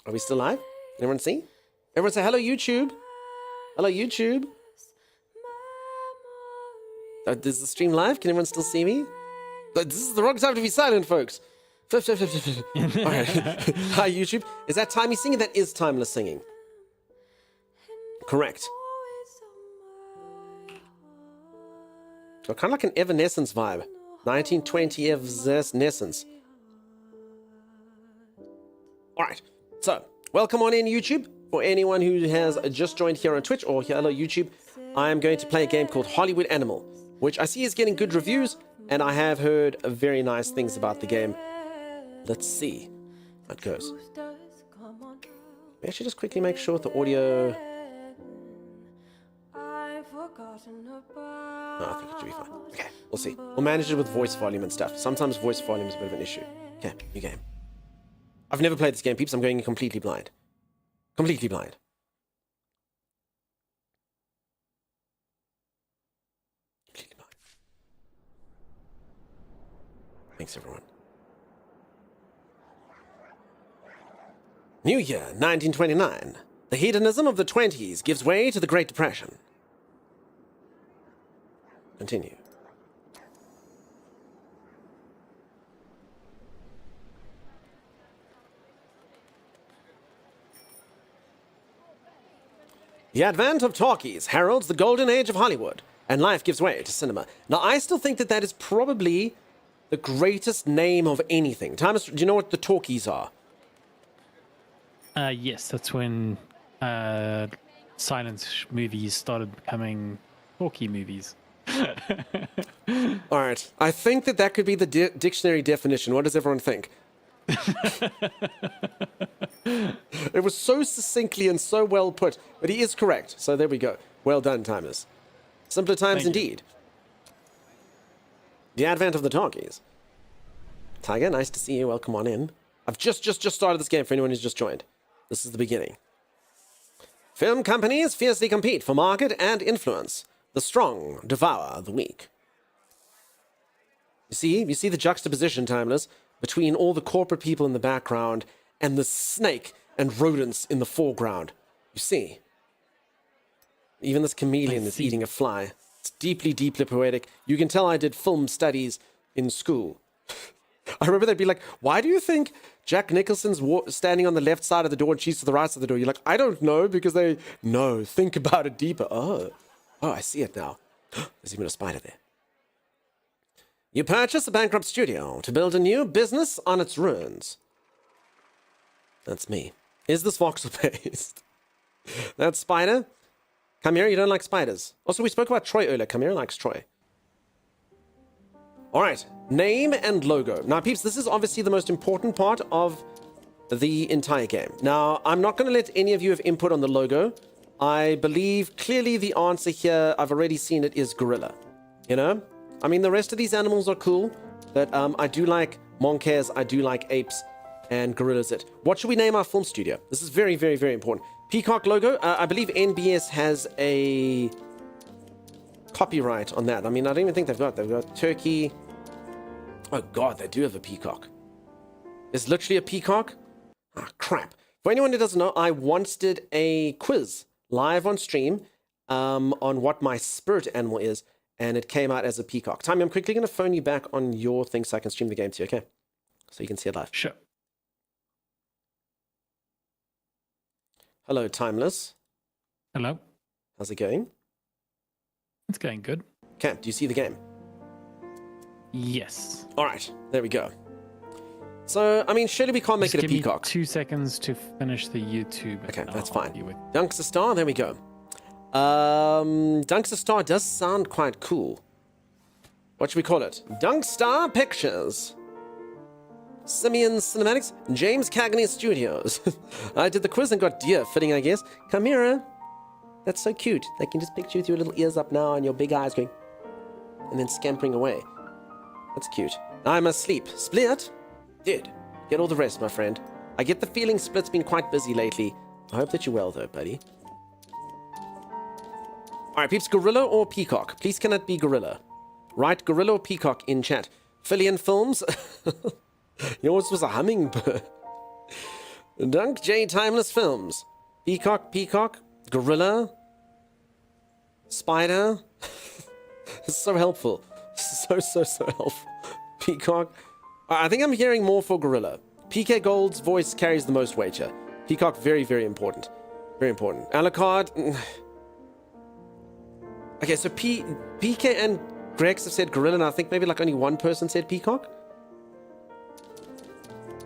Are we still live? Can everyone see? Everyone say hello, YouTube. Hello, YouTube. Is the stream live? Can everyone still see me? This is the wrong time to be silent, folks. All right. Hi, YouTube. Is that Timey singing? That is Timeless singing. Correct. So kind of like an Evanescence vibe. 1920 Evanescence. All right. So, welcome on in, YouTube. For anyone who has just joined here on Twitch or hello, YouTube, I am going to play a game called Hollywood Animal, which I see is getting good reviews, and I have heard very nice things about the game. Let's see how it goes. We actually just quickly make sure the audio... Oh, I think it should be fine. Okay, we'll see. We'll manage it with voice volume and stuff. Sometimes voice volume is a bit of an issue. Okay, new game. I've never played this game, peeps. I'm going completely blind. Completely blind. Completely blind. Thanks, everyone. New Year, 1929. The hedonism of the 20s gives way to the Great Depression. Continue. The advent of talkies heralds the golden age of Hollywood, and life gives way to cinema. Now, I still think that that is probably the greatest name of anything. Thomas, do you know what the talkies are? Yes, that's when silent movies started becoming talkie movies. All right. I think that that could be the dictionary definition. What does everyone think? It was so succinctly and so well put, but he is correct. So there we go. Well done, Timers. Simpler times indeed. The advent of the talkies. Tiger, nice to see you. Welcome on in. I've just started this game for anyone who's just joined. This is the beginning. Film companies fiercely compete for market and influence. The strong devour the weak. You see the juxtaposition, Timeless, between all the corporate people in the background and the snake and rodents in the foreground. You see? Even this chameleon is eating a fly. It's deeply, deeply poetic. You can tell I did film studies in school. I remember they'd be like, why do you think Jack Nicholson's standing on the left side of the door and she's to the right side of the door? You're like, I don't know, because they... No, think about it deeper. Oh, I see it now. There's even a spider there. You purchase a bankrupt studio to build a new business on its ruins. That's me. Is this voxel-based? That's Spider. Come here, you don't like spiders. Also, we spoke about Troy earlier. Come here, likes Troy. All right, name and logo. Now, peeps, this is obviously the most important part of the entire game. Now, I'm not going to let any of you have input on the logo. I believe clearly the answer here, I've already seen it, is gorilla. You know? I mean, the rest of these animals are cool, but I do like monkeys, I do like apes, and gorillas it. What should we name our film studio? This is very, very, very important. Peacock logo. I believe NBS has a copyright on that. I mean, I don't even think they've got turkey. Oh God, they do have a peacock. There's literally a peacock. Ah, crap. For anyone who doesn't know, I once did a quiz live on stream on what my spirit animal is, and it came out as a peacock. Tommy, I'm quickly going to phone you back on your thing so I can stream the game to you, okay? So you can see it live. Sure. Hello, Timeless. Hello. How's it going? It's going good. Okay, do you see the game? Yes. All right, there we go. So, I mean, surely we can't make it a peacock. Give me 2 seconds to finish the YouTube. Okay, that's fine. Dunkster Star, there we go. Dunkster Star does sound quite cool. What should we call it? Dunkstar Pictures. Simeon Cinematics. James Cagney Studios. I did the quiz and got deer fitting, I guess. Chimera. That's so cute. They can just picture you with your little ears up now and your big eyes going... and then scampering away. That's cute. I must sleep. Split? Dude, get all the rest, my friend. I get the feeling Split's been quite busy lately. I hope that you're well, though, buddy. Alright, peeps, gorilla or peacock? Please can it be gorilla? Write gorilla or peacock in chat. Fillion Films. Yours was a hummingbird. Dunk J Timeless Films. Peacock, Gorilla, Spider. It's so helpful. So helpful. Peacock. I think I'm hearing more for Gorilla. PK Gold's voice carries the most weight here. Peacock, very, very important. Very important. Alucard. Okay, so PK and Grex have said Gorilla, and I think maybe like only one person said Peacock.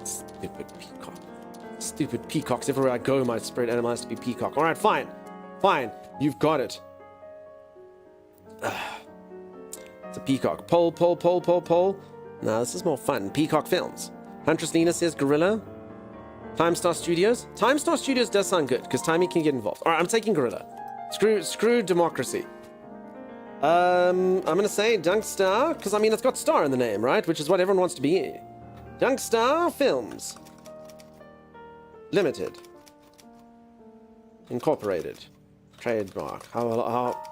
Stupid Peacock. Stupid peacocks. Everywhere I go, my spirit animal has to be Peacock. Alright, fine. Fine. You've got it. It's a Peacock. Poll. Now, this is more fun. Peacock Films. Huntress Nina says Gorilla. Timestar Studios. Timestar Studios does sound good, because Timey can get involved. Alright, I'm taking Gorilla. Screw democracy. I'm going to say Dunkstar, because, I mean, it's got star in the name, right? Which is what everyone wants to be. Dunkstar Films. Limited. Incorporated. Trademark. How...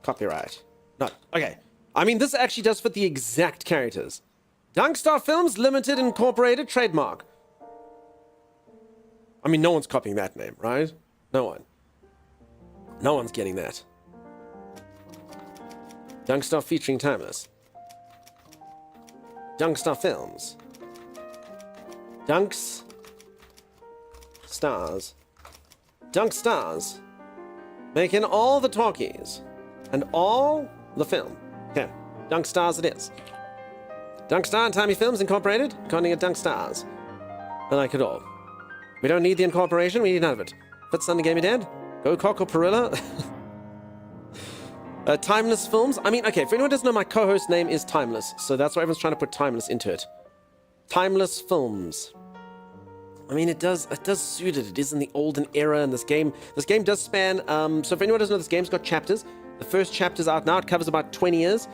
Copyright. No. Okay. I mean, this actually does fit the exact characters. Dunkstar Films Limited Incorporated Trademark. I mean, no one's copying that name, right? No one. No one's getting that. Dunkstar featuring Timeless. Dunkstar Films. Dunks. Stars. Dunk Stars. Making all the talkies. And all the film. Okay. Dunk Stars it is. Dunkstar and Timey Films Incorporated. Calling it Dunk Stars. I like it all. We don't need the incorporation. We need none of it. Fits on the Gamey Dead. Go Cock or Perilla. Timeless Films. I mean, okay, for anyone who doesn't know, my co-host name is Timeless. So that's why everyone's trying to put Timeless into it. Timeless Films. I mean, it does suit it. It is in the olden era, and this game does span, so if anyone doesn't know, this game's got chapters. The first chapter's out now. It covers about 20 years.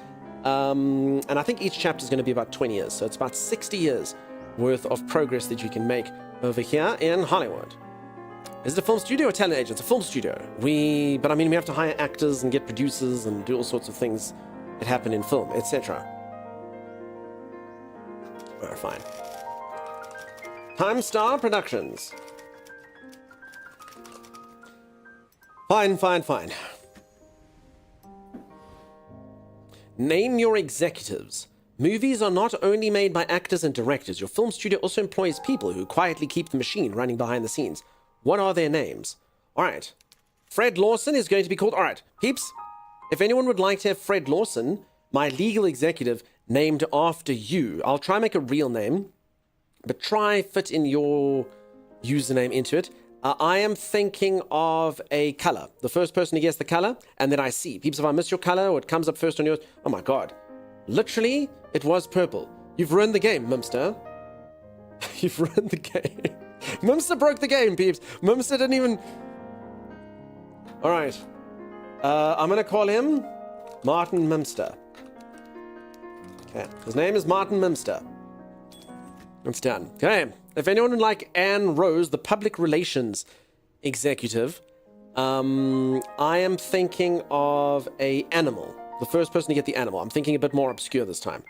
And I think each chapter is going to be about 20 years. So it's about 60 years worth of progress that you can make over here in Hollywood. Is it a film studio or talent agent? It's a film studio. But I mean, we have to hire actors and get producers and do all sorts of things that happen in film, etc. Alright, fine. Timestar Productions. Fine. Name your executives. Movies are not only made by actors and directors. Your film studio also employs people who quietly keep the machine running behind the scenes. What are their names? Alright. Fred Lawson is going to be called... Alright, peeps. If anyone would like to have Fred Lawson, my legal executive, named after you, I'll try and make a real name. But try fit in your username into it. I am thinking of a color. The first person to guess the color, and then I see. Peeps, if I miss your color or it comes up first on yours... Oh my god. Literally, it was purple. You've ruined the game, Mimster. You've ruined the game. Mimster broke the game, peeps. Mimster didn't even... Alright. I'm gonna call him Martin Mimster. Okay. His name is Martin Mimster. It's done. Okay. If anyone would like Anne Rose, the public relations executive, I am thinking of a animal. The first person to get the animal. I'm thinking a bit more obscure this time.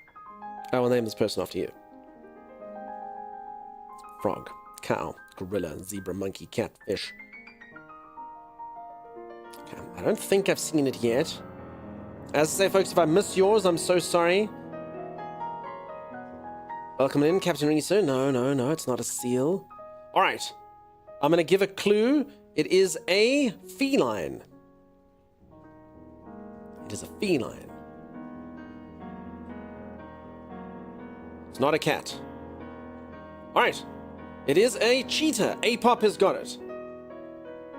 I will name this person after you. Frog, cow, gorilla, zebra, monkey, cat, fish. Okay. I don't think I've seen it yet. As I say, folks, if I miss yours, I'm so sorry. Welcome in, Captain Riso. No, it's not a seal. Alright. I'm going to give a clue. It is a feline. It is a feline. It's not a cat. Alright. It is a cheetah. Apop has got it.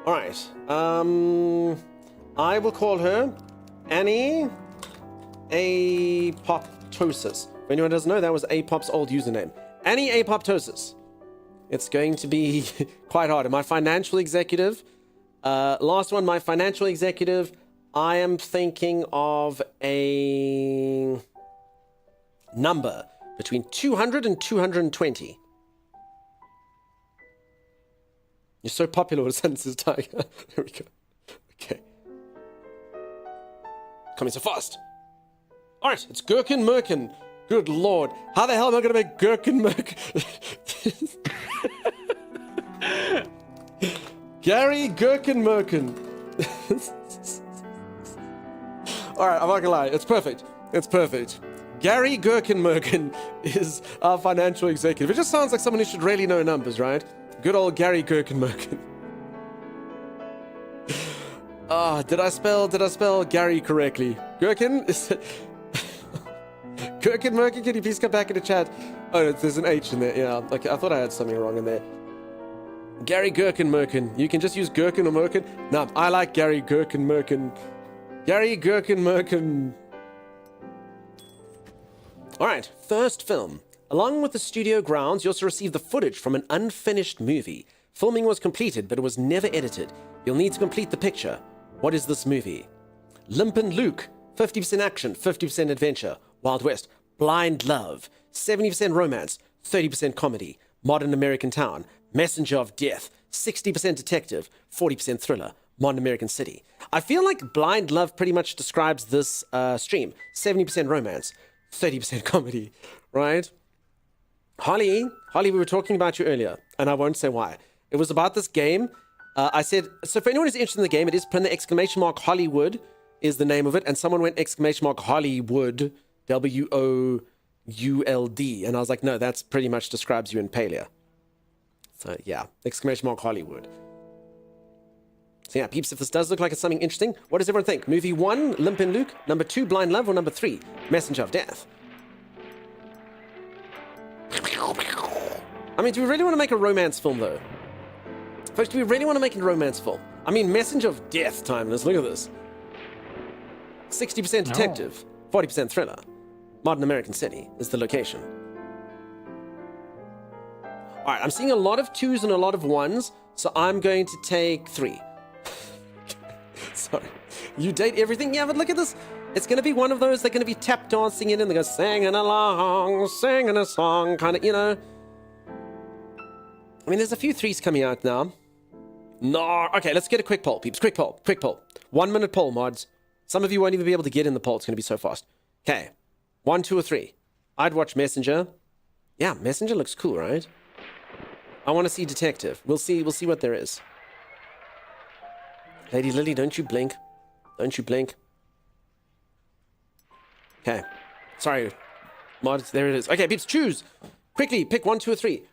Alright. I will call her Annie Apoptosis. If anyone doesn't know, that was Apop's old username. Annie Apoptosis. It's going to be quite hard. And my financial executive, last one, my financial executive, I am thinking of a number between 200 and 220. You're so popular with sentences, Tiger. There we go. Okay. Coming so fast. Alright, it's Gherkin Merkin. Good lord. How the hell am I going to make Gherkin Merkin? Gary Gherkin-Merkin. All right, I'm not gonna lie. It's perfect. It's perfect. Gary Gherkin-Merkin is our financial executive. It just sounds like someone who should really know numbers, right? Good old Gary Gherkin-Merkin. Did I spell Gary correctly? Gherkin? Gherkin-Merkin, can you please come back in the chat? Oh, there's an H in there. Yeah, okay, I thought I had something wrong in there. Gary Gherkin-Merkin. You can just use Gherkin or Merkin. No, I like Gary Gherkin-Merkin. Gary Gherkin-Merkin. Alright, first film. Along with the studio grounds, you also received the footage from an unfinished movie. Filming was completed, but it was never edited. You'll need to complete the picture. What is this movie? Limpin' Luke, 50% action, 50% adventure. Wild West, Blind Love, 70% romance, 30% comedy. Modern American Town, Messenger of Death, 60% detective, 40% thriller. Modern American City. I feel like Blind Love pretty much describes this stream. 70% romance, 30% comedy, right? Holly, we were talking about you earlier, and I won't say why. It was about this game. I said, so for anyone who's interested in the game, it is put in the ! Hollywood is the name of it, and someone went ! Hollywood, WOULD, and I was like, no, that's pretty much describes you in Palia. So yeah, ! Hollywood. So yeah, peeps, if this does look like it's something interesting, what does everyone think? Movie 1, Limpin' Luke, number 2, Blind Love, or number 3, Messenger of Death? I mean, do we really want to make a romance film, though? Folks, do we really want to make a romance film? I mean, Messenger of Death, timeless, look at this. 60% detective, 40% thriller. Modern American City is the location. Alright, I'm seeing a lot of 2s and a lot of 1s, so I'm going to take 3. Sorry. You date everything? Yeah, but look at this. It's going to be one of those they're going to be tap dancing in and they're going to singing along, singing a song, kind of, you know. I mean, there's a few 3s coming out now. No. Okay, let's get a quick poll, peeps. Quick poll. 1 minute poll, mods. Some of you won't even be able to get in the poll. It's going to be so fast. Okay. 1, 2, or 3. I'd watch Messenger. Yeah, Messenger looks cool, right? I want to see Detective. We'll see what there is. Lady Lily, don't you blink. Don't you blink. Okay. Sorry. Mods, there it is. Okay, peeps, choose. Quickly, pick 1, 2, or 3.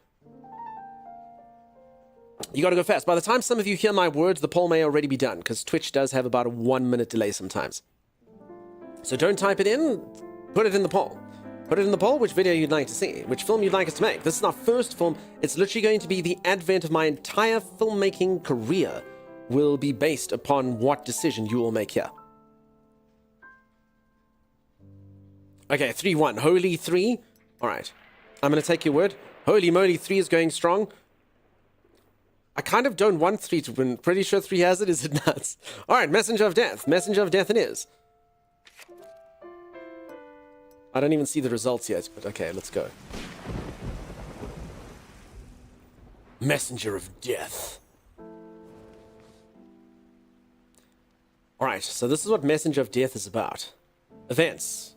You gotta go fast. By the time some of you hear my words, the poll may already be done, because Twitch does have about a 1 minute delay sometimes. So don't type it in, put it in the poll. Put it in the poll which video you'd like to see, which film you'd like us to make. This is our first film. It's literally going to be the advent of my entire filmmaking career will be based upon what decision you will make here. Okay, 3-1. Holy 3. All right. I'm going to take your word. Holy moly, 3 is going strong. I kind of don't want 3 to win. Pretty sure 3 has it. Is it nuts? All right, Messenger of Death. Messenger of Death it is. I don't even see the results yet, but okay, let's go. Messenger of Death. Alright, so this is what Messenger of Death is about. Events.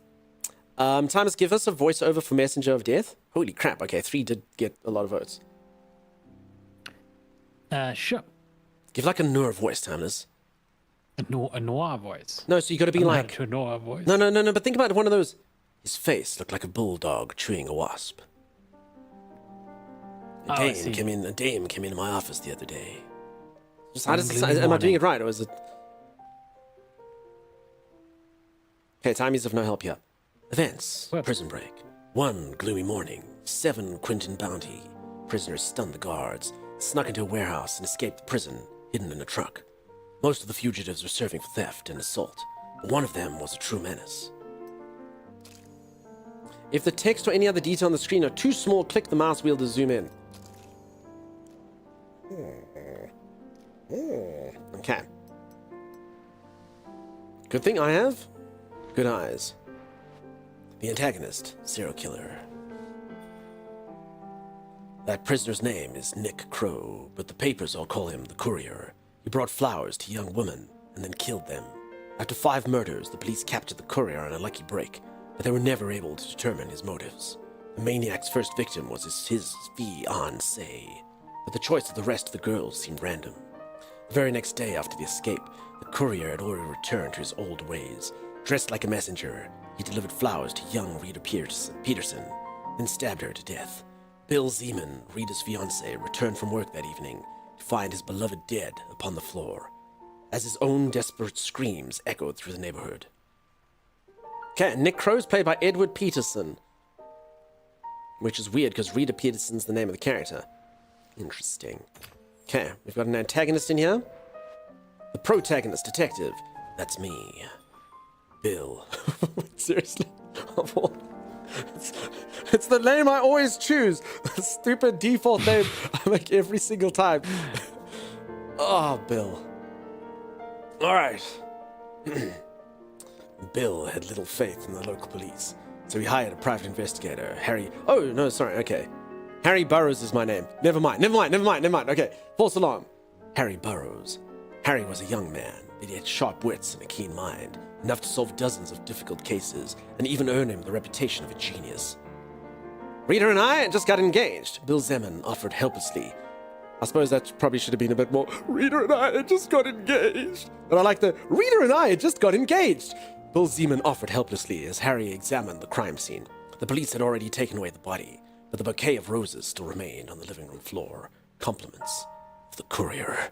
Timus, give us a voiceover for Messenger of Death. Holy crap, okay, 3 did get a lot of votes. Sure. Give like a Noir voice, Timus. A noir voice. No, so you gotta be like... To a noir voice. No, but think about one of those... His face looked like a bulldog chewing a wasp. A dame came into my office the other day. Just, am I doing it right, or is it... Okay, time is of no help here. Events. What? Prison break. One gloomy morning. 7 Quentin bounty. Prisoners stunned the guards, snuck into a warehouse and escaped the prison, hidden in a truck. Most of the fugitives were serving for theft and assault, but one of them was a true menace. If the text or any other detail on the screen are too small, click the mouse wheel to zoom in. Okay. Good thing I have good eyes. The antagonist, serial killer. That prisoner's name is Nick Crow, but the papers all call him the Courier. He brought flowers to young women and then killed them. After 5 murders, the police captured the Courier on a lucky break, but they were never able to determine his motives. The maniac's first victim was his fiancée, but the choice of the rest of the girls seemed random. The very next day after the escape, the courier had already returned to his old ways. Dressed like a messenger, he delivered flowers to young Rita Peterson, then stabbed her to death. Bill Zeman, Rita's fiancé, returned from work that evening to find his beloved dead upon the floor, as his own desperate screams echoed through the neighborhood. Okay, Nick Crow's played by Edward Peterson, which is weird because Rita Peterson's the name of the character. Interesting. Okay, we've got an antagonist in here. The protagonist, detective. That's me. Bill. Seriously? It's the name I always choose. The stupid default name I make every single time. Oh, Bill. All right. Bill had little faith in the local police, so he hired a private investigator, Harry... Oh, no, sorry, okay. Harry Burroughs is my name. Never mind. Okay, false alarm. Harry Burroughs. Harry was a young man, but he had sharp wits and a keen mind, enough to solve dozens of difficult cases, and even earn him the reputation of a genius. Rita and I just got engaged, Bill Zeman offered helplessly. I suppose that probably should have been a bit more, Rita and I had just got engaged. But I like the, Rita and I had just got engaged. Bill Zeman offered helplessly as Harry examined the crime scene. The police had already taken away the body, but the bouquet of roses still remained on the living room floor. Compliments of the courier.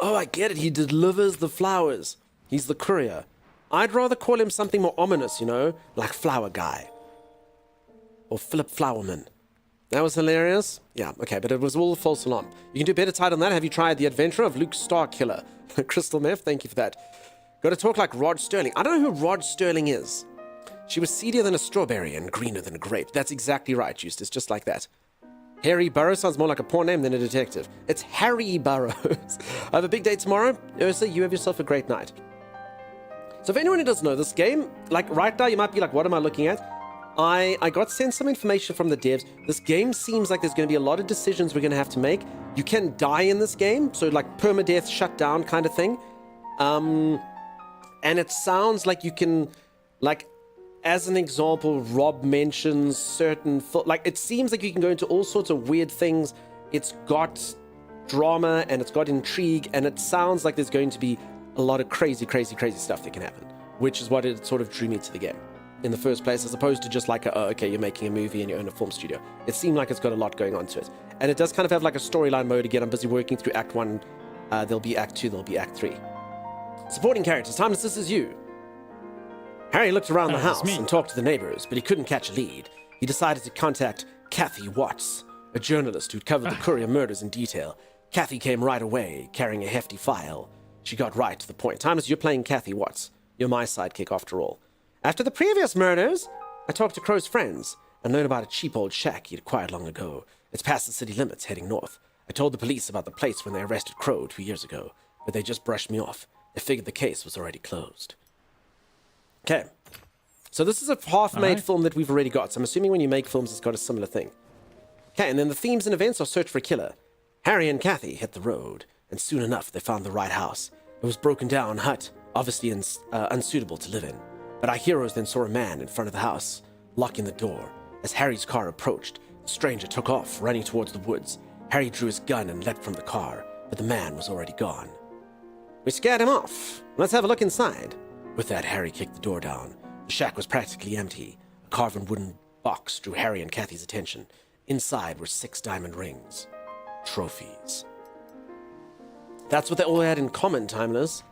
Oh, I get it. He delivers the flowers. He's the courier. I'd rather call him something more ominous, you know, like Flower Guy. Or Philip Flowerman. That was hilarious. Yeah, okay, but it was all a false alarm. You can do a better title than that. Have you tried The Adventure of Luke Starkiller? Crystal Meth, thank you for that. Got to talk like Rod Sterling. I don't know who Rod Sterling is. She was seedier than a strawberry and greener than a grape. That's exactly right, Eustace, just like that. Harry Burroughs sounds more like a porn name than a detective. It's Harry Burroughs. I have a big day tomorrow. Ursa, you have yourself a great night. So if anyone who doesn't know this game, like right now you might be like, what am I looking at? I got sent some information from the devs. This game seems like there's going to be a lot of decisions we're going to have to make. You can die in this game, so like permadeath, shut down kind of thing. And it sounds like you can, like, as an example, Rob mentions certain, like, it seems like you can go into all sorts of weird things. It's got drama and it's got intrigue, and it sounds like there's going to be a lot of crazy stuff that can happen, which is what it sort of drew me to the game in the first place, as opposed to just like, okay, you're making a movie and you own a film studio. It seemed like it's got a lot going on to it. And it does kind of have like a storyline mode again. I'm busy working through Act 1. There'll be Act 2, there'll be Act 3. Supporting characters. Timeless, this is you. Harry looked around the house and talked to the neighbors, but he couldn't catch a lead. He decided to contact Kathy Watts, a journalist who'd covered the Courier murders in detail. Kathy came right away, carrying a hefty file. She got right to the point. Timeless, you're playing Kathy Watts. You're my sidekick after all. After the previous murders, I talked to Crow's friends and learned about a cheap old shack he'd acquired long ago. It's past the city limits, heading north. I told the police about the place when they arrested Crow 2 years ago, but they just brushed me off. They figured the case was already closed. Okay. So this is a half-made film that we've already got. So I'm assuming when you make films, it's got a similar thing. Okay, and then the themes and events are search for a killer. Harry and Kathy hit the road, and soon enough, they found the right house. It was broken down hut, obviously unsuitable to live in. But our heroes then saw a man in front of the house, locking the door. As Harry's car approached, the stranger took off, running towards the woods. Harry drew his gun and leapt from the car, but the man was already gone. We scared him off. Let's have a look inside. With that, Harry kicked the door down. The shack was practically empty. A carved wooden box drew Harry and Kathy's attention. Inside were 6 diamond rings. Trophies. That's what they all had in common, Timeless.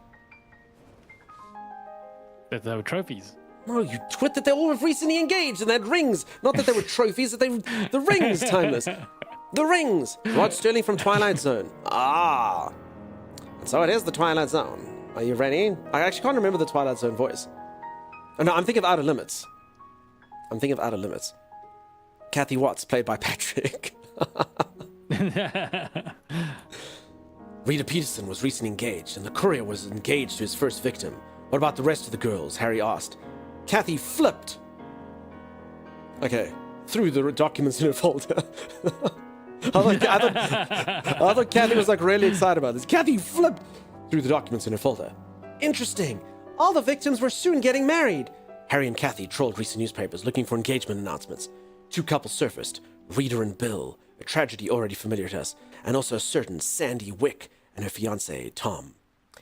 That they were trophies. No, you twit that they all were recently engaged and they had rings. Not that they were trophies, that they were the rings, Timeless. The rings. Rod Sterling from Twilight Zone. Ah. And so it is the Twilight Zone. Are you ready? I actually can't remember the Twilight Zone voice. Oh, no, I'm thinking of Outer Limits. Kathy Watts, played by Patrick. Rita Peterson was recently engaged, and the courier was engaged to his first victim. What about the rest of the girls? Harry asked. Kathy flipped. Okay, threw the documents in her folder. I thought Kathy was like really excited about this. Kathy flipped through the documents in her folder. Interesting. All the victims were soon getting married. Harry and Kathy trolled recent newspapers looking for engagement announcements. 2 couples surfaced, Rita and Bill, a tragedy already familiar to us, and also a certain Sandy Wick and her fiancé, Tom.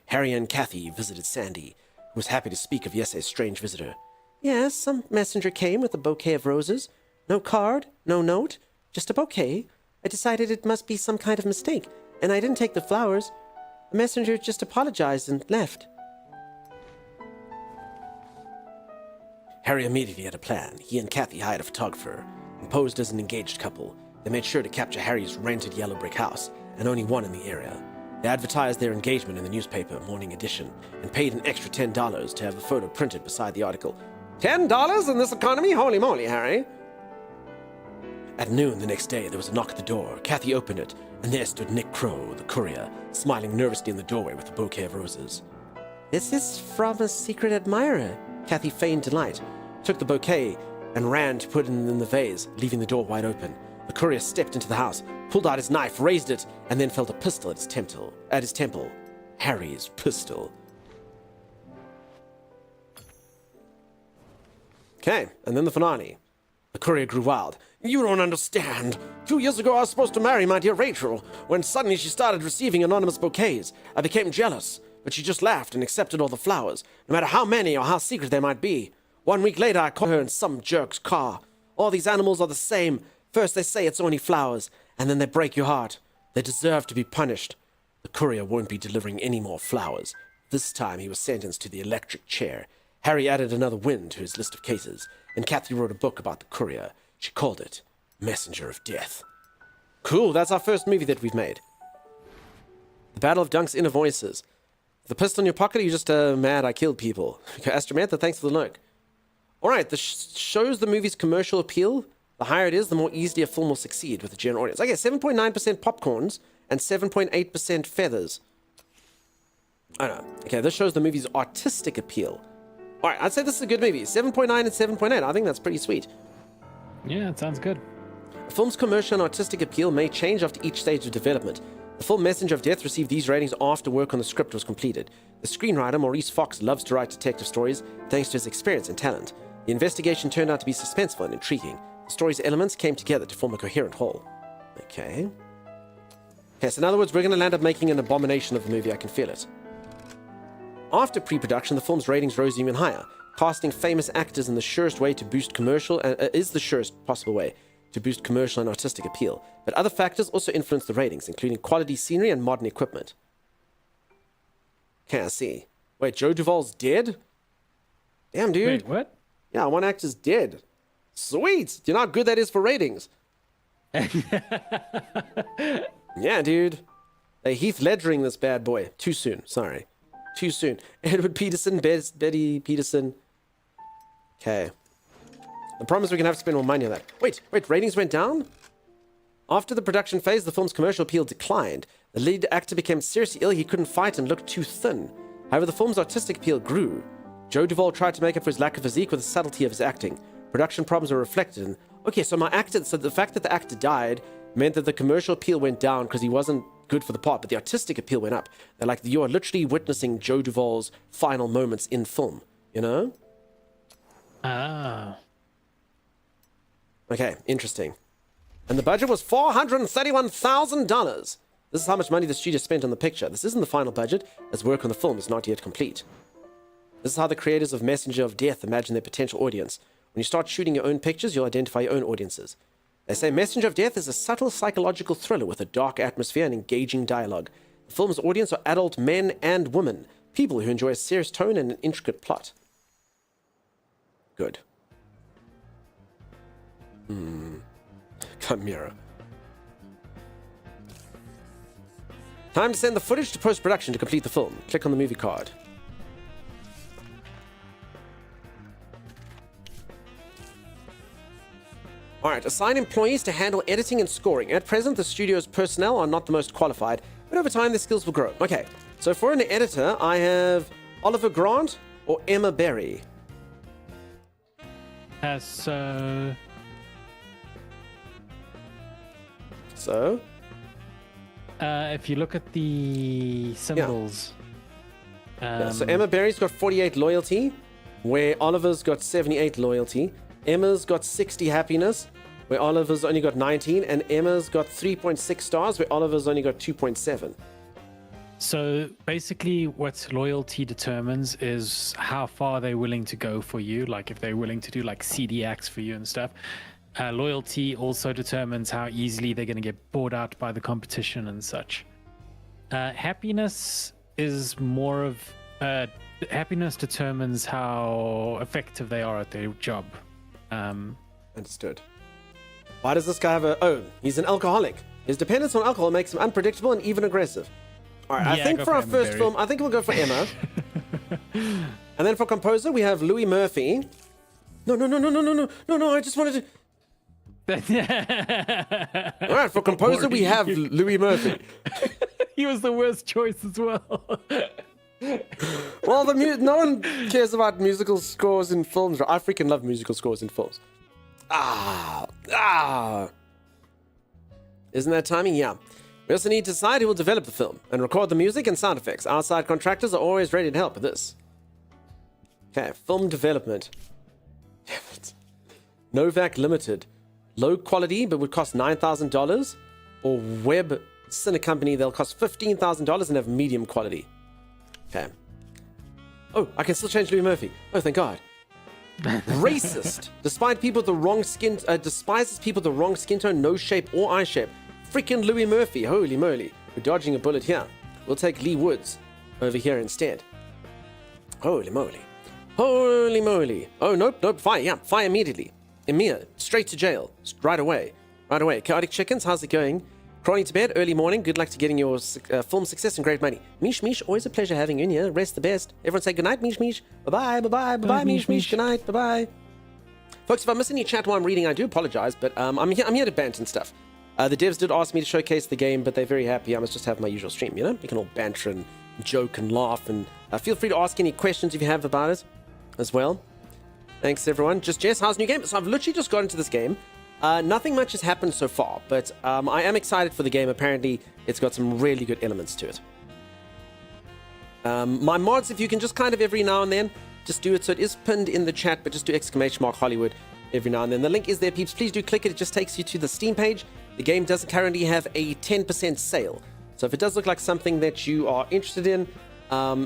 Harry and Kathy visited Sandy, who was happy to speak of yesterday's strange visitor. Yes, some messenger came with a bouquet of roses. No card, no note, just a bouquet. I decided it must be some kind of mistake, and I didn't take the flowers. The messenger just apologized and left. Harry immediately had a plan. He and Kathy hired a photographer and posed as an engaged couple. They made sure to capture Harry's rented yellow brick house, and only one in the area. They advertised their engagement in the newspaper, Morning Edition, and paid an extra $10 to have the photo printed beside the article. $10 in this economy? Holy moly, Harry! At noon the next day, there was a knock at the door. Kathy opened it, and there stood Nick Crow, the courier, smiling nervously in the doorway with a bouquet of roses. This is from a secret admirer. Kathy feigned delight, took the bouquet, and ran to put it in the vase, leaving the door wide open. The courier stepped into the house, pulled out his knife, raised it, and then felt a pistol at his temple. Harry's pistol. Okay, and then the finale. The courier grew wild. You don't understand. 2 years ago, I was supposed to marry my dear Rachel, when suddenly she started receiving anonymous bouquets. I became jealous, but she just laughed and accepted all the flowers, no matter how many or how secret they might be. 1 week later, I caught her in some jerk's car. All these animals are the same. First they say it's only flowers, and then they break your heart. They deserve to be punished. The courier won't be delivering any more flowers. This time he was sentenced to the electric chair. Harry added another win to his list of cases, and Kathy wrote a book about the courier. She called it Messenger of Death. Cool, that's our first movie that we've made. The Battle of Dunk's Inner Voices. The pistol in your pocket, or you just mad I killed people? Astromantha, thanks for the look. Alright, this shows the movie's commercial appeal. The higher it is, the more easily a film will succeed with the general audience. Okay, 7.9% popcorns and 7.8% feathers. I know. Okay, this shows the movie's artistic appeal. Alright, I'd say this is a good movie. 7.9 and 7.8. I think that's pretty sweet. Yeah, it sounds good. A film's commercial and artistic appeal may change after each stage of development. The film Messenger of Death received these ratings after work on the script was completed. The screenwriter, Maurice Fox, loves to write detective stories thanks to his experience and talent. The investigation turned out to be suspenseful and intriguing. The story's elements came together to form a coherent whole. Okay, so in other words, we're going to land up making an abomination of the movie. I can feel it. After pre-production, the film's ratings rose even higher. Casting famous actors in the surest way to boost commercial is the surest possible way to boost commercial and artistic appeal. But other factors also influence the ratings, including quality scenery and modern equipment. Okay, I see. Wait, Joe Duvall's dead? Damn, dude. Wait, what? Yeah, one actor's dead. Sweet! Do you know how good that is for ratings? Yeah, dude. Heath Ledgering this bad boy. Too soon, sorry. Too soon. Edward Peterson, Betty Peterson. Okay. The problem is we're going to have to spend more money on that. Wait, ratings went down? After the production phase, the film's commercial appeal declined. The lead actor became seriously ill, he couldn't fight and looked too thin. However, the film's artistic appeal grew. Joe Duvall tried to make up for his lack of physique with the subtlety of his acting. Production problems were reflected in... Okay, so the fact that the actor died meant that the commercial appeal went down because he wasn't good for the part, but the artistic appeal went up. They're like, you are literally witnessing Joe Duvall's final moments in film, you know? Ah. Okay, interesting. And the budget was $431,000. This is how much money the studio spent on the picture. This isn't the final budget, as work on the film is not yet complete. This is how the creators of Messenger of Death imagine their potential audience. When you start shooting your own pictures, you'll identify your own audiences. They say Messenger of Death is a subtle psychological thriller with a dark atmosphere and engaging dialogue. The film's audience are adult men and women, people who enjoy a serious tone and an intricate plot. Good. Chimera. Time to send the footage to post-production to complete the film. Click on the movie card. Alright, assign employees to handle editing and scoring. At present, the studio's personnel are not the most qualified, but over time, their skills will grow. Okay, so for an editor, I have Oliver Grant or Emma Berry. So... if you look at the symbols... So Emma Berry's got 48 loyalty, where Oliver's got 78 loyalty. Emma's got 60 happiness, where Oliver's only got 19, and Emma's got 3.6 stars, where Oliver's only got 2.7. So basically, what loyalty determines is how far they're willing to go for you. Like if they're willing to do like CD acts for you and stuff. Loyalty also determines how easily they're going to get bought out by the competition and such. Happiness is more of happiness determines how effective they are at their job. Understood. Why does this guy have a... Oh, he's an alcoholic. His dependence on alcohol makes him unpredictable and even aggressive. All right, I think for our first film, I think we'll go for Emma. And then for composer, we have Louis Murphy. No, I just wanted to... All right, for composer, we have Louis Murphy. He was the worst choice as well. Well, no one cares about musical scores in films. I freaking love musical scores in films. Isn't that timing? Yeah. We also need to decide who will develop the film and record the music and sound effects. Outside contractors are always ready to help with this. Okay, film development. Damn it. Novak Limited. Low quality, but would cost $9,000. Or Web Cine Company, they'll cost $15,000 and have medium quality. Okay. Oh, I can still change Louis Murphy. Oh, thank God. Racist. Despises people with the wrong skin tone, nose shape, or eye shape. Freaking Louis Murphy. Holy moly. We're dodging a bullet here. We'll take Lee Woods over here instead. Holy moly. Holy moly. Oh, nope. Fire. Yeah, fire immediately. Emir, straight to jail. Right away. Chaotic Chickens, how's it going? Crawling to bed, early morning. Good luck to getting your film success and great money. Mish, always a pleasure having you in here. Rest the best. Everyone say goodnight, Mish. Bye-bye, Mish. Good night, bye-bye. Folks, if I miss any chat while I'm reading, I do apologize, but I'm here to bant and stuff. The devs did ask me to showcase the game, but they're very happy I must just have my usual stream, you know? We can all banter and joke and laugh, and feel free to ask any questions if you have about it as well. Thanks, everyone. Just Jess, how's the new game? So I've literally just got into this game. Nothing much has happened so far, but I am excited for the game. Apparently, it's got some really good elements to it. My mods, if you can just kind of every now and then, just do it. So it is pinned in the chat, but just do !Hollywood every now and then. The link is there, peeps. Please do click it. It just takes you to the Steam page. The game does currently have a 10% sale. So if it does look like something that you are interested in,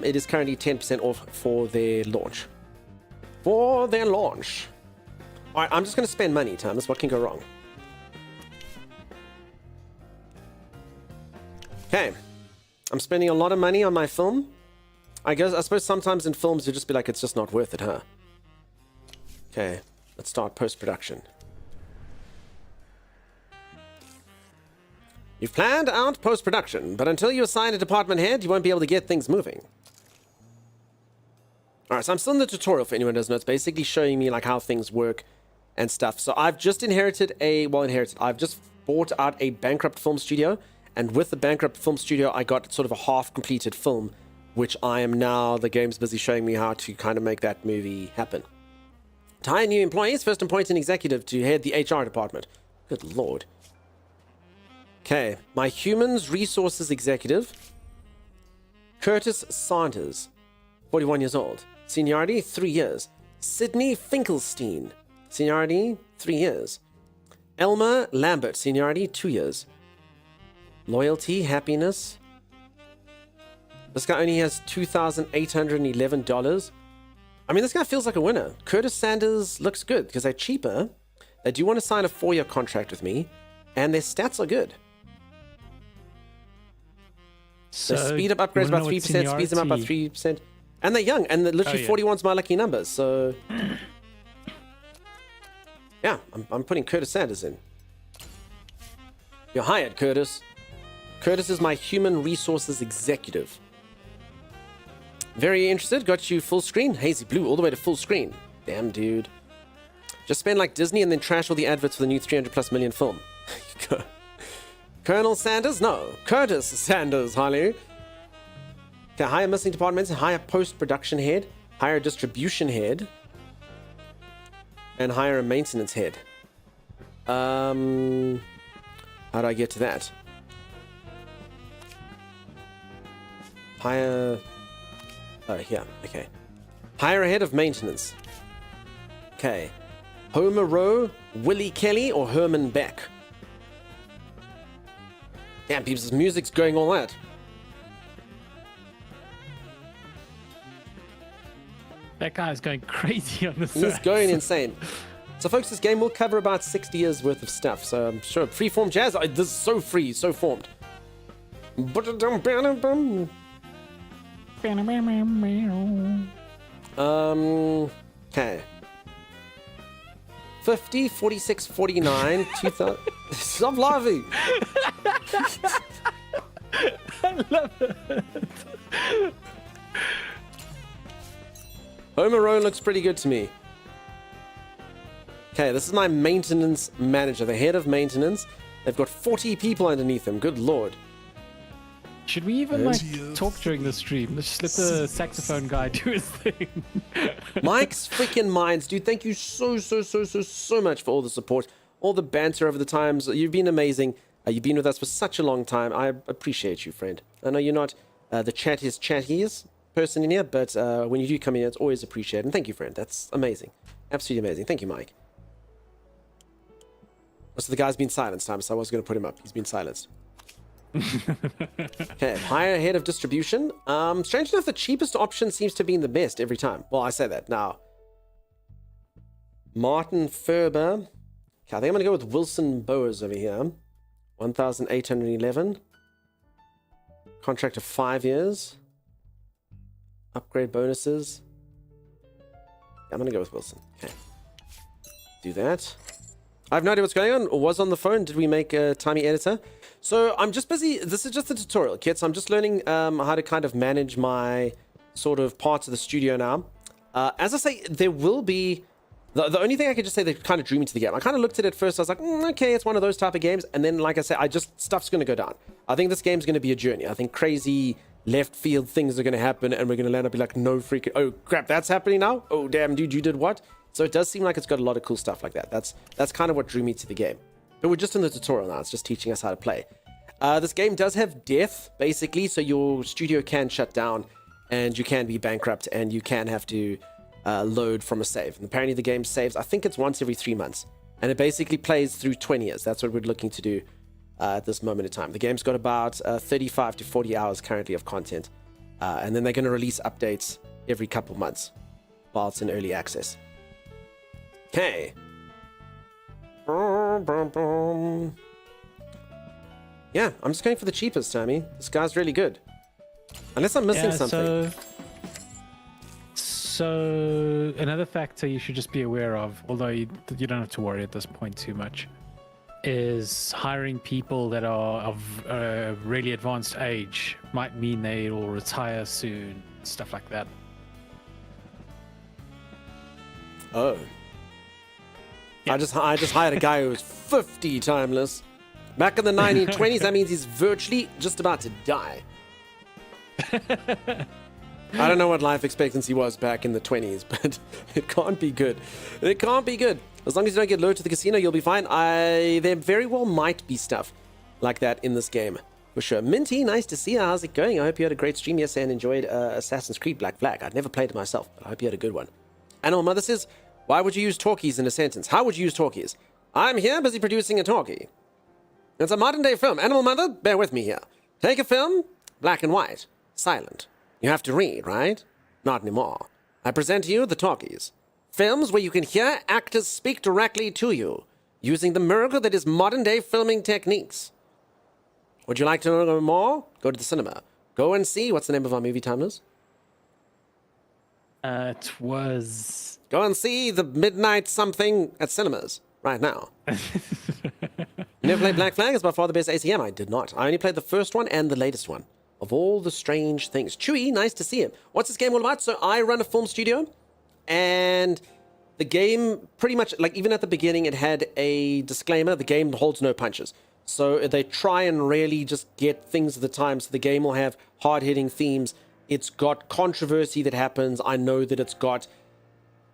it is currently 10% off for their launch. All right, I'm just going to spend money, Thomas. What can go wrong? Okay. I'm spending a lot of money on my film. I suppose sometimes in films, you'll just be like, it's just not worth it, huh? Okay. Let's start post-production. You've planned out post-production, but until you assign a department head, you won't be able to get things moving. Alright, so I'm still in the tutorial for anyone who doesn't know. It's basically showing me like how things work and stuff. So I've just I've just bought out a bankrupt film studio, and with the bankrupt film studio, I got sort of a half-completed film, which the game's busy showing me how to kind of make that movie happen. To hire new employees, first appoint an executive to head the HR department. Good lord. Okay, my humans resources executive, Curtis Sanders, 41 years old. Seniority, 3 years. Sydney Finkelstein, seniority, 3 years. Elmer Lambert, seniority, 2 years. Loyalty, happiness. This guy only has $2,811. I mean, this guy feels like a winner. Curtis Sanders looks good because they're cheaper. They do want to sign a 4-year contract with me, and their stats are good. So the speed up upgrades by 3%, speeds them up by 3%. And they're young, and literally 41's my lucky number, so... Yeah, I'm putting Curtis Sanders in. You're hired, Curtis. Curtis is my human resources executive. Very interested. Got you full screen. Hazy blue all the way to full screen. Damn, dude. Just spend like Disney and then trash all the adverts for the new 300+ million film. Colonel Sanders? No. Curtis Sanders, Holly. Okay, hire missing departments, hire post-production head, hire a distribution head, and hire a maintenance head. How do I get to that? Hire... yeah, okay. Hire a head of maintenance. Okay. Homer Rowe, Willie Kelly, or Herman Beck? Damn, peeps, this music's going all out. That guy's going crazy on the He's surface. going insane. So, folks, this game will cover about 60 years worth of stuff. So, I'm sure freeform jazz. This is so free, so formed. Okay. 50, 46, 49, 2000. Stop laughing. I love it. Home Alone looks pretty good to me. Okay, this is my maintenance manager, the head of maintenance. They've got 40 people underneath them. Good lord. Should we even talk during the stream? Let's just let the saxophone guy do his thing. Mike's freaking minds, dude. Thank you so much for all the support, all the banter over the times. You've been amazing. You've been with us for such a long time. I appreciate you, friend. I know you're not the chattiest person in here, but when you do come in, it's always appreciated. And thank you, friend. That's amazing. Absolutely amazing. Thank you, Mike. So the guy's been silenced, Tom, so I was going to put him up. He's been silenced. Okay, higher head of distribution. Strange enough, the cheapest option seems to be the best every time. Well, I say that now. Martin Ferber. Okay, I think I'm going to go with Wilson Bowers over here. 1,811. Contract of 5 years. Upgrade bonuses. I'm going to go with Wilson. Okay. Do that. I have no idea what's going on or was on the phone. Did we make a timey editor? So I'm just busy. This is just a tutorial, kids. I'm just learning how to kind of manage my sort of parts of the studio now. As I say, there will be... The only thing I could just say that kind of drew me to the game. I kind of looked at it first. I was like, okay, it's one of those type of games. And then, like I said, stuff's going to go down. I think this game's going to be a journey. I think crazy left field things are going to happen. And we're going to land up be like, no freaking... Oh, crap, that's happening now? Oh, damn, dude, you did what? So it does seem like it's got a lot of cool stuff like that. That's kind of what drew me to the game. But we're just in the tutorial now. It's just teaching us how to play. This game does have death, basically. So your studio can shut down and you can be bankrupt and you can have to load from a save. And apparently the game saves, I think it's once every 3 months. And it basically plays through 20 years. That's what we're looking to do at this moment in time. The game's got about 35 to 40 hours currently of content. And then they're going to release updates every couple months while it's in early access. Okay. Yeah, I'm just going for the cheapest, Tommy. This guy's really good. Unless I'm missing something. So another factor you should just be aware of, although you don't have to worry at this point too much, is hiring people that are of really advanced age might mean they will retire soon, stuff like that. Oh. Yeah. I just hired a guy who was 50 timeless. Back in the 1920s, that means he's virtually just about to die. I don't know what life expectancy was back in the 20s, but it can't be good. It can't be good. As long as you don't get lured to the casino, you'll be fine. There very well might be stuff like that in this game, for sure. Minty, nice to see you. How's it going? I hope you had a great stream yesterday and enjoyed Assassin's Creed Black Flag. I'd never played it myself, but I hope you had a good one. Animal Mother says, why would you use talkies in a sentence? How would you use talkies? I'm here busy producing a talkie. It's a modern-day film. Animal Mother, bear with me here. Take a film, black and white, silent. You have to read, right? Not anymore. I present to you the talkies. Films where you can hear actors speak directly to you, using the miracle that is modern-day filming techniques. Would you like to know more? Go to the cinema. Go and see... What's the name of our movie, Timers? It was... Go and see the midnight something at cinemas right now. You never played Black Flag? It's by far the best ACM. I did not. I only played the first one and the latest one. Of all the strange things. Chewy, nice to see him. What's this game all about? So I run a film studio, and the game pretty much, like even at the beginning, it had a disclaimer. The game holds no punches. So they try and really just get things at the time. So the game will have hard-hitting themes. It's got controversy that happens. I know that it's got...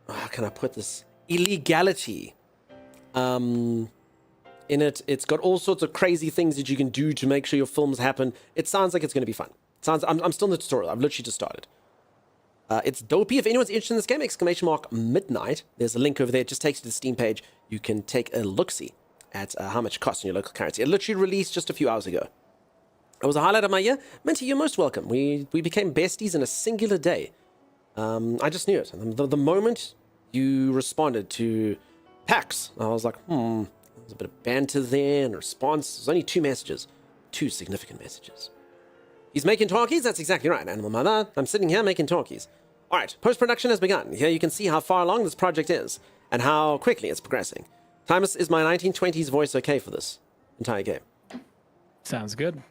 How can I put this? Illegality. In it. It's got all sorts of crazy things that you can do to make sure your films happen. It sounds like it's going to be fun. I'm still in the tutorial. I've literally just started. It's dopey. If anyone's interested in this game, ! midnight. There's a link over there. It just takes you to the Steam page. You can take a look-see at how much it costs in your local currency. It literally released just a few hours ago. It was a highlight of my year. Minty, you're most welcome. We became besties in a singular day. I just knew it. And the moment you responded to PAX, I was like, there's a bit of banter there and response. There's only 2 messages. 2 significant messages. He's making talkies? That's exactly right, Animal Mother. I'm sitting here making talkies. All right, post-production has begun. Here you can see how far along this project is and how quickly it's progressing. Timus, is my 1920s voice okay for this entire game? Sounds good.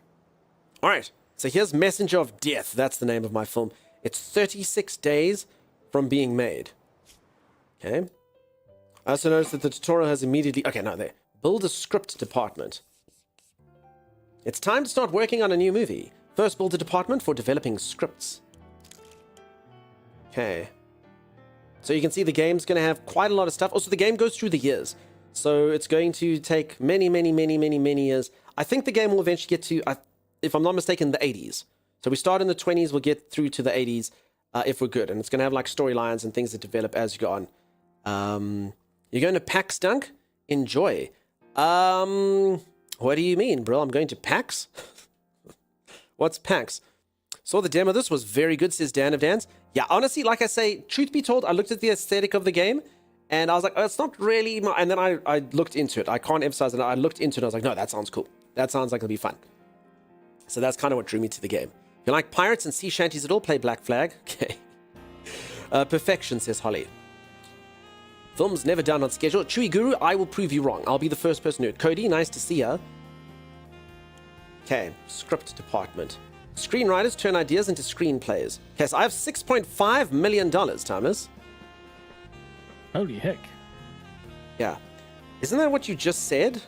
All right, so here's Messenger of Death. That's the name of my film. It's 36 days from being made. Okay. I also noticed that the tutorial has immediately... Okay, no, there. Build a script department. It's time to start working on a new movie. First, build a department for developing scripts. Okay. So you can see the game's going to have quite a lot of stuff. Also, the game goes through the years. So it's going to take many years. I think the game will eventually get to, if I'm not mistaken, the 80s. So we start in the 20s, we'll get through to the 80s if we're good. And it's going to have like storylines and things that develop as you go on. You're going to PAX, Dunk? Enjoy. What do you mean, bro? I'm going to PAX? What's PAX? Saw the demo. This was very good, says Dan of Dan's. Yeah, honestly, like I say, truth be told, I looked at the aesthetic of the game and I was like, oh, it's not really my... And then I looked into it. I can't emphasize it. I looked into it and I was like, no, that sounds cool. That sounds like it'll be fun. So that's kind of what drew me to the game. If you like pirates and sea shanties at all, play Black Flag. Okay. Perfection, says Holly. Film's never done on schedule. Chewy Guru, I will prove you wrong. I'll be the first person to do it. Cody, nice to see ya. Okay, script department. Screenwriters turn ideas into screenplays. Okay, so I have $6.5 million, Thomas. Holy heck. Yeah. Isn't that what you just said?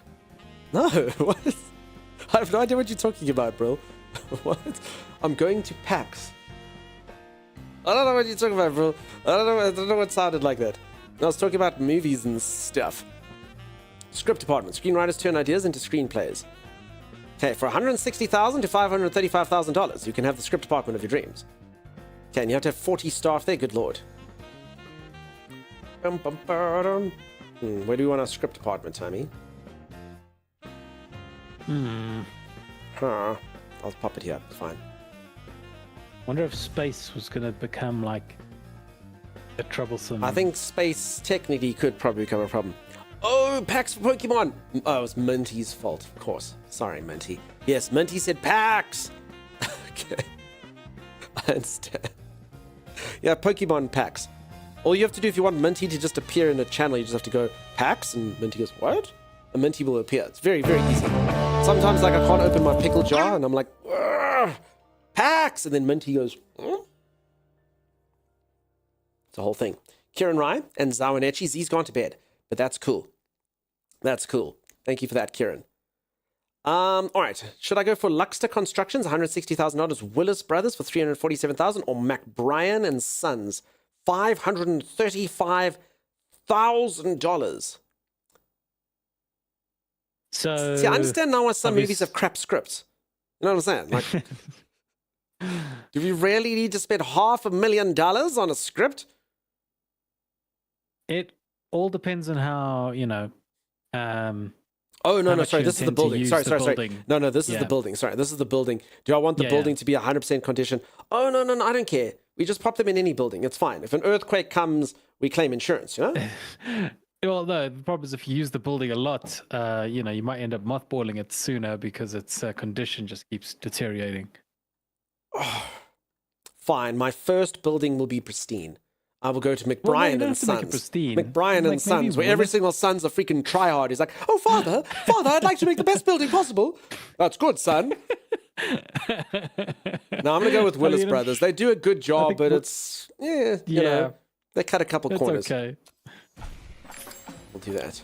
No, what? I have no idea what you're talking about, bro. What? I'm going to PAX. I don't know what you're talking about, bro. I don't know what sounded like that. I was talking about movies and stuff. Script department. Screenwriters turn ideas into screenplays. Okay, for $160,000 to $535,000, you can have the script department of your dreams. Okay, and you have to have 40 staff there. Good lord. Where do we want our script department, Tommy? Huh. I'll pop it here. It's fine. Wonder if space was going to become like a troublesome... I think space technically could probably become a problem. Oh, PAX for Pokemon! Oh, it was Minty's fault, of course. Sorry, Minty. Yes, Minty said PAX! Okay. I understand. Yeah, Pokemon PAX. All you have to do if you want Minty to just appear in a channel, you just have to go PAX, and Minty goes, what? And Minty will appear. It's very, very easy. Sometimes, like, I can't open my pickle jar, and I'm like, PAX! And then Minty goes, It's a whole thing. Kieran Rai and Zawanechi, Z's gone to bed. But that's cool. That's cool. Thank you for that, Kieran. All right. Should I go for Luxter Constructions, $160,000, Willis Brothers for $347,000, or McBrien and Sons, $535,000? So... See, I understand now why some movies have crap scripts. You know what I'm saying? Like, do we really need to spend $500,000 on a script? It all depends on how, Oh, no, sorry, this is the building. Sorry. No, this is the building. Sorry, this is the building. Do I want the building to be 100% condition? Oh, no, I don't care. We just pop them in any building. It's fine. If an earthquake comes, we claim insurance, you know? Well, no, the problem is if you use the building a lot, you might end up mothballing it sooner because its condition just keeps deteriorating. Oh, fine. My first building will be pristine. I will go to McBrien and Sons. McBrien and Sons, where every single son's a freaking tryhard. He's like, oh, father, I'd like to make the best building possible. That's good, son. No, I'm going to go with Willis Brothers. They do a good job, but it's, you know, they cut a couple corners. Okay. We'll do that.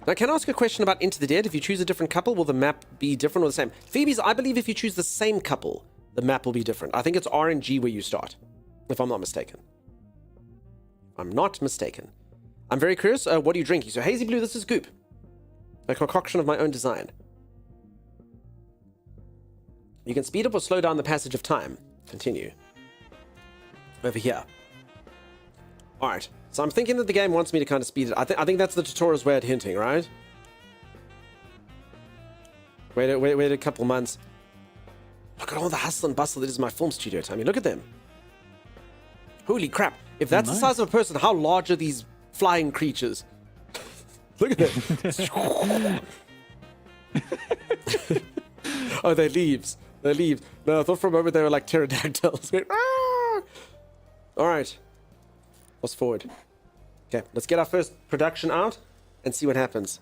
Now, can I ask a question about Into the Dead? If you choose a different couple, will the map be different or the same? Phoebe's, I believe if you choose the same couple, the map will be different. I think it's RNG where you start, if I'm not mistaken. I'm not mistaken. I'm very curious. What are you drinking? So, Hazy Blue, this is Goop. A concoction of my own design. You can speed up or slow down the passage of time. Continue. Over here. Alright. So, I'm thinking that the game wants me to kind of speed it. I think that's the tutorial's way of hinting, right? Wait a couple months. Look at all the hustle and bustle that is my film studio, Tommy. Look at them. Holy crap. If that's the Nice. size of a person, how large are these flying creatures? Look at that. Oh, they're leaves. They're leaves. No, I thought for a moment they were like pterodactyls. Ah! All right. Fast forward. Okay, let's get our first production out and see what happens.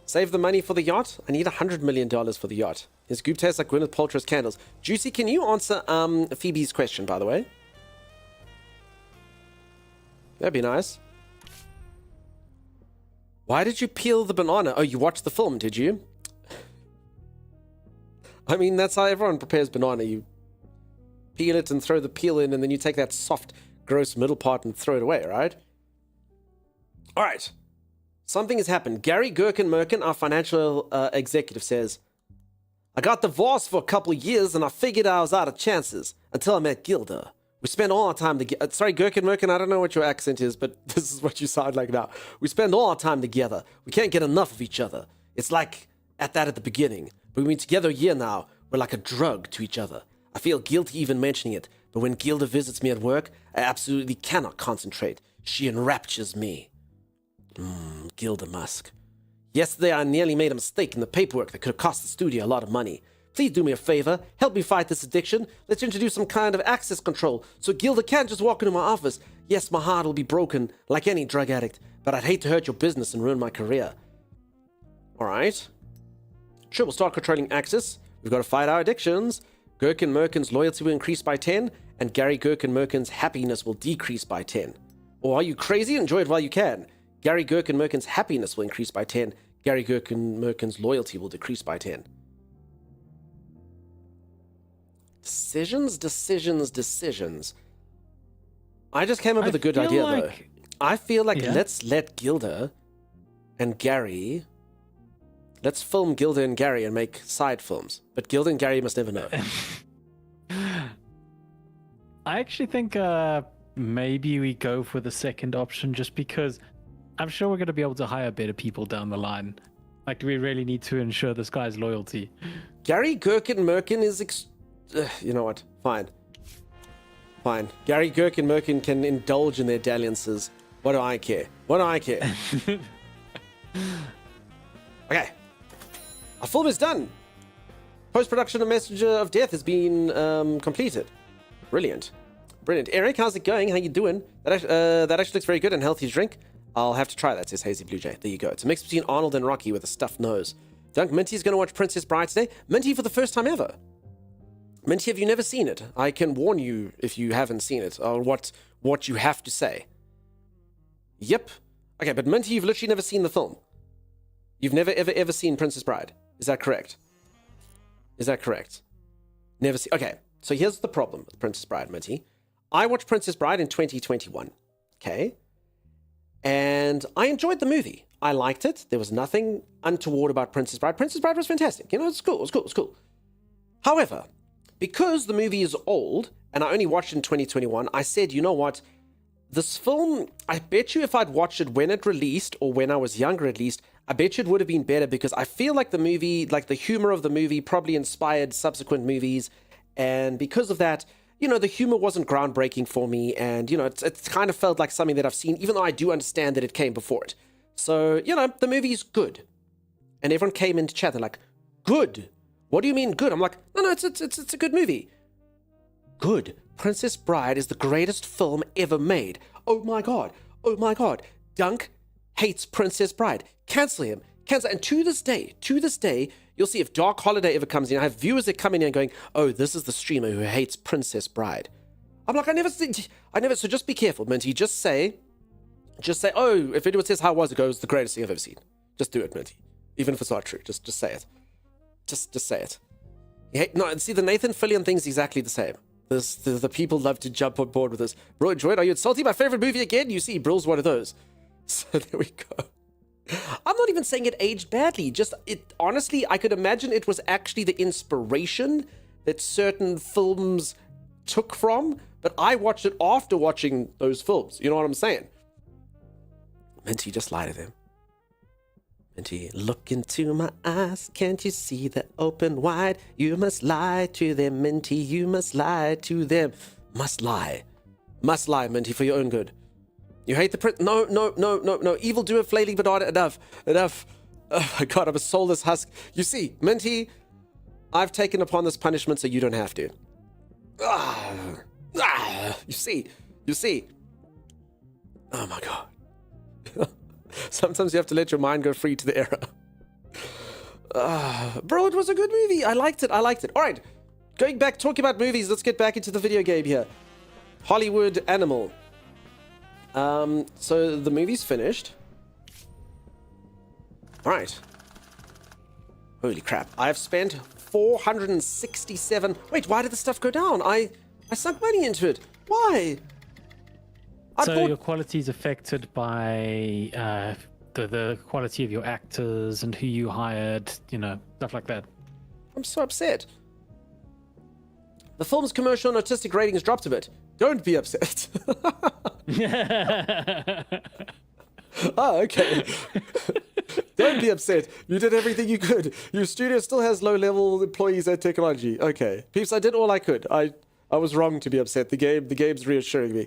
Save the money for the yacht. I need $100 million for the yacht. His goop tastes like Gwyneth Paltrow's candles. Juicy, can you answer Phoebe's question, by the way? That'd be nice. Why did you peel the banana? Oh, you watched the film, did you? I mean, that's how everyone prepares banana. You peel it and throw the peel in, and then you take that soft, gross middle part and throw it away, right? All right. Something has happened. Gary Gherkin-Merkin, our financial executive, says, I got divorced for a couple of years, and I figured I was out of chances until I met Gilda. We spend all our time together. Sorry, Gherkin-Merkin, I don't know what your accent is, but this is what you sound like now. We spend all our time together. We can't get enough of each other. It's like at the beginning. But we've been together a year now. We're like a drug to each other. I feel guilty even mentioning it, but when Gilda visits me at work, I absolutely cannot concentrate. She enraptures me. Gilda Musk. Yesterday, I nearly made a mistake in the paperwork that could have cost the studio a lot of money. Please do me a favor. Help me fight this addiction. Let's introduce some kind of access control so Gilda can't just walk into my office. Yes, my heart will be broken like any drug addict, but I'd hate to hurt your business and ruin my career. All right. Sure, we'll start controlling access. We've got to fight our addictions. Gherkin-Merkin's loyalty will increase by 10, and Gary Gherkin-Merkin's happiness will decrease by 10. Or are you crazy? Enjoy it while you can. Gary Gherkin-Merkin's happiness will increase by 10. Gary Gherkin-Merkin's loyalty will decrease by 10. Decisions. I just came up with a good idea, though. I feel like let's let Gilda and Gary... Let's film Gilda and Gary and make side films. But Gilda and Gary must never know. I actually think maybe we go for the second option just because I'm sure we're going to be able to hire better people down the line. Like, do we really need to ensure this guy's loyalty? Gary Gherkin-Merkin is... you know what? Fine. Gary Gherkin-Merkin can indulge in their dalliances. What do I care? Okay. Our film is done. Post-production of Messenger of Death has been completed. Brilliant. Eric, how's it going? How you doing? That actually looks very good and healthy drink. I'll have to try that, says Hazy Blue Jay. There you go. It's a mix between Arnold and Rocky with a stuffed nose. Dunk, Minty's going to watch Princess Bride today. Minty for the first time ever. Minty, have you never seen it? I can warn you if you haven't seen it on what you have to say. Yep. Okay, but Minty, you've literally never seen the film. You've never, ever seen Princess Bride. Is that correct? Never seen... Okay, so here's the problem with Princess Bride, Minty. I watched Princess Bride in 2021. Okay? And I enjoyed the movie. I liked it. There was nothing untoward about Princess Bride. Princess Bride was fantastic. You know, it's cool. However, because the movie is old, and I only watched it in 2021, I said, you know what? This film, I bet you if I'd watched it when it released, or when I was younger at least, I bet you it would have been better because I feel like the movie, like the humor of the movie probably inspired subsequent movies. And because of that, you know, the humor wasn't groundbreaking for me. And, you know, it's kind of felt like something that I've seen, even though I do understand that it came before it. So, you know, the movie's good. And everyone came into chat. They're like, good. What do you mean good? I'm like, no, it's a good movie. Good. Princess Bride is the greatest film ever made. Oh my God. Dunk hates Princess Bride. Cancel him. And to this day, you'll see if Dark Holiday ever comes in, I have viewers that come in here going, oh, this is the streamer who hates Princess Bride. I'm like, so just be careful, Minty. Just say, oh, if anyone says how was it goes, the greatest thing I've ever seen. Just do it, Minty. Even if it's not true, just say it. Just say it. No, see, the Nathan Fillion thing's exactly the same. The people love to jump on board with this. Bro, enjoyed. Are you insulting my favorite movie again? You see, Brill's one of those. So there we go. I'm not even saying it aged badly. Honestly, I could imagine it was actually the inspiration that certain films took from, but I watched it after watching those films. You know what I'm saying? Minty, just lie to them. Minty, look into my eyes. Can't you see they're open wide? You must lie to them, Minty. You must lie to them. Must lie. Must lie, Minty, for your own good. You hate the print. No. Evil doer, flailing Bedard. Enough. Oh my god, I'm a soulless husk. You see, Minty, I've taken upon this punishment so you don't have to. You see. Oh my god. Sometimes you have to let your mind go free to the error. Bro, it was a good movie. I liked it. All right. Going back, talking about movies, let's get back into the video game here. Hollywood Animal. So the movie's finished. All right. Holy crap. I've spent 467... Wait, why did the stuff go down? I sunk money into it. Why? Your quality is affected by the quality of your actors and who you hired, stuff like that. I'm so upset. The film's commercial and artistic ratings dropped a bit. Don't be upset. Oh, okay. Don't be upset. You did everything you could. Your studio still has low-level employees at technology. Okay. Peeps, I did all I could. I was wrong to be upset. The game's reassuring me.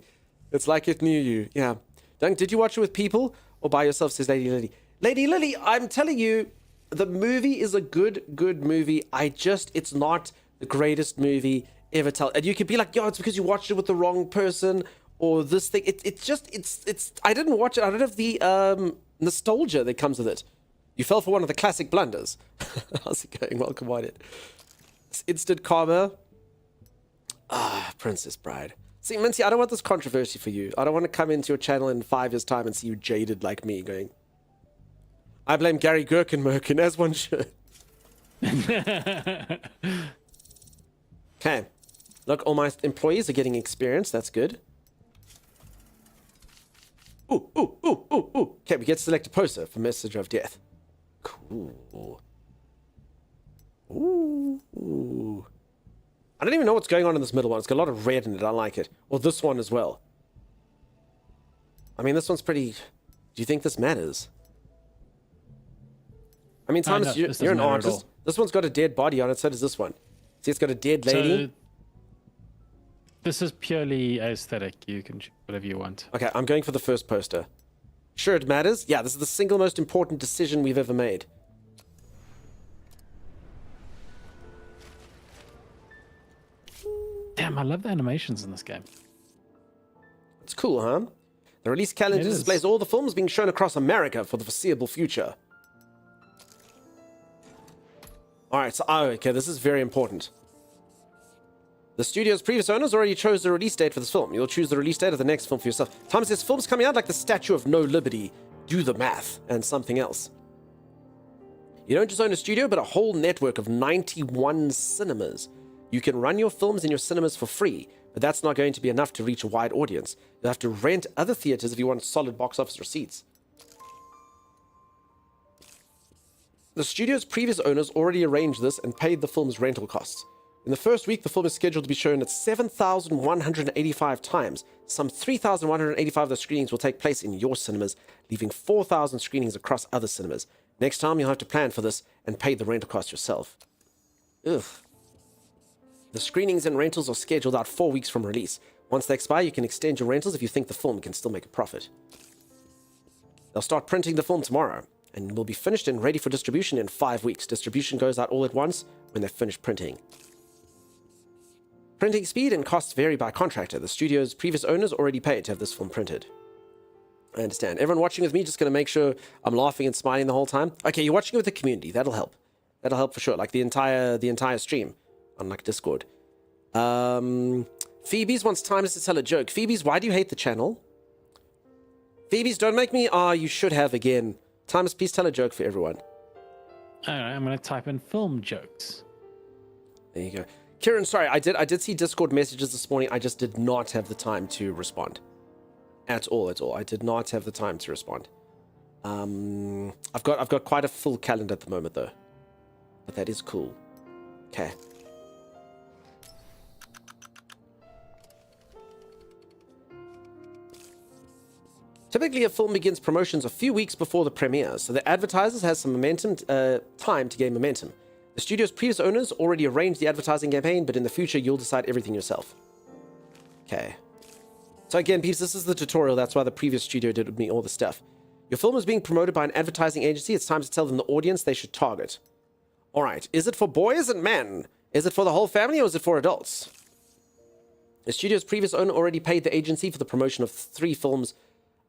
It's like it knew you. Yeah. Dunk, did you watch it with people or by yourself, says Lady Lily. Lady Lily, I'm telling you, the movie is a good movie. It's not the greatest movie ever told. And you could be like, yo, it's because you watched it with the wrong person or this thing. It's I didn't watch it. I don't have the nostalgia that comes with it. You fell for one of the classic blunders. How's it going? Welcome on it. It's instant karma. Princess Bride. See, Minty, I don't want this controversy for you. I don't want to come into your channel in 5 years' time and see you jaded like me going, I blame Gary Gherkin-Merkin, as one should. Okay. Look, all my employees are getting experience. That's good. Ooh. Okay, we get to select a poster for Messenger of Death. Cool. Ooh. I don't even know what's going on in this middle one. It's got a lot of red in it. I like it. Or this one as well. I mean, this one's pretty... Do you think this matters? I mean, Thomas, no, you're an artist. This one's got a dead body on it, so does this one. See, it's got a dead lady. So, this is purely aesthetic. You can choose whatever you want. Okay, I'm going for the first poster. Sure it matters? Yeah, this is the single most important decision we've ever made. Damn, I love the animations in this game. It's cool, huh? The release calendar displays all the films being shown across America for the foreseeable future. Alright, so, okay, this is very important. The studio's previous owners already chose the release date for this film. You'll choose the release date of the next film for yourself. Thomas says films coming out like the Statue of No Liberty, Do the Math, and something else. You don't just own a studio, but a whole network of 91 cinemas. You can run your films in your cinemas for free, but that's not going to be enough to reach a wide audience. You'll have to rent other theaters if you want solid box office receipts. The studio's previous owners already arranged this and paid the film's rental costs. In the first week, the film is scheduled to be shown at 7,185 times. Some 3,185 of the screenings will take place in your cinemas, leaving 4,000 screenings across other cinemas. Next time, you'll have to plan for this and pay the rental cost yourself. Ugh. The screenings and rentals are scheduled out 4 weeks from release. Once they expire, you can extend your rentals if you think the film can still make a profit. They'll start printing the film tomorrow, and will be finished and ready for distribution in 5 weeks. Distribution goes out all at once when they've finished printing. Printing speed and costs vary by contractor. The studio's previous owners already paid to have this film printed. I understand. Everyone watching with me, just going to make sure I'm laughing and smiling the whole time. Okay, you're watching with the community. That'll help. That'll help for sure. Like the entire stream on like Discord. Phoebe's wants Timeless to tell a joke. Phoebe's, why do you hate the channel? Phoebe's, don't make me. You should have again. Timeless, please tell a joke for everyone. All right, I'm going to type in film jokes. There you go. Kieran, sorry, I did see Discord messages this morning. I just did not have the time to respond. At all. I did not have the time to respond. I've got quite a full calendar at the moment though. But that is cool. Okay. Typically, a film begins promotions a few weeks before the premiere, so the advertisers has some time to gain momentum. The studio's previous owners already arranged the advertising campaign, but in the future, you'll decide everything yourself. Okay. So again, peeps, this is the tutorial. That's why the previous studio did with me all the stuff. Your film is being promoted by an advertising agency. It's time to tell them the audience they should target. All right. Is it for boys and men? Is it for the whole family or is it for adults? The studio's previous owner already paid the agency for the promotion of 3 films.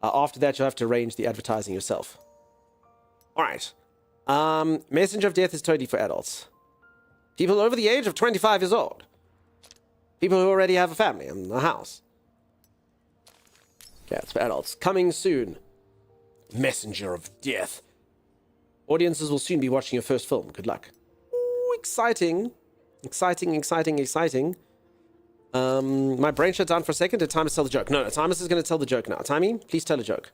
After that, you'll have to arrange the advertising yourself. All right. Messenger of Death is totally for adults. People over the age of 25 years old. People who already have a family and a house. Yeah, it's for adults. Coming soon. Messenger of Death. Audiences will soon be watching your first film. Good luck. Ooh, exciting. Exciting, exciting, exciting. My brain shut down for a second. Did Timus tell the joke? No, Timus is going to tell the joke now. Timmy, please tell a joke.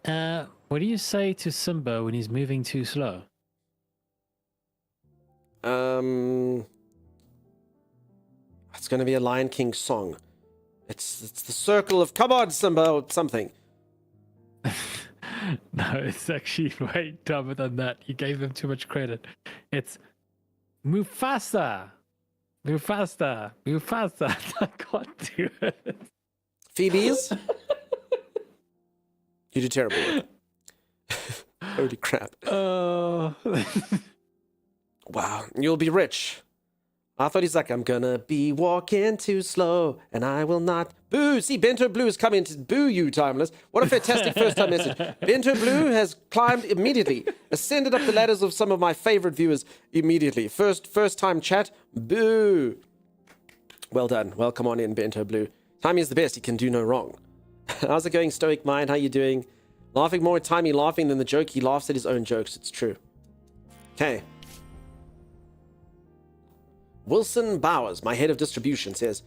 What do you say to Simba when he's moving too slow? It's going to be a Lion King song. It's the circle of come on, Simba, or something. No, it's actually way dumber than that. You gave him too much credit. It's Mufasa. Mufasa. Mufasa. I can't do it. Phoebe's? You did terrible. Holy crap. Oh. Wow. You'll be rich. I thought he's like, I'm gonna be walking too slow, and I will not. Boo! See, Bento Blue is coming to boo you, Timeless. What a fantastic first-time message. Bento Blue has climbed immediately, ascended up the ladders of some of my favorite viewers immediately. First-time chat, boo! Well done. Welcome on in, Bento Blue. Timey is the best. He can do no wrong. How's it going, Stoic Mind? How you doing? Laughing more at Timey laughing than the joke. He laughs at his own jokes. It's true. Okay. Wilson Bowers, my head of distribution, says,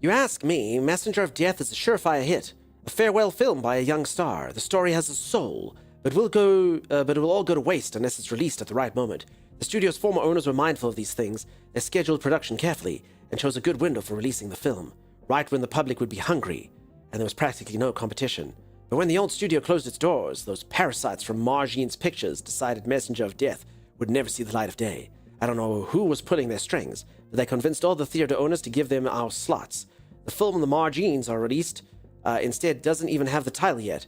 you ask me, Messenger of Death is a surefire hit. A farewell film by a young star. The story has a soul, but it will all go to waste unless it's released at the right moment. The studio's former owners were mindful of these things. They scheduled production carefully and chose a good window for releasing the film, right when the public would be hungry, and there was practically no competition. But when the old studio closed its doors, those parasites from Margine's Pictures decided Messenger of Death would never see the light of day. I don't know who was pulling their strings, but they convinced all the theater owners to give them our slots. The film The Margines are released, instead doesn't even have the title yet.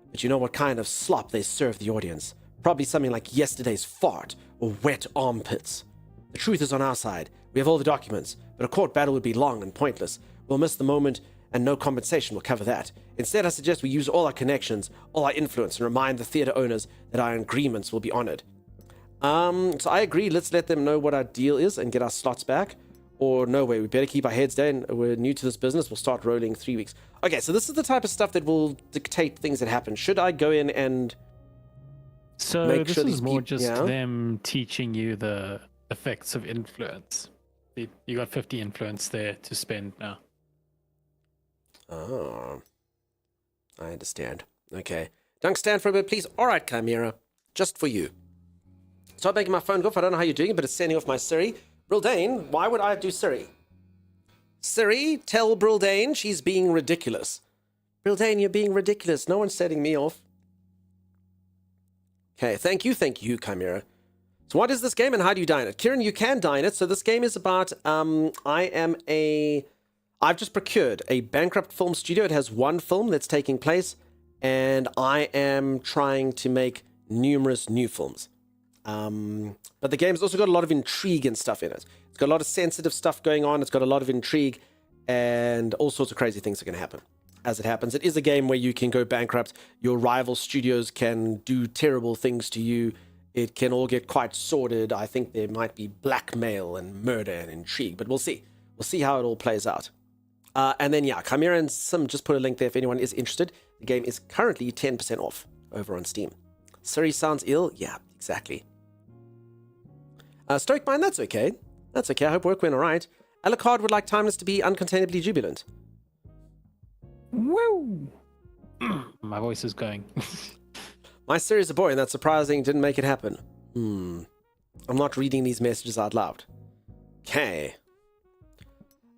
But you know what kind of slop they serve the audience. Probably something like Yesterday's Fart or Wet Armpits. The truth is on our side. We have all the documents, but a court battle would be long and pointless. We'll miss the moment, and no compensation will cover that. Instead, I suggest we use all our connections, all our influence, and remind the theater owners that our agreements will be honored. So I agree. Let's let them know what our deal is and get our slots back. Or no way, we better keep our heads down. We're new to this business. We'll start rolling 3 weeks. Okay, so this is the type of stuff that will dictate things that happen. Should I go in and So make this sure is these more peop- just yeah? them teaching you the effects of influence. You got 50 influence there to spend now. Oh, I understand. Okay. Dunk stand for a bit, please. All right, Chimera. Just for you. Start making my phone go off. I don't know how you're doing it, but it's sending off my Siri. Brildain, why would I do Siri? Siri, tell Brildain she's being ridiculous. Brildain, you're being ridiculous. No one's setting me off. Okay, thank you, Chimera. So what is this game and how do you dine it? Kieran, you can dine it. So this game is about, I've just procured a bankrupt film studio. It has one film that's taking place, and I am trying to make numerous new films. But the game's also got a lot of intrigue and stuff in it. It's got a lot of sensitive stuff going on. It's got a lot of intrigue, and all sorts of crazy things are going to happen. As it happens, it is a game where you can go bankrupt. Your rival studios can do terrible things to you. It can all get quite sordid. I think there might be blackmail and murder and intrigue, but we'll see. We'll see how it all plays out. And then, yeah, Chimera and Sim just put a link there if anyone is interested. The game is currently 10% off over on Steam. Siri sounds ill? Yeah, exactly. Stoic Mind, that's okay. That's okay. I hope work went all right. Alucard would like Timeless to be uncontainably jubilant. Woo! My voice is going. My Siri is a boy, and that's surprising. Didn't make it happen. I'm not reading these messages out loud. Okay.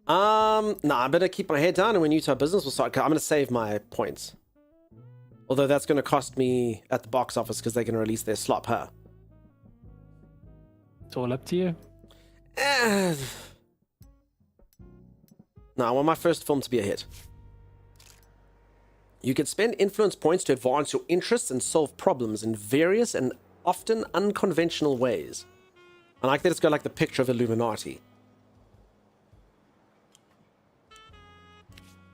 Nah, I better keep my head down, and when you to our business, we'll start. I'm going to save my points. Although that's going to cost me at the box office because they're going to release their slop, huh? It's all up to you. No, I want my first film to be a hit. You can spend influence points to advance your interests and solve problems in various and often unconventional ways. I like that it's got like the picture of Illuminati.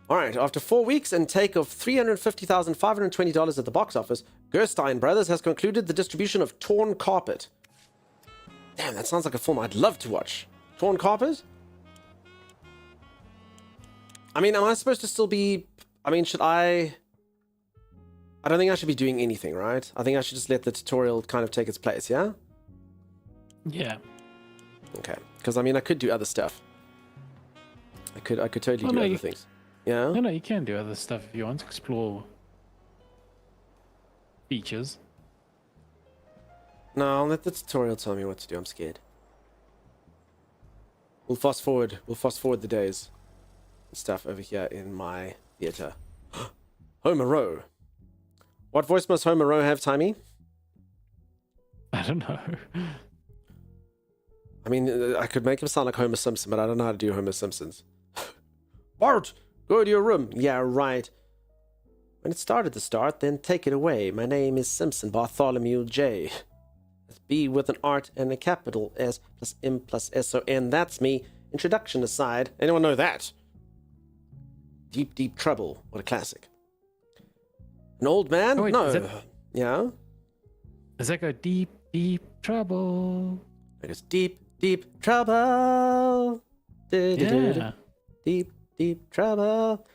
Alright, after 4 weeks and take of $350,520 at the box office, Gerstein Brothers has concluded the distribution of Torn Carpet. Damn, that sounds like a film I'd love to watch. Torn Carpet? I mean, am I supposed to still be... I mean, should I don't think I should be doing anything, right? I think I should just let the tutorial kind of take its place, yeah? Yeah. Okay. Because, I mean, I could do other stuff. I could totally do other things. Yeah? No, you can do other stuff if you want to explore features. No, I'll let the tutorial tell me what to do. I'm scared. We'll fast forward the days and stuff over here in my theater. Homer Rowe. What voice must Homer Rowe have, Timey? I don't know. I mean, I could make him sound like Homer Simpson, but I don't know how to do Homer Simpson's. Bart, go to your room. Yeah, right. When it started to start, then take it away. My name is Simpson Bartholomew J. That's B with an art and a capital S plus M plus S-O-N. That's me. Introduction aside. Anyone know that? Deep, Deep Trouble. What a classic. An old man? Oh, wait, no. Yeah? Does that go deep, deep trouble? It is Deep, Deep Trouble. Yeah. Deep, Deep Trouble.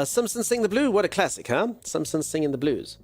Simpsons Sing the Blue. What a classic, huh? Simpsons Singing the Blues.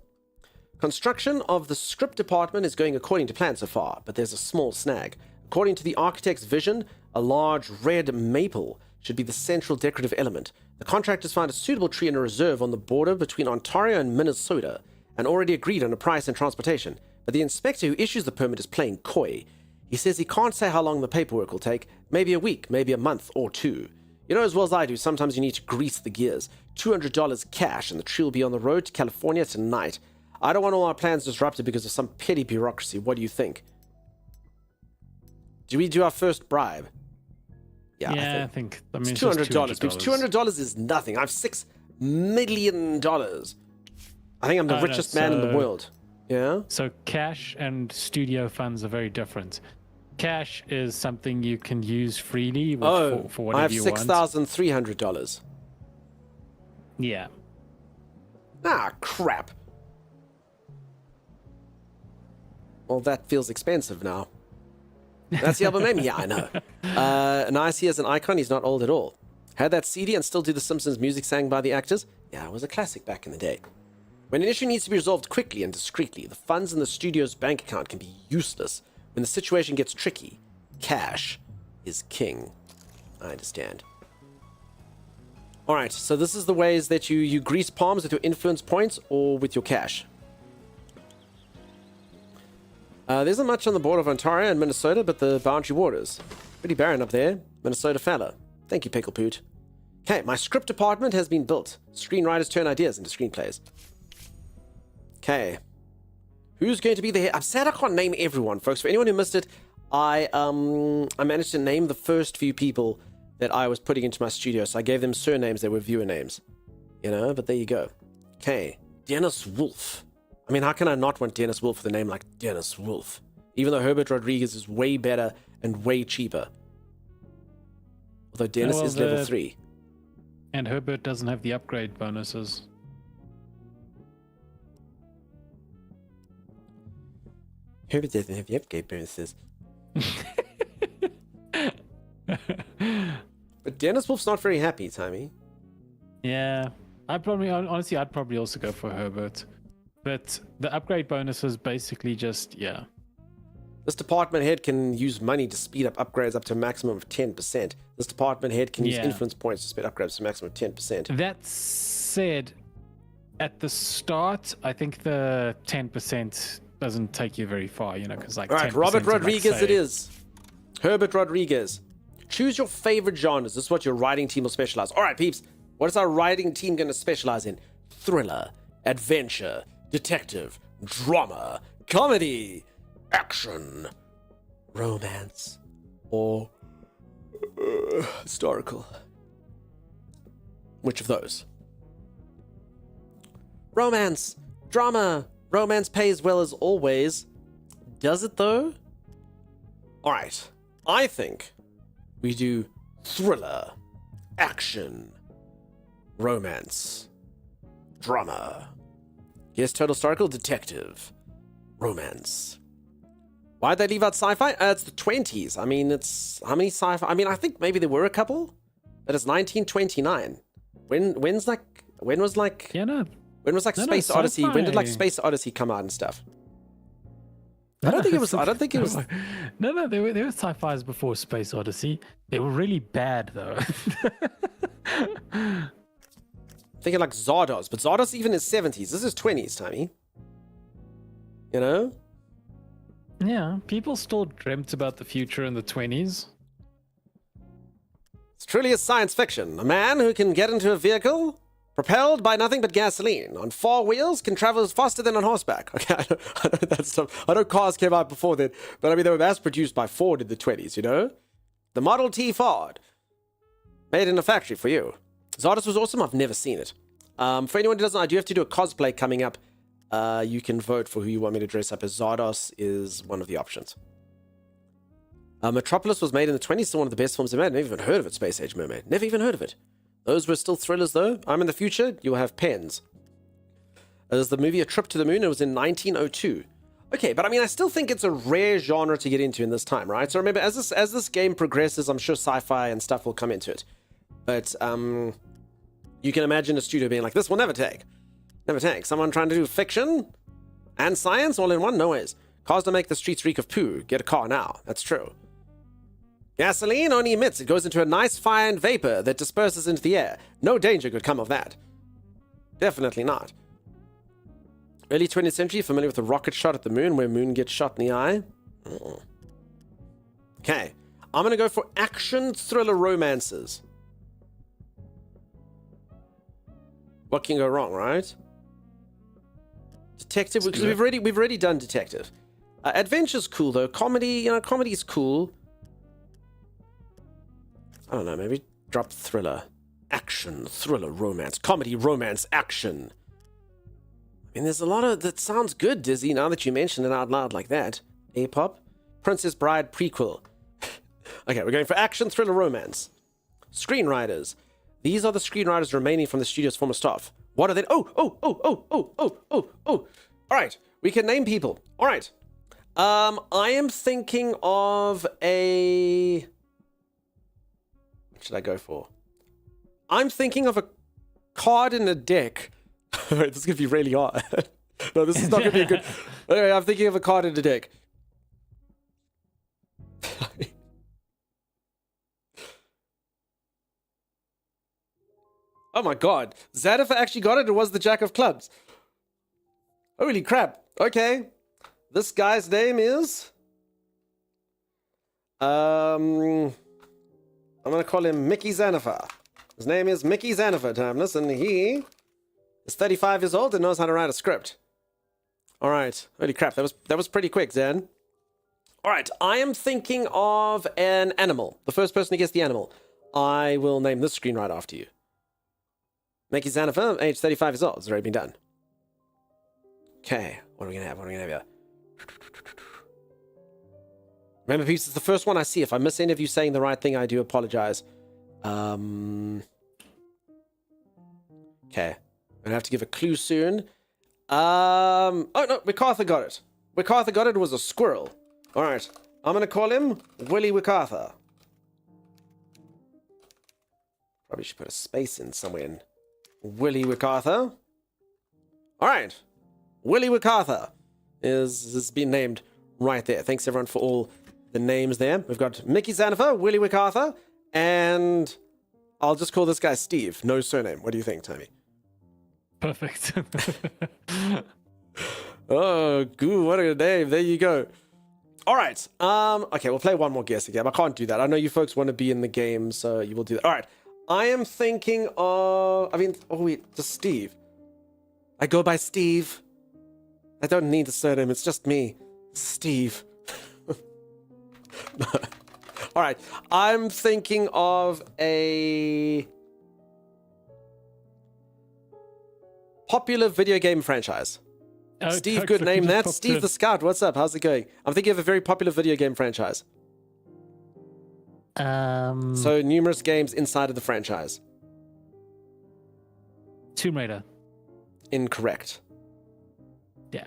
Construction of the script department is going according to plan so far, but there's a small snag. According to the architect's vision, a large red maple should be the central decorative element. The contractors found a suitable tree in a reserve on the border between Ontario and Minnesota and already agreed on a price and transportation. But the inspector who issues the permit is playing coy. He says he can't say how long the paperwork will take, maybe a week, maybe a month or two. You know as well as I do, sometimes you need to grease the gears. $200 cash and the tree will be on the road to California tonight. I don't want all our plans disrupted because of some petty bureaucracy. What do you think? Do we do our first bribe? Yeah, I think. I mean, it's $200. $200 is nothing. I have $6 million. I think I'm the richest man in the world. Yeah? So cash and studio funds are very different. Cash is something you can use freely for whatever you want. I have $6,300. Yeah. Ah, crap. Well, that feels expensive now. That's the album name? Yeah, I know. Nice, he has an icon. He's not old at all. Had that CD and still do The Simpsons music sang by the actors? Yeah, it was a classic back in the day. When an issue needs to be resolved quickly and discreetly, the funds in the studio's bank account can be useless. When the situation gets tricky, cash is king. I understand. Alright, so this is the ways that you grease palms with your influence points or with your cash. There isn't much on the border of Ontario and Minnesota, but the boundary waters. Pretty barren up there. Minnesota fella. Thank you, Pickle Poot. Okay, my script department has been built. Screenwriters turn ideas into screenplays. Okay. Who's going to be the head? I'm sad I can't name everyone, folks. For anyone who missed it, I managed to name the first few people that I was putting into my studio, so I gave them surnames that were viewer names. You know, but there you go. Okay. Dennis Wolf. I mean, how can I not want Dennis Wolf with a name like Dennis Wolf? Even though Herbert Rodriguez is way better and way cheaper. Although Dennis is level 3. And Herbert doesn't have the upgrade bonuses. Herbert doesn't have the upgrade bonuses. But Dennis Wolf's not very happy, Timey. Yeah. I'd probably also go for Herbert. But the upgrade bonuses basically just, yeah. This department head can use money to speed up upgrades up to a maximum of 10%. This department head can use influence points to speed upgrades to a maximum of 10%. That said, at the start, I think the 10% doesn't take you very far, you know, because like. All right, Robert Rodriguez it is. Herbert Rodriguez. Choose your favorite genres. This is what your writing team will specialize. All right, peeps. What is our writing team going to specialize in? Thriller, adventure, detective, drama, comedy, action, romance, or historical. Which of those? Romance, drama, romance pays well as always. Does it though? All right, I think we do thriller, action, romance, drama. Yes, total historical, detective, romance. Why'd they leave out sci-fi? It's the 20s. I mean, it's how many sci-fi? I mean, I think maybe there were a couple, but it's 1929. When was like Yeah, no. when was like No, Space Odyssey? When did like sci-fi. Space Odyssey come out and stuff? I don't think it was. No, there were sci-fis before Space Odyssey. They were really bad though. Thinking like Zardos, but Zardos even is 70s. This is 20s, Timmy. You know? Yeah, people still dreamt about the future in the 20s. It's truly a science fiction. A man who can get into a vehicle propelled by nothing but gasoline on 4 wheels can travel faster than on horseback. Okay, I know that stuff. I know cars came out before that, but I mean they were mass produced by Ford in the 20s. You know, the Model T Ford, made in a factory for you. Zardos was awesome. I've never seen it. For anyone who doesn't know, I do have to do a cosplay coming up. You can vote for who you want me to dress up as. Zardos is one of the options. Metropolis was made in the 20s, still one of the best films ever made. Never even heard of it, Space Age Mermaid. Never even heard of it. Those were still thrillers, though. I'm in the future, you'll have pens. There's the movie A Trip to the Moon. It was in 1902. Okay, but I mean, I still think it's a rare genre to get into in this time, right? So remember, as this game progresses, I'm sure sci-fi and stuff will come into it. But you can imagine a studio being like, this will never take. Never take. Someone trying to do fiction and science all in one? No ways. Cars don't make the streets reek of poo. Get a car now. That's true. Gasoline only emits. It goes into a nice fine vapor that disperses into the air. No danger could come of that. Definitely not. Early 20th century, familiar with the rocket shot at the moon, where moon gets shot in the eye? Okay. I'm going to go for action, thriller, romances. What can go wrong, right? Detective, because we've already done detective. Adventure's cool though. Comedy, comedy's cool. I don't know, maybe drop thriller. Action, thriller, romance. Comedy, romance, action. I mean, there's a lot of... That sounds good, Dizzy, now that you mention it out loud like that. A-pop? Princess Bride prequel. Okay, we're going for action, thriller, romance. Screenwriters. These are the screenwriters remaining from the studio's former staff. What are they? Oh. All right, we can name people. All right. I am thinking of a... What should I go for? I'm thinking of a card in a deck. This is going to be really hard. No, this is not going to be a good... Anyway, I'm thinking of a card in a deck. Oh my god. Xanafer actually got it. It was the Jack of Clubs. Holy crap. Okay. This guy's name is... I'm going to call him Mickey Xanafer. His name is Mickey Xanafer, Timeless, and he is 35 years old and knows how to write a script. All right. Holy crap. That was pretty quick, Zan. All right. I am thinking of an animal. The first person who gets the animal. I will name this screenwriter after you. Mickey Xanafer, age 35 years old. It's already been done. Okay. What are we going to have? Here? Remember, peeps, it's the first one I see. If I miss any of you saying the right thing, I do apologize. Okay. I'm going to have to give a clue soon. Oh, no. MacArthur got it. MacArthur got it. It was a squirrel. All right. I'm going to call him Willie MacArthur. Probably should put a space in somewhere in Willie MacArthur. All right. Willie MacArthur is been named right there. Thanks, everyone, for all the names there. We've got Mickey Xanafer, Willie MacArthur, and I'll just call this guy Steve. No surname. What do you think, Tommy? Perfect. Oh, goo, what a name. There you go. All right. Okay, we'll play one more guessing game. I can't do that. I know you folks want to be in the game, so you will do that. All right. I am thinking of... just Steve. I go by Steve. I don't need a surname. It's just me. Steve. All right. I'm thinking of a... popular video game franchise. Oh, Steve, Tux, good look, name you that. just Steve popped the Scout, what's up? How's it going? I'm thinking of a very popular video game franchise. in. So numerous games inside of the franchise. Tomb Raider. Incorrect. Yeah.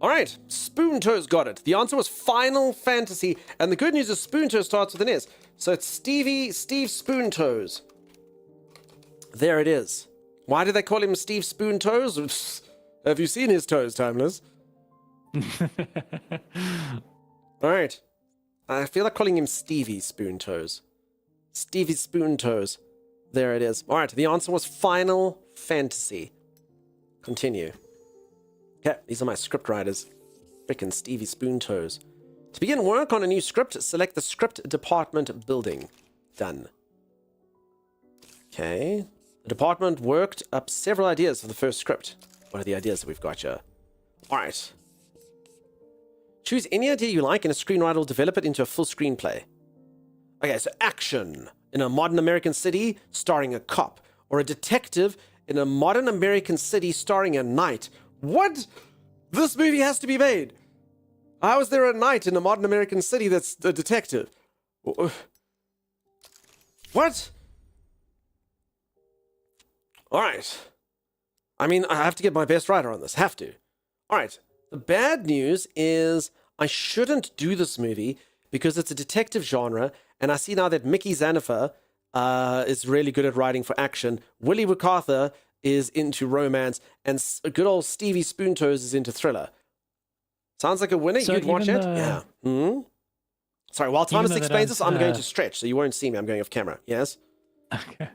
All right, Spoontoes got it. The answer was Final Fantasy, and the good news is Spoontoes starts with an S. So it's Steve Spoontoes. There it is. Why do they call him Steve Spoontoes? Have you seen his toes, Timeless? All right. I feel like calling him Stevie Spoontoes. Stevie Spoontoes. There it is. All right, the answer was Final Fantasy. Continue. Okay, these are my script writers. Frickin' Stevie Spoontoes. To begin work on a new script, select the script department building. Done. Okay. The department worked up several ideas for the first script. What are the ideas that we've got here? All right. Choose any idea you like and a screenwriter will develop it into a full screenplay. Okay, so action in a modern American city starring a cop, or a detective in a modern American city starring a knight. What? This movie has to be made. How is there a knight in a modern American city that's a detective? What? All right. I mean, I have to get my best writer on this. Have to. All right. The bad news is I shouldn't do this movie because it's a detective genre, and I see now that Mickey Xanifer is really good at writing for action. Willie MacArthur is into romance, and good old Stevie Spoontoes is into thriller. Sounds like a winner. So You'd watch even it? Yeah. Hmm? Sorry, while Thomas though they explains this, don't, I'm going to stretch, so you won't see me. I'm going off camera. Yes? Okay.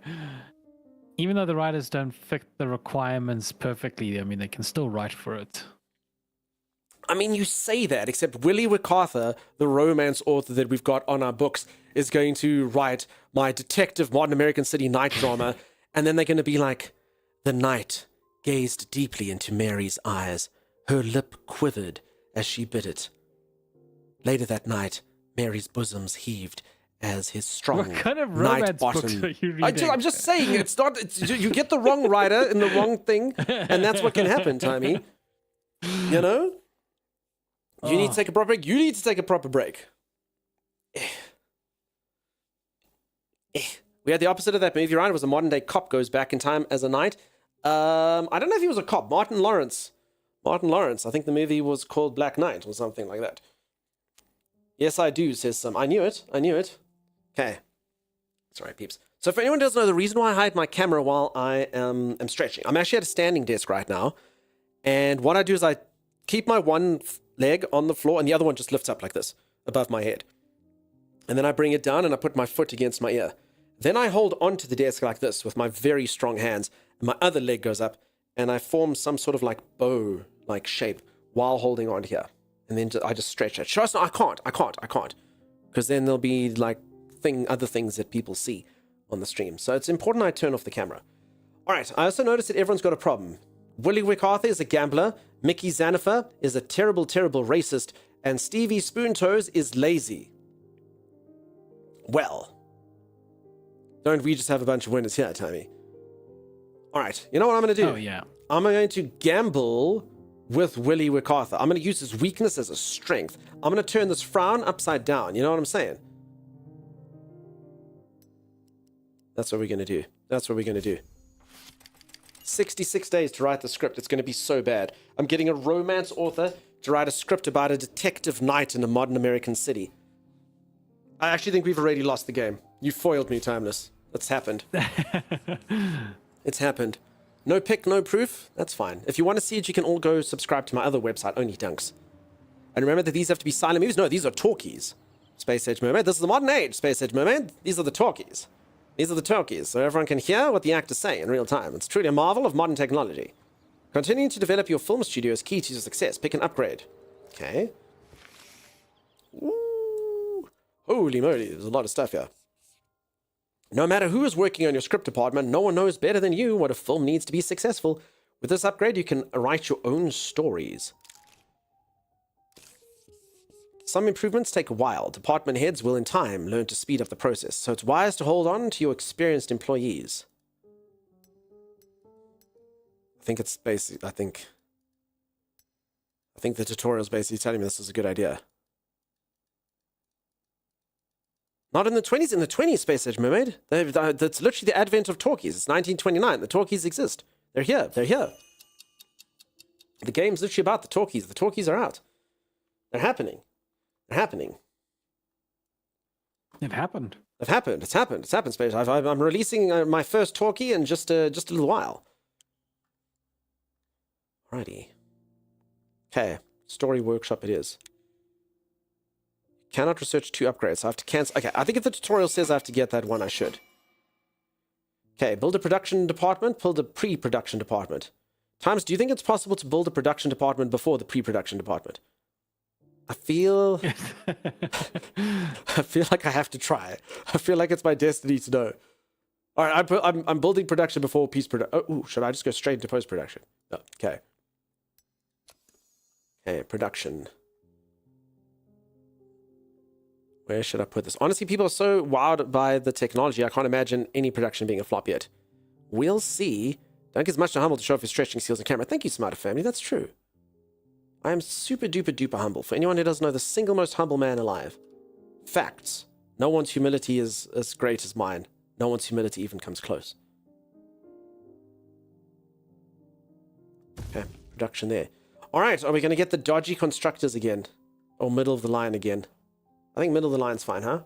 Even though the writers don't fit the requirements perfectly, I mean, they can still write for it. I mean, you say that, except Willie MacArthur, the romance author that we've got on our books, is going to write my detective modern American city night drama, and then they're going to be like, the knight gazed deeply into Mary's eyes. Her lip quivered as she bit it. Later that night, Mary's bosoms heaved as his strong What kind of night romance books bottom. are you reading? I'm just saying, it's not. You get the wrong writer in the wrong thing, and that's what can happen, Timey. You know. You need to take a proper break. You need to take a proper break. We had the opposite of that movie, right? It was a modern day cop goes back in time as a knight. I don't know if he was a cop. Martin Lawrence. I think the movie was called Black Knight or something like that. Yes, I do, says some. I knew it. Okay. That's all right, peeps. So for anyone who doesn't know, the reason why I hide my camera while I am stretching, I'm actually at a standing desk right now. And what I do is I keep my one leg on the floor and the other one just lifts up like this above my head. And then I bring it down and I put my foot against my ear. Then I hold onto the desk like this with my very strong hands. And my other leg goes up and I form some sort of like bow like shape while holding on here. And then I just stretch it. Trust me, I can't. Because then there'll be like other things that people see on the stream. So it's important I turn off the camera. All right, I also noticed that everyone's got a problem. Willie MacArthur is a gambler, Mickey Xanifer is a terrible, terrible racist, and Stevie Spoontoes is lazy. Well, don't we just have a bunch of winners here, Timey? All right, you know what I'm going to do? Oh, yeah. I'm going to gamble with Willie MacArthur. I'm going to use his weakness as a strength. I'm going to turn this frown upside down. You know what I'm saying? That's what we're going to do. 66 days to write the script. It's going to be so bad. I'm getting a romance author to write a script about a detective knight in a modern American city. I actually think we've already lost the game. You foiled me, Timeless. That's happened. It's happened. No pick, no proof. That's fine. If you want to see it, you can all go subscribe to my other website, Only Dunks. And remember that these have to be silent movies. No, these are talkies. Space Age Mermaid. This is the modern age Space Age Mermaid. These are the talkies. So everyone can hear what the actors say in real time. It's truly a marvel of modern technology. Continuing to develop your film studio is key to your success. Pick an upgrade. Okay. Ooh. Holy moly, there's a lot of stuff here. No matter who is working on your script department, no one knows better than you what a film needs to be successful. With this upgrade, you can write your own stories. Some improvements take a while. Department heads will in time learn to speed up the process, so it's wise to hold on to your experienced employees. think it's basically, I think the tutorial's basically telling me this is a good idea. Not in the 20s. In the 20s, Space Age Mermaid. That's literally the advent of talkies. It's 1929. The talkies exist. They're here. They're here. The game's literally about the talkies. The talkies are out. They're happening. They're happening. It happened. It's happened. It's happened. It's happened, Space. I'm releasing my first talkie in just a little while. Alrighty. Okay. Story workshop it is. Cannot research 2 upgrades. So I have to cancel. Okay, I think if the tutorial says I have to get that one, I should. Okay, build a production department, build a pre-production department. Times, do you think it's possible to build a production department before the pre-production department? I feel like I have to try. I feel like it's my destiny to know. All right, I'm building production before post-production. Oh, should I just go straight into post-production? No, okay. Okay, production. Where should I put this? Honestly, people are so wowed by the technology, I can't imagine any production being a flop yet. We'll see. Don't get as much to humble to show off his stretching skills on camera. Thank you, Smarter Family. That's true. I am super duper duper humble. For anyone who doesn't know, the single most humble man alive. Facts. No one's humility is as great as mine. No one's humility even comes close. Okay, production there. All right, are we going to get the dodgy constructors again? Or middle of the line again? I think middle of the line's fine, huh?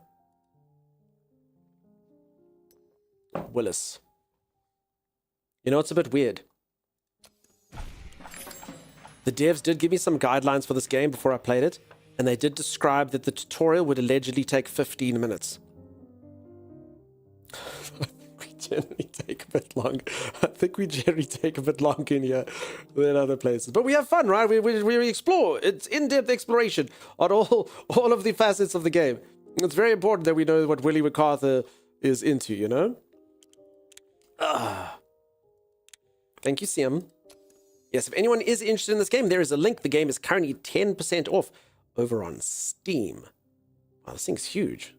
Willis. You know, it's a bit weird. The devs did give me some guidelines for this game before I played it, and they did describe that the tutorial would allegedly take 15 minutes. We generally take a bit long. I think we generally take a bit longer in here than other places. But we have fun, right? We explore. It's in-depth exploration on all of the facets of the game. It's very important that we know what Willie MacArthur is into, you know? Thank you, Sim. Yes, if anyone is interested in this game, there is a link. The game is currently 10% off over on Steam. Wow, this thing's huge.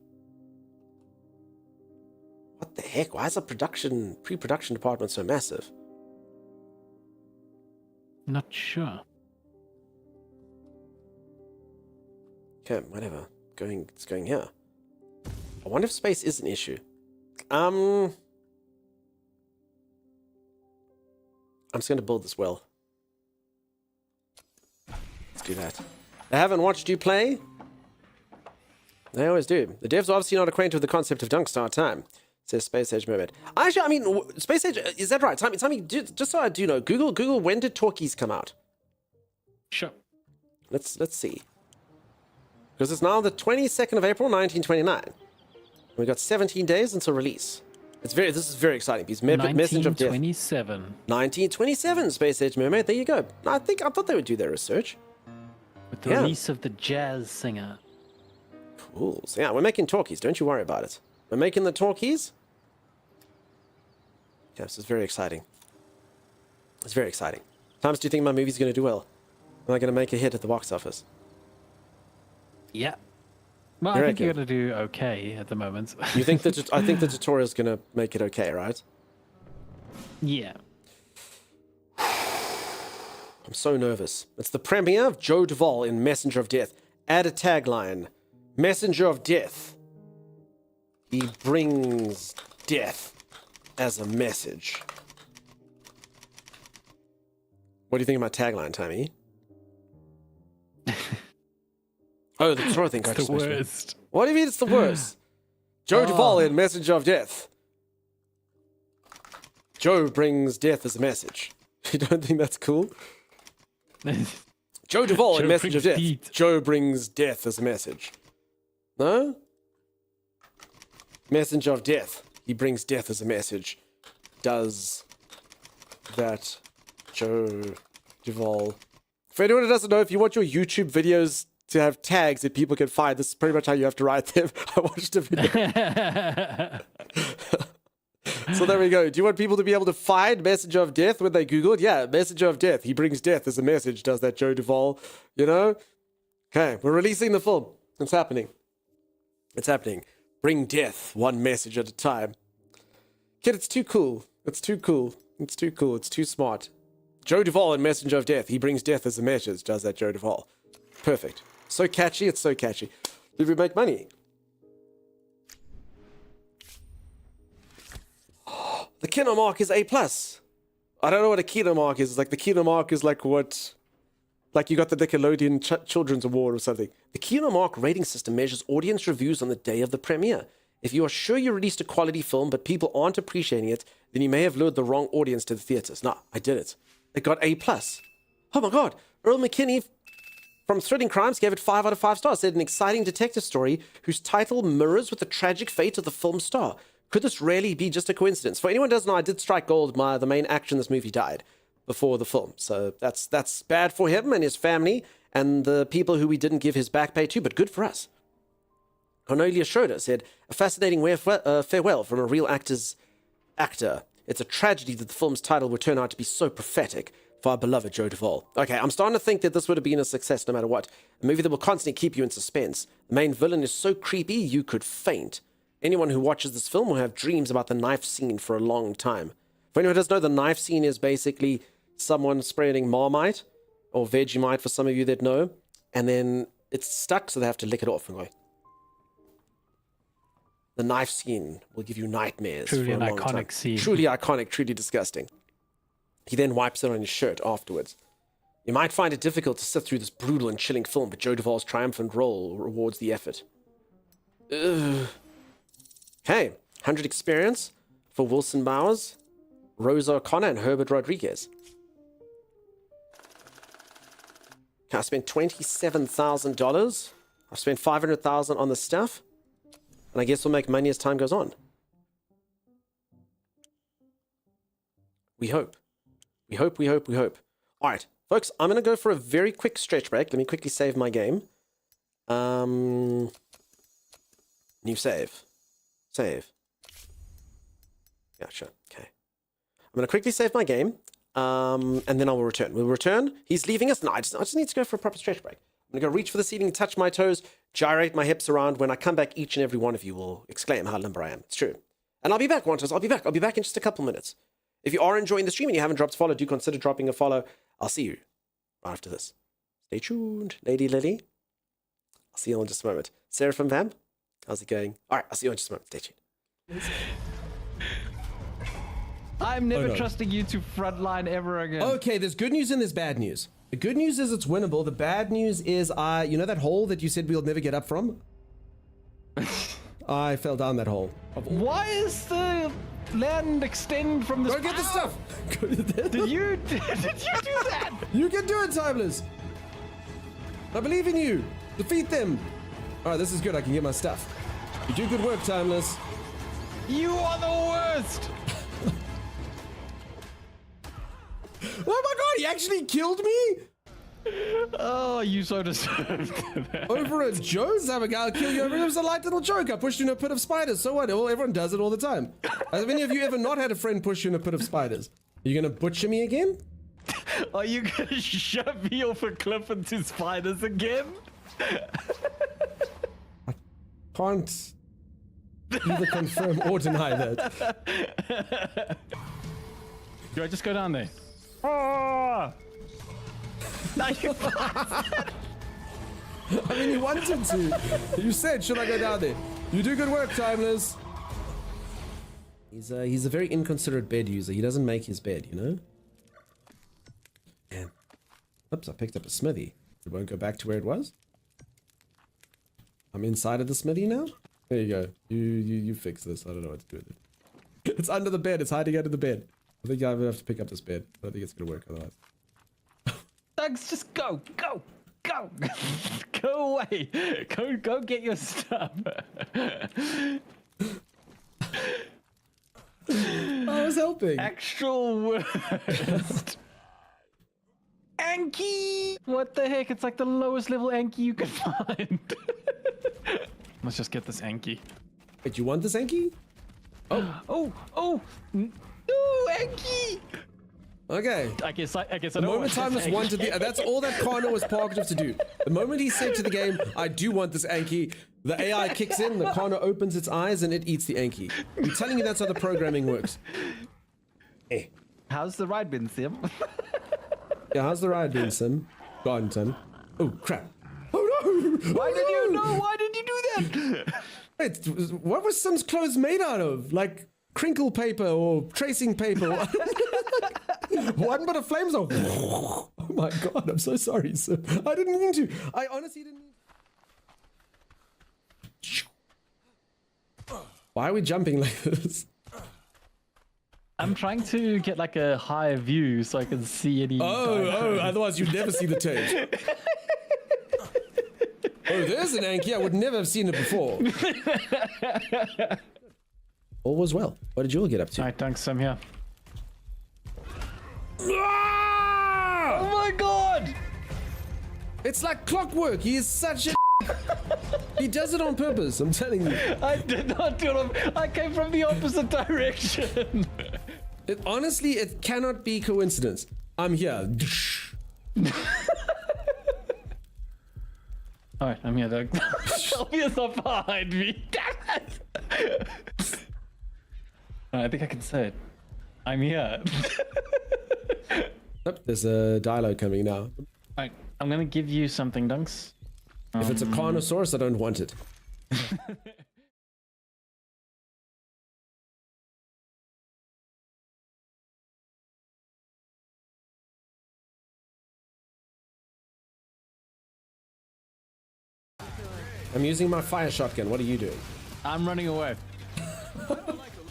What the heck? Why is the pre-production department so massive? Not sure. Okay, whatever. It's going here. I wonder if space is an issue. I'm just going to build this well. Let's do that. They haven't watched you play? They always do. The devs are obviously not acquainted with the concept of dunk start time, says Space Age Mermaid. Actually, I mean, Space Age, is that right? Tell me, just so I do know, Google, when did Talkies come out? Sure. Let's see. Because it's now the 22nd of April, 1929. We've got 17 days until release. This is very exciting because Messenger of Death. 1927. 1927, Space Age Mermaid. There you go. I thought they would do their research. With the release of the jazz singer. Cool. So yeah, we're making talkies. Don't you worry about it. We're making the talkies. Yeah, this is very exciting. It's very exciting. Times, do you think my movie's going to do well? Am I going to make a hit at the box office? Yeah. Well, I think you're going to do okay at the moment. You think that? I think the tutorial's going to make it okay, right? Yeah. I'm so nervous. It's the premiere of Joe Duvall in Messenger of Death. Add a tagline. Messenger of Death. He brings death as a message. What do you think of my tagline, Tammy? Oh, the tutorial thing. It's the worst. What do you mean it's the worst? Joe Duvall in Messenger of Death. Joe brings death as a message. You don't think that's cool? Joe Duvall in Messenger of Death. Deed. Joe brings death as a message. No? Messenger of Death. He brings death as a message. Does that Joe Duvall... For anyone who doesn't know, if you want your YouTube videos to have tags that people can find, this is pretty much how you have to write them. I watched a video. So there we go. Do you want people to be able to find Messenger of Death when they Google it? Yeah, Messenger of Death. He brings death as a message. Does that Joe Duvall? You know? Okay, we're releasing the film. It's happening. It's happening. Bring death one message at a time. Kid, it's too cool. It's too cool. It's too cool. It's too smart. Joe Duvall in Messenger of Death. He brings death as a message, does that Joe Duvall. Perfect. So catchy, it's so catchy. Did we make money? The Kino mark is A+. I don't know what a Kino mark is. Like, the Kino mark is like what... Like you got the Nickelodeon Children's Award or something. The Kino mark rating system measures audience reviews on the day of the premiere. If you are sure you released a quality film, but people aren't appreciating it, then you may have lured the wrong audience to the theaters. No, I did it. It got A+. Oh my God. Earl McKinney from Thrilling Crimes gave it 5 out of 5 stars. Said an exciting detective story whose title mirrors with the tragic fate of the film's star. Could this really be just a coincidence? For anyone who doesn't know, I did strike gold. The main actor in this movie died before the film. So that's bad for him and his family and the people who we didn't give his back pay to, but good for us. Cornelia Schroeder said, a fascinating farewell from a real actor. It's a tragedy that the film's title would turn out to be so prophetic for our beloved Joe Duvall. Okay, I'm starting to think that this would have been a success no matter what. A movie that will constantly keep you in suspense. The main villain is so creepy you could faint. Anyone who watches this film will have dreams about the knife scene for a long time. For anyone who doesn't know, the knife scene is basically someone spraying Marmite, or Vegemite for some of you that know, and then it's stuck, so they have to lick it off and go. The knife scene will give you nightmares. Truly for a an long iconic time. scene. Truly iconic, truly disgusting. He then wipes it on his shirt afterwards. You might find it difficult to sit through this brutal and chilling film, but Joe Duvall's triumphant role rewards the effort. Ugh. Okay, 100 experience for Wilson Bowers, Rosa O'Connor, and Herbert Rodriguez. Okay, I spent $27,000. I've spent $500,000 on the stuff. And I guess we'll make money as time goes on. We hope. We hope, we hope, we hope. All right, folks, I'm going to go for a very quick stretch break. Let me quickly save my game. New save. Save. Gotcha. Okay. I'm going to quickly save my game, and then I will return. We'll return. He's leaving us. No, I just need to go for a proper stretch break. I'm going to go reach for the ceiling, touch my toes, gyrate my hips around. When I come back, each and every one of you will exclaim how limber I am. It's true. And I'll be back, Wantos. I'll be back. I'll be back in just a couple minutes. If you are enjoying the stream and you haven't dropped a follow, do consider dropping a follow. I'll see you right after this. Stay tuned, Lady Lily. I'll see you in just a moment. Seraphim Vamp, how's it going? All right, I'll see you in just a moment. Stay tuned. I'm never trusting you to frontline ever again. Okay, there's good news and there's bad news. The good news is it's winnable. The bad news is, you know that hole that you said we'll never get up from? I fell down that hole. Why is the land extend from this? Go get the stuff! Did you do that? You can do it, Timeless! I believe in you! Defeat them! Alright, this is good. I can get my stuff. You do good work, Timeless. You are the worst! Oh my god, he actually killed me? Oh, you so deserved that. Over a Joe Zamaga, I'll kill you over. It was a light little joke. I pushed you in a pit of spiders. So what? Well, everyone does it all the time. Have any of you ever not had a friend push you in a pit of spiders? Are you gonna butcher me again? Are you gonna shove me off a cliff into spiders again? Can't either confirm or deny that. Do I just go down there? Oh! No, you I mean, you wanted to. You said, should I go down there? You do good work, Timeless. He's a very inconsiderate bed user. He doesn't make his bed, you know? Damn. Oops, I picked up a smithy. It won't go back to where it was. I'm inside of the smithy now? There you go. You fix this. I don't know what to do with it. It's under the bed. It's hiding under the bed. I think I have to pick up this bed. I don't think it's gonna work otherwise. Doug's just go. Go away. Go get your stuff. I was helping. Actual worst. Anki! What the heck? It's like the lowest level Anki you can find. Let's just get this Anki. Wait, you want this Enki? Oh! No, Anki! Okay. I guess I The don't moment want Timeless this wanted Anki. that's all that Connor was targeted to do. The moment he said to the game, I do want this Anki, the AI kicks in, the Connor opens its eyes, and it eats the Anki. I'm telling you that's how the programming works. How's the ride been, Sim? Yeah, how's the ride been, Sim? Go on, Tim. Oh, crap. Oh, no! Why did you? No, why did you do that? Wait, what was Sim's clothes made out of? Like crinkle paper or tracing paper? One bit of flames. Oh my god, I'm so sorry, Sim. I didn't mean to. I honestly didn't mean to. Why are we jumping like this? I'm trying to get like a higher view so I can see any. Oh, otherwise you'd never see the turd. Oh, there's an Anki. I would never have seen it before. All was well. What did you all get up to? Alright, thanks. I'm here. Ah! Oh my god! It's like clockwork. He is such a. He does it on purpose. I'm telling you. I did not do it. I came from the opposite direction. Honestly, it cannot be coincidence. I'm here. Alright, I'm here though. Sylvia's not behind me. Damn it! I think I can say it. I'm here. Oh, there's a dialogue coming now. Alright, I'm gonna give you something, Dunks. If it's a Carnosaurus, I don't want it. I'm using my fire shotgun. What are you doing? I'm running away.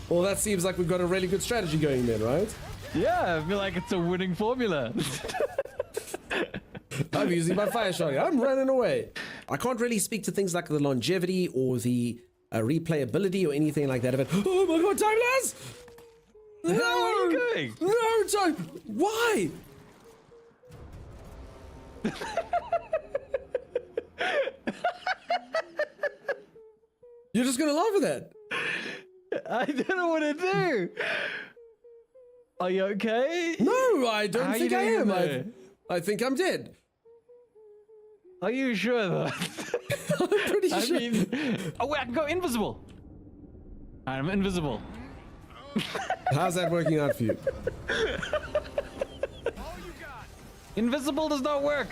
Well, that seems like we've got a really good strategy going then, right? Yeah, I feel like it's a winning formula. I'm using my fire shotgun. I'm running away. I can't really speak to things like the longevity or the replayability or anything like that of it. Oh my god, time lapse! No! Where are you going? No, time! Why? You're just gonna laugh at that. I don't know what to do. Are you okay? No, I don't How think you I doing am. there? I think I'm dead. Are you sure though? I'm pretty I sure. mean, oh wait, I can go invisible. I'm invisible. How's that working out for you? Invisible does not work.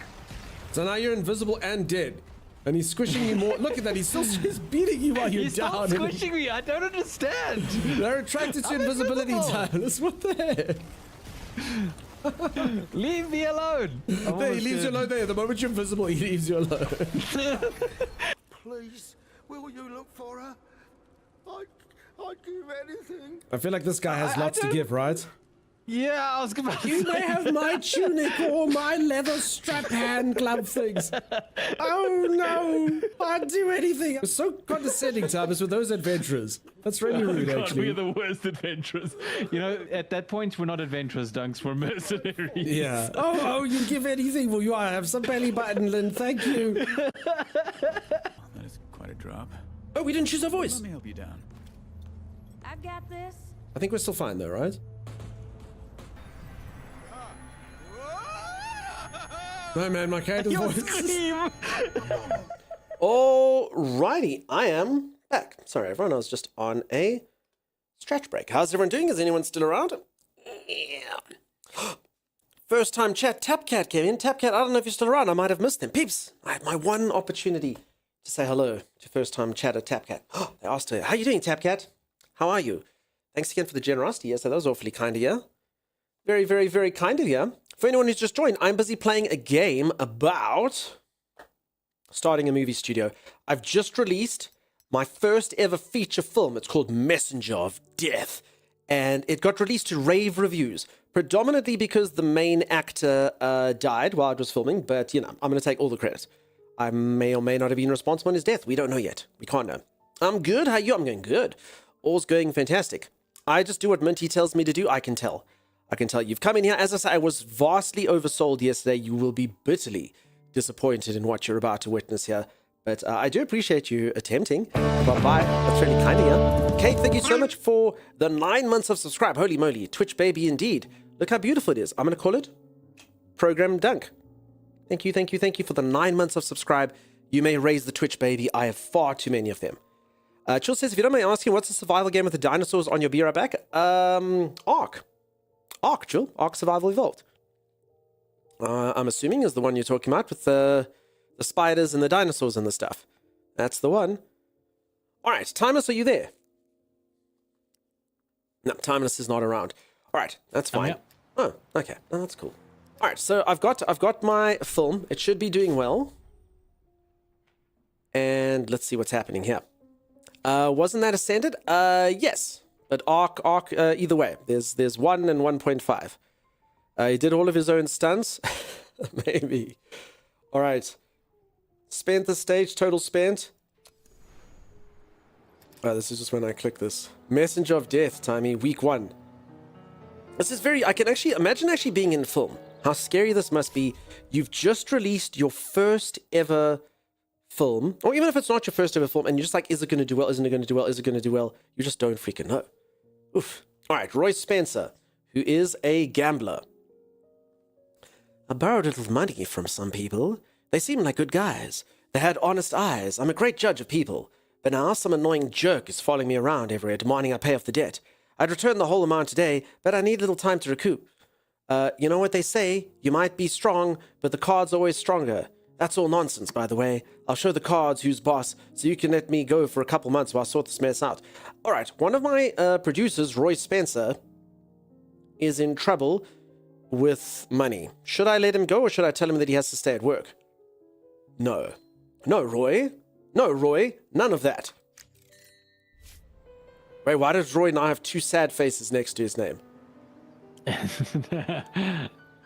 So now you're invisible and dead. And he's squishing you more. Look at that. He's beating you while you're He's down. still squishing me. I don't understand. They're attracted to I'm invisibility, invisible. Tyler. What the heck? Leave me alone. There, he leaves you alone there. The moment you're invisible, he leaves you alone. Please, will you look for her? I'd give anything. I feel like this guy has lots to don't- give, right? Yeah, I was about to You say. may have my tunic or my leather strap hand glove things. Oh no! I'd do anything. It's so condescending, Thomas, with those adventurers. That's really rude, God, actually. we're the worst adventurers. You know, at that point, we're not adventurers, Dunks. We're mercenaries. Yeah. Oh, you give anything. Well, you are. Have some belly button, Lynn. Thank you. That is quite a drop. Oh, we didn't choose our voice. Let me help you down. I've got this. I think we're still fine, though, right? No, man, my character's voice. Alrighty, I am back. Sorry, everyone, I was just on a stretch break. How's everyone doing? Is anyone still around? Yeah. First time chat, Tapcat came in. Tapcat, I don't know if you're still around. I might have missed them. Peeps, I had my one opportunity to say hello to first time chatter, Tapcat. They asked her, how you doing, Tapcat? How are you? Thanks again for the generosity. Yes, that was awfully kind of you. Very, very, very kind of you. For anyone who's just joined, I'm busy playing a game about starting a movie studio. I've just released my first ever feature film. It's called Messenger of Death. And it got released to rave reviews, predominantly because the main actor died while I was filming. But, you know, I'm going to take all the credit. I may or may not have been responsible in his death. We don't know yet. We can't know. I'm good. How are you? I'm going good. All's going fantastic. I just do what Minty tells me to do. I can tell. You've come in here. As I say, I was vastly oversold yesterday. You will be bitterly disappointed in what you're about to witness here. But I do appreciate you attempting. Bye-bye. That's really kind of you. Kate, thank you so much for the 9 months of subscribe. Holy moly. Twitch baby indeed. Look how beautiful it is. I'm going to call it Program Dunk. Thank you for the 9 months of subscribe. You may raise the Twitch baby. I have far too many of them. Chill says, if you don't mind asking, what's the survival game with the dinosaurs on your Be Right Back? Ark, Jill. Ark Survival Evolved. I'm assuming is the one you're talking about with the spiders and the dinosaurs and the stuff. That's the one. All right, Timeless, are you there? No, Timeless is not around. All right, that's fine. yeah. Oh, okay, no, that's cool. All right, so I've got my film. It should be doing well. And let's see what's happening here. Wasn't that ascended? Yes, but arc. Either way, there's 1 and 1.5. He did all of his own stunts. Maybe. All right. Spent the stage. Total spent. Oh, this is just when I click this. Messenger of Death, Timey. Week 1. This is very... I can actually imagine actually being in film. How scary this must be. You've just released your first ever film. Or even if it's not your first ever film, and you're just like, is it going to do well? Isn't it going to do well? Is it going to do well? You just don't freaking know. Oof. All right. Roy Spencer, who is a gambler. I borrowed a little money from some people. They seemed like good guys. They had honest eyes. I'm a great judge of people. But now some annoying jerk is following me around everywhere, demanding I pay off the debt. I'd return the whole amount today, but I need a little time to recoup. You know what they say? You might be strong, but the card's always stronger. That's all nonsense, by the way. I'll show the cards who's boss, so you can let me go for a couple months while I sort this mess out. All right, one of my producers, Roy Spencer, is in trouble with money. Should I let him go, or should I tell him that he has to stay at work? No. No, Roy. No, Roy. None of that. Wait, why does Roy now have 2 sad faces next to his name?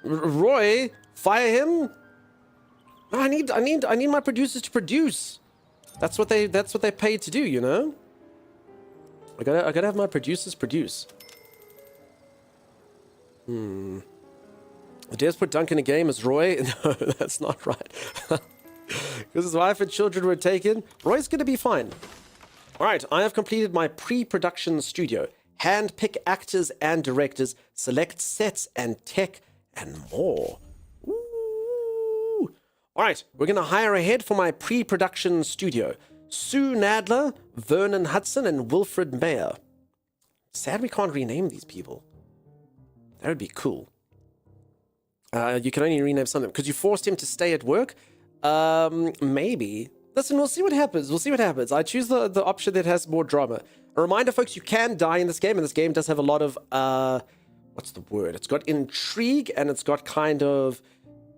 Roy, fire him. No, I need my producers to produce. That's what they paid to do, you know? I gotta have my producers produce. Dares put Duncan in a game as Roy? No, that's not right. Because his wife and children were taken. Roy's gonna be fine. All right, I have completed my pre-production studio. Hand-pick actors and directors, select sets and tech, and more. Ooh. All right, we're gonna hire ahead for my pre-production studio. Sue Nadler, Vernon Hudson, and Wilfred Mayer. Sad we can't rename these people. That would be cool. You can only rename something because you forced him to stay at work. Maybe. Listen, we'll see what happens. We'll see what happens. I choose the option that has more drama. A reminder, folks, you can die in this game, and this game does have a lot of, what's the word? It's got intrigue, and it's got kind of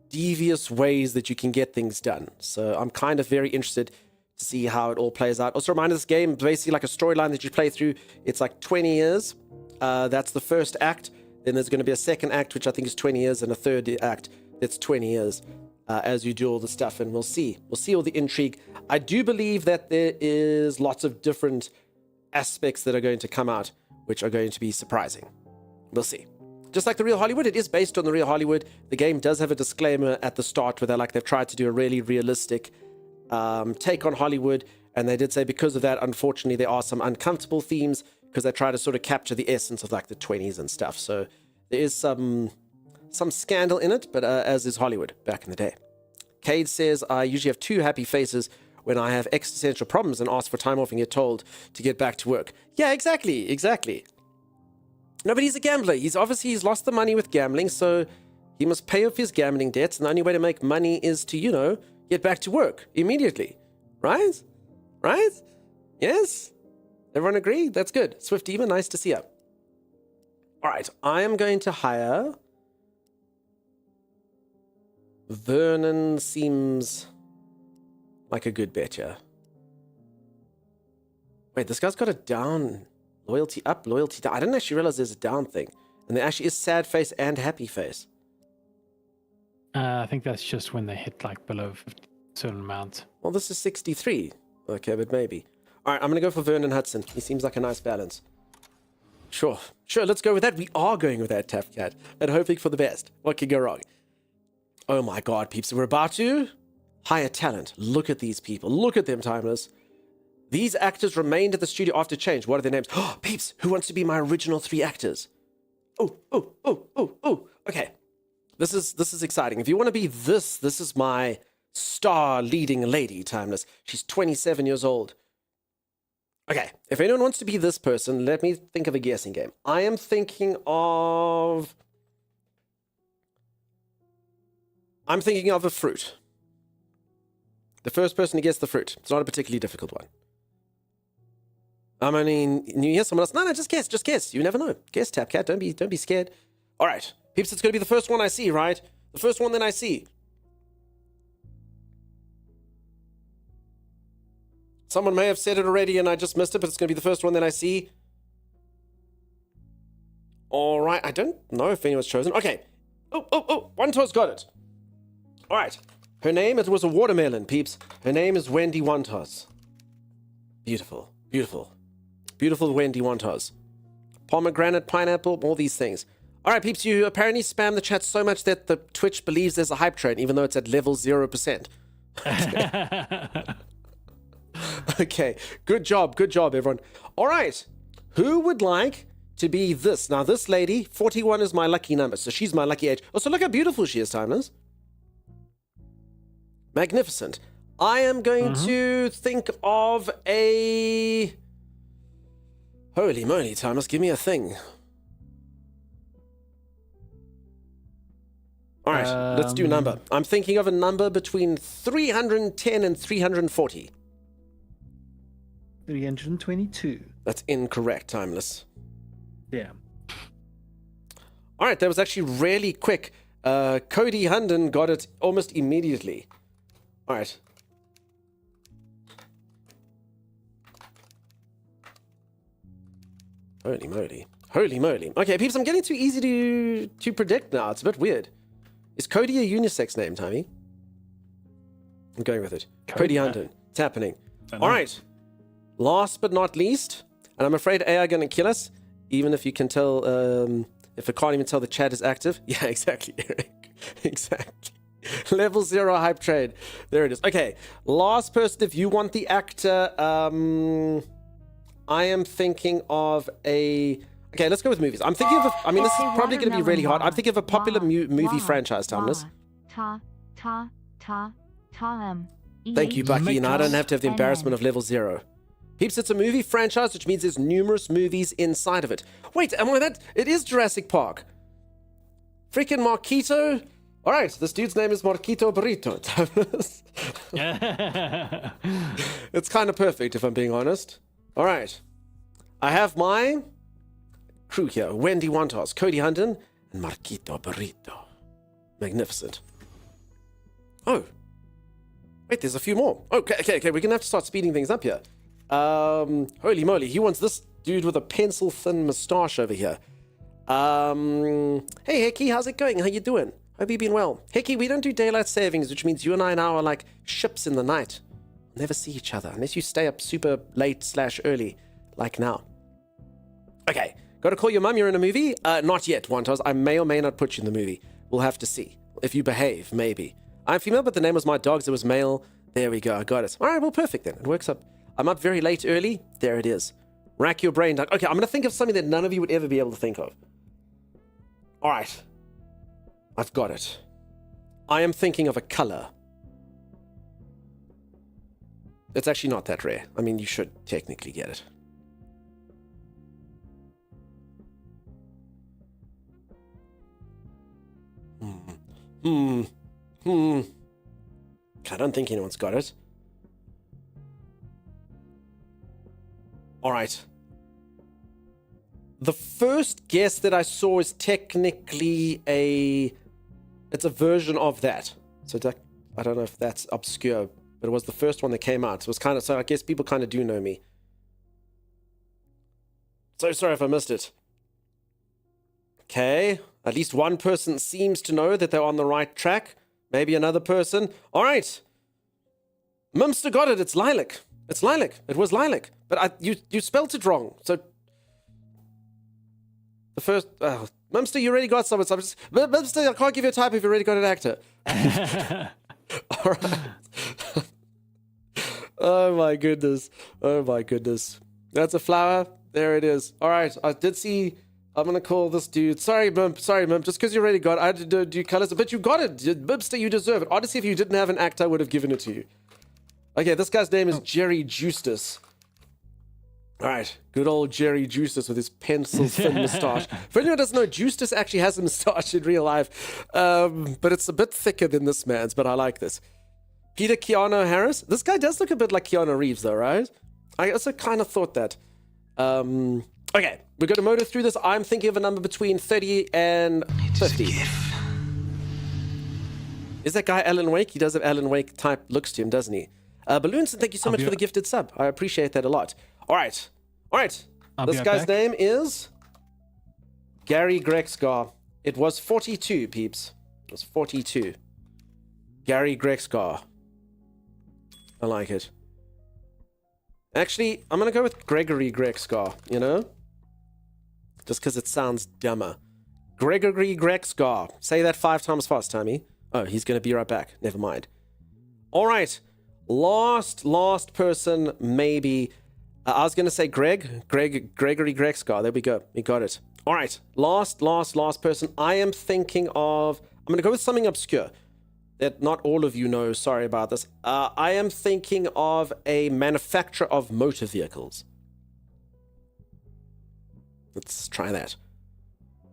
devious ways that you can get things done. So I'm kind of very interested to see how it all plays out. Also, a reminder, this game, basically like a storyline that you play through. It's like 20 years. That's the first act. Then there's going to be a second act, which I think is 20 years, and a third act that's 20 years. As you do all the stuff, and we'll see all the intrigue. I do believe that there is lots of different aspects that are going to come out, which are going to be surprising. We'll see. Just like the Real Hollywood, it is based on the Real Hollywood. The game does have a disclaimer at the start where they've tried to do a really realistic take on Hollywood, and they did say because of that, unfortunately, there are some uncomfortable themes because they try to sort of capture the essence of like the 20s and stuff. So there is some scandal in it, but as is Hollywood back in the day. Cade says, I usually have 2 happy faces when I have existential problems and ask for time off and get told to get back to work. Yeah, exactly. No, but he's a gambler. He's lost the money with gambling, so he must pay off his gambling debts, and the only way to make money is to, get back to work immediately. Right? Yes? Everyone agree? That's good. Swift Demon, nice to see you. All right, I am going to hire... Vernon seems like a good bet, yeah. Wait, this guy's got a down. Loyalty up, loyalty down. I didn't actually realize there's a down thing. And there actually is sad face and happy face. I think that's just when they hit below a certain amount. Well, this is 63. Okay, but maybe. All right, I'm going to go for Vernon Hudson. He seems like a nice balance. Sure, let's go with that. We are going with that, Tafcat. And hoping for the best. What could go wrong? Oh my god, peeps. We're about to hire talent. Look at these people. Look at them, Timeless. These actors remained at the studio after change. What are their names? Oh, peeps, who wants to be my original 3 actors? Oh. Okay. This is exciting. If you want to be this is my star leading lady, Timeless. She's 27 years old. Okay, if anyone wants to be this person, let me think of a guessing game. I am thinking of... I'm thinking of a fruit. The first person to guess the fruit. It's not a particularly difficult one. I mean, you hear someone else? No, just guess, just guess. You never know. Guess, Tap Cat. Don't be scared. All right, peeps, it's going to be the first one I see, right? The first one that I see. Someone may have said it already and I just missed it, but it's going to be the first one that I see. All right, I don't know if anyone's chosen. Okay. Oh, One Toes got it. All right. Her name, it was a watermelon, peeps. Her name is Wendy One Toes. Beautiful, beautiful. Beautiful Wendy One Toes. Pomegranate, pineapple, all these things. All right, peeps, you apparently spam the chat so much that the Twitch believes there's a hype train, even though it's at level 0%. Okay, good job, everyone. All right, who would like to be this? Now, this lady, 41 is my lucky number, so she's my lucky age. Oh, so look how beautiful she is, Timeless. Magnificent. I am going to think of a... Holy moly, Timeless, give me a thing. All right, let's do a number. I'm thinking of a number between 310 and 340. 322. That's incorrect, Timeless. Yeah. All right, that was actually really quick. Cody Hunden got it almost immediately. All right. Holy moly. Holy moly. Okay, peeps, I'm getting too easy to predict now. It's a bit weird. Is Cody a unisex name, Timmy? I'm going with it. Cody Hunden. It's happening. All right. Last but not least, and I'm afraid AI are going to kill us, even if you can tell, if I can't even tell the chat is active. Yeah, exactly, Eric. Exactly. Level 0 hype trade. There it is. Okay, last person, if you want the actor, I am thinking of a... Okay, let's go with movies. I'm thinking of a... I mean, this is probably going to be really hard. I'm thinking of a popular movie franchise, Timeless. Thank you, Bucky, and I don't have to have the embarrassment of level 0. Peeps, it's a movie franchise, which means there's numerous movies inside of it. Wait, am I that? It is Jurassic Park. Freaking Marquito. All right, this dude's name is Marquito Burrito. It's kind of perfect, if I'm being honest. All right. I have my crew here. Wendy One Toes, Cody Hunden, and Marquito Burrito. Magnificent. Oh. Wait, there's a few more. Okay, we're going to have to start speeding things up here. Holy moly, he wants this dude with a pencil-thin mustache over here. Hey, Hecky, how's it going? How you doing? Hope you've been well. Hecky, we don't do daylight savings, which means you and I now are like ships in the night. We'll never see each other, unless you stay up super late/early, like now. Okay, gotta call your mum, you're in a movie? Not yet, One Toes. I may or may not put you in the movie. We'll have to see. If you behave, maybe. I'm female, but the name was my dog's. It was male. There we go, I got it. All right, well, perfect then. It works up. I'm up very late early. There it is. Rack your brain. Okay, I'm going to think of something that none of you would ever be able to think of. All right. I've got it. I am thinking of a color. It's actually not that rare. I mean, you should technically get it. I don't think anyone's got it. All right. The first guess that I saw is technically it's a version of that. So I don't know if that's obscure, but it was the first one that came out. So it was kind of, so I guess people kind of do know me. So sorry if I missed it. Okay. At least one person seems to know that they're on the right track. Maybe another person. All right. Mimster got it. It's lilac. It's lilac. It was lilac. But you spelt it wrong. So the first... Mimster, you already got someone. Mimster, I can't give you a type if you already got an actor. All right. Oh, my goodness. Oh, my goodness. That's a flower. There it is. All right. I did see... I'm going to call this dude... Sorry, Mimp. Just because you already got it. I had to do colors. But you got it. Mimster, you deserve it. Honestly, if you didn't have an actor, I would have given it to you. Okay, this guy's name is Jerry Justus. All right, good old Jerry Justus with his pencil-thin moustache. For anyone who doesn't know, Justus actually has a moustache in real life, but it's a bit thicker than this man's, but I like this. Peter Keanu Harris. This guy does look a bit like Keanu Reeves, though, right? I also kind of thought that. Okay, we're going to motor through this. I'm thinking of a number between 30 and 50. Is that guy Alan Wake? He does have Alan Wake type looks to him, doesn't he? Balloonson, thank you so much for the gifted sub. I appreciate that a lot. All right. This guy's name is Gary Grexgar. It was 42, peeps. It was 42. Gary Grexgar. I like it. Actually, I'm going to go with Gregory Grexgar, you know? Just because it sounds dumber. Gregory Grexgar. Say that 5 times fast, Tommy. Oh, he's going to be right back. Never mind. All right. Last person, maybe. I was going to say Gregory Grexgar. There we go. We got it. All right. Last person. I am thinking of... I'm going to go with something obscure that not all of you know. Sorry about this. I am thinking of a manufacturer of motor vehicles. Let's try that.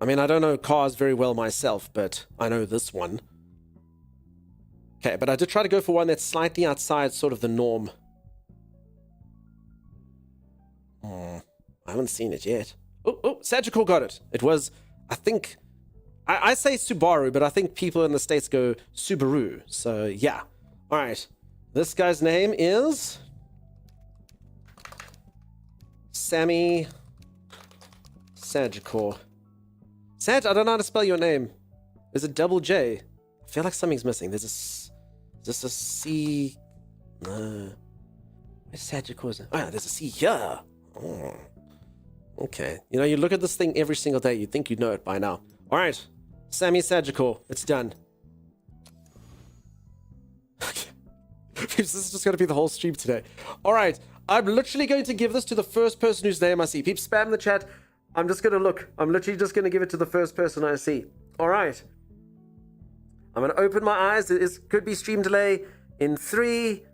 I mean, I don't know cars very well myself, but I know this one. Okay, but I did try to go for one that's slightly outside sort of the norm. I haven't seen it yet. Oh, Sagicor got it. It was, I think, I say Subaru, but I think people in the States go Subaru. So, yeah. All right. This guy's name is Sammy Sagicor. Sag, I don't know how to spell your name. Is it double J? I feel like something's missing. There's is this a C? No. Where's Sagicor? Oh, there's a C here. Oh. Okay. You know, you look at this thing every single day, you'd think you'd know it by now. All right. Sammy Sagicor. It's done. This is just going to be the whole stream today. All right. I'm literally going to give this to the first person whose name I see. Peeps, spam the chat. I'm just going to look. I'm literally just going to give it to the first person I see. All right. I'm going to open my eyes. It could be stream delay in 3,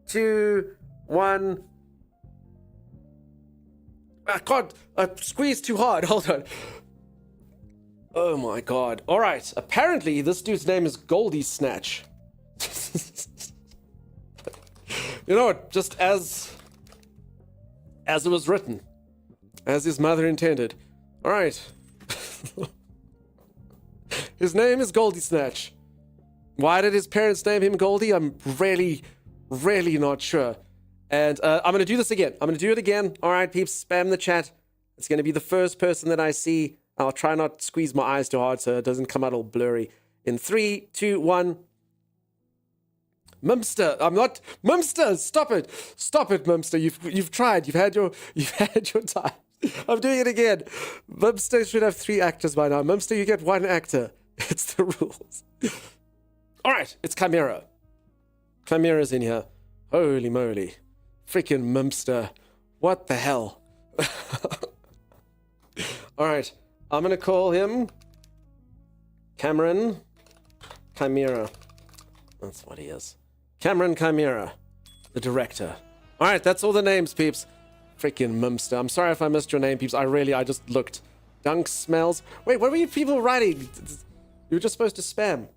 2, 1. God, I squeezed too hard. Hold on. Oh my God. All right. Apparently, this dude's name is Goldie Snatch. You know what? Just as it was written. As his mother intended. All right. His name is Goldie Snatch. Why did his parents name him Goldie? I'm really not sure. And I'm going to do this again. I'm going to do it again. All right, peeps, spam the chat. It's going to be the first person that I see. I'll try not to squeeze my eyes too hard so it doesn't come out all blurry. In 3, 2, 1. Mumster, I'm not... Mumster, stop it. Stop it, Mumster. You've tried. You've had your time. I'm doing it again. Mumster should have 3 actors by now. Mumster, you get 1 actor. It's the rules. All right, it's Chimera. Chimera's in here. Holy moly. Freaking Mumster. What the hell? All right, I'm going to call him Cameron Chimera. That's what he is. Cameron Chimera, the director. All right, that's all the names, peeps. Freaking Mumster. I'm sorry if I missed your name, peeps. I just looked. Dunk smells. Wait, what were you people writing? You were just supposed to spam.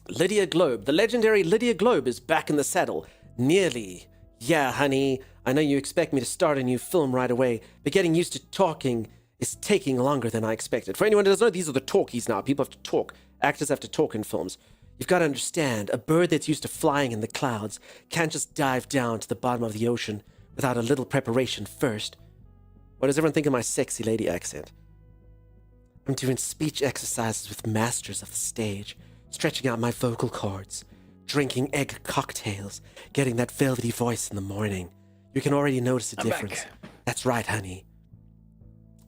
Lydia Globe. The legendary Lydia Globe is back in the saddle. Nearly. Yeah, honey. I know you expect me to start a new film right away, but getting used to talking is taking longer than I expected. For anyone who doesn't know, these are the talkies now. People have to talk. Actors have to talk in films. You've got to understand, a bird that's used to flying in the clouds can't just dive down to the bottom of the ocean without a little preparation first. What does everyone think of my sexy lady accent? I'm doing speech exercises with masters of the stage, stretching out my vocal cords, drinking egg cocktails, getting that velvety voice in the morning. You can already notice a difference. That's right, honey.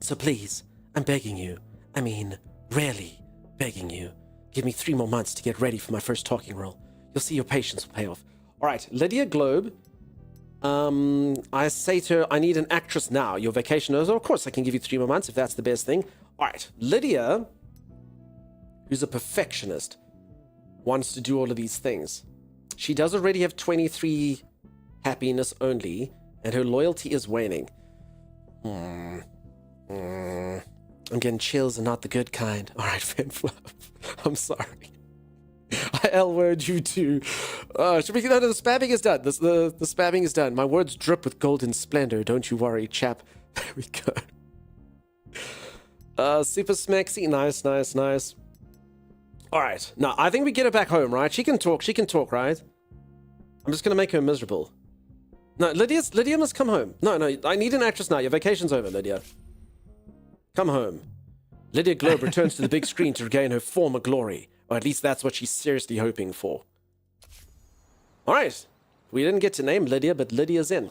So please, I'm begging you. I mean, really begging you. Give me 3 more months to get ready for my first talking role. You'll see your patience will pay off. All right, Lydia Globe. I say to her, I need an actress now. Your vacation is, of course, I can give you 3 more months if that's the best thing. All right, Lydia, who's a perfectionist, wants to do all of these things. She does already have 23 happiness only, and her loyalty is waning. I'm getting chills and not the good kind. All right, Finfluff. I'm sorry. I L-word you too. Should we get the spamming is done. The spamming is done. My words drip with golden splendor. Don't you worry, chap. There we go. Super Smexy. Nice. All right. Now, I think we get her back home, right? She can talk, right? I'm just going to make her miserable. No, Lydia must come home. No, I need an actress now. Your vacation's over, Lydia. Come home. Lydia Globe returns to the big screen to regain her former glory. Or at least that's what she's seriously hoping for. All right. We didn't get to name Lydia, but Lydia's in.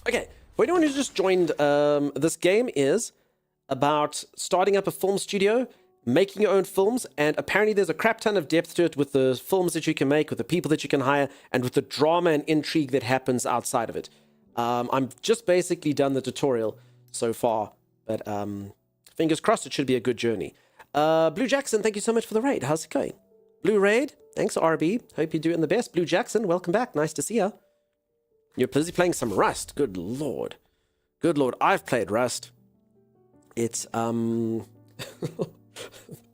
Okay. For anyone who's just joined, this game is about starting up a film studio, making your own films, and apparently there's a crap ton of depth to it with the films that you can make, with the people that you can hire, and with the drama and intrigue that happens outside of it. I'm just basically done the tutorial so far, but fingers crossed it should be a good journey. Blue Jackson, thank you so much for the raid. How's it going? Blue Raid, thanks RB. Hope you're doing the best. Blue Jackson, welcome back. Nice to see ya. You're busy playing some Rust. Good lord. I've played Rust. It's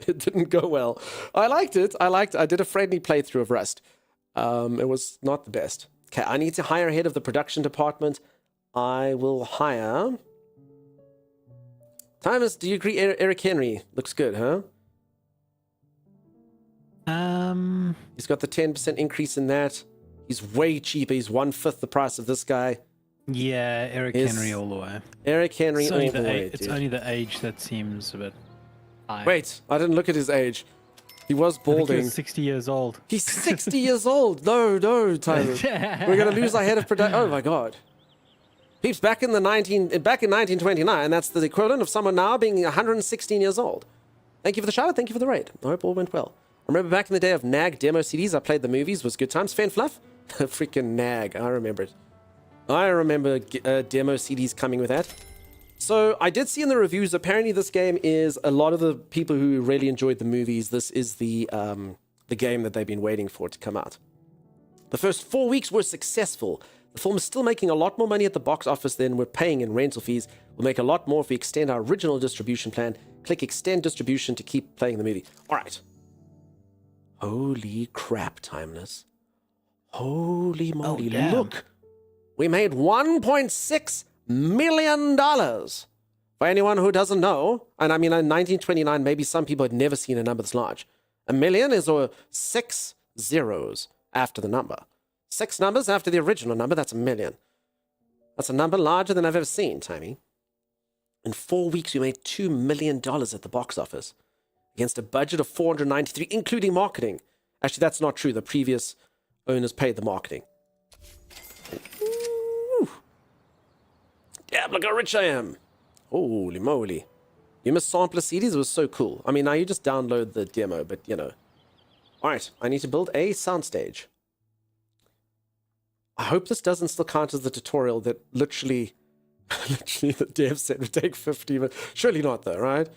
it didn't go well. I liked it. I did a friendly playthrough of Rust. It was not the best. Okay, I need to hire head of the production department. I will hire... Thomas, do you agree Eric Henry looks good, huh? He's got the 10% increase in that. He's way cheaper. He's 1/5 the price of this guy. Yeah, Eric Henry all the way. Eric Henry all the way, It's dude. only the age that seems a bit high. Wait, I didn't look at his age. He was I think he balding. was 60 years old. He's 60 years old. No, Tyler. We're going to lose our head of production. Oh, my God. Peeps, back in 1929, that's the equivalent of someone now being 116 years old. Thank you for the shout out. Thank you for the raid. I hope all went well. I remember back in the day of NAG demo CDs, I played the movies. Was good times. Fan Fluff? Freaking NAG. I remember it. I remember demo CDs coming with that. So I did see in the reviews, apparently this game is a lot of the people who really enjoyed the movies. This is the game that they've been waiting for to come out. The first 4 weeks were successful. The film is still making a lot more money at the box office than we're paying in rental fees. We'll make a lot more if we extend our original distribution plan. Click extend distribution to keep playing the movie. All right. Holy crap, Timeless. Holy moly. damn. Look. We made $1.6 million. For anyone who doesn't know, and I mean in 1929, maybe some people had never seen a number this large. $1 million is 6 zeros after the number. 6 numbers after the original number, that's $1 million. That's a number larger than I've ever seen, Timey. In 4 weeks, we made $2 million at the box office against a budget of $493, including marketing. Actually, that's not true. The previous owners paid the marketing. Ooh. Damn, look how rich I am. Holy moly. You missed sampler CDs? It was so cool. I mean, now you just download the demo, but you know. All right, I need to build a soundstage. I hope this doesn't still count as the tutorial that literally the dev said would take 50 minutes. Surely not though, right?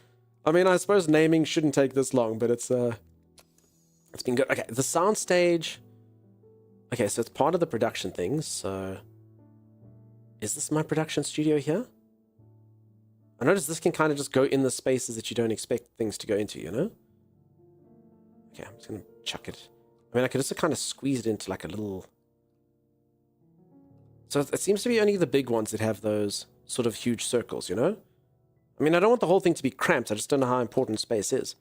I mean, I suppose naming shouldn't take this long, but it's been good. Okay, the soundstage. Okay, so it's part of the production things, so... Is this my production studio here? I notice this can kind of just go in the spaces that you don't expect things to go into, you know? Okay, I'm just going to chuck it. I mean, I could just kind of squeeze it into like a little... So it seems to be only the big ones that have those sort of huge circles, you know? I mean, I don't want the whole thing to be cramped. I just don't know how important space is.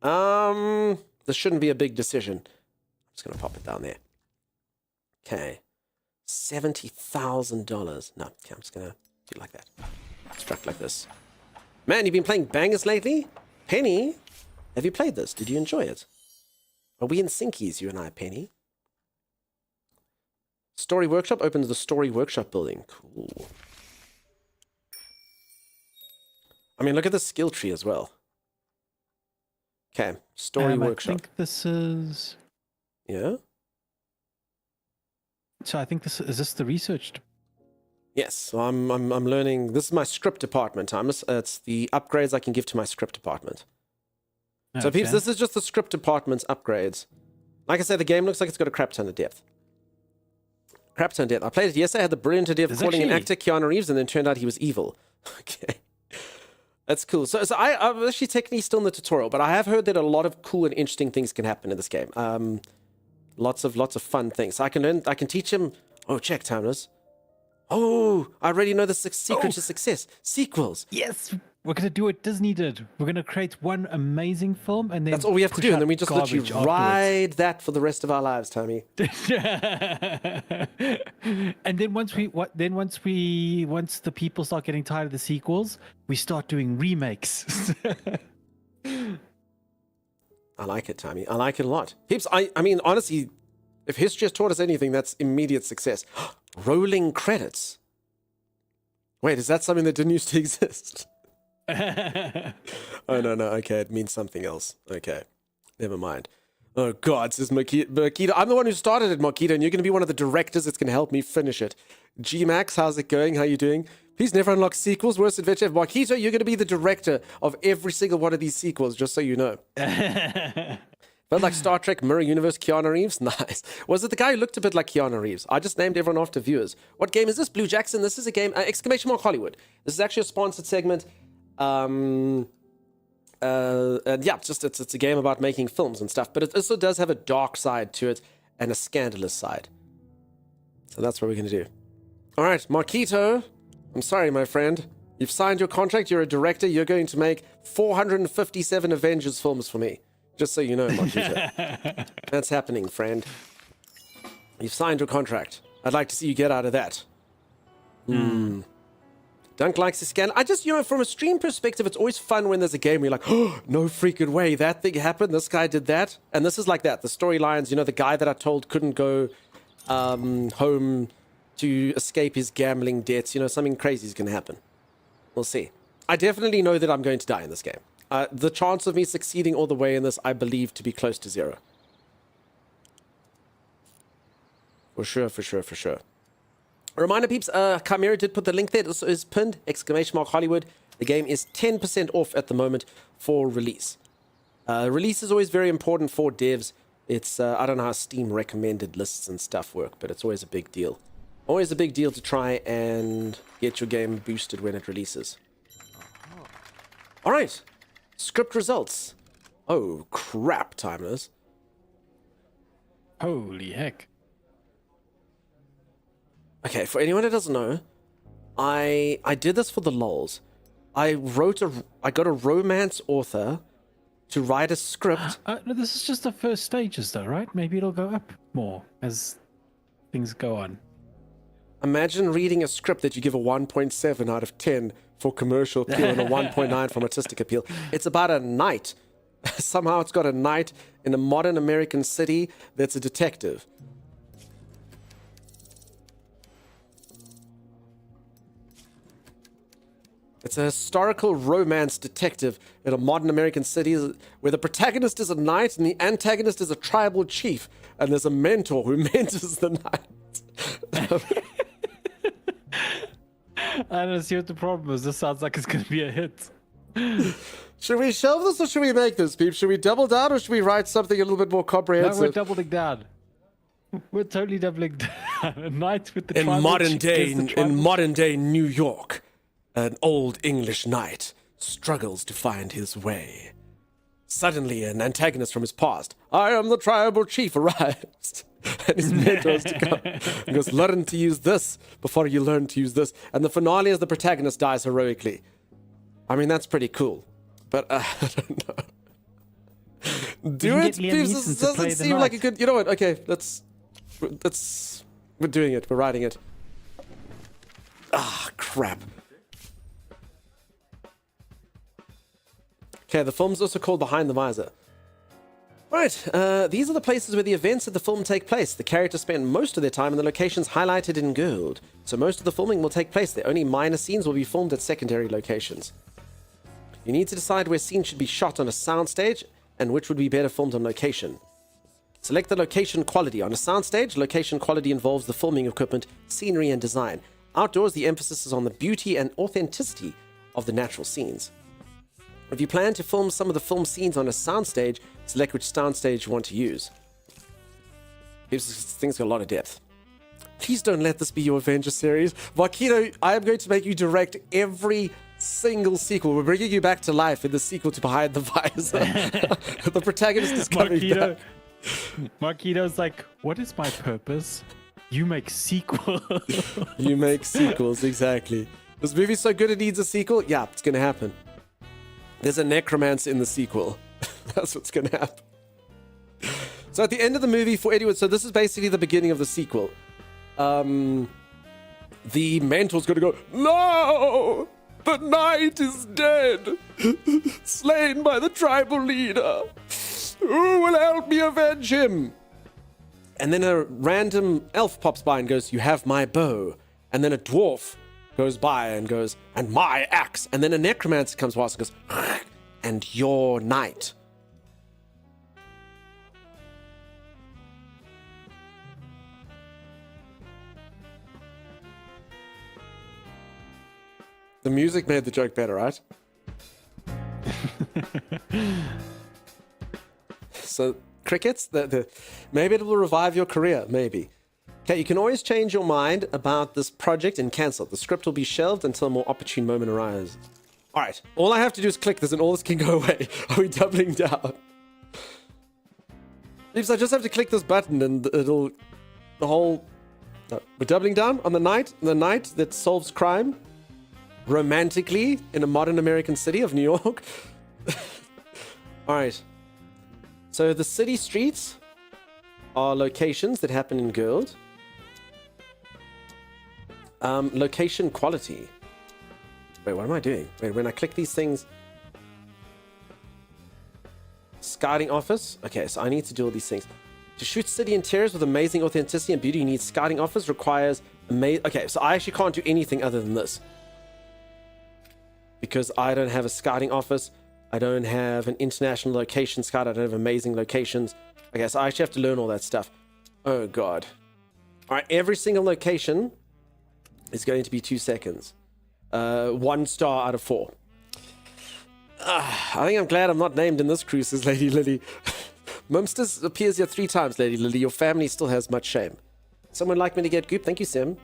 This shouldn't be a big decision. I'm just going to pop it down there. Okay. $70,000. No, okay, I'm just going to do it like that. Struck like this. Man, you've been playing bangers lately? Penny, have you played this? Did you enjoy it? Are we in synkies, you and I, Penny? Story Workshop opens the Story Workshop building. Cool. I mean, look at the skill tree as well. Okay, Story Workshop. I think this is... Yeah? So I think is this the research? Yes, so I'm learning. This is my script department. It's the upgrades I can give to my script department. So Okay. peeps, this is just the script department's upgrades. Like I said, the game looks like it's got a crap ton of depth. Crap Tone Death. I played it yesterday. I had the brilliant idea of There's calling an actually- actor Keanu Reeves, and then turned out he was evil. Okay. That's cool. So I'm actually technically still in the tutorial, but I have heard that a lot of cool and interesting things can happen in this game. Lots of fun things. I can teach him. Oh, check Timeless. Oh, I already know the secret to success. Sequels. Yes, we're gonna do what Disney did. We're gonna create one amazing film, and then That's all we have to push do, and out then we just literally garbage afterwards. ride that for the rest of our lives, Tommy. And then once the people start getting tired of the sequels, we start doing remakes. I like it, Tommy. I like it a lot. Peeps, I mean, honestly, if history has taught us anything, that's immediate success. Rolling credits. Wait, is that something that didn't used to exist? Oh, no. Okay, it means something else. Okay, never mind. Oh, God, says Makita. I'm the one who started it, Makita, and you're going to be one of the directors that's going to help me finish it. G-Max, how's it going? How you doing? Please never unlock sequels. Worst adventure ever. Makita, you're going to be the director of every single one of these sequels, just so you know. Felt like Star Trek Mirror Universe Keanu Reeves? Nice. Was it the guy who looked a bit like Keanu Reeves? I just named everyone after viewers. What game is this? Blue Jackson. This is a game, exclamation mark Hollywood. This is actually a sponsored segment. And yeah, it's a game about making films and stuff, but it also does have a dark side to it and a scandalous side. So that's what we're going to do. All right, Marquito, I'm sorry, my friend. You've signed your contract. You're a director. You're going to make 457 Avengers films for me. Just so you know, Marquito. That's happening, friend. You've signed your contract. I'd like to see you get out of that. Dunk likes the scan. I just, from a stream perspective, it's always fun when there's a game where you're like, oh, no freaking way, that thing happened, this guy did that. And this is like that. The storylines, the guy that I told couldn't go home to escape his gambling debts. Something crazy is going to happen. We'll see. I definitely know that I'm going to die in this game. The chance of me succeeding all the way in this, I believe to be close to 0. For sure. Reminder, peeps, Chimera did put the link there. This is pinned, exclamation mark Hollywood. The game is 10% off at the moment for release. Release is always very important for devs. It's, I don't know how Steam recommended lists and stuff work, but it's always a big deal. Always a big deal to try and get your game boosted when it releases. All right. Script results. Oh, crap, Timeless. Holy heck. Okay, for anyone that doesn't know, I did this for the lols. I got a romance author to write a script. No, this is just the first stages, though, right? Maybe it'll go up more as things go on. Imagine reading a script that you give a 1.7 out of 10 for commercial appeal and a 1.9 from artistic appeal. It's about a knight. Somehow it's got a knight in a modern American city that's a detective. It's a historical romance detective in a modern American city where the protagonist is a knight and the antagonist is a tribal chief, and there's a mentor who mentors the knight. I don't see what the problem is. This sounds like it's going to be a hit. Should we shelve this or should we make this, peeps? Should we double down or should we write something a little bit more No, comprehensive? we're doubling down. We're totally doubling down. A knight with the in tribal modern chief day, against the tribal- in modern day New York, an old English knight struggles to find his way. Suddenly, an antagonist from his past, I am the tribal chief, arrives. And his mentors to come. He goes, learn to use this before you learn to use this. And the finale is the protagonist dies heroically. I mean, that's pretty cool. But I don't know. Do can it, get Liam please. Neeson This to play doesn't the seem like a knight. good. You know what? Okay, we're doing it. We're writing it. Ah, crap. Okay, the film's also called Behind the Visor. Right, these are the places where the events of the film take place. The characters spend most of their time in the locations highlighted in gold. So most of the filming will take place there. Only minor scenes will be filmed at secondary locations. You need to decide where scenes should be shot on a soundstage and which would be better filmed on location. Select the location quality. On a soundstage, location quality involves the filming equipment, scenery, and design. Outdoors, the emphasis is on the beauty and authenticity of the natural scenes. If you plan to film some of the film scenes on a soundstage, select which soundstage you want to use. This thing's got a lot of depth. Please don't let this be your Avenger series. Marquito, I am going to make you direct every single sequel. We're bringing you back to life in the sequel to Behind the Visor. The protagonist is coming back. Marquito's like, what is my purpose? You make sequels. You make sequels, exactly. This movie's so good it needs a sequel? Yeah, it's going to happen. There's a necromancer in the sequel. That's what's going to happen. So at the end of the movie, for anyone, so this is basically the beginning of the sequel. The mentor's going to go, no! The knight is dead! Slain by the tribal leader! Who will help me avenge him? And then a random elf pops by and goes, you have my bow. And then a dwarf goes by and goes, and my axe. And then a necromancer comes past and goes, and your knight. The music made the joke better, right? So, crickets, maybe it will revive your career, maybe. Okay, you can always change your mind about this project and cancel. The script will be shelved until a more opportune moment arises. All right, all I have to do is click this and all this can go away. Are we doubling down? Leaves, I just have to click this button and it'll... The whole... No, we're doubling down on the knight that solves crime. Romantically in a modern American city of New York. All right. So the city streets are locations that happen in Guild. Location quality. Wait, what am I doing? Wait, when I click these things. Scouting office. Okay, so I need to do all these things. To shoot city interiors with amazing authenticity and beauty, you need scouting office. Requires amazing... Okay, so I actually can't do anything other than this. Because I don't have a scouting office. I don't have an international location scout. I don't have amazing locations. Okay, so I actually have to learn all that stuff. Oh, God. All right, every single location is going to be 2 seconds. 1 star out of 4. I think I'm glad I'm not named in this crew, says Lady Lily. Mumsters appears here 3 times, Lady Lily. Your family still has much shame. Someone like me to get goop? Thank you, Sim.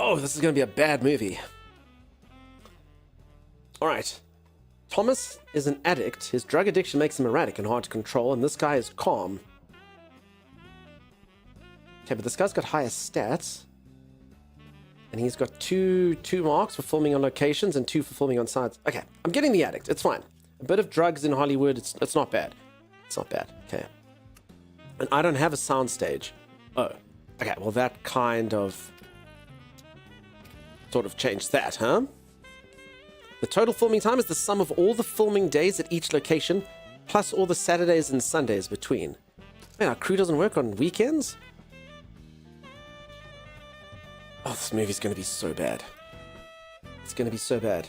Oh, this is going to be a bad movie. All right. Thomas is an addict. His drug addiction makes him erratic and hard to control, and this guy is calm. Okay, but this guy's got higher stats. And he's got two marks for filming on locations and 2 for filming on sites. Okay, I'm getting the addict. It's fine. A bit of drugs in Hollywood, it's not bad. It's not bad. Okay. And I don't have a soundstage. Oh. Okay, well that kind of... sort of changed that, huh? The total filming time is the sum of all the filming days at each location, plus all the Saturdays and Sundays between. Man, our crew doesn't work on weekends? Oh, this movie's going to be so bad. It's going to be so bad.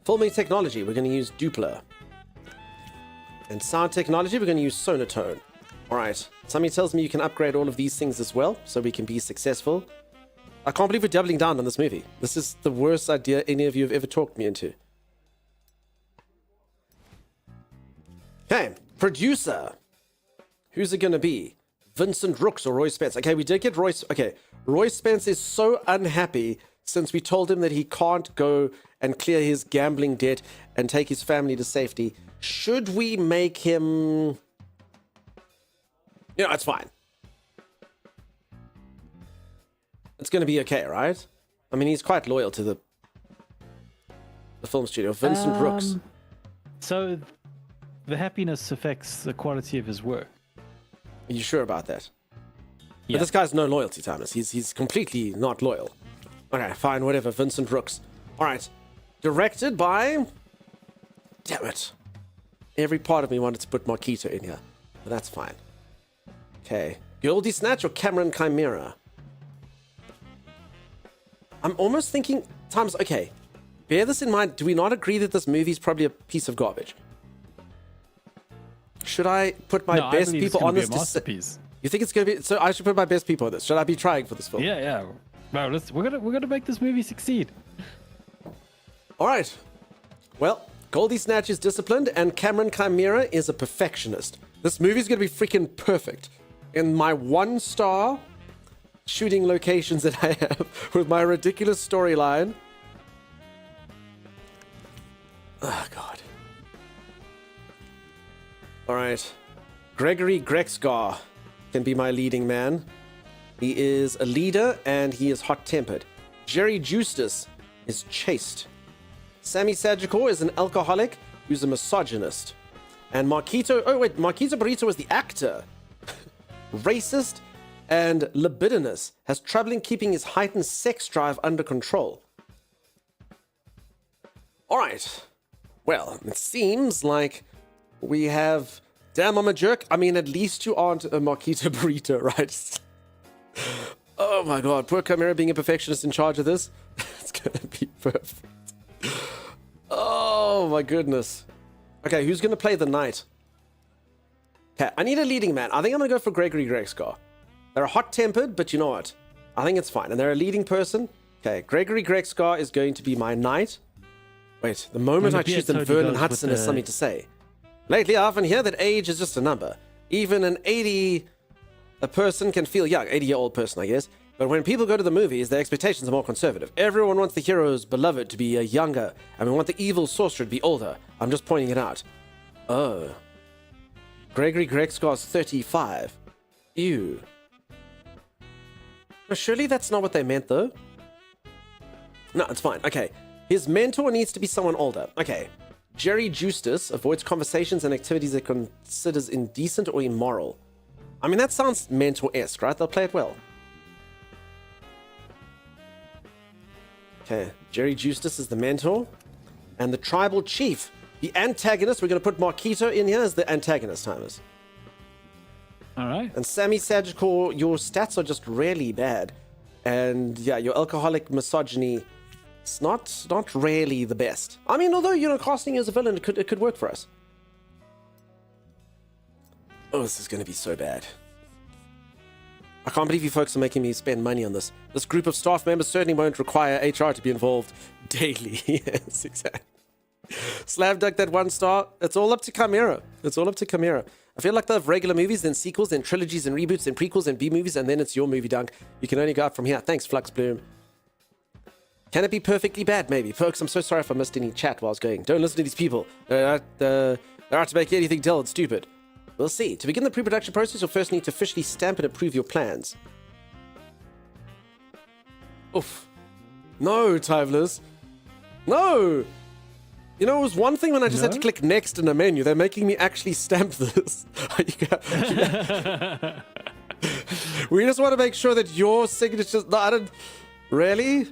Filming technology, we're going to use Dupla. And sound technology, we're going to use Sonotone. Alright, somebody tells me you can upgrade all of these things as well, so we can be successful. I can't believe we're doubling down on this movie. This is the worst idea any of you have ever talked me into. Okay, producer. Who's it going to be? Vincent Rooks or Roy Spence? Okay, we did get Roy... Okay, Roy Spence is so unhappy since we told him that he can't go and clear his gambling debt and take his family to safety. Should we make him... You know, it's fine. It's going to be okay, right? I mean, he's quite loyal to the film studio. Vincent Rooks. So, the happiness affects the quality of his work. Are you sure about that? Yeah. But this guy's no loyalty, Thomas. He's completely not loyal. Okay, fine, whatever. Vincent Rooks. All right. Directed by... Damn it. Every part of me wanted to put Marquito in here. But that's fine. Okay. Goldie Snatch or Cameron Chimera? I'm almost thinking... Thomas, okay. Bear this in mind. Do we not agree that this movie's probably a piece of garbage? Should I put my best people on this? Masterpiece. You think it's going to be... So I should put my best people on this. Should I be trying for this film? Yeah. Well, we're gonna make this movie succeed. All right. Well, Goldie Snatch is disciplined and Cameron Chimera is a perfectionist. This movie's going to be freaking perfect. in my 1-star shooting locations that I have with my ridiculous storyline. Oh, God. All right. Gregory Grexgar can be my leading man. He is a leader and he is hot-tempered. Jerry Justus is chaste. Sammy Sagicor is an alcoholic who's a misogynist. And Marquito Burrito is the actor. Racist and libidinous, has trouble in keeping his heightened sex drive under control. All right. Well, it seems like we have... Damn, I'm a jerk. I mean, at least you aren't a Marquito Burrito, right? Oh my God, poor Chimera being a perfectionist in charge of this. It's gonna be perfect. Oh my goodness. Okay, who's gonna play the knight? Okay, I need a leading man. I think I'm gonna go for Gregory Grexgar. They're hot-tempered, but you know what? I think it's fine. And they're a leading person. Okay, Gregory Grexgar is going to be my knight. Wait, the moment I choose them, Vernon Hudson has something to say. Lately, I often hear that age is just a number. Even an 80... A person can feel young, 80-year-old person, I guess. But when people go to the movies, their expectations are more conservative. Everyone wants the hero's beloved to be younger, and we want the evil sorcerer to be older. I'm just pointing it out. Oh. Gregory Grexgar's 35. Ew. But surely that's not what they meant, though. No, it's fine. Okay. His mentor needs to be someone older. Okay. Jerry Justus avoids conversations and activities that considers indecent or immoral. I mean, that sounds mentor-esque, right? They'll play it well. Okay, Jerry Justus is the mentor. And the tribal chief, the antagonist. We're going to put Marquito in here as the antagonist, Timers. All right. And Sammy Sagicor, your stats are just really bad. And yeah, your alcoholic misogyny, it's not really the best. I mean, although, you know, casting you as a villain, it could work for us. Oh, this is going to be so bad. I can't believe you folks are making me spend money on this. This group of staff members certainly won't require HR to be involved daily. Yes, exactly. Slav Duck that 1 star. It's all up to Chimera. It's all up to Chimera. I feel like they have regular movies, then sequels, then trilogies, and reboots, then prequels, and B-movies, and then it's your movie, Dunk. You can only go up from here. Thanks, Flux Bloom. Can it be perfectly bad? Maybe. Folks, I'm so sorry if I missed any chat while I was going. Don't listen to these people. They're out to make anything dull and stupid. We'll see. To begin the pre-production process, you'll first need to officially stamp and approve your plans. Oof. No, Tiveless. No! You know, it was one thing when I just had to click next in a menu. They're making me actually stamp this. We just want to make sure that your signature's... No, I don't... Really?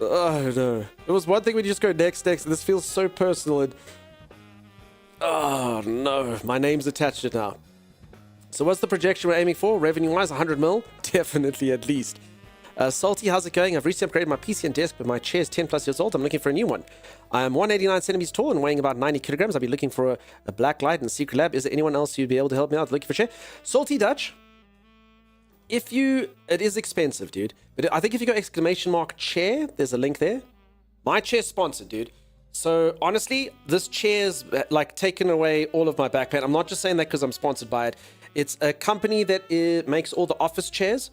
Oh, no. It was one thing when you just go next, and this feels so personal and... Oh, no. My name's attached to it now. So what's the projection we're aiming for? Revenue-wise, 100 mil? Definitely, at least. Salty, how's it going? I've recently upgraded my PC and desk, but my chair is 10 plus years old. I'm looking for a new one. I am 189 centimeters tall and weighing about 90 kilograms. I'll be looking for a black light in Secret Lab. Is there anyone else who'd be able to help me out looking for a chair? Salty Dutch. It is expensive, dude. But I think if you go ! chair, there's a link there. My chair's sponsored, dude. So honestly, this chair's like taken away all of my back pain. I'm not just saying that because I'm sponsored by it. It's a company that makes all the office chairs.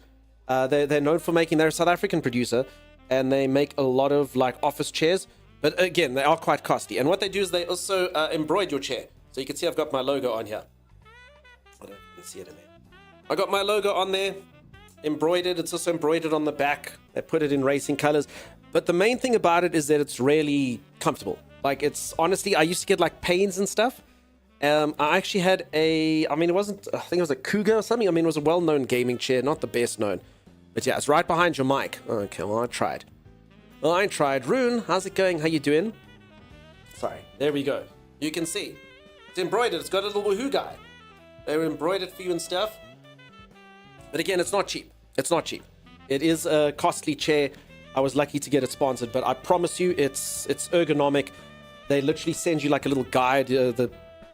They're known for making, they're a South African producer, and they make a lot of like office chairs. But again, they are quite costly. And what they do is they also embroider your chair. So you can see I've got my logo on here. I don't know if you can see it in there. I got my logo on there, embroidered. It's also embroidered on the back. They put it in racing colors. But the main thing about it is that it's really comfortable. Like, it's honestly, I used to get like pains and stuff. I actually had I think it was a Cougar or something. I mean, it was a well-known gaming chair, not the best known. But yeah, it's right behind your mic. Okay, well, I tried. Rune, how's it going? How you doing? Sorry, there we go. You can see. It's embroidered. It's got a little woohoo guy. They were embroidered for you and stuff. But again, it's not cheap. It's not cheap. It is a costly chair. I was lucky to get it sponsored, but I promise you, it's ergonomic. They literally send you like a little guide. The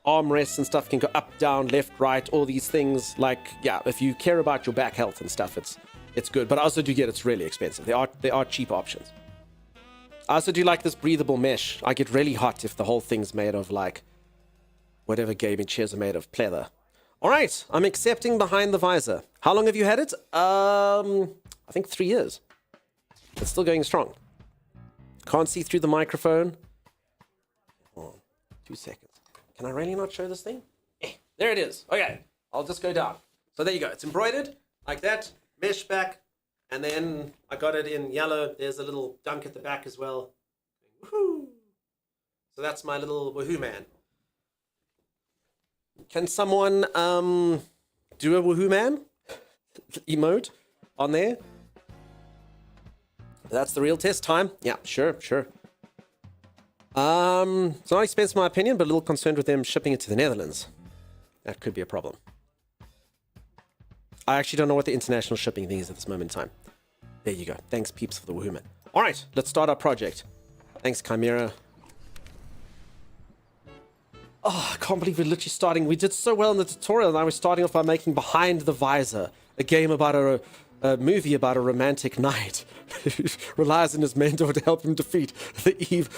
armrests and stuff can go up, down, left, right, all these things. Like, yeah, if you care about your back health and stuff, it's good. But I also do get it's really expensive. There are cheap options. I also do like this breathable mesh. I get really hot if the whole thing's made of like whatever gaming chairs are made of, pleather. All right, I'm accepting behind the visor. How long have you had it? I think 3 years. It's still going strong. Can't see through the microphone. Hold on, 2 seconds. Can I really not show this thing? There it is. Okay, I'll just go down. So there you go. It's embroidered like that, mesh back, and then I got it in yellow. There's a little dunk at the back as well. Woohoo! So that's my little woohoo man. Can someone do a woohoo man emote on there? That's the real test time. Yeah, sure. It's not expensive in my opinion, but a little concerned with them shipping it to the Netherlands. That could be a problem. I actually don't know what the international shipping thing is at this moment in time. There you go. Thanks, peeps, for the woohoo man. All right, let's start our project. Thanks, Chimera. Oh, I can't believe we're literally starting. We did so well in the tutorial, and now we're starting off by making Behind the Visor, a game about a movie about a romantic knight who relies on his mentor to help him defeat the evil,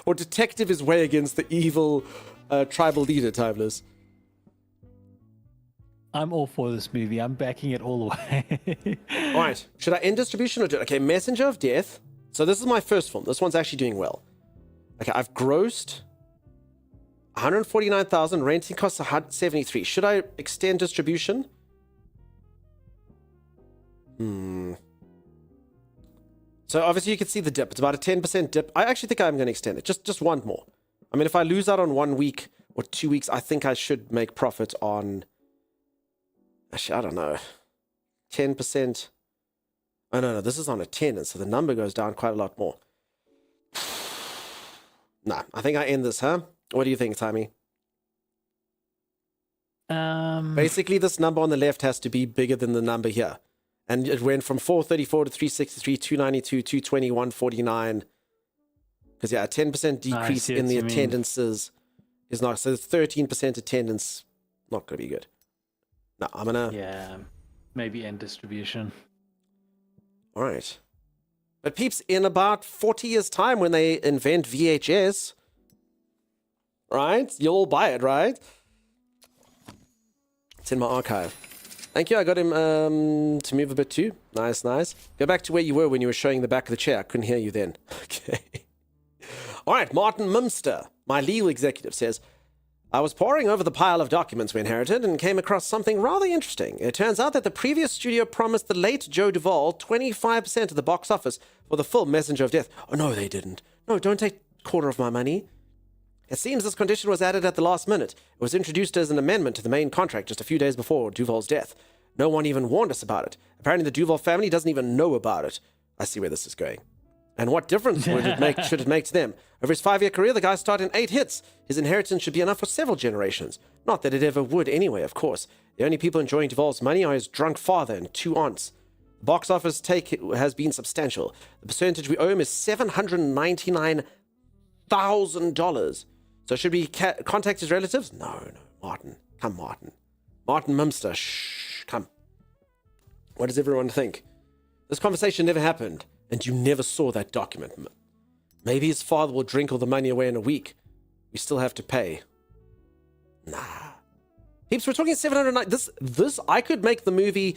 or detective his way against the evil tribal leader, Timeless. I'm all for this movie. I'm backing it all the way. All right, should I end distribution or do it? Okay, Messenger of Death. So this is my first film. This one's actually doing well. Okay, I've grossed 149,000, renting costs 173. Should I extend distribution? So obviously you can see the dip. It's about a 10% dip. I actually think I'm going to extend it. Just one more. I mean, if I lose out on 1 week or 2 weeks, I think I should make profit on... Actually, I don't know. 10%. Oh, no. This is on a 10, and so the number goes down quite a lot more. Nah, I think I end this, huh? What do you think, Timmy? Basically, this number on the left has to be bigger than the number here. And it went from 434 to 363, 292, 220, 149. Because, yeah, a 10% decrease in the attendances is not... So 13% attendance, not going to be good. No, I'm going to... Yeah, maybe end distribution. All right. But peeps, in about 40 years' time when they invent VHS... Right? You'll all buy it, right? It's in my archive. Thank you. I got him to move a bit too. Nice. Go back to where you were when you were showing the back of the chair. I couldn't hear you then. Okay. All right. Martin Mumster, my legal executive, says, I was poring over the pile of documents we inherited and came across something rather interesting. It turns out that the previous studio promised the late Joe Duvall 25% of the box office for the film Messenger of Death. Oh, no, they didn't. No, don't take a quarter of my money. It seems this condition was added at the last minute. It was introduced as an amendment to the main contract just a few days before Duvall's death. No one even warned us about it. Apparently the Duvall family doesn't even know about it. I see where this is going. And what difference should it make to them? Over his 5-year career, the guy starred in 8 hits. His inheritance should be enough for several generations. Not that it ever would anyway, of course. The only people enjoying Duvall's money are his drunk father and 2 aunts. The box office take has been substantial. The percentage we owe him is $799,000. So should we contact his relatives? No. Martin. Come, Martin. Martin Mumster. Shh. Come. What does everyone think? This conversation never happened, and you never saw that document. Maybe his father will drink all the money away in a week. We still have to pay. Nah. Peeps, we're talking 709. This, I could make the movie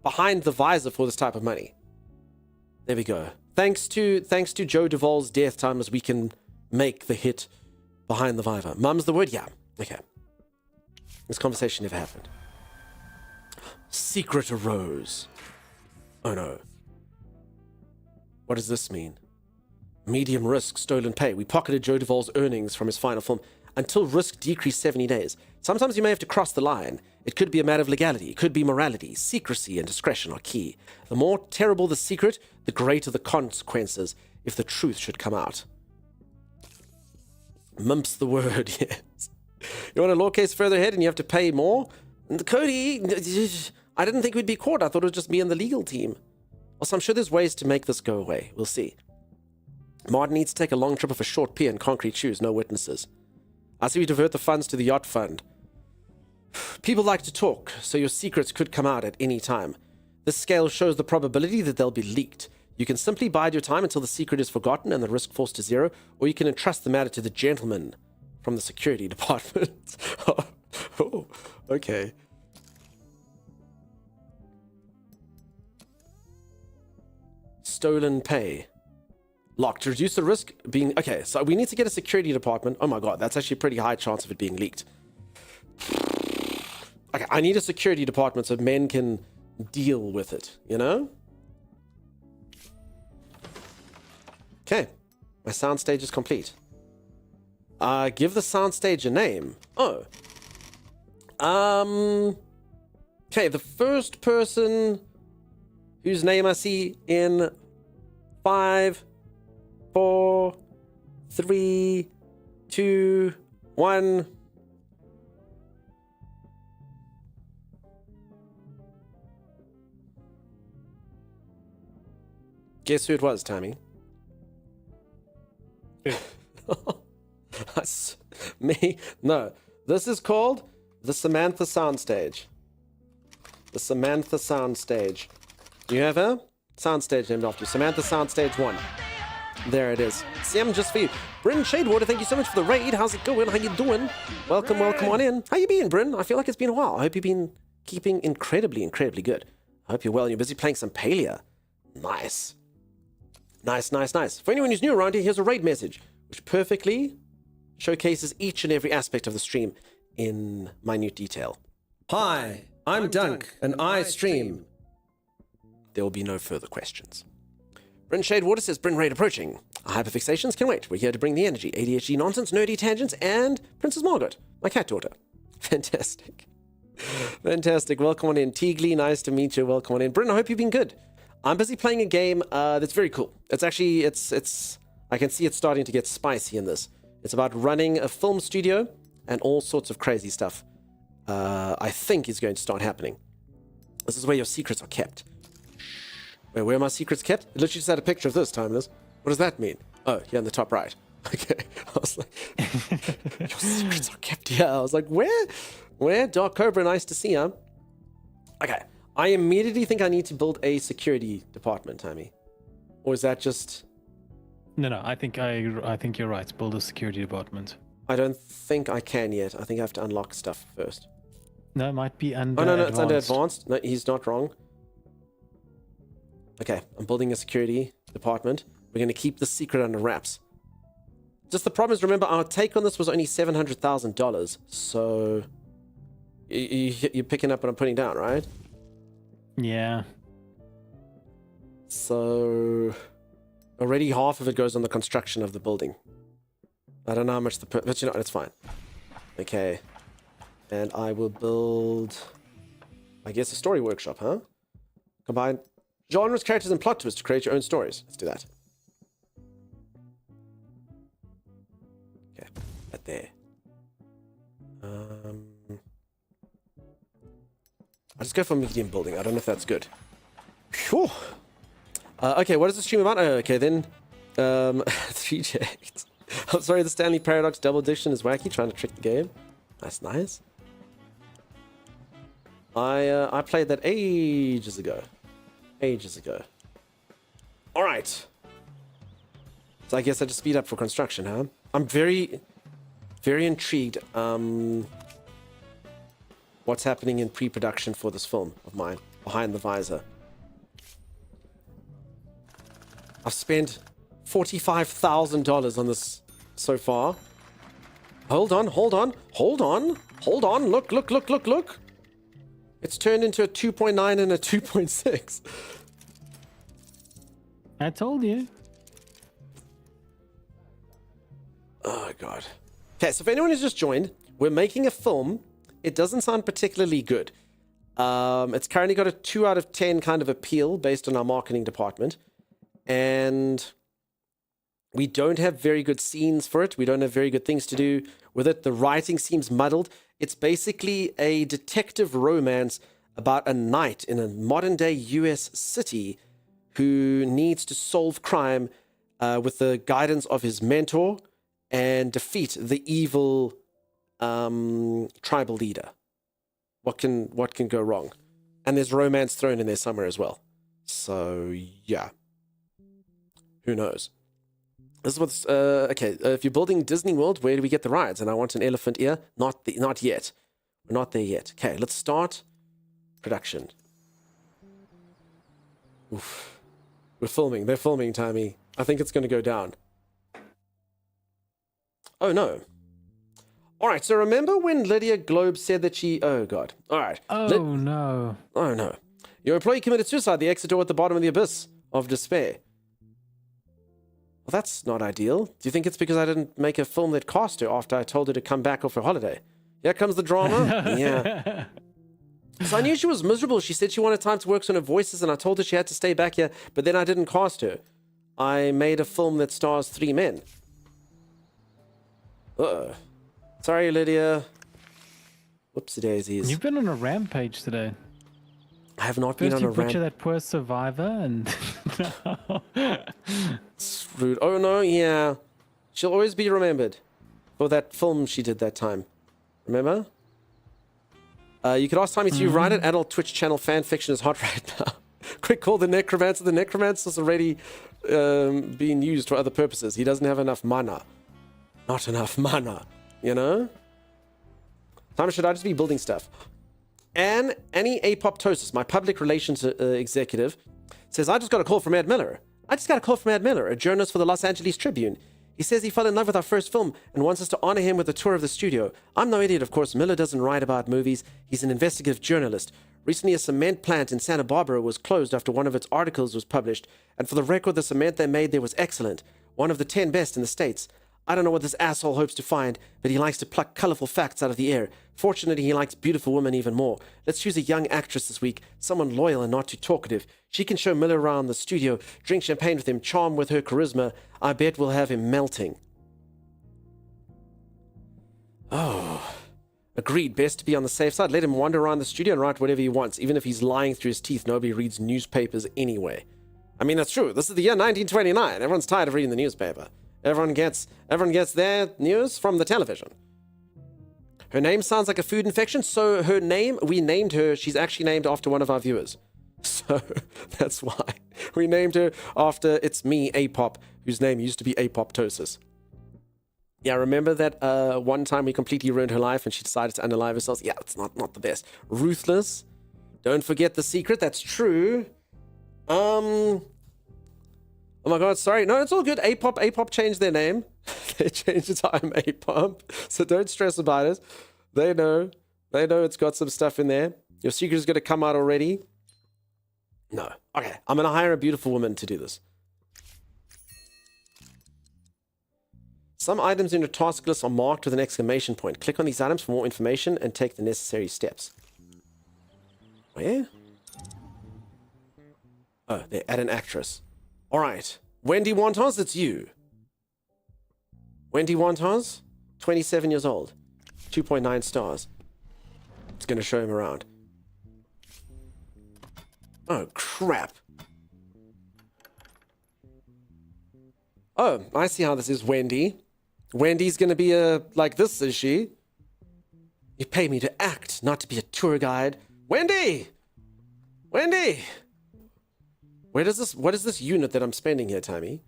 Behind the Visor for this type of money. There we go. Thanks to Joe Duvall's death time, as we can make the hit Behind the Visor. Mum's the word? Yeah. Okay. This conversation never happened. Secret arose. Oh no. What does this mean? Medium risk, stolen pay. We pocketed Joe Duvall's earnings from his final film until risk decreased 70 days. Sometimes you may have to cross the line. It could be a matter of legality. It could be morality. Secrecy and discretion are key. The more terrible the secret, the greater the consequences if the truth should come out. Mumps the word, yes. You want a law case further ahead and you have to pay more? And Cody, I didn't think we'd be caught. I thought it was just me and the legal team. Also, I'm sure there's ways to make this go away. We'll see. Martin needs to take a long trip of a short pier in concrete shoes, no witnesses. I see we divert the funds to the yacht fund. People like to talk, so your secrets could come out at any time. This scale shows the probability that they'll be leaked. You can simply bide your time until the secret is forgotten and the risk falls to zero, or you can entrust the matter to the gentleman from the security department. Oh, okay. Stolen pay. Locked. To reduce the risk being... Okay, so we need to get a security department. Oh my god, that's actually a pretty high chance of it being leaked. Okay, I need a security department so men can deal with it, you know? Okay, my soundstage is complete. Give the soundstage a name. Oh. Okay, the first person whose name I see in 5, 4, 3, 2, 1. Guess who it was, Tammy? Me? No. This is called the Samantha Soundstage. The Samantha Soundstage. Do you have her? Soundstage named after you. Samantha Soundstage 1. There it is. Sam, just for you. Bryn Shadewater, thank you so much for the raid. How's it going? How you doing? Welcome on in. How you been, Bryn? I feel like it's been a while. I hope you've been keeping incredibly good. I hope you're well and you're busy playing some Palia. Nice. Nice. For anyone who's new around here, here's a raid message, which perfectly showcases each and every aspect of the stream in minute detail. Hi, I'm Dunk, and I stream. There will be no further questions. Bryn Shadewater says, Bryn Raid approaching. Hyperfixations can wait. We're here to bring the energy, ADHD nonsense, nerdy tangents, and Princess Margaret, my cat daughter. Fantastic. Welcome on in. Teagley, nice to meet you. Welcome on in. Bryn, I hope you've been good. I'm busy playing a game that's very cool. It's actually, I can see it's starting to get spicy in this. It's about running a film studio and all sorts of crazy stuff. I think is going to start happening. This is where your secrets are kept. Wait, where are my secrets kept? It literally just had a picture of this, Timeless. What does that mean? Oh, here in the top right. Okay. I was like, your secrets are kept here. I was like, where? Dark Cobra, nice to see you. Okay. I immediately think I need to build a security department, Tammy. Or is that just... No, I think you're right. Build a security department. I don't think I can yet. I think I have to unlock stuff first. No, it might be under no, advanced. It's under advanced. No, he's not wrong. Okay, I'm building a security department. We're going to keep the secret under wraps. Just the problem is, remember, our take on this was only $700,000. So you're picking up what I'm putting down, right? Yeah. So already half of it goes on the construction of the building. I don't know how much but you know, it's fine. Okay. And I will build, I guess, a story workshop, huh? Combine genres, characters, and plot twists to create your own stories. Let's do that. Okay, right there. I'll just go for medium building. I don't know if that's good. Phew. Okay, what is the stream about? Okay, then. 3J. I'm sorry, the Stanley Paradox double addiction is wacky, trying to trick the game. That's nice. I played that ages ago. Alright. So I guess I just speed up for construction, huh? I'm very intrigued. What's happening in pre-production for this film of mine, Behind the Visor. I've spent $45,000 on this so far. Hold on. Look. It's turned into a 2.9 and a 2.6. I told you. Oh, God. Okay, so if anyone has just joined, we're making a film. It doesn't sound particularly good. It's currently got a 2 out of 10 kind of appeal based on our marketing department. And we don't have very good scenes for it. We don't have very good things to do with it. The writing seems muddled. It's basically a detective romance about a knight in a modern-day US city who needs to solve crime with the guidance of his mentor and defeat the evil tribal leader. What can go wrong? And there's romance thrown in there somewhere as well. So, yeah. Who knows? This is what's okay. If you're building Disney World, where do we get the rides? And I want an elephant ear. Not yet. We're not there yet. Okay, let's start production. Oof. We're filming. They're filming, Tammy. I think it's going to go down. Oh, no. All right, so remember when Lydia Globe said that she... Oh, God. All right. Oh, no. Oh, no. Your employee committed suicide. The exit door at the bottom of the abyss of despair. Well, that's not ideal. Do you think it's because I didn't make a film that cost her after I told her to come back off her holiday? Here comes the drama. Yeah. So I knew she was miserable. She said she wanted time to work on her voices, and I told her she had to stay back here, but then I didn't cast her. I made a film that stars 3 men. Uh-oh. Sorry, Lydia. Whoopsie daisies. You've been on a rampage today. I have not First been on you a butcher rant. that poor survivor, and It's rude. Oh, no, yeah. She'll always be remembered for that film she did that time. Remember? You could ask Tommy to write it. Adult Twitch channel fan fiction is hot right now. Quick call the Necromancer. The Necromancer's already being used for other purposes. He doesn't have enough mana. Not enough mana, you know? Tommy, should I just be building stuff? And Annie Apoptosis, my public relations executive, says, I just got a call from Ed Miller. A journalist for the Los Angeles Tribune. He says he fell in love with our first film and wants us to honor him with a tour of the studio. I'm no idiot, of course. Miller doesn't write about movies. He's an investigative journalist. Recently, a cement plant in Santa Barbara was closed after one of its articles was published. And for the record, the cement they made there was excellent. One of the 10 best in the States. I don't know what this asshole hopes to find, but he likes to pluck colorful facts out of the air. Fortunately, he likes beautiful women even more. Let's choose a young actress this week, someone loyal and not too talkative. She can show Miller around the studio, drink champagne with him, charm with her charisma. I bet we'll have him melting. Oh, agreed. Best to be on the safe side. Let him wander around the studio and write whatever he wants. Even if he's lying through his teeth, nobody reads newspapers anyway. I mean, that's true. This is the year 1929. Everyone's tired of reading the newspaper. Everyone gets their news from the television. Her name sounds like a food infection, so her name, we named her, she's actually named after one of our viewers. So that's why. We named her after It's Me, Apop, whose name used to be Apoptosis. Yeah, remember that one time we completely ruined her life and she decided to unalive herself? Yeah, it's not the best. Ruthless. Don't forget the secret, that's true. Oh my god, sorry. No, it's all good. Apop changed their name. They changed it to I'm Apop. So don't stress about it. They know it's got some stuff in there. Your secret is going to come out already. No. Okay, I'm going to hire a beautiful woman to do this. Some items in your task list are marked with an exclamation point. Click on these items for more information and take the necessary steps. Where? Oh, they add an actress. All right. Wendy Wantons, it's you. Wendy Wantons, 27 years old. 2.9 stars. It's going to show him around. Oh, crap. Oh, I see how this is, Wendy. Wendy's going to be like this, is she? You pay me to act, not to be a tour guide. Wendy! Wendy! What is this unit that I'm spending here, Tammy?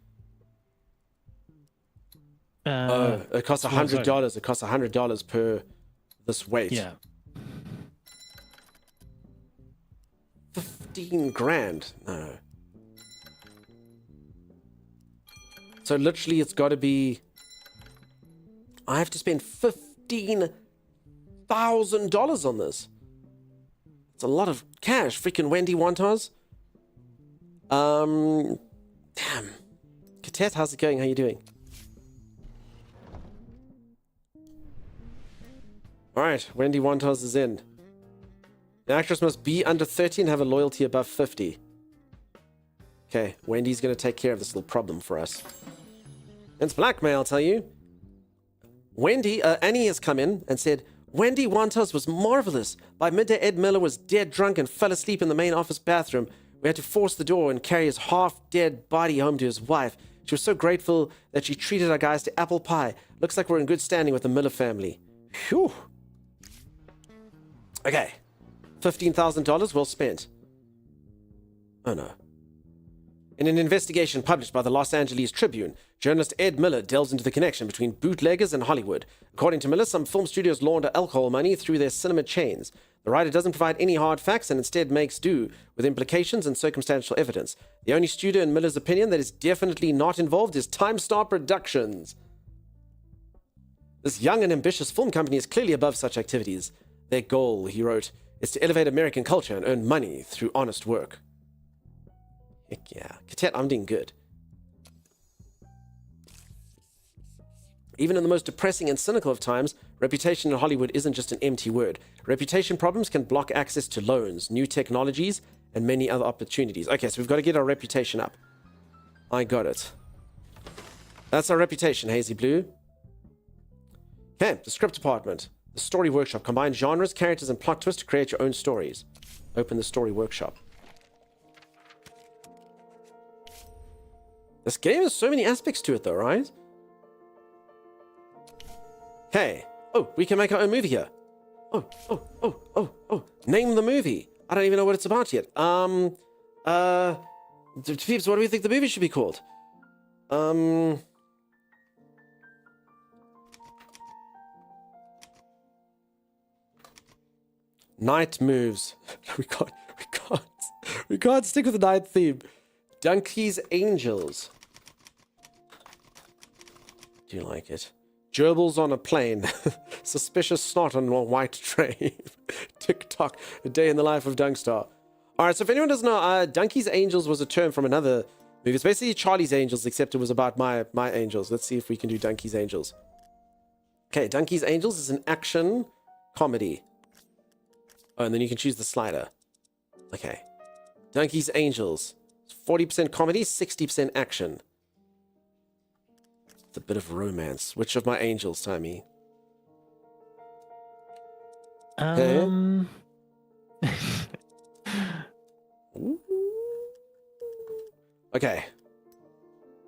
It costs $100. It costs $100 per this weight. yeah. 15 grand. No. So literally it's got to be... I have to spend $15,000 on this. It's a lot of cash. Freaking Wendy Wantons. Damn. Katet, how's it going? How you doing? Alright, Wendy Wantons is in. The actress must be under 30 and have a loyalty above 50. Okay, Wendy's going to take care of this little problem for us. It's blackmail, I'll tell you. Annie has come in and said, Wendy Wantons was marvelous. By midday, Ed Miller was dead drunk and fell asleep in the main office bathroom. We had to force the door and carry his half-dead body home to his wife. She was so grateful that she treated our guys to apple pie. Looks like we're in good standing with the Miller family. Phew. Okay. $15,000 well spent. Oh no. In an investigation published by the Los Angeles Tribune, journalist Ed Miller delves into the connection between bootleggers and Hollywood. According to Miller, some film studios launder alcohol money through their cinema chains. The writer doesn't provide any hard facts and instead makes do with implications and circumstantial evidence. The only studio, in Miller's opinion, that is definitely not involved is Time Star Productions. This young and ambitious film company is clearly above such activities. Their goal, he wrote, is to elevate American culture and earn money through honest work. Heck yeah. Katet, I'm doing good. Even in the most depressing and cynical of times, reputation in Hollywood isn't just an empty word. Reputation problems can block access to loans, new technologies, and many other opportunities. Okay, so we've got to get our reputation up. I got it. That's our reputation, Hazy Blue. Okay, the script department. The story workshop. Combine genres, characters, and plot twists to create your own stories. Open the story workshop. This game has so many aspects to it though, right? Okay. Oh, we can make our own movie here. Oh. Name the movie. I don't even know what it's about yet. Peeps, what do we think the movie should be called? Night moves. We can't stick with the night theme. Donkey's Angels. Do you like it? Gerbils on a plane. Suspicious snot on a white train. TikTok. A day in the life of Dunkstar. Alright, so if anyone doesn't know, Donkey's Angels was a term from another movie. It's basically Charlie's Angels, except it was about my angels. Let's see if we can do Donkey's Angels. Okay, Donkey's Angels is an action comedy. Oh, and then you can choose the slider. Okay. Donkey's Angels. 40% comedy, 60% action. It's a bit of romance. Which of my angels, Timmy? Okay. Okay.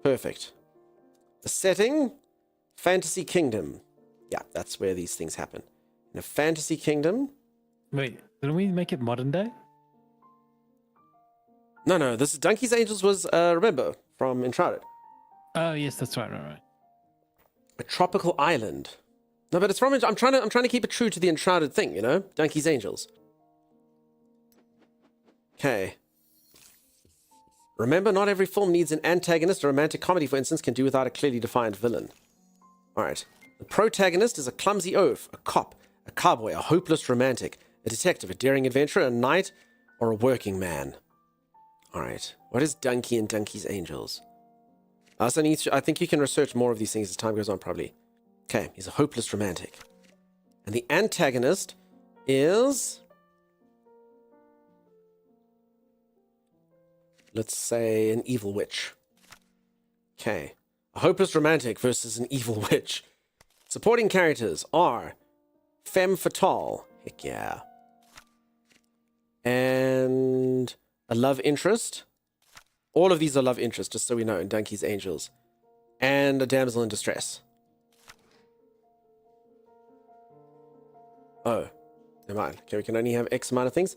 Perfect. The setting, Fantasy Kingdom. Yeah, that's where these things happen. In a fantasy kingdom. Wait, didn't we make it modern day? No, this is Donkey's Angels was, remember, from Enshrouded. Oh, yes, that's right. A tropical island. No, but it's from, I'm trying to keep it true to the Enshrouded thing, you know? Donkey's Angels. Okay. Remember, not every film needs an antagonist. A romantic comedy, for instance, can do without a clearly defined villain. Alright. The protagonist is a clumsy oaf, a cop, a cowboy, a hopeless romantic, a detective, a daring adventurer, a knight, or a working man. Alright. What is Donkey and Donkey's Angels? I think you can research more of these things as time goes on, probably. Okay, he's a hopeless romantic. And the antagonist is... let's say an evil witch. Okay. A hopeless romantic versus an evil witch. Supporting characters are femme fatale. Heck yeah. And a love interest. All of these are love interests, just so we know, in Donkey's Angels. And a damsel in distress. Oh. Never mind. Okay, we can only have X amount of things.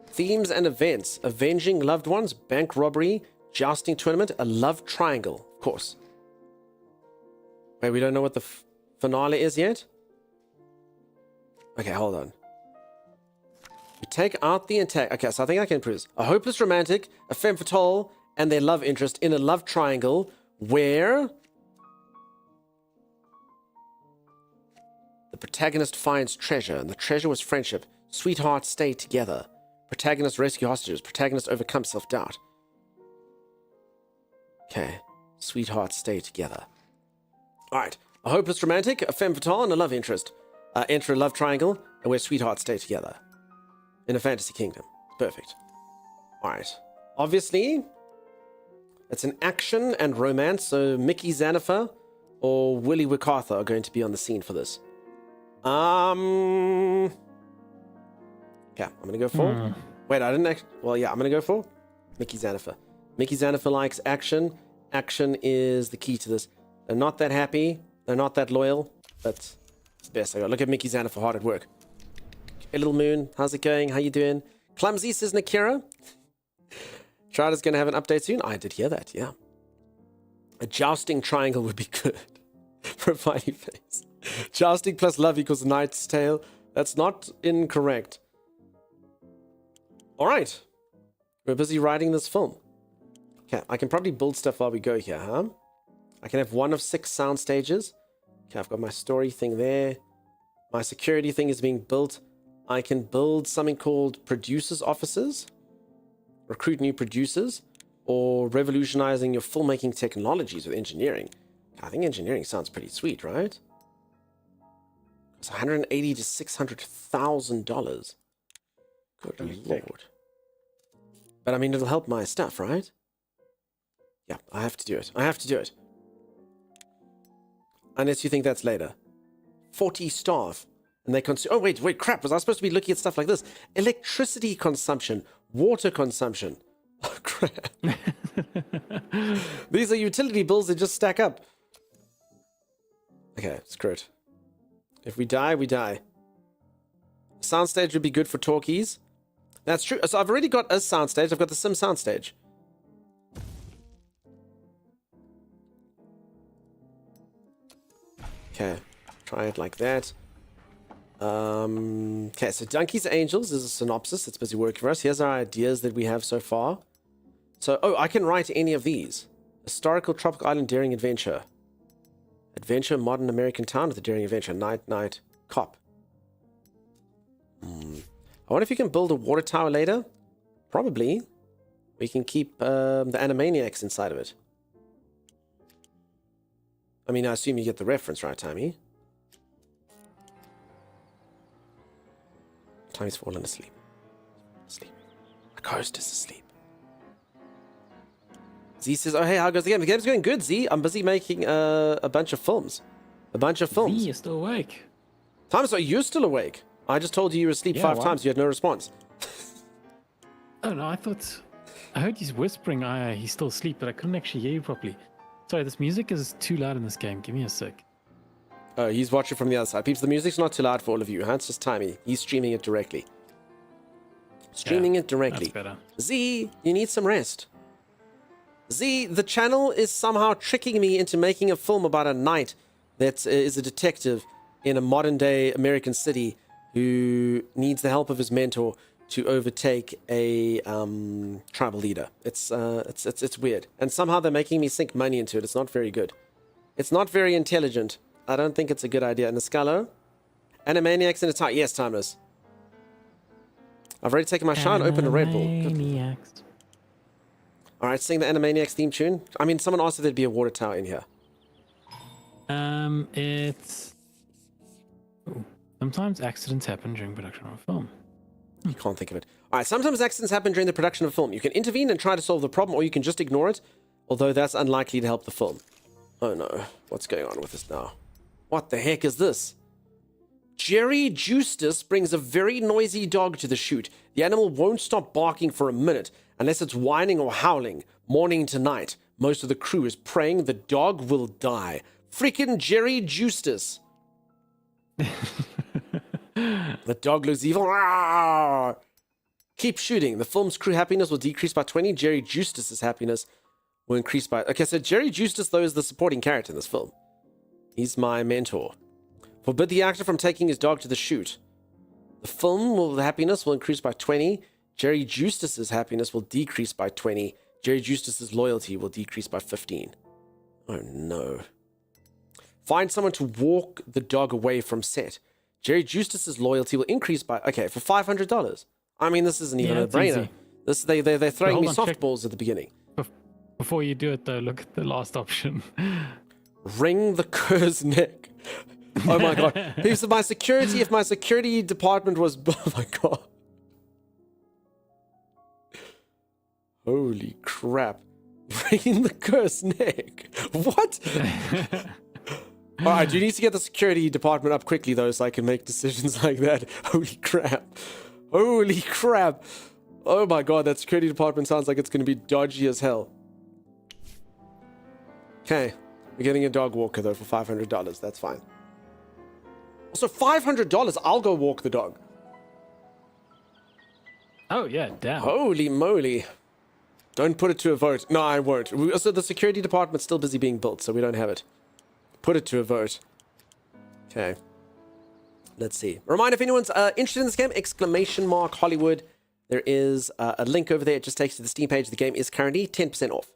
Themes and events. Avenging loved ones, bank robbery, jousting tournament, a love triangle. Of course. Wait, we don't know what the finale is yet? Okay, hold on. We take out the attack. Okay, so I think I can improve. A hopeless romantic, a femme fatale, and their love interest in a love triangle where the protagonist finds treasure, and the treasure was friendship. Sweethearts stay together. Protagonist rescue hostages. Protagonist overcomes self-doubt. Okay. Sweethearts stay together. Alright. A hopeless romantic, a femme fatale, and a love interest. Enter a love triangle, and where sweethearts stay together. In a fantasy kingdom. Perfect. Alright. Obviously, it's an action and romance, so Mickey Xanifer or Willie Wicartha are going to be on the scene for this. Okay, I'm gonna go for... Wait, I didn't well, yeah, I'm gonna go for Mickey Xanifer. Mickey Xanifer likes action. Action is the key to this. They're not that happy. They're not that loyal. But it's the best I got. Look at Mickey Xanifer hard at work. Hey, Little Moon, how's it going? How you doing? Clumsy, says Nakira. Strider's going to have an update soon. I did hear that, yeah. A jousting triangle would be good. For a funny face. Jousting plus love equals Knight's Tale. That's not incorrect. Alright. We're busy writing this film. Okay, I can probably build stuff while we go here, huh? I can have 1 of 6 sound stages. Okay, I've got my story thing there. My security thing is being built. I can build something called producers' offices. Recruit new producers. Or revolutionizing your filmmaking technologies with engineering. I think engineering sounds pretty sweet, right? It's $180,000 to $600,000. Good lord. But I mean, it'll help my stuff, right? Yeah, I have to do it. I have to do it. Unless you think that's later. 40 staff. And they consume... Oh, wait, crap. Was I supposed to be looking at stuff like this? Electricity consumption. Water consumption. Oh, crap. These are utility bills that just stack up. Okay, screw it. If we die, we die. Soundstage would be good for talkies. That's true. So I've already got a soundstage. I've got the Sim soundstage. Okay, try it like that. Okay, so Donkey's Angels is a synopsis. It's busy working for us. Here's our ideas that we have so far. So, oh, I can write any of these. Historical Tropical Island Daring Adventure. Adventure Modern American Town with a Daring Adventure. Night Cop. I wonder if you can build a water tower later. Probably. We can keep the Animaniacs inside of it. I mean, I assume you get the reference, right, Timmy? Timmy's fallen asleep. Asleep. The ghost is asleep. Z says, oh, hey, how goes the game? The game's going good, Z. I'm busy making a bunch of films. Z, you're still awake. Thomas, are you still awake? I just told you were asleep 5 times. You had no response. Oh, no, I heard he's whispering he's still asleep, but I couldn't actually hear you properly. Sorry, this music is too loud in this game. Give me a sec. Oh, he's watching from the other side. Peeps, the music's not too loud for all of you, huh? It's just Timey. He's streaming it directly. Streaming it directly. That's better. Z, you need some rest. Z, the channel is somehow tricking me into making a film about a knight that is a detective in a modern-day American city who needs the help of his mentor to overtake a tribal leader. It's weird. And somehow they're making me sink money into it. It's not very good. It's not very intelligent. I don't think it's a good idea. Niscalo? Animaniacs in a time. Yes, Timeless. I've already taken my shower and opened a Red Bull. Animaniacs. Alright, sing the Animaniacs theme tune. I mean, someone asked if there'd be a water tower in here. It's... Ooh. Sometimes accidents happen during production of a film. You can't think of it. Alright, sometimes accidents happen during the production of a film. You can intervene and try to solve the problem, or you can just ignore it, although that's unlikely to help the film. Oh no, what's going on with this now? What the heck is this? Jerry Justus brings a very noisy dog to the shoot. The animal won't stop barking for a minute, unless it's whining or howling, morning to night. Most of the crew is praying the dog will die. Freaking Jerry Justus. The dog looks evil. Rawr! Keep shooting. The film's crew happiness will decrease by 20. Jerry Justus's happiness will increase by... Okay, so Jerry Justus, though, is the supporting character in this film. He's my mentor. Forbid the actor from taking his dog to the shoot. The happiness will increase by 20. Jerry Justus's happiness will decrease by 20. Jerry Justus's loyalty will decrease by 15. Oh, no. Find someone to walk the dog away from set. Jerry Justus's loyalty will increase by... Okay, for $500. I mean, this isn't even a brainer. They're throwing me softballs at the beginning. Before you do it, though, look at the last option. Wring the cur's neck. Oh my god. If my security department was... Oh my god. Holy crap. Wring the cur's neck. What? Alright, you need to get the security department up quickly, though, so I can make decisions like that. Holy crap. Holy crap. Oh my god, that security department sounds like it's going to be dodgy as hell. Okay. We're getting a dog walker, though, for $500. That's fine. So $500, I'll go walk the dog. Oh, yeah, damn. Holy moly. Don't put it to a vote. No, I won't. Also, the security department's still busy being built, so we don't have it. Put it to a vote. Okay. Let's see. Reminder, if anyone's interested in this game, ! Hollywood. There is a link over there. It just takes you to the Steam page. The game is currently 10% off.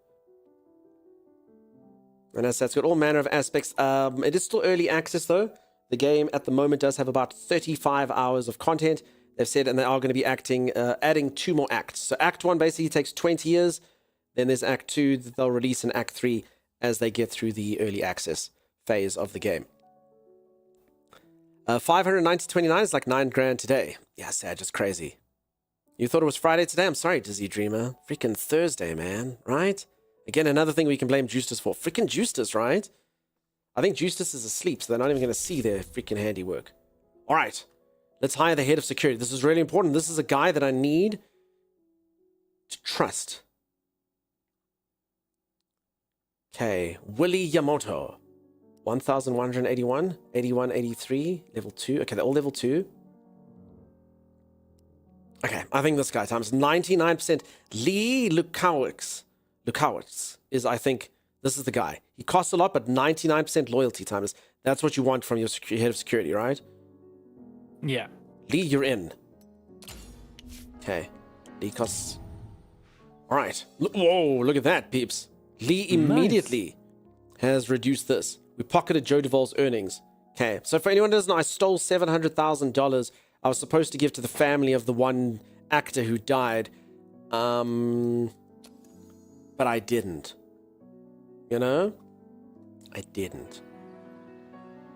And as that's got all manner of aspects. It is still early access, though. The game at the moment does have about 35 hours of content. They've said, and they are going to be adding 2 more acts. So Act 1 basically takes 20 years. Then there's Act 2 that they'll release in Act 3 as they get through the early access phase of the game. 590.29 is like $9,000 today. Yeah, sad, just crazy. You thought it was Friday today? I'm sorry, Dizzy Dreamer. Freaking Thursday, man, right? Again, another thing we can blame Justus for. Freaking Justus, right? I think Justus is asleep, so they're not even going to see their freaking handiwork. All right, let's hire the head of security. This is really important. This is a guy that I need to trust. Okay, Willie Yamamoto. 1,181, 81, 83, level 2. Okay, they're all level 2. Okay, I think this guy times 99%. Lee Lukowicz. Lukowicz is, I think, this is the guy. He costs a lot, but 99% loyalty timers. That's what you want from your head of security, right? Yeah. Lee, you're in. Okay. Lee costs... Alright. Whoa, look at that, peeps. Lee immediately has reduced this. We pocketed Joe Duvall's earnings. Okay, so for anyone who doesn't know, I stole $700,000 I was supposed to give to the family of the one actor who died. But I didn't. You know? I didn't.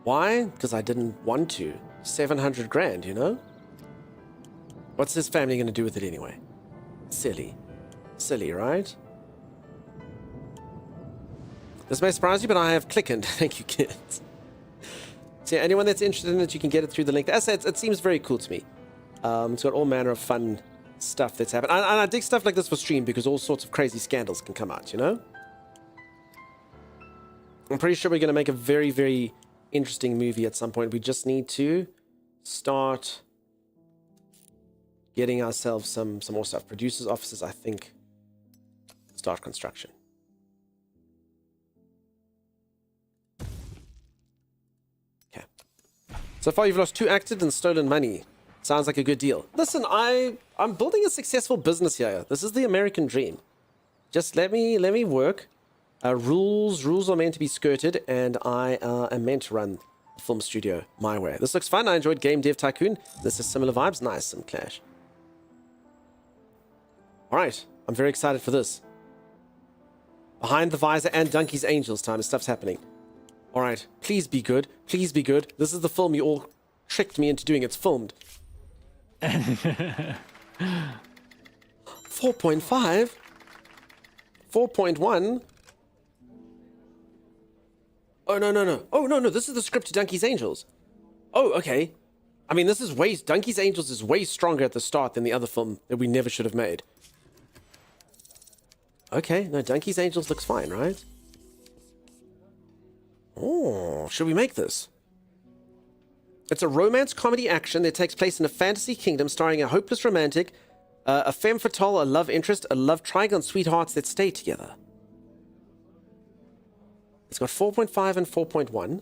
Why? Because I didn't want to. $700,000, you know? What's his family going to do with it anyway? Silly. Silly, right? This may surprise you, but I have Clickend. Thank you, kids. So yeah, anyone that's interested in it, you can get it through the link. As I said, it seems very cool to me. It's got all manner of fun stuff that's happened. And I dig stuff like this for stream because all sorts of crazy scandals can come out, you know? I'm pretty sure we're going to make a very, very interesting movie at some point. We just need to start getting ourselves some more stuff. Producers' offices, I think, start construction. Okay. So far, you've lost 2 actors and stolen money. Sounds like a good deal. Listen, I'm building a successful business here. This is the American dream. Just let me work. Rules are meant to be skirted, and I am meant to run a film studio my way. This looks fun. I enjoyed Game Dev Tycoon. This is similar vibes. Nice, some Clash. All right, I'm very excited for this. Behind the Visor and Donkey's Angels time. Stuff's happening. All right, please be good. Please be good. This is the film you all tricked me into doing. It's filmed. 4.5? 4.1? Oh, no. Oh, no. This is the script to Donkey's Angels. Oh, okay. I mean, this is Donkey's Angels is way stronger at the start than the other film that we never should have made. Okay, no, Donkey's Angels looks fine, right? Oh, should we make this? It's a romance comedy action that takes place in a fantasy kingdom starring a hopeless romantic, a femme fatale, a love interest, a love triangle, and sweethearts that stay together. It's got 4.5 and 4.1.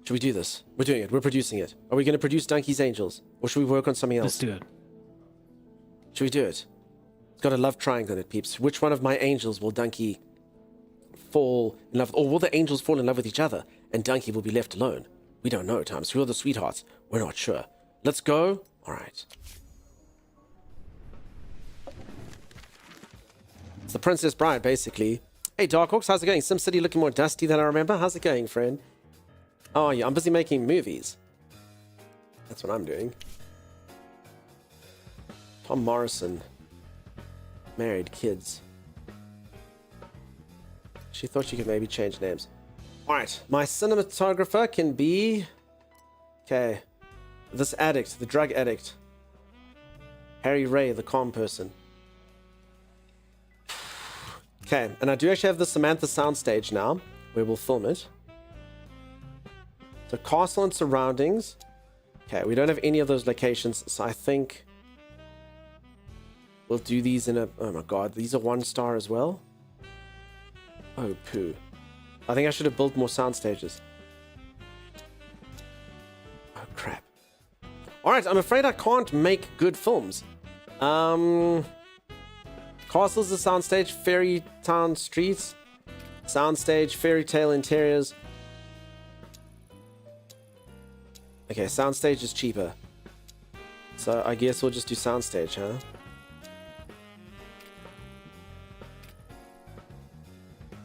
Should we do this? We're doing it. We're producing it. Are we going to produce Donkey's Angels? Or should we work on something else? Let's do it. Should we do it? It's got a love triangle in it, peeps. Which one of my angels will Donkey fall in love with? Or will the angels fall in love with each other and Donkey will be left alone? We don't know, Thomas. Who are the sweethearts? We're not sure. Let's go. All right. It's the Princess Bride, basically. Hey, Darkhawks, how's it going? SimCity looking more dusty than I remember. How's it going, friend? Oh, yeah, I'm busy making movies. That's what I'm doing. Tom Morrison. Married, kids. She thought she could maybe change names. Alright, my cinematographer can be... Okay. This addict, the drug addict. Harry Ray, the calm person. Okay, and I do actually have the Samantha soundstage now, where we'll film it. So castle and surroundings. Okay, we don't have any of those locations, so I think... We'll do these in a... Oh my god, these are 1 star as well? Oh, poo. I think I should have built more sound stages. Oh, crap. Alright, I'm afraid I can't make good films. Castles a soundstage, Fairy Town Streets, soundstage, Fairy Tale Interiors. Okay, soundstage is cheaper. So I guess we'll just do soundstage, huh?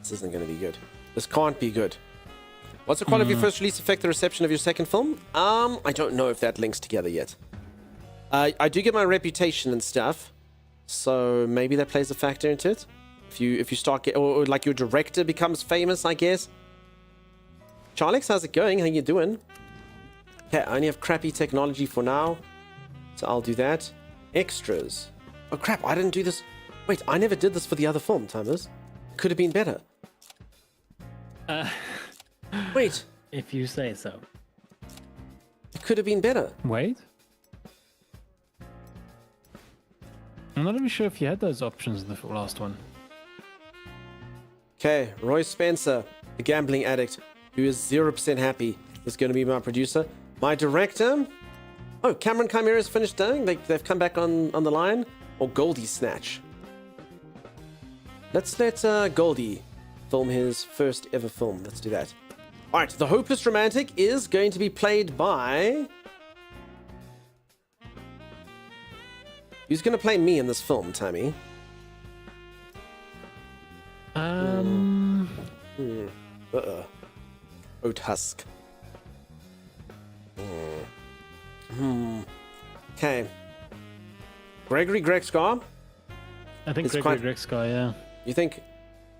This isn't going to be good. This can't be good. What's the quality of your first release affect the reception of your second film? I don't know if that links together yet. I do get my reputation and stuff, so maybe that plays a factor into it. If you start get, or like your director becomes famous, I guess. Charlix, how's it going? How you doing? Okay, I only have crappy technology for now, so I'll do that. Extras. Oh crap! I didn't do this. Wait, I never did this for the other film, Timers. Could have been better. Wait. If you say so. It could have been better. Wait. I'm not even sure if you had those options in the last one. Okay, Roy Spencer, the gambling addict, who is 0% happy, is going to be my producer. My director... Oh, Cameron Chimera's finished doing. They've come back on the line. Or Goldie Snatch. Let's let Goldie film his first ever film. Let's do that. Alright, the Hopeless Romantic is going to be played by... Who's going to play me in this film, Tammy? Oat Husk. Okay. Gregory Grexgar. I think It's Gregory quite- Grexgar, yeah. You think...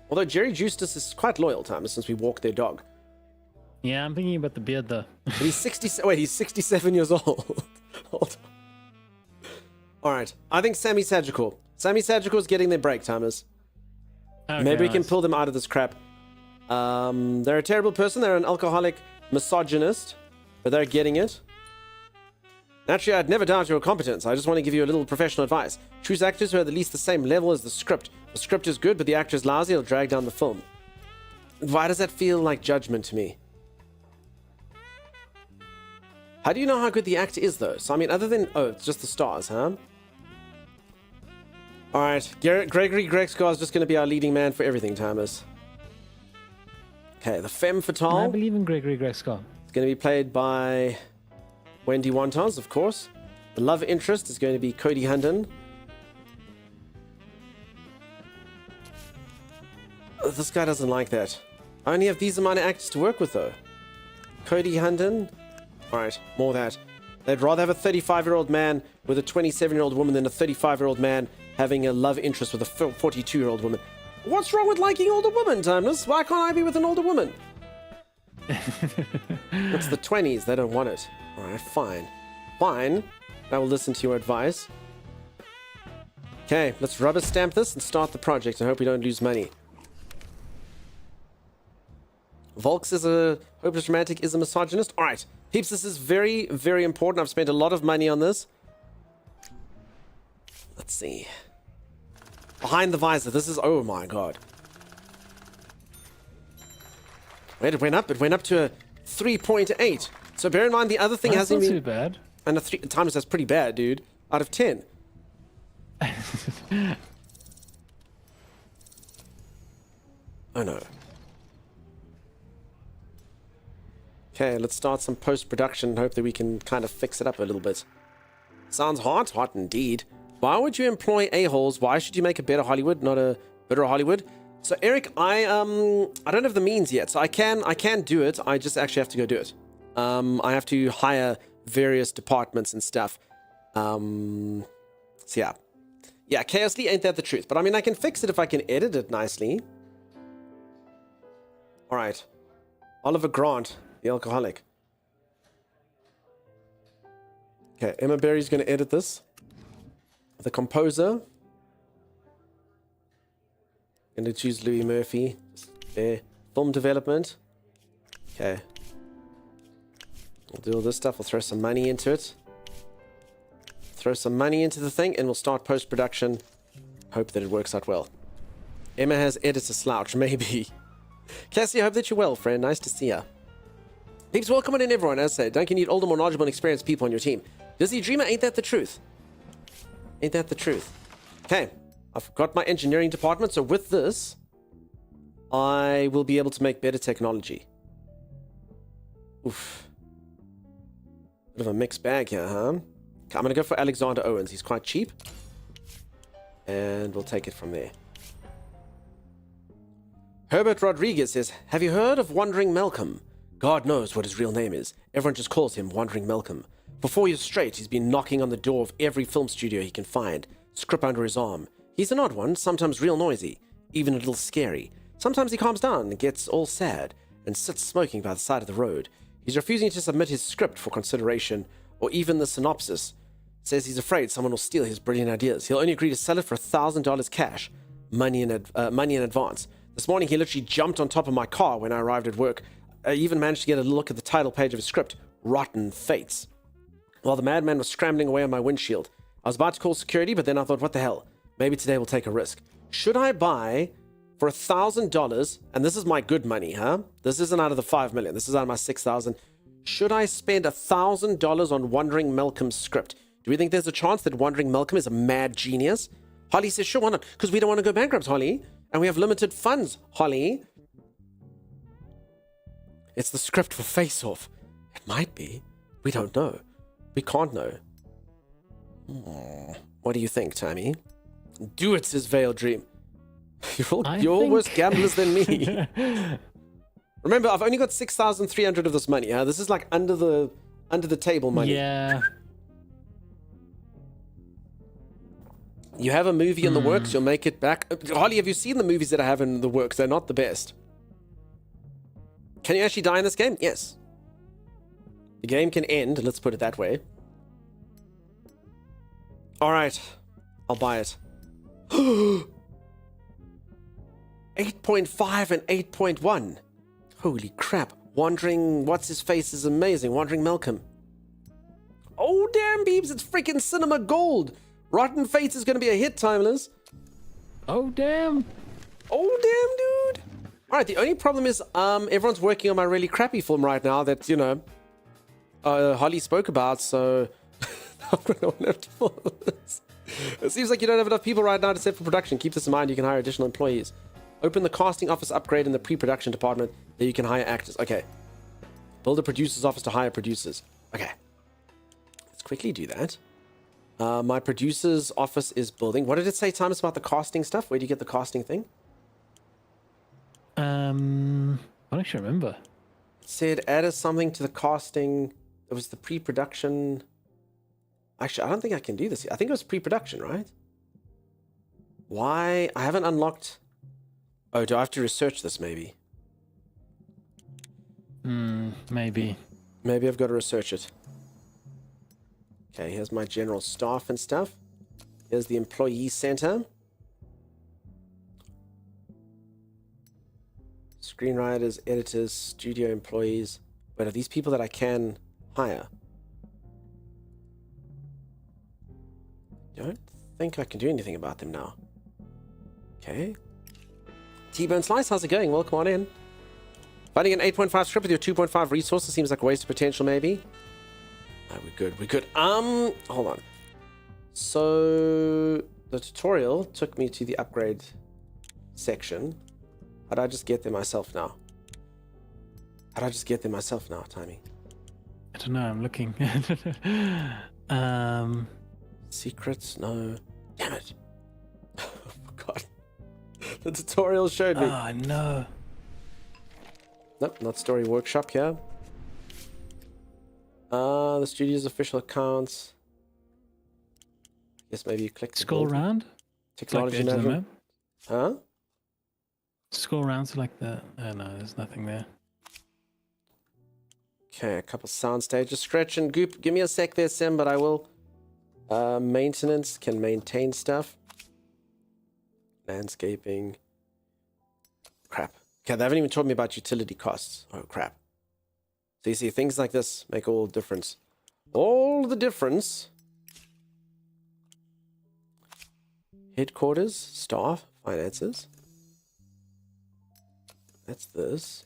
Although Jerry Justus is quite loyal, Thomas, since we walked their dog. Yeah, I'm thinking about the beard though. But he's 60... Wait, he's 67 years old. Hold on. Alright, I think Sammy Sagicor. Sammy Sagicor is getting their break, Thomas. Okay, Maybe we can nice. pull them out of this crap. They're a terrible person. They're an alcoholic misogynist. But they're getting it. Naturally, I'd never doubt your competence. I just want to give you a little professional advice. Choose actors who are at least the same level as the script. The script is good, but the actor is lousy. It'll drag down the film. Why does that feel like judgment to me? How do you know how good the actor is, though? So, I mean, other than... Oh, it's just the stars, huh? Alright, Gregory Grexgar is just going to be our leading man for everything, Thomas. Okay, the femme I fatale believe in Gregory Grexgar. is going to be played by Wendy Wantos, of course. The love interest is going to be Cody Hunden. Oh, this guy doesn't like that. I only have these amount of actors to work with, though. Cody Hunden. Alright, more of that. They'd rather have a 35-year-old man with a 27-year-old woman than a 35-year-old man having a love interest with a 42-year-old woman. What's wrong with liking older women, Timeless? Why can't I be with an older woman? It's the 20s. They don't want it. Alright, fine. Fine. I will listen to your advice. Okay, let's rubber stamp this and start the project. I hope we don't lose money. Volks is a hopeless romantic, is a misogynist. Alright, peeps, this is very, very important. I've spent a lot of money on this. Let's see. Behind the visor. This is... Oh my god. Wait, it went up. It went up to a 3.8. So bear in mind the other thing That's hasn't not been... too bad. And a 3 times that's pretty bad, dude. Out of 10. Oh no. Okay, let's start some post-production and hope that we can kind of fix it up a little bit. Sounds hot. Hot indeed. Why would you employ a-holes? Why should you make a better Hollywood, not a better Hollywood? So Eric, I don't have the means yet, so I can do it. I just actually have to go do it. I have to hire various departments and stuff. So yeah. Yeah, chaosly ain't that the truth. But I mean, I can fix it if I can edit it nicely. Alright. Oliver Grant, the alcoholic. Okay, Emma Berry's going to edit this. The composer. Going to choose Louis Murphy. There. Film development. Okay. We'll do all this stuff. We'll throw some money into it. Throw some money into the thing, and we'll start post-production Hope that it works out well. Emma has editor slouch, maybe. Cassie, I hope that you're well, friend. Nice to see ya. Peeps, welcome on in, everyone. As I said, don't you need older, more knowledgeable, and experienced people on your team? Dizzy Dreamer, ain't that the truth? Ain't that the truth? Okay, I've got my engineering department, so with this, I will be able to make better technology. Oof. Bit of a mixed bag here, huh? Okay, I'm going to go for Alexander Owens. He's quite cheap. And we'll take it from there. Herbert Rodriguez says, have you heard of Wandering Malcolm? God knows what his real name is. Everyone just calls him Wandering Malcolm. For 4 years straight, he's been knocking on the door of every film studio he can find, script under his arm. He's an odd one, sometimes real noisy, even a little scary. Sometimes he calms down and gets all sad and sits smoking by the side of the road. He's refusing to submit his script for consideration or even the synopsis. Says he's afraid someone will steal his brilliant ideas. He'll only agree to sell it for $1,000 cash, money in advance. This morning he literally jumped on top of my car when I arrived at work. I even managed to get a look at the title page of his script, Rotten Fates, while the madman was scrambling away on my windshield. I was about to call security, but then I thought, what the hell? Maybe today we'll take a risk. Should I buy for $1,000, and this is my good money, huh? This isn't out of the 5 million. This is out of my 6,000. Should I spend $1,000 on Wandering Malcolm's script? Do we think there's a chance that Wandering Malcolm is a mad genius? Holly says, sure, why not? Because we don't want to go bankrupt, Holly. And we have limited funds, Holly. It's the script for Face Off. It might be. We don't know. We can't know. What do you think, Tammy? Do it, says Veil Dream. You're worse gamblers than me. Remember, I've only got 6,300 of this money. This is like under the table money. Yeah. You have a movie in the works, you'll make it back. Holly, have you seen the movies that I have in the works? They're not the best. Can you actually die in this game? Yes. The game can end, let's put it that way. Alright. I'll buy it. 8.5 and 8.1. Holy crap. Wandering What's His Face is amazing. Wandering Malcolm. Oh, damn, Beebs, it's freaking cinema gold. Rotten Fates is going to be a hit, Timeless. Oh, damn. Oh, damn, dude. All right, the only problem is everyone's working on my really crappy film right now that, you know, Holly spoke about, so I'm going to have to follow this. It seems like you don't have enough people right now to set for production. Keep this in mind, you can hire additional employees. Open the casting office upgrade in the pre-production department. There you can hire actors. Okay. Build a producer's office to hire producers. Okay. Let's quickly do that. My producer's office is building. What did it say, Thomas, about the casting stuff? Where do you get the casting thing? I don't actually remember. It said added something to the casting. It was the pre-production. Actually, I don't think I can do this yet. I think it was pre-production, right? Why? I haven't unlocked... Oh, do I have to research this, maybe? Maybe. Maybe I've got to research it. Okay, here's my general staff and stuff. Here's the employee center. Screenwriters, editors, studio employees. Wait, are these people that I can hire? Don't think I can do anything about them now. Okay. T-Bone Slice, how's it going? Welcome on in. Finding an 8.5 script with your 2.5 resources seems like a waste of potential, maybe. Oh, we're good, we're good. Hold on. So, the tutorial took me to the upgrade section. How'd I just get there myself now? Timey? I don't know, I'm looking. Secrets? No. Damn it. Oh, God. The tutorial showed me. Oh, no. Nope, not Story Workshop here. The studio's official accounts. Guess maybe you click the Scroll build. around. Technology Like the edge of the management. map. Huh? Scroll around to like the... Oh, no, there's nothing there. Okay, a couple sound stages. Stretch and Goop. Give me a sec there, Sim, but I will. Maintenance can maintain stuff. Landscaping. Crap. Okay, they haven't even told me about utility costs. Oh, crap. So you see, things like this make all the difference. All the difference. Headquarters, staff, finances. That's this.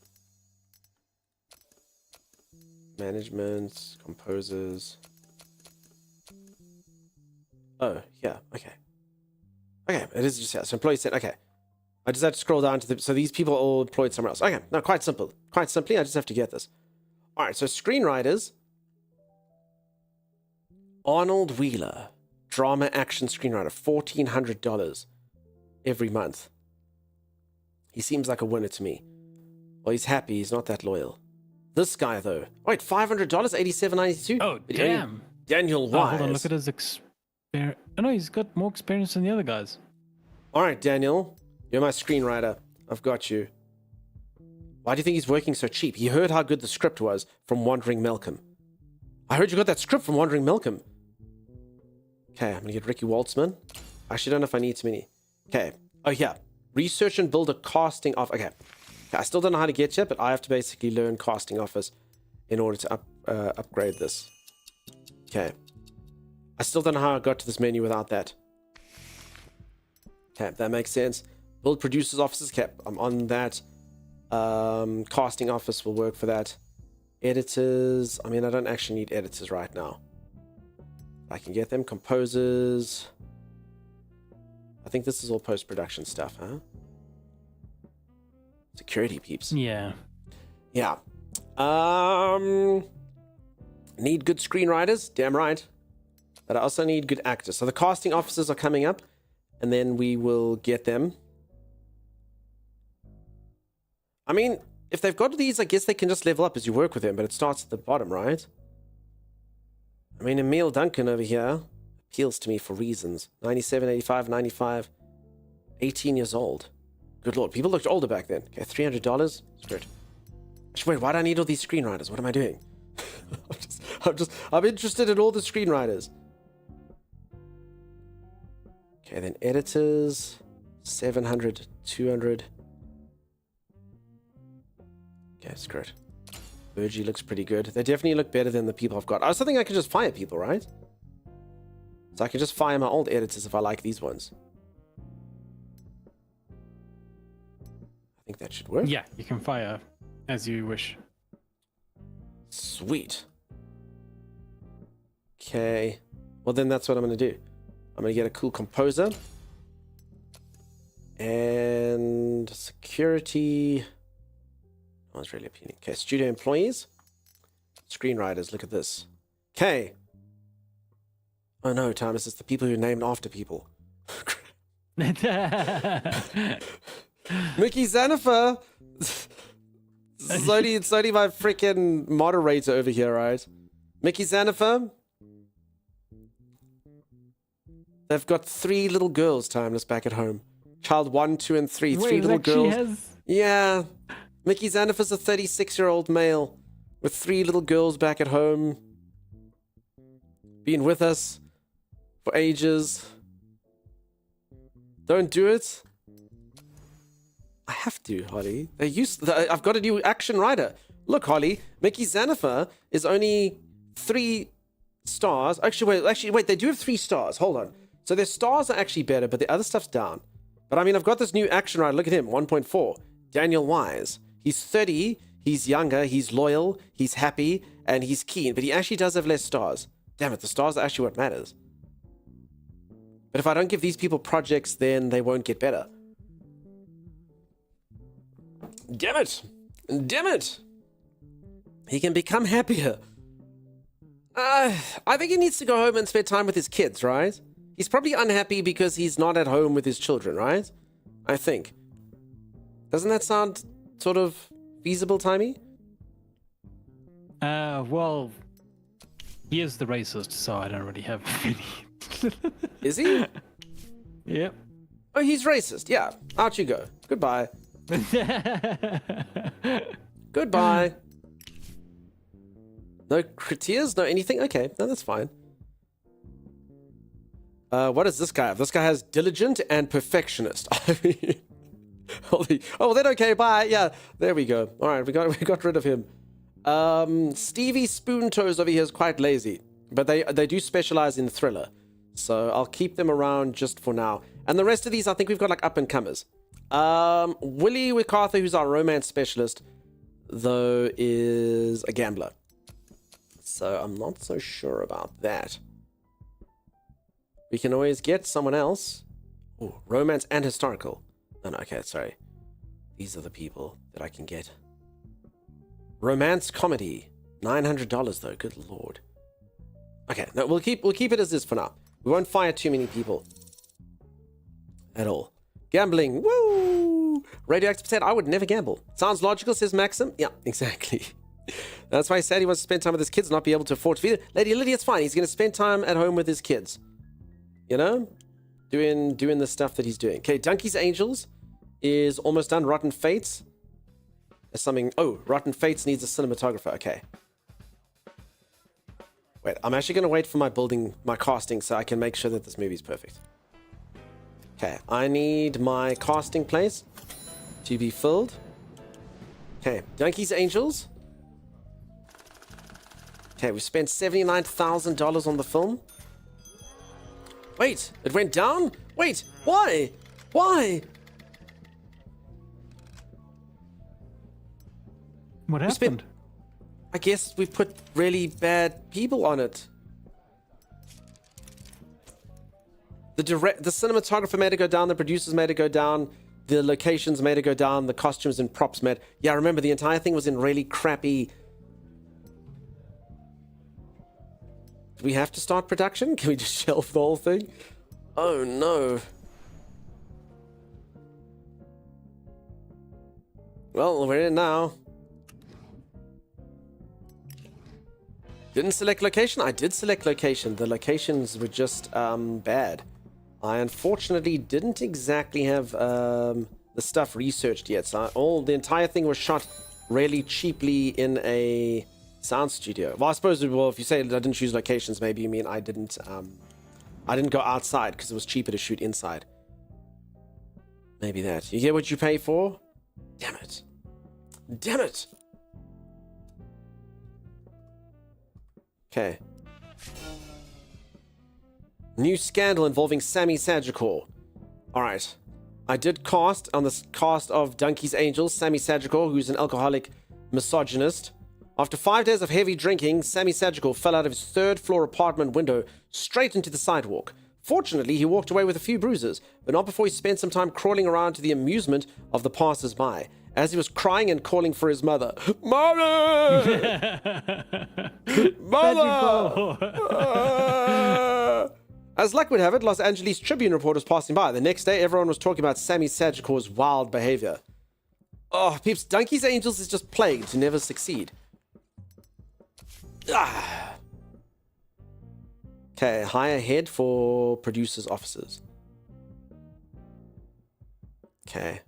Management, composers. Oh, yeah, okay. Okay, it is just, yeah, so employee set, okay. I just have to scroll down to the, so these people are all employed somewhere else. Okay, no, quite simple. Quite simply, I just have to get this. All right, so screenwriters. Arnold Wheeler, drama action screenwriter, $1,400 every month. He seems like a winner to me. Well, he's happy, he's not that loyal. This guy, though. Wait, $500, $87.92? Oh, damn. Daniel Oh, Wise. hold on, look at his experience. Oh, no, he's got more experience than the other guys. All right, Daniel, you're my screenwriter. I've got you. Why do you think he's working so cheap? He heard how good the script was from Wandering Malcolm. I heard you got that script from Wandering Malcolm. Okay, I'm going to get Ricky Waltzman. I actually don't know if I need too many. Okay. Oh, yeah. Research and build a casting off. Okay. I still don't know how to get yet, but I have to basically learn casting office in order to upgrade this. Okay. I still don't know how I got to this menu without that. Okay, that makes sense. Build producers offices. Okay, I'm on that. Casting office will work for that. Editors. I mean, I don't actually need editors right now. I can get them. Composers. I think this is all post-production stuff, huh? Security peeps. Yeah. Yeah. Need good screenwriters? Damn right. But I also need good actors. So the casting officers are coming up, and then we will get them. I mean, if they've got these, I guess they can just level up as you work with them, but it starts at the bottom, right? I mean, Emil Duncan over here appeals to me for reasons. 97, 85, 95, 18 years old. Good lord, people looked older back then. Okay, $300. Screw it. Wait, why do I need all these screenwriters? What am I doing? I'm interested in all the screenwriters. Okay, then editors, 700, 200. Okay, screw it. Virgie looks pretty good. They definitely look better than the people I've got. I also think I can just fire people, right? So I can just fire my old editors if I like these ones. I think that should work. Yeah, you can fire as you wish. Sweet. Okay. Well, then that's what I'm going to do. I'm going to get a cool composer. And security. That was really appealing. Okay, studio employees. Screenwriters, look at this. Okay. Oh no, Thomas, it's the people who are named after people. Mickey Xanifer! It's only my freaking moderator over here, right? Mickey Xanifer. They've got 3 little girls, Timeless, back at home. Child 1, 2, and 3. Wait, 3 little girls. Has... Yeah. Mickey Xanifer's a 36-year-old male with 3 little girls back at home. Been with us for ages. Don't do it. I have to, Holly. I've got a new action writer. Look, Holly, Mickey Xanifer is only 3 stars. Actually, wait. They do have 3 stars. Hold on. So their stars are actually better, but the other stuff's down. But I mean, I've got this new action writer. Look at him, 1.4. Daniel Wise. He's 30. He's younger. He's loyal. He's happy, and he's keen. But he actually does have less stars. Damn it, the stars are actually what matters. But if I don't give these people projects, then they won't get better. Damn it! Damn it! He can become happier. I think he needs to go home and spend time with his kids, right? He's probably unhappy because he's not at home with his children, right? I think. Doesn't that sound sort of feasible, Timey? Well, he is the racist, so I don't really have any. Is he? Yep. Oh, he's racist. Yeah. Out you go. Goodbye. Goodbye. No tears? No anything? Okay. No, that's fine. What does this guy have? This guy has diligent and perfectionist. I mean, oh, then okay, bye. Yeah, there we go. All right, we got rid of him. Stevie Spoontoes over here is quite lazy, but they do specialize in thriller, so I'll keep them around just for now. And the rest of these, I think we've got like up-and-comers. Willie MacArthur, who's our romance specialist, though, is a gambler. So I'm not so sure about that. We can always get someone else. Oh, romance and historical. No, okay, sorry. These are the people that I can get. Romance comedy. $900 though, good lord. Okay, no, we'll keep it as is for now. We won't fire too many people. At all. Gambling, woo! Radioactive said, I would never gamble. Sounds logical, says Maxim. Yeah, exactly. That's why he said he wants to spend time with his kids, not be able to afford to feed it. Lady Lydia, it's fine. He's going to spend time at home with his kids. You know? Doing the stuff that he's doing. Okay, Donkey's Angels is almost done. Rotten Fates. There's something... Oh, Rotten Fates needs a cinematographer. Okay. Wait, I'm actually going to wait for my casting so I can make sure that this movie's perfect. Okay, I need my casting place to be filled. Okay, Donkey's Angels. Okay, we spent $79,000 on the film. Wait, it went down? Wait, why? Why? What We spent- happened? I guess we put really bad people on it. The cinematographer made it go down, the producers made it go down, the locations made it go down, the costumes and props made... Yeah, remember, the entire thing was in really crappy... Do we have to start production? Can we just shelve the whole thing? Oh, no. Well, we're in now. Didn't select location? I did select location. The locations were just bad. I unfortunately didn't exactly have the stuff researched yet. So the entire thing was shot really cheaply in a sound studio. Well, I suppose, well, if you say I didn't choose locations, maybe you mean I didn't go outside because it was cheaper to shoot inside. Maybe that. You get what you pay for? Damn it. Damn it. Okay. New scandal involving Sammy Sagicor. Alright. I did cast on the cast of Donkey's Angels, Sammy Sagicor, who's an alcoholic misogynist. After 5 days of heavy drinking, Sammy Sagicor fell out of his third-floor apartment window straight into the sidewalk. Fortunately, he walked away with a few bruises, but not before he spent some time crawling around to the amusement of the passers-by. As he was crying and calling for his mother. Mother! Mother! As luck would have it, Los Angeles Tribune reporters passing by. The next day, everyone was talking about Sammy Sagicor's wild behavior. Oh, peeps, Donkey's Angels is just plagued to never succeed. Ah. Okay, hire head for producers' offices. Okay.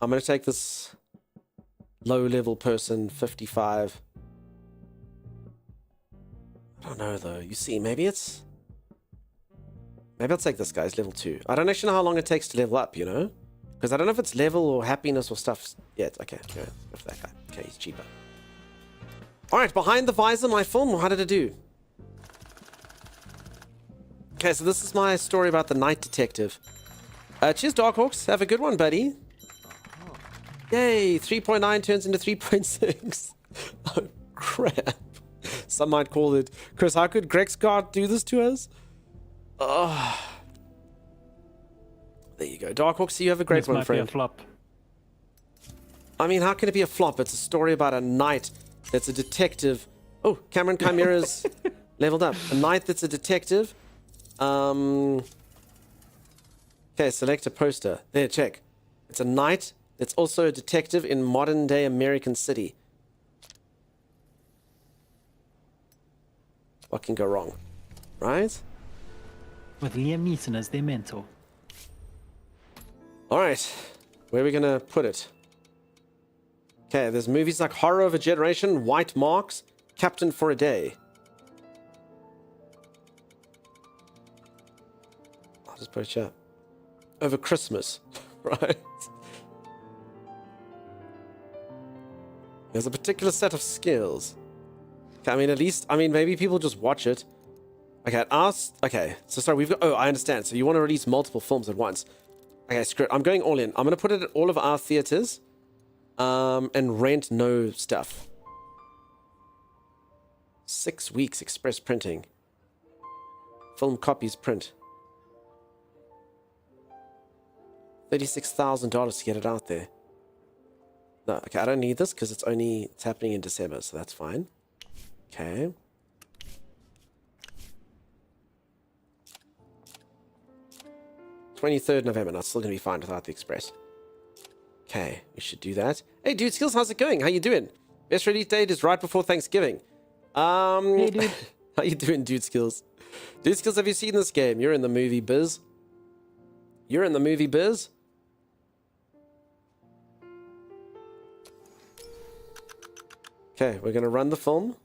I'm going to take this low-level person, 55. I don't know, though. You see, maybe I'll take this guy's level 2. I don't actually know how long it takes to level up, you know? Because I don't know if it's level or happiness or stuff yet. Okay, go for that guy. Okay, he's cheaper. Alright, behind the visor, my film. How did it do? Okay, so this is my story about the night detective. Cheers, Darkhawks. Have a good one, buddy. Yay, 3.9 turns into 3.6. Oh, crap. Some might call it... Chris, how could Grexguard do this to us? Oh. There you go. Darkhawk, so you have a great one, friend. This might be a flop. I mean, how can it be a flop? It's a story about a knight that's a detective. Oh, Cameron Chimera's leveled up. A knight that's a detective. Okay, select a poster. There, check. It's a knight that's also a detective in modern-day American City. What can go wrong? Right? With Liam Neeson as their mentor. Alright. Where are we gonna put it? Okay, there's movies like Horror of a Generation, White Marks, Captain for a Day. I'll just put it here. Over Christmas, right? There's a particular set of skills. Okay, I mean, maybe people just watch it. Okay, okay, so sorry, we've got... Oh, I understand. So you want to release multiple films at once. Okay, screw it. I'm going all in. I'm going to put it at all of our theaters. And rent no stuff. 6 weeks express printing. Film copies print. $36,000 to get it out there. No, okay, I don't need this because it's happening in December, so that's fine. Okay. November, that's still gonna be fine without the express. Okay, we should do that. Hey, Dude Skills, how's it going? How you doing? Best release date is right before Thanksgiving. Hey, dude. How you doing, Dude Skills? Dude Skills, have you seen this game? You're in the movie biz. You're in the movie biz? Okay, we're gonna run the film.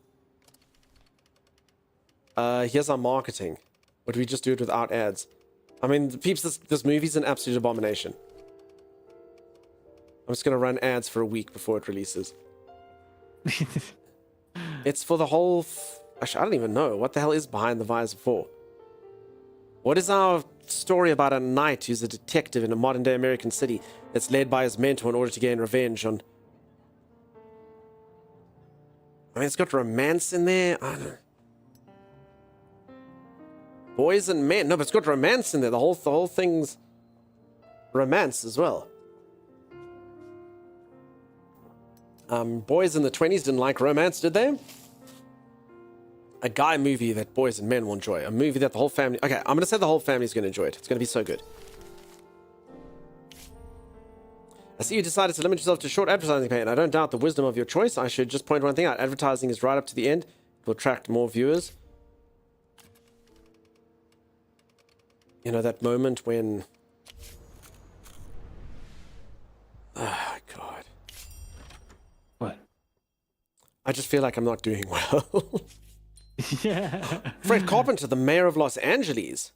Here's our marketing. Would we just do it without ads? I mean, peeps, this movie's an absolute abomination. I'm just gonna run ads for a week before it releases. It's for the whole... Actually, I don't even know. What the hell is Behind the Visor for? What is our story about a knight who's a detective in a modern-day American city that's led by his mentor in order to gain revenge on... I mean, it's got romance in there. I don't know. Boys and men. No, but it's got romance in there. The whole thing's romance as well. Boys in the 20s didn't like romance, did they? A guy movie that boys and men will enjoy. A movie that the whole family... Okay, I'm going to say the whole family's going to enjoy it. It's going to be so good. I see you decided to limit yourself to short advertising campaign. I don't doubt the wisdom of your choice. I should just point one thing out. Advertising is right up to the end. It will attract more viewers. You know, that moment when... Oh, God. What? I just feel like I'm not doing well. Yeah. Fred Carpenter, the mayor of Los Angeles.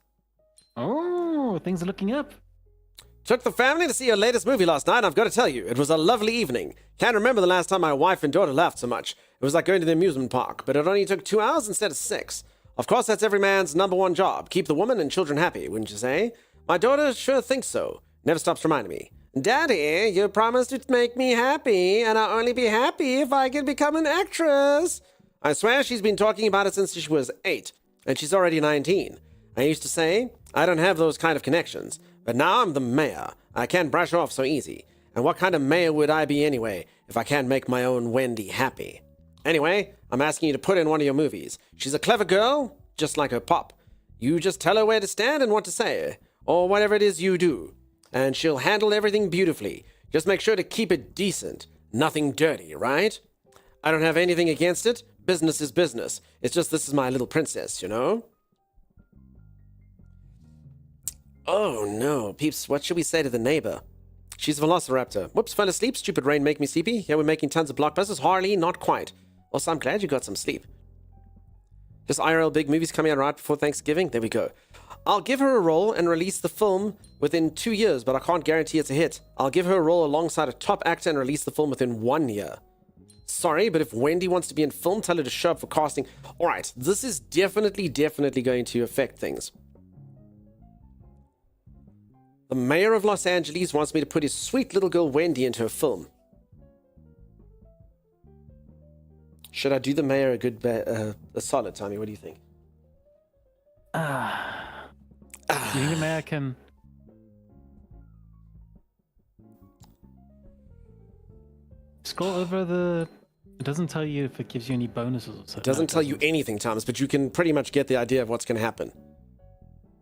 Oh, things are looking up. Took the family to see your latest movie last night, and I've got to tell you, it was a lovely evening. Can't remember the last time my wife and daughter laughed so much. It was like going to the amusement park, but it only took 2 hours instead of 6. Of course, that's every man's #1 job. Keep the woman and children happy, wouldn't you say? My daughter sure thinks so. Never stops reminding me. Daddy, you promised to make me happy, and I'll only be happy if I can become an actress. I swear she's been talking about it since she was 8, and she's already 19. I used to say, I don't have those kind of connections, but now I'm the mayor. I can't brush off so easy. And what kind of mayor would I be anyway, if I can't make my own Wendy happy? Anyway, I'm asking you to put in one of your movies. She's a clever girl, just like her pop. You just tell her where to stand and what to say, or whatever it is you do, and she'll handle everything beautifully. Just make sure to keep it decent, nothing dirty, right? I don't have anything against it. Business is business. It's just this is my little princess, you know? Oh no, peeps, what should we say to the neighbor? She's a velociraptor. Whoops, fell asleep. Stupid rain make me sleepy. Yeah, we're making tons of blockbusters. Harley, not quite. Also, I'm glad you got some sleep. Just IRL big movies coming out right before Thanksgiving. There we go. I'll give her a role and release the film within 2 years, but I can't guarantee it's a hit. I'll give her a role alongside a top actor and release the film within 1 year. Sorry, but if Wendy wants to be in film, tell her to show up for casting. Alright, this is definitely going to affect things. The mayor of Los Angeles wants me to put his sweet little girl Wendy into a film. Should I do the mayor a solid, Tommy? What do you think? Do you think the mayor can... Scroll over the... It doesn't tell you if it gives you any bonuses or something. It doesn't tell you anything, Thomas, but you can pretty much get the idea of what's going to happen.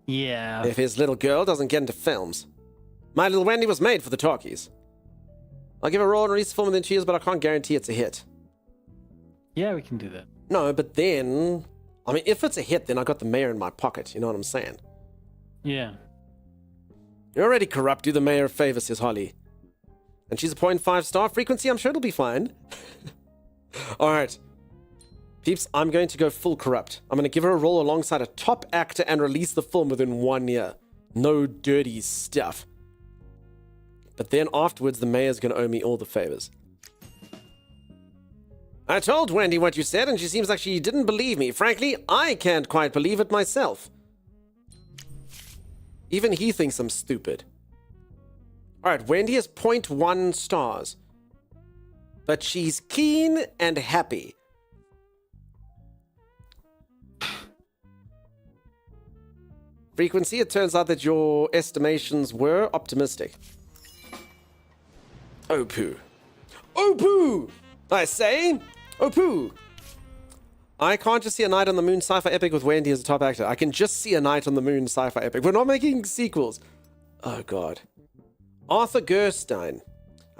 Yeah. If his little girl doesn't get into films. My Little Wendy was made for the talkies. I'll give a role and release the film within 2 years, but I can't guarantee it's a hit. Yeah, we can do that. No, but then... I mean, if it's a hit, then I got the mayor in my pocket. You know what I'm saying? Yeah. You're already corrupt. Do the mayor a favor, says Holly. And she's a 0.5 star frequency. I'm sure it'll be fine. Alright. Peeps, I'm going to go full corrupt. I'm going to give her a role alongside a top actor and release the film within 1 year. No dirty stuff. But then afterwards, the mayor's going to owe me all the favors. I told Wendy what you said, and she seems like she didn't believe me. Frankly, I can't quite believe it myself. Even he thinks I'm stupid. Alright, Wendy has 0.1 stars. But she's keen and happy. Frequency, it turns out that your estimations were optimistic. Oh poo. Oh poo! I say, oh poo! I can't just see a Night on the Moon sci-fi epic with Wendy as a top actor. I can just see a Night on the Moon sci-fi epic. We're not making sequels. Oh god. Arthur Gerstein.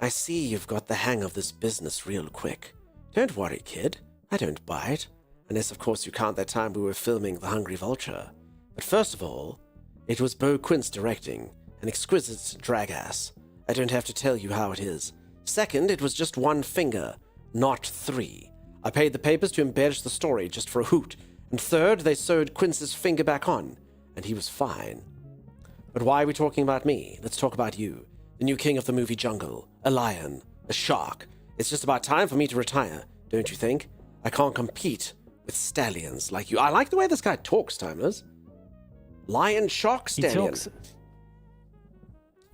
I see you've got the hang of this business real quick. Don't worry, kid. I don't bite. Unless, of course, you count that time we were filming The Hungry Vulture. But first of all, it was Bo Quince directing. An exquisite drag-ass. I don't have to tell you how it is. Second, it was just one finger, not 3. I paid the papers to embellish the story just for a hoot. And third, they sewed Quince's finger back on, and he was fine. But why are we talking about me? Let's talk about you. The new king of the movie jungle. A lion. A shark. It's just about time for me to retire, don't you think? I can't compete with stallions like you. I like the way this guy talks, Timeless. Lion, shark, stallion.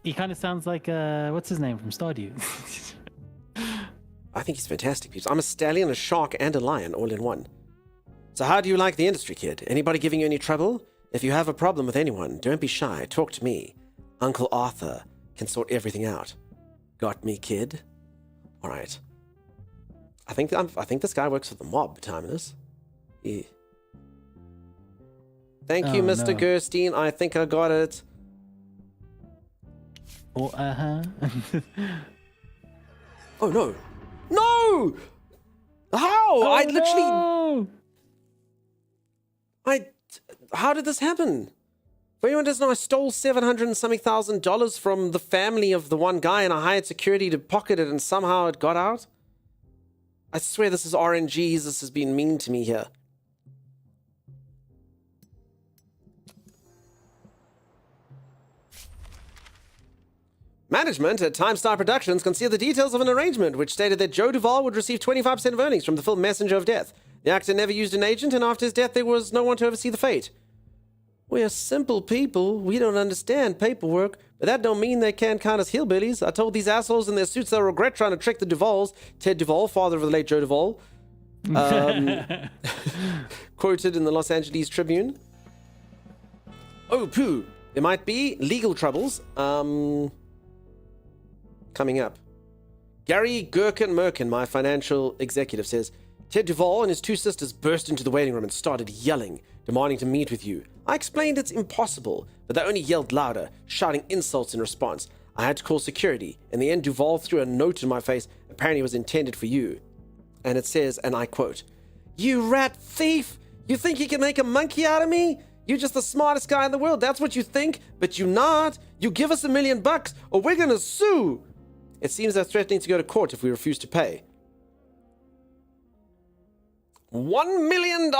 He kind of sounds like, what's his name from Stardew? I think he's fantastic, peeps. I'm a stallion, a shark, and a lion all in one. So how do you like the industry, kid? Anybody giving you any trouble? If you have a problem with anyone, don't be shy. Talk to me. Uncle Arthur can sort everything out. Got me, kid? All right. I think this guy works for the mob, Timeless. Yeah. Thank you, Mr. no. Gerstein. I think I got it. Oh, Oh, no. No! How? I literally... No! How did this happen? For anyone who doesn't know, I stole $700 and something thousand from the family of the one guy, and I hired security to pocket it, and somehow it got out. I swear this is RNGs. This has been mean to me here. Management at Time Star Productions concealed the details of an arrangement which stated that Joe Duvall would receive 25% of earnings from the film Messenger of Death. The actor never used an agent, and after his death there was no one to oversee the fate. We're simple people. We don't understand paperwork, but that don't mean they can't count us hillbillies. I told these assholes in their suits they'll regret trying to trick the Duvalls. Ted Duvall, father of the late Joe Duvall, quoted in the Los Angeles Tribune. Oh, poo. There might be legal troubles. Coming up. Gary Gherkin Merkin, my financial executive, says, Ted Duvall and his 2 sisters burst into the waiting room and started yelling, demanding to meet with you. I explained it's impossible, but they only yelled louder, shouting insults in response. I had to call security. In the end, Duvall threw a note in my face, apparently it was intended for you. And it says, and I quote, You rat thief! You think you can make a monkey out of me? You're just the smartest guy in the world. That's what you think, but you're not. You give us $1 million or we're gonna sue. It seems they're threatening to go to court if we refuse to pay. $1 million?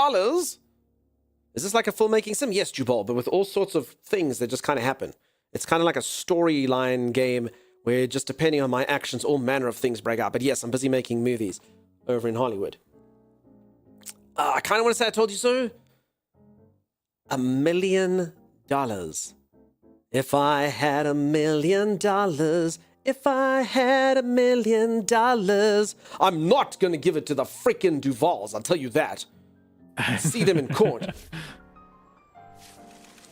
Is this like a filmmaking sim? Yes, Jubal, but with all sorts of things that just kind of happen. It's kind of like a storyline game where just depending on my actions, all manner of things break out. But yes, I'm busy making movies over in Hollywood. I kind of want to say I told you so. $1 million. If I had $1 million... If I had $1 million, I'm not going to give it to the freaking Duvalls. I'll tell you that. See them in court.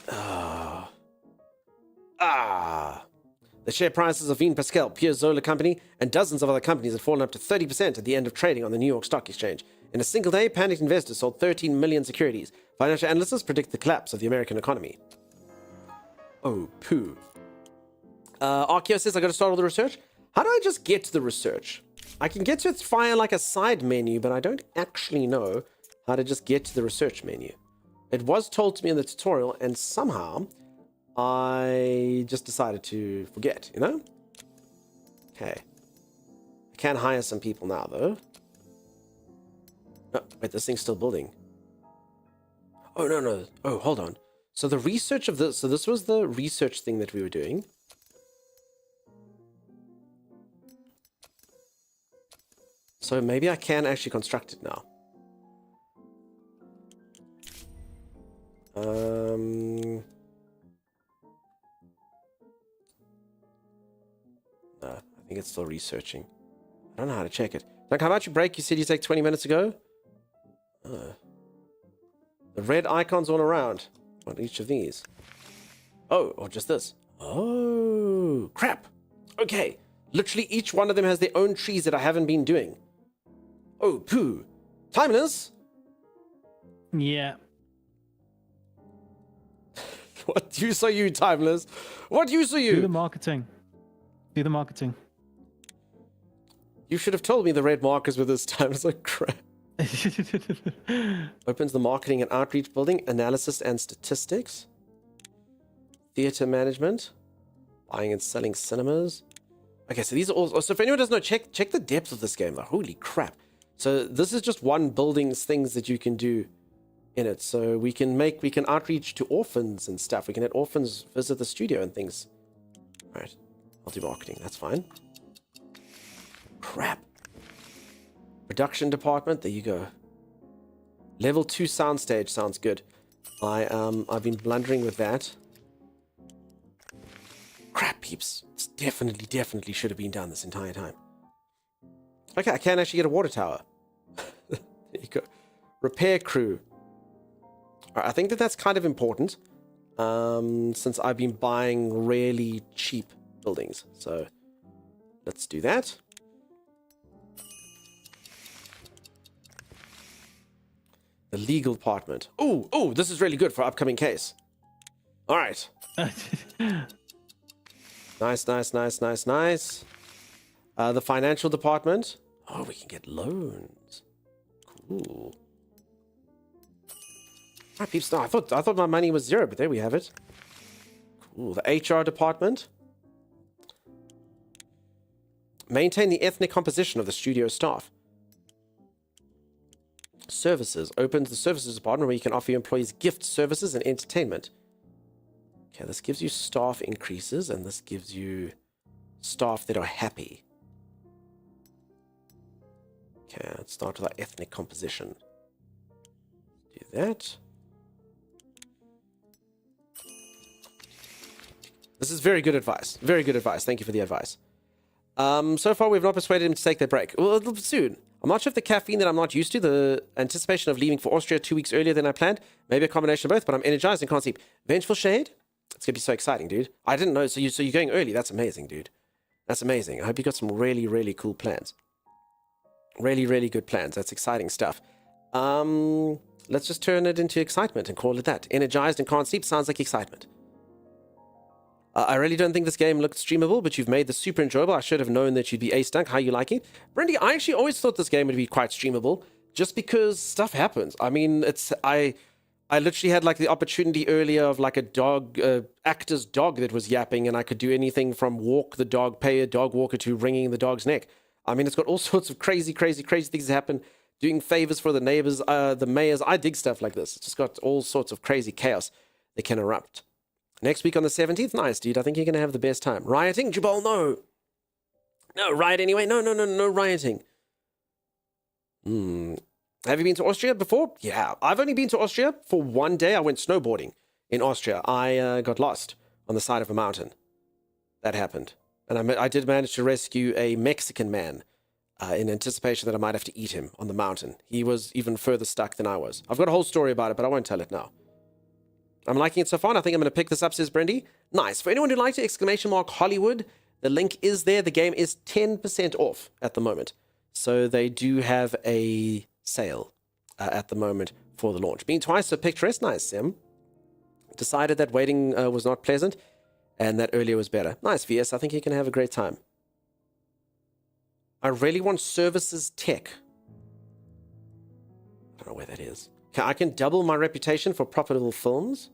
The share prices of Vin Pascal, Pierre Zola Company, and dozens of other companies had fallen up to 30% at the end of trading on the New York Stock Exchange. In a single day, panicked investors sold 13 million securities. Financial analysts predict the collapse of the American economy. Oh, poo. Arkeo says I got to start all the research. How do I just get to the research? I can get to it via like a side menu, but I don't actually know how to just get to the research menu. It was told to me in the tutorial, and somehow I just decided to forget, you know? Okay. I can hire some people now, though. Oh, wait, this thing's still building. Oh, no. Oh, hold on. So the research of this... So this was the research thing that we were doing. So maybe I can actually construct it now. No, I think it's still researching. I don't know how to check it. Like, how much you break? You said you take 20 minutes ago? The red icons all around on each of these. Oh, or just this. Oh, crap. Okay. Literally each one of them has their own trees that I haven't been doing. Oh, poo. Timeless? Yeah. What use are you, Timeless? What use are Do you? the marketing. Do the marketing. You should have told me the red markers were this time. It's like crap. Opens the marketing and outreach building, analysis and statistics, theater management, buying and selling cinemas. Okay, so these are all. So if anyone doesn't know, check the depth of this game. Though. Holy crap! So this is just one building's things that you can do in it. So we can outreach to orphans and stuff. We can let orphans visit the studio and things. All right, I'll do marketing. That's fine. Crap. Production department. There you go. Level 2 soundstage sounds good. I've been blundering with that. Crap, peeps. It's definitely should have been done this entire time. Okay, I can actually get a water tower. There you go. Repair crew. All right, I think that's kind of important. Since I've been buying really cheap buildings. So let's do that. The legal department. Oh, this is really good for upcoming case. All right. Nice. The financial department. Oh, we can get loans. Cool. Ah, peeps. No, I thought my money was 0, but there we have it. Cool. The HR department. Maintain the ethnic composition of the studio staff. Services. Opens the services department where you can offer your employees gift services and entertainment. Okay, this gives you staff increases, and this gives you staff that are happy. Okay, let's start with our ethnic composition. Do that. This is very good advice. Very good advice. Thank you for the advice. So far, we've not persuaded him to take their break. Well, soon. I'm not sure if the caffeine that I'm not used to, the anticipation of leaving for Austria 2 weeks earlier than I planned, maybe a combination of both, but I'm energized and can't sleep. Vengeful Shade? It's going to be so exciting, dude. I didn't know. So you're going early. That's amazing, dude. That's amazing. I hope you got some really cool plans. Really good plans. That's exciting stuff. Let's just turn it into excitement and call it that. Energized and can't sleep sounds like excitement. I really don't think this game looked streamable, but you've made this super enjoyable. I should have known that you'd be A-Stunk. How you like it? Brendy, I actually always thought this game would be quite streamable, just because stuff happens. I mean, I literally had like the opportunity earlier of like a dog, actor's dog that was yapping, and I could do anything from walk the dog, pay a dog walker, to wringing the dog's neck. I mean, it's got all sorts of crazy things that happen. Doing favors for the neighbors, the mayors. I dig stuff like this. It's just got all sorts of crazy chaos that can erupt. Next week on the 17th, nice, dude. I think you're going to have the best time. Rioting? Jabal, no. No, riot anyway. No rioting. Have you been to Austria before? Yeah, I've only been to Austria for one day. I went snowboarding in Austria. I got lost on the side of a mountain. That happened. And I did manage to rescue a Mexican man in anticipation that I might have to eat him on the mountain. He was even further stuck than I was. I've got a whole story about it, but I won't tell it now. I'm liking it so far, and I think I'm going to pick this up, says Brendy. Nice. For anyone who liked it, !Hollywood. The link is there. The game is 10% off at the moment. So they do have a sale at the moment for the launch. Been twice, so picturesque. Nice, Sim. Decided that waiting was not pleasant, and that earlier was better. Nice, VS. I think you can have a great time. I really want services tech. I don't know where that is. Okay, I can double my reputation for profitable films.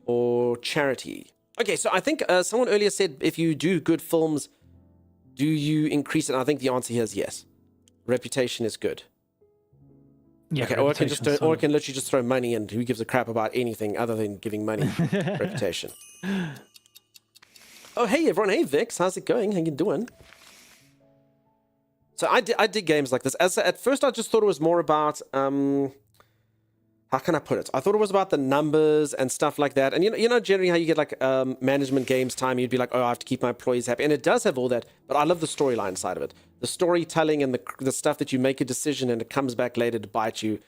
Or charity. Okay, so I think someone earlier said if you do good films, do you increase it? And I think the answer here is yes. Reputation is good. Yeah, okay, or I can literally just throw money, and who gives a crap about anything other than giving money reputation. Oh, hey everyone. Hey Vix, how's it going? How you doing? So I did games like this. At first, I just thought it was more about how can I put it? I thought it was about the numbers and stuff like that. And you know, generally how you get like management games time, you'd be like, oh, I have to keep my employees happy, and it does have all that. But I love the storyline side of it, the storytelling and the stuff that you make a decision and it comes back later to bite you.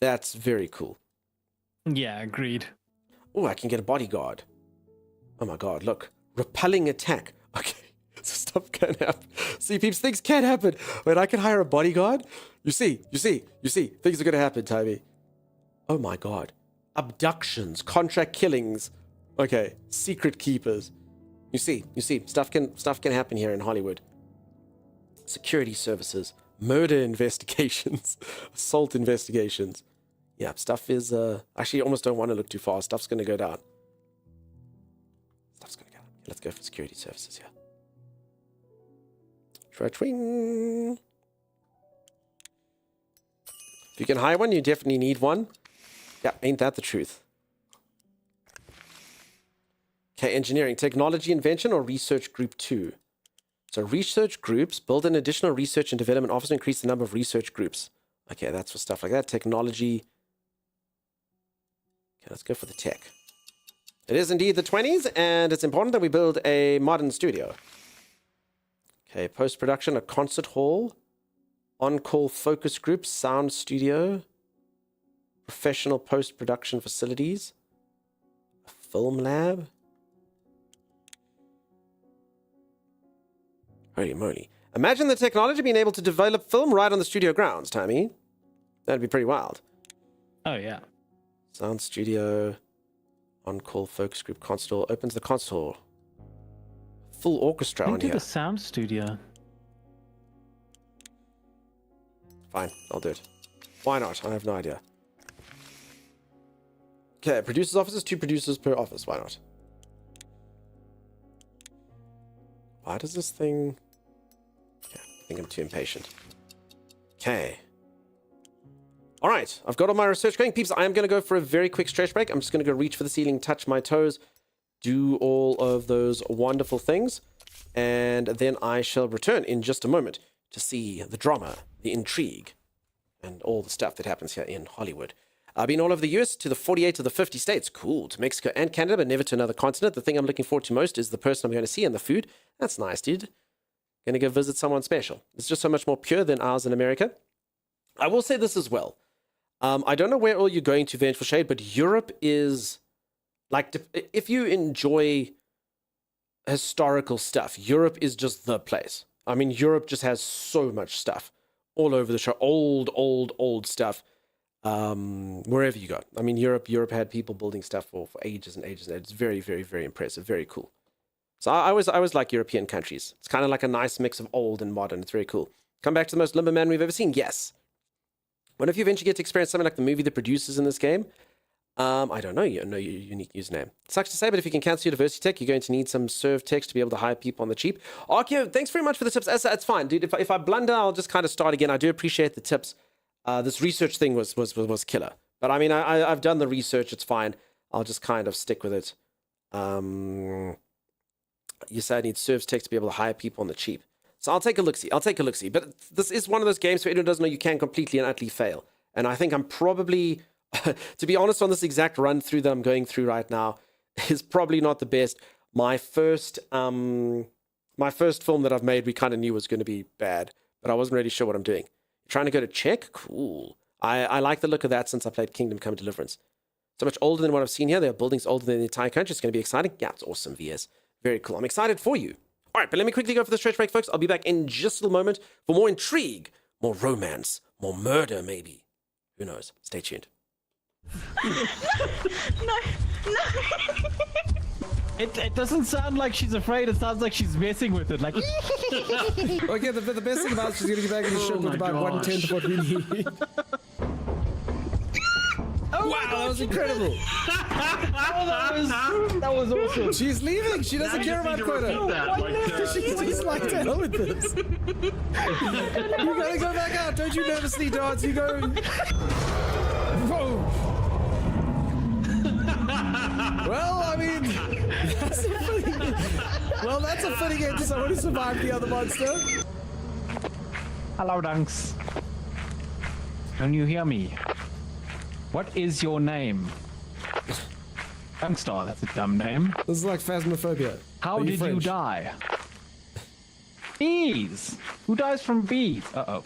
That's very cool. Yeah, agreed. Oh, I can get a bodyguard. Oh my god, look, repelling attack. Okay. Stuff can happen. See, peeps, things can happen. Wait, I can hire a bodyguard? You see. Things are going to happen, Toby. Oh my god. Abductions, contract killings. Okay, secret keepers. You see. Stuff can happen here in Hollywood. Security services, murder investigations, assault investigations. Yeah, stuff is, actually, I almost don't want to look too far. Stuff's going to go down. Let's go for security services here. Twing. If you can hire one, you definitely need one. Yeah, ain't that the truth? Okay, engineering, technology, invention, or research group 2. So research groups, build an additional research and development office to increase the number of research groups. Okay, that's for stuff like that. Technology. Okay, let's go for the tech. It is indeed the 20s, and it's important that we build a modern studio. Okay, post-production, a concert hall, on-call focus group, sound studio, professional post-production facilities, a film lab. Holy moly. Imagine the technology being able to develop film right on the studio grounds, Tommy. That'd be pretty wild. Oh, yeah. Sound studio, on-call focus group, concert hall, opens the concert hall. Full orchestra on Into here. the sound studio. Fine, I'll do it. Why not? I have no idea. Okay, producers' offices, 2 producers per office. Why not? Why does this thing... Okay, I think I'm too impatient. Okay. Alright, I've got all my research going. Peeps, I am going to go for a very quick stretch break. I'm just going to go reach for the ceiling, touch my toes, do all of those wonderful things, and then I shall return in just a moment to see the drama, the intrigue, and all the stuff that happens here in Hollywood. I've been all over the US, to the 48 of the 50 states. Cool. To Mexico and Canada, but never to another continent. The thing I'm looking forward to most is the person I'm going to see and the food. That's nice, dude. Going to go visit someone special. It's just so much more pure than ours in America. I will say this as well. I don't know where all you're going to, Vengeful Shade, but Europe is... Like, if you enjoy historical stuff, Europe is just the place. I mean, Europe just has so much stuff all over the show. Old stuff. Wherever you go. I mean, Europe had people building stuff for ages and ages. And it's very, very, very impressive. Very cool. So I always like European countries. It's kind of like a nice mix of old and modern. It's very cool. Come back to the most limber man we've ever seen. Yes. When if you eventually get to experience something like the movie that produces in this game, I don't know your unique username. Sucks to say, but if you can cancel University Tech, you're going to need some serve techs to be able to hire people on the cheap. Arkio, thanks very much for the tips. It's fine, dude. If I blunder, I'll just kind of start again. I do appreciate the tips. This research thing was killer. But I mean, I've done the research. It's fine. I'll just kind of stick with it. You said I need serves techs to be able to hire people on the cheap. So I'll take a look-see. But this is one of those games, for anyone who doesn't know, you can completely and utterly fail. And I think I'm probably... to be honest, on this exact run through that I'm going through right now is probably not the best. My first film that I've made, we kind of knew was going to be bad, but I wasn't really sure what I'm doing. Trying to go to Czech? Cool. I like the look of that since I played Kingdom Come Deliverance. So much older than what I've seen here. There are buildings older than the entire country. It's going to be exciting. Yeah, it's awesome, VS. Very cool. I'm excited for you. All right, but let me quickly go for the stretch break, folks. I'll be back in just a little moment for more intrigue, more romance, more murder, maybe. Who knows? Stay tuned. No. It doesn't sound like she's afraid. It sounds like she's messing with it. Like, Okay, the best thing about it, she's going to get back in the ship with about 1/10 of what we need. Wow, that was incredible. that was awesome. She's leaving. She doesn't care about quota. She's like, to hell with this. You gotta go back out. Don't you nervously dance. You go. Whoa. Well, I mean, that's a fitting end to someone who survived the other monster. Hello, Dunks. Can you hear me? What is your name? Dunkstar, that's a dumb name. This is like Phasmophobia. How Are did you French? die? Bees! Who dies from bees? Uh-oh.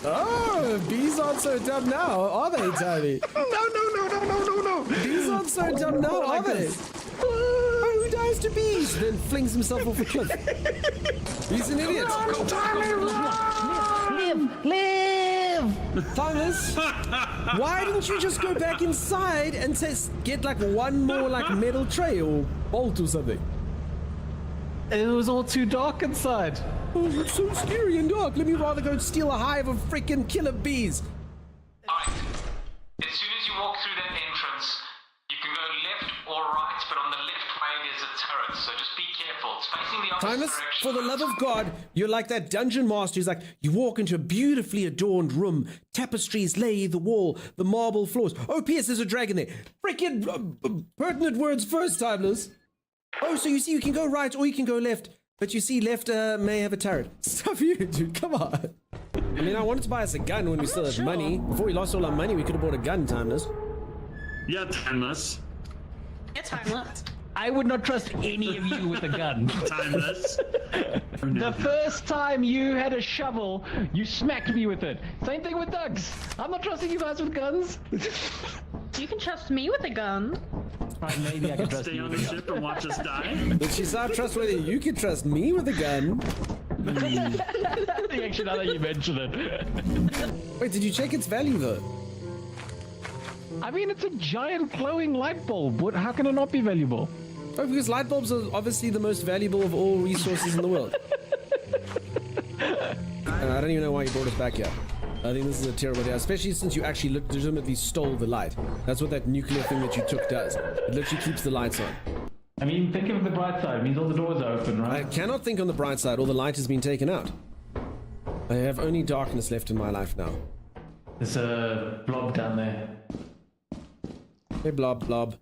Oh, bees aren't so dumb now, are they, Tony? No. Bees aren't so dumb now, are they? Oh, who dies to bees? Then flings himself off a cliff. He's an idiot. Live! Thomas, why didn't you just go back inside and get like one more like metal tray or bolt or something? It was all too dark inside. Oh, it's so scary and dark. Let me rather go steal a hive of freaking killer bees. Alright. As soon as you walk through that entrance, you can go left or right, but on the left way there's a turret, so just be careful. It's facing the opposite Thomas, direction. for the love of God, you're like that dungeon master who's like, you walk into a beautifully adorned room, tapestries lay the wall, the marble floors. Oh, P.S. there's a dragon there. Freaking pertinent words first, Timeless. Oh, so you see you can go right or you can go left, but you see left may have a turret. Stuff you, dude, come on. I mean, I wanted to buy us a gun when we still had money. Before we lost all our money, we could have bought a gun, Timeless. Yeah, Timeless. It's timeless. I would not trust any of you with a gun. Timeless. The first time you had a shovel, you smacked me with it. Same thing with Doug's. I'm not trusting you guys with guns. You can trust me with a gun. Right, maybe I can trust Stay you on with the a gun. ship and watch us die. But she's not trustworthy. You can trust me with a gun. Actually, now that you mention it. Wait, did you check its value though? I mean, it's a giant glowing light bulb. What? How can it not be valuable? Oh, because light bulbs are obviously the most valuable of all resources in the world. And I don't even know why you brought us back here. I think this is a terrible idea, especially since you actually legitimately stole the light. That's what that nuclear thing that you took does. It literally keeps the lights on. I mean, think of the bright side. It means all the doors are open, I right? cannot think on the bright side. All the light has been taken out. I have only darkness left in my life now. There's a blob down there. Hey, blob, blob.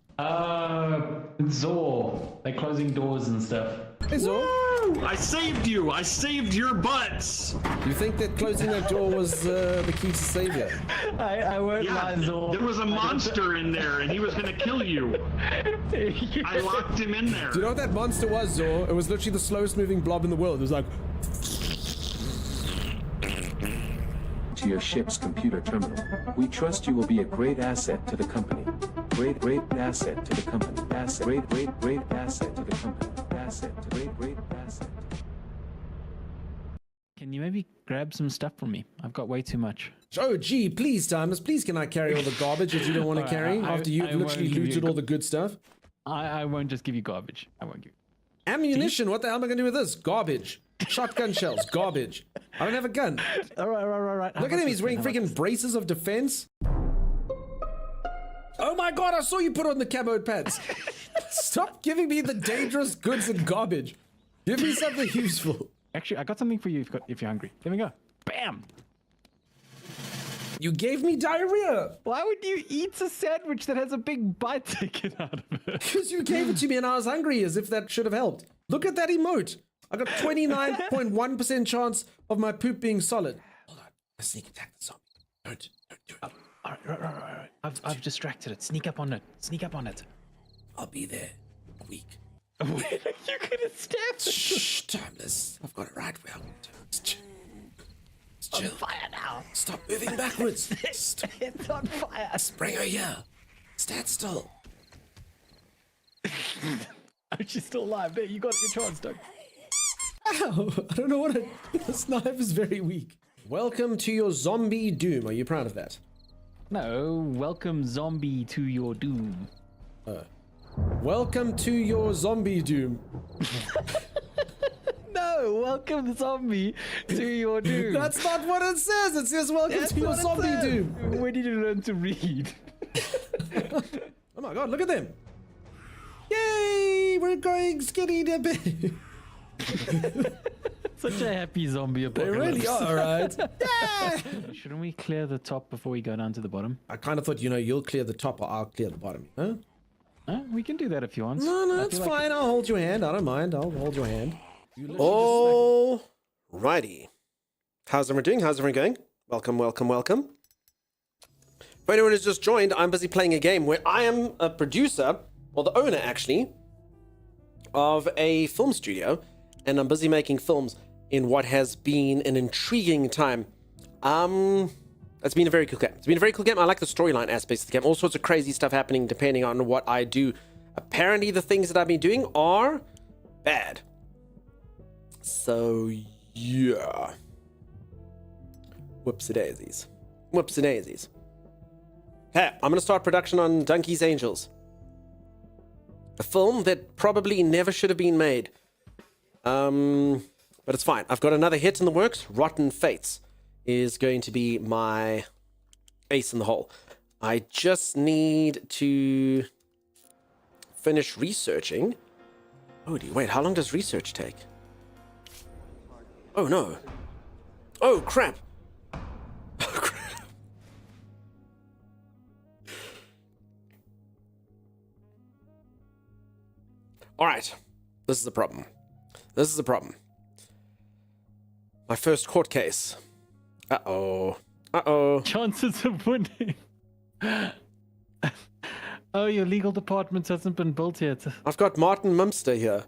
Zor. They're closing doors and stuff. Hey, Zor. Woo! I saved you. I saved your butts. You think that closing that door was the key to savior? I won't Yeah, lie, Zor. there was a monster in there, and he was gonna kill you. I locked him in there. Do you know what that monster was, Zor? It was literally the slowest moving blob in the world. It was like, to your ship's computer terminal. We trust you will be a great asset to the company. Great asset to the company. Asset. Great asset to the company. Asset. Great asset. Can you maybe grab some stuff from me? I've got way too much. oh, gee, please, Thomas, please can I carry all the garbage that you don't want to carry after you've I won't literally give you looted all the good stuff? I won't just give you garbage. I won't give you. Ammunition, what the hell am I going to do with this? Garbage. Shotgun shells, garbage. I don't have a gun. All right. Look at him, he's wearing freaking braces of defense. Oh my god, I saw you put on the camo pants. Stop giving me the dangerous goods and garbage. Give me something useful. Actually, I got something for you if you're hungry. There we go. Bam! You gave me diarrhea. Why would you eat a sandwich that has a big bite taken out of it? Because you gave it to me and I was hungry, as if that should have helped. Look at that emote. I got 29.1% chance of my poop being solid. Hold on. Let's sneak attack the zombie. Don't do it. All right. I've distracted it. Sneak up on it. I'll be there. A week. You could have stabbed it. Shh, Timeless. I've got it right where I want to. It's chill. It's chill. Fire now. Stop moving backwards. Stop. It's on fire. Bring her here. Stand still. Oh, she's still alive. There, you got your chance, Doug. Ow. I don't know what this knife is very weak. Welcome to your zombie doom. Are you proud of that? No, welcome zombie to your doom. Welcome to your zombie doom. No, welcome zombie to your doom. That's not what it says. It says welcome to your zombie doom. When did you learn to read? Oh my god, look at them. Yay, we're going skinny dipping. Such a happy zombie They apocalypse. really are, right? Yeah. Shouldn't we clear the top before we go down to the bottom? I kind of thought, you'll clear the top or I'll clear the bottom. Huh? We can do that if you want. No, I it's feel like- fine. I'll hold your hand. I don't mind. I'll hold your hand. Alrighty. How's everyone doing? How's everyone going? Welcome, welcome, welcome. For anyone who's just joined, I'm busy playing a game where I am a producer, or the owner actually, of a film studio, and I'm busy making films in what has been an intriguing time. It's been a very cool game. It's been a very cool game. I like the storyline aspects of the game. All sorts of crazy stuff happening depending on what I do. Apparently the things that I've been doing are bad. So, yeah. Whoopsie-daisies. Whoopsie-daisies. Hey, I'm going to start production on Donkey's Angels. A film that probably never should have been made. But it's fine. I've got another hit in the works. Rotten Fates is going to be my ace in the hole. I just need to finish researching. Oh, wait, how long does research take? Oh, no. Oh, crap. Oh, crap. All right. This is the problem. This is the problem. My first court case. Uh-oh. Uh-oh. Chances of winning. Oh, your legal department hasn't been built yet. I've got Martin Mumster here.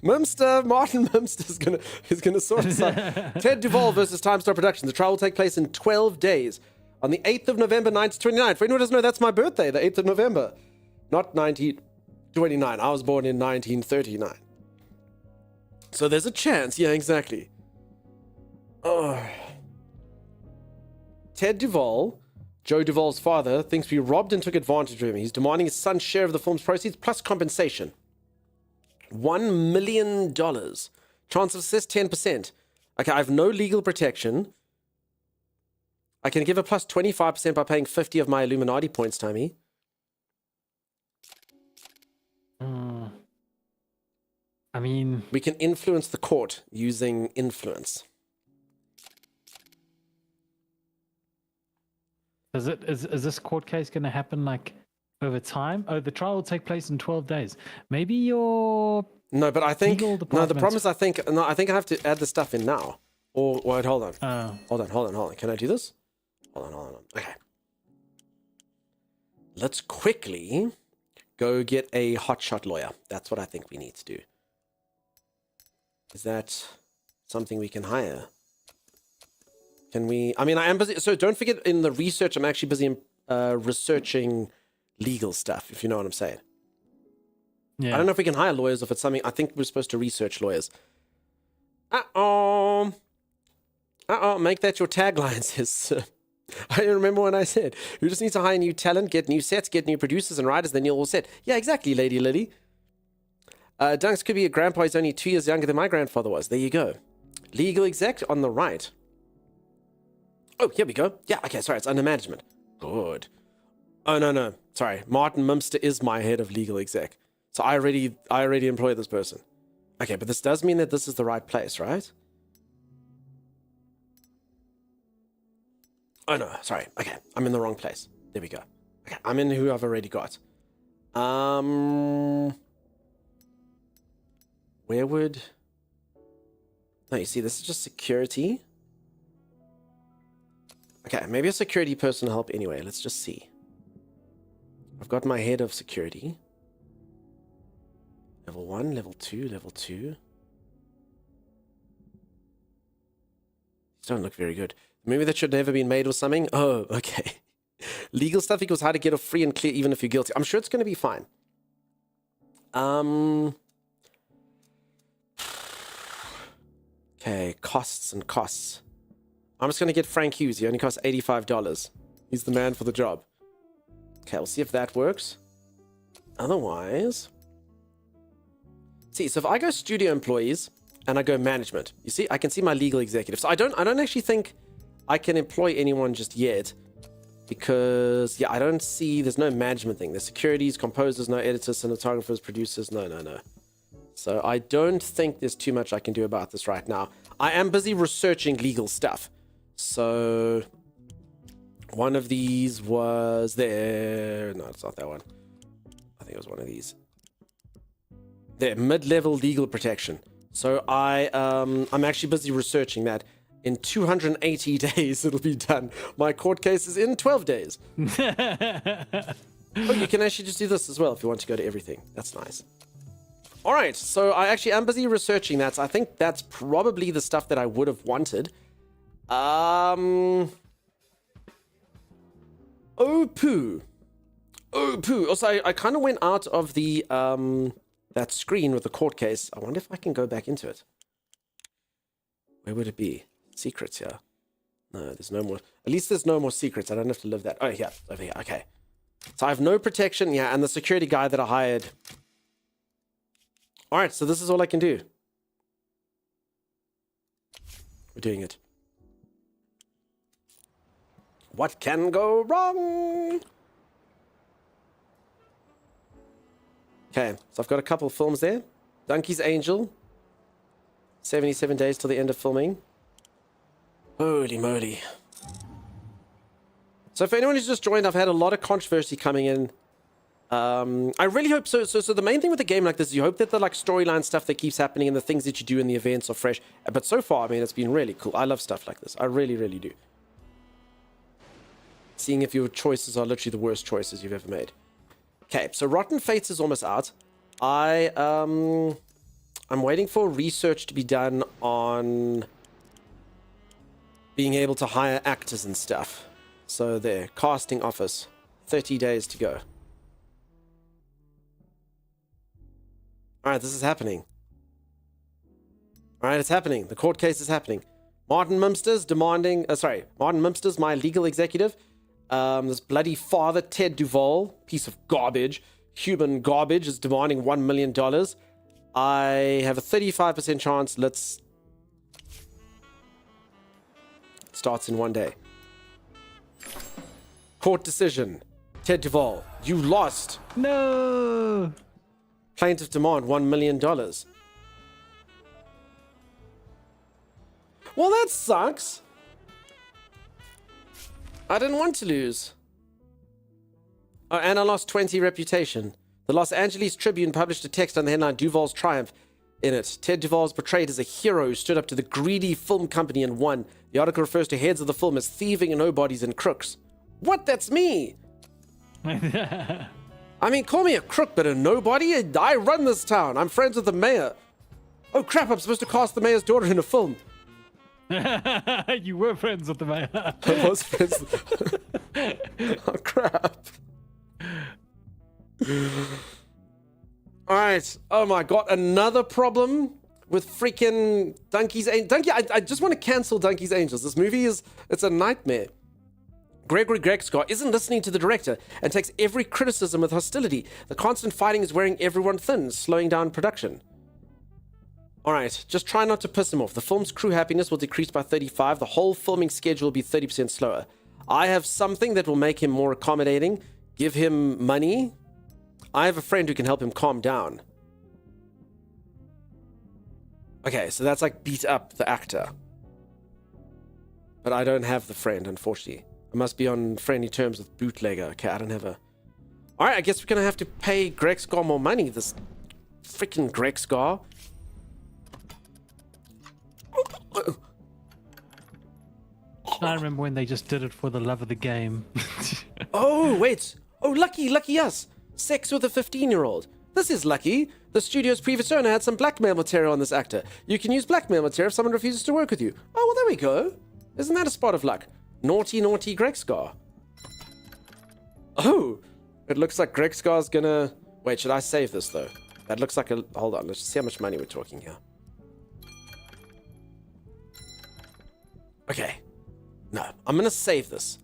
Martin Mumster is gonna sort this out. Ted Duvall versus Time Star Productions. The trial will take place in 12 days. On the 8th of November, 1929. For anyone who doesn't know, that's my birthday, the 8th of November. Not 1929. I was born in 1939. So there's a chance. Yeah, exactly. Oh. Ted Duvall, Joe Duvall's father, thinks we robbed and took advantage of him. He's demanding his son's share of the film's proceeds plus compensation. $1 million. Chance of success, 10%. Okay, I have no legal protection. I can give a plus 25% by paying 50 of my Illuminati points, Tommy. I mean... We can influence the court using influence. Is this court case going to happen like over time? Oh, the trial will take place in 12 days. Maybe your no, but I think legal no. department... The problem is, I think I have to add the stuff in now. Or wait, hold on. Hold on. Can I do this? Hold on. Okay. Let's quickly go get a hotshot lawyer. That's what I think we need to do. Is that something we can hire? Can we? I mean, I am busy. So don't forget, in the research, I'm actually busy researching legal stuff, if you know what I'm saying. Yeah. I don't know if we can hire lawyers, if it's something. I think we're supposed to research lawyers. Uh-oh. Make that your tagline, sis. I remember when I said, you just need to hire new talent, get new sets, get new producers and writers, then you're all set. Yeah, exactly, Lady Lily. Dunks could be a grandpa. He's only 2 years younger than my grandfather was. There you go. Legal exec on the right. Oh, here we go. Yeah, okay, sorry, it's under management. Good. Oh, no. Sorry, Martin Mumster is my head of legal exec. So I already employ this person. Okay, but this does mean that this is the right place, right? Oh, no, sorry. Okay, I'm in the wrong place. There we go. Okay, I'm in who I've already got. Where would... No, you see, this is just security. Okay, maybe a security person will help anyway. Let's just see. I've got my head of security. Level 1, level 2, level 2. These don't look very good. Maybe that should never been made or something. Oh, okay. Legal stuff equals how to get off free and clear even if you're guilty. I'm sure it's going to be fine. Okay, costs and costs. I'm just going to get Frank Hughes. He only costs $85. He's the man for the job. Okay, we'll see if that works. Otherwise... See, so if I go studio employees and I go management, you see, I can see my legal executive. So I don't actually think I can employ anyone just yet because, yeah, I don't see, there's no management thing. There's securities, composers, no editors, cinematographers, producers, no. So I don't think there's too much I can do about this right now. I am busy researching legal stuff. So one of these was there. No, it's not that one. I think it was one of these. There, mid-level legal protection. So I'm actually busy researching that. In 280 days, it'll be done. My court case is in 12 days. Oh, you can actually just do this as well if you want to go to everything. That's nice. All right, so I actually am busy researching that. So I think that's probably the stuff that I would have wanted. Oh, poo. Oh, poo. Also, I kind of went out of the that screen with the court case. I wonder if I can go back into it. Where would it be? Secrets here. No, there's no more. At least there's no more secrets. I don't have to live that. Oh, yeah, over here. Okay. So I have no protection. Yeah, and the security guy that I hired. All right, so this is all I can do. We're doing it. What can go wrong? Okay, so I've got a couple of films there. Donkey's Angel. 77 days till the end of filming. Holy moly. So for anyone who's just joined, I've had a lot of controversy coming in. I really hope so. So the main thing with a game like this is you hope that the like storyline stuff that keeps happening and the things that you do in the events are fresh. But so far, I mean, it's been really cool. I love stuff like this. I really, really do. Seeing if your choices are literally the worst choices you've ever made. Okay, so Rotten Fates is almost out. I'm waiting for research to be done on being able to hire actors and stuff. So there, casting office, 30 days to go. All right, this is happening. All right, it's happening. The court case is happening. Martin Mimster's demanding, Martin Mimster's my legal executive. This bloody father, Ted Duvall, piece of garbage, human garbage, is demanding $1 million. I have a 35% chance. Let's... It starts in 1 day. Court decision. Ted Duvall, you lost. No. Plaintiff demand $1 million. Well, that sucks. I didn't want to lose. Oh, and I lost 20 reputation. The Los Angeles Tribune published a text on the headline Duvall's triumph. In it, Ted Duvall is portrayed as a hero who stood up to the greedy film company and won. The article refers to heads of the film as thieving nobodies and crooks. What? That's me! I mean, call me a crook, but a nobody? I run this town. I'm friends with the mayor. Oh, crap, I'm supposed to cast the mayor's daughter in a film. You were friends with the mayor. I was friends with... Oh, crap. Alright. Oh, my God. Another problem with freaking Donkey's Angels. I just want to cancel Donkey's Angels. This movie it's a nightmare. Gregory Gregscott isn't listening to the director and takes every criticism with hostility. The constant fighting is wearing everyone thin, slowing down production. Alright, just try not to piss him off. The film's crew happiness will decrease by 35. The whole filming schedule will be 30% slower. I have something that will make him more accommodating. Give him money. I have a friend who can help him calm down. Okay, so that's like beat up the actor. But I don't have the friend, unfortunately. I must be on friendly terms with Bootlegger. Okay, I don't have a... Alright, I guess we're gonna have to pay Gregscar more money. This freaking Gregscar. I remember when they just did it for the love of the game. Oh, wait. Oh, lucky us. Sex with a 15-year-old. This is lucky. The studio's previous owner had some blackmail material on this actor. You can use blackmail material if someone refuses to work with you. Oh, well, there we go. Isn't that a spot of luck? Naughty, naughty Gregscar. Oh, it looks like Gregscar's gonna... Wait, should I save this, though? That looks like a... Hold on, let's see how much money we're talking here. Okay. No, I'm gonna save this.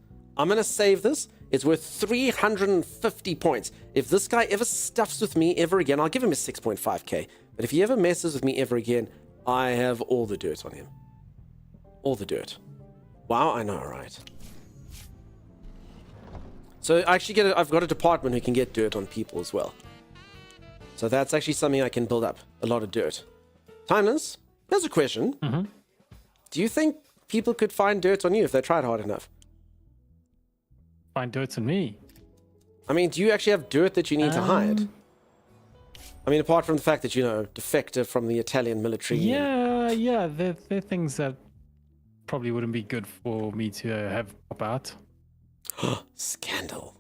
It's worth 350 points. If this guy ever stuffs with me ever again, I'll give him a 6.5k. But if he ever messes with me ever again, I have all the dirt on him. All the dirt. Wow, I know, right? So I actually I've got a department who can get dirt on people as well. So that's actually something I can build up. A lot of dirt. Timeless, here's a question. Mm-hmm. Do you think people could find dirt on you if they tried hard enough? Find dirt on me? I mean, do you actually have dirt that you need to hide? I mean, apart from the fact that, you know, defective from the Italian military. Yeah, they're things that probably wouldn't be good for me to have pop out. Scandal.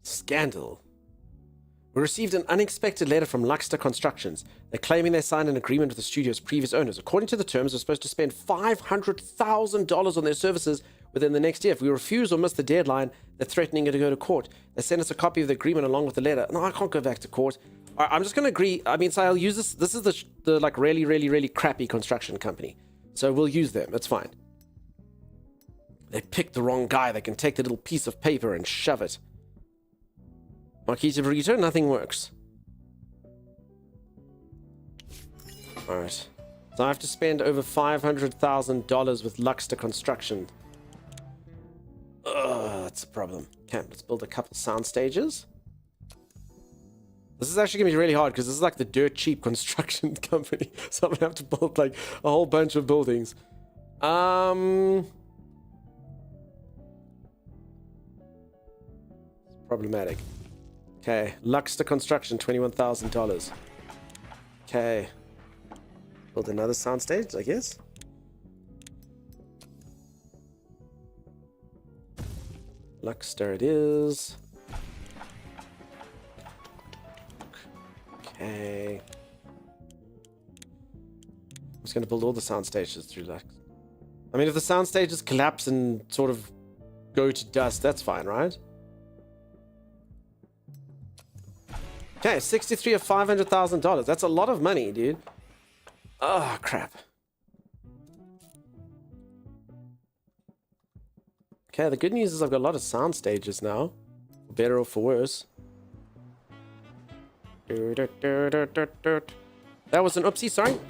Scandal. We received an unexpected letter from Luxter Constructions. They're claiming they signed an agreement with the studio's previous owners. According to the terms, we're supposed to spend $500,000 on their services within the next year. If we refuse or miss the deadline, they're threatening to go to court. They sent us a copy of the agreement along with the letter. No, I can't go back to court. All right, I'm just going to agree. I mean, so I'll use this. This is the like really crappy construction company. So we'll use them. It's fine. They picked the wrong guy. They can take the little piece of paper and shove it. Marquita Burrito, nothing works. Alright. So I have to spend over $500,000 with Luxter Construction. Ugh, that's a problem. Okay, let's build a couple sound stages. This is actually going to be really hard because this is like the dirt cheap construction company. So I'm going to have to build like a whole bunch of buildings. Problematic. Okay, Luxter Construction, $21,000. Okay. Build another soundstage, I guess. Luxter it is. Okay. I'm just going to build all the sound stages through Lux. I mean, if the sound stages collapse and sort of go to dust, that's fine, right? Okay, 63 of $500,000. That's a lot of money, dude. Oh, crap. Okay, the good news is I've got a lot of sound stages now. For better or for worse. That was an oopsie, sorry.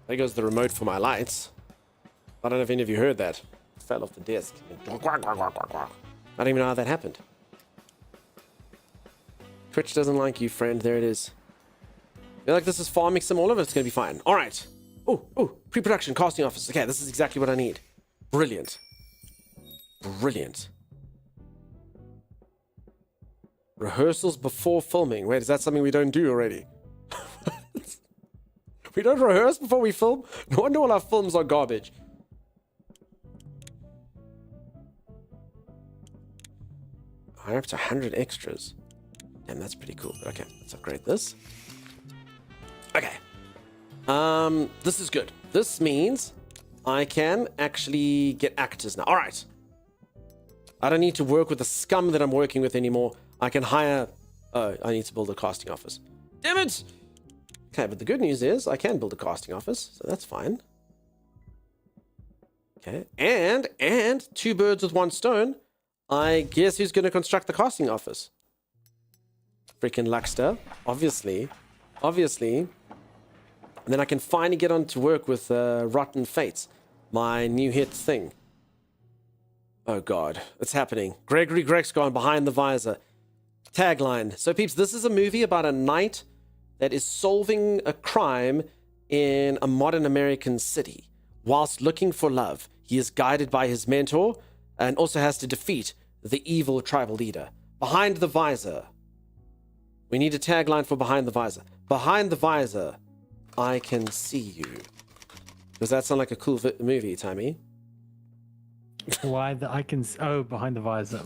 There goes the remote for my lights. I don't know if any of you heard that. It fell off the desk. I don't even know how that happened. Twitch doesn't like you, friend. There it is. Feel like this is farming sim all of it. It's going to be fine. All right. Oh, pre-production casting office. Okay, this is exactly what I need. Brilliant. Brilliant. Rehearsals before filming. Wait, is that something we don't do already? We don't rehearse before we film? No wonder all our films are garbage. Hire up to 100 extras. Damn, that's pretty cool. Okay, let's upgrade this. Okay. This is good. This means I can actually get actors now. All right. I don't need to work with the scum that I'm working with anymore. I can hire... Oh, I need to build a casting office. Damn it! Okay, but the good news is I can build a casting office, so that's fine. Okay, and two birds with one stone. I guess who's going to construct the casting office? Freaking Luxter, obviously. And then I can finally get on to work with Rotten Fates, my new hit thing. Oh god, it's happening. Gregory Grexcon behind the visor. Tagline. So peeps, this is a movie about a knight that is solving a crime in a modern American city. Whilst looking for love, he is guided by his mentor and also has to defeat the evil tribal leader. Behind the visor. We need a tagline for behind the visor. Behind the visor, I can see you. Does that sound like a cool movie, Tammy? Why the I can behind the visor.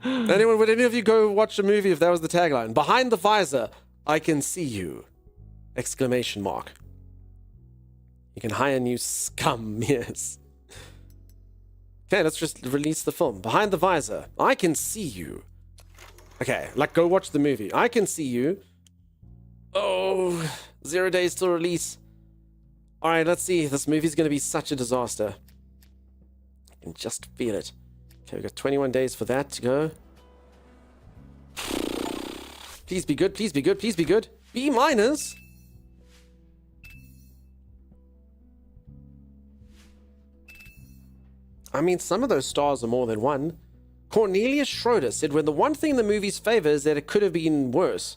Anyone, would any of you go watch a movie if that was the tagline? Behind the visor, I can see you! Exclamation mark. You can hire new scum, yes. Okay, let's just release the film. Behind the visor, I can see you. Okay, like go watch the movie. I can see you. Oh, 0 days till release. Alright, let's see. This movie's gonna be such a disaster. I can just feel it. Okay, we've got 21 days for that to go. Please be good, please be good, please be good. B minus. I mean, some of those stars are more than one. Cornelius Schroeder said, when the one thing the movie's favor is that it could have been worse.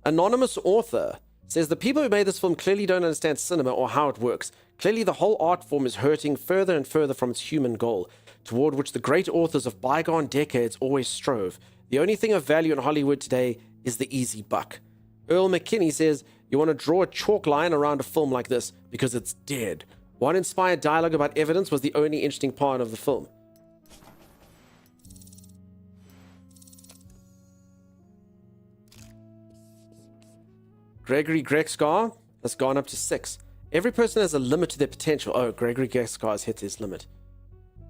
Anonymous author says, the people who made this film clearly don't understand cinema or how it works. Clearly the whole art form is hurting further and further from its human goal, toward which the great authors of bygone decades always strove. The only thing of value in Hollywood today is the easy buck. Earl McKinney says, You want to draw a chalk line around a film like this because it's dead. What inspired dialogue about evidence was the only interesting part of the film. Gregory Grexgar has gone up to 6. Every person has a limit to their potential. Oh, Gregory Grexgar has hit his limit.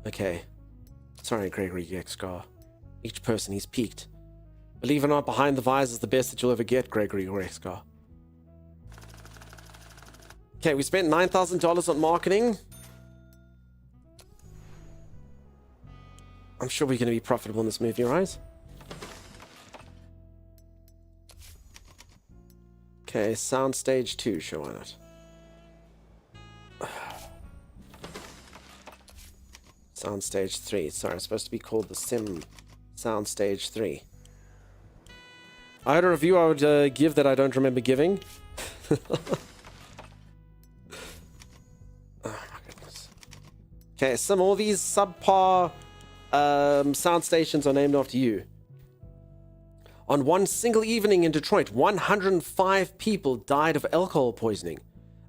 Okay. Sorry, Gregory Grexgar. Each person, he's peaked. Believe it or not, behind the visor is the best that you'll ever get, Gregory Grexgar. Okay, we spent $9,000 on marketing. I'm sure we're going to be profitable in this movie, right? Okay, soundstage 2, sure, why not? Soundstage 3. Sorry, it's supposed to be called the Sim Soundstage 3. I had a review I would give that I don't remember giving. Oh my goodness. Okay, all these subpar sound stations are named after you. On one single evening in Detroit, 105 people died of alcohol poisoning.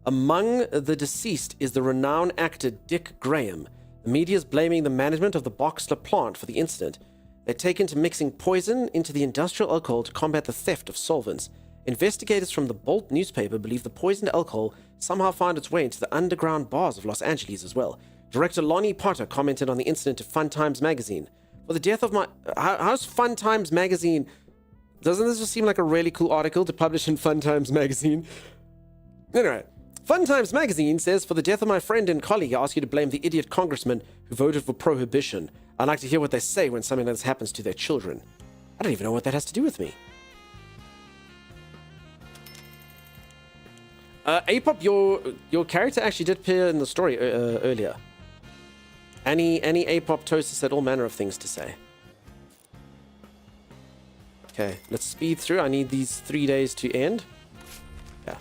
Among the deceased is the renowned actor Dick Graham. The media is blaming the management of the Boxler plant for the incident. They're taken to mixing poison into the industrial alcohol to combat the theft of solvents. Investigators from the Bolt newspaper believe the poisoned alcohol somehow found its way into the underground bars of Los Angeles as well. Director Lonnie Potter commented on the incident to Fun Times magazine. For the death of my... How's Fun Times magazine... Doesn't this just seem like a really cool article to publish in Fun Times magazine? Anyway, Fun Times magazine says, for the death of my friend and colleague, I ask you to blame the idiot congressman who voted for prohibition. I'd like to hear what they say when something like this happens to their children. I don't even know what that has to do with me. Apop, your character actually did appear in the story earlier. Any Apop toaster said all manner of things to say. Okay, let's speed through. I need these 3 days to end. Yeah.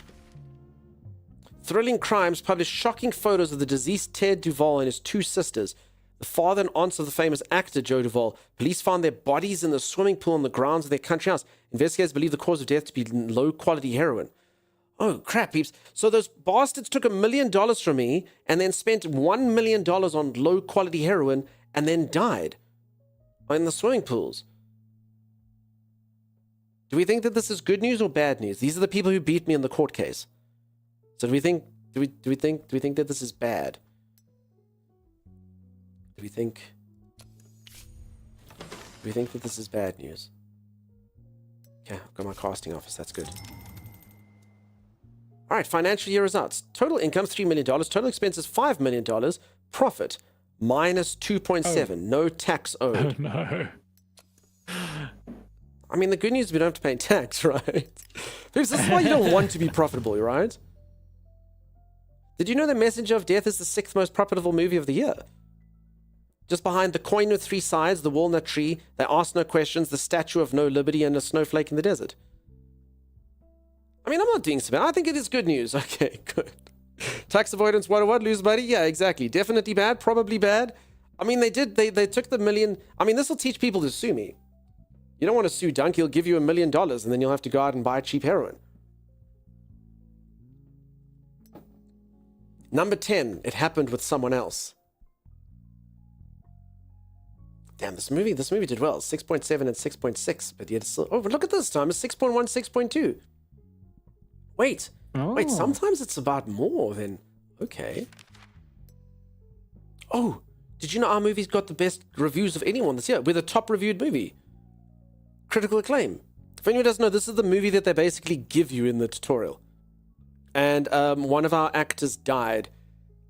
Thrilling Crimes published shocking photos of the deceased Ted Duvall and his 2 sisters. The father and aunts of the famous actor Joe Duvall. Police found their bodies in the swimming pool on the grounds of their country house. Investigators believe the cause of death to be low-quality heroin. Oh, crap, peeps. So those bastards took $1 million from me and then spent $1 million on low-quality heroin and then died in the swimming pools. Do we think that this is good news or bad news? These are the people who beat me in the court case. So do we think that this is bad? Do we think that this is bad news? Okay, I've got my casting office. That's good. All right, financial year results. Total income $3 million. Total expenses $5 million. Profit minus 2.7. Oh. No tax owed. Oh, no. I mean, the good news is we don't have to pay tax, right? This is why you don't want to be profitable, right? Did you know The Messenger of Death is the 6th most profitable movie of the year? Just behind The Coin with 3 Sides, The Walnut Tree, They Ask No Questions, The Statue of No Liberty, and A Snowflake in the Desert. I mean, I'm not doing so bad. I think it is good news. Okay, good. Tax avoidance 101, lose money? Yeah, exactly. Definitely bad, probably bad. I mean, they took the million. I mean, this will teach people to sue me. You don't want to sue Dunk, he'll give you $1 million and then you'll have to go out and buy cheap heroin. Number 10, it happened with someone else. Damn, this movie did well. 6.7 and 6.6, but yet it's still... Oh, but look at this time, it's 6.1, 6.2. Wait, sometimes it's about more than... Okay. Oh, did you know our movie's got the best reviews of anyone this year? We're the top reviewed movie. Critical acclaim. If anyone doesn't know, this is the movie that they basically give you in the tutorial. And one of our actors died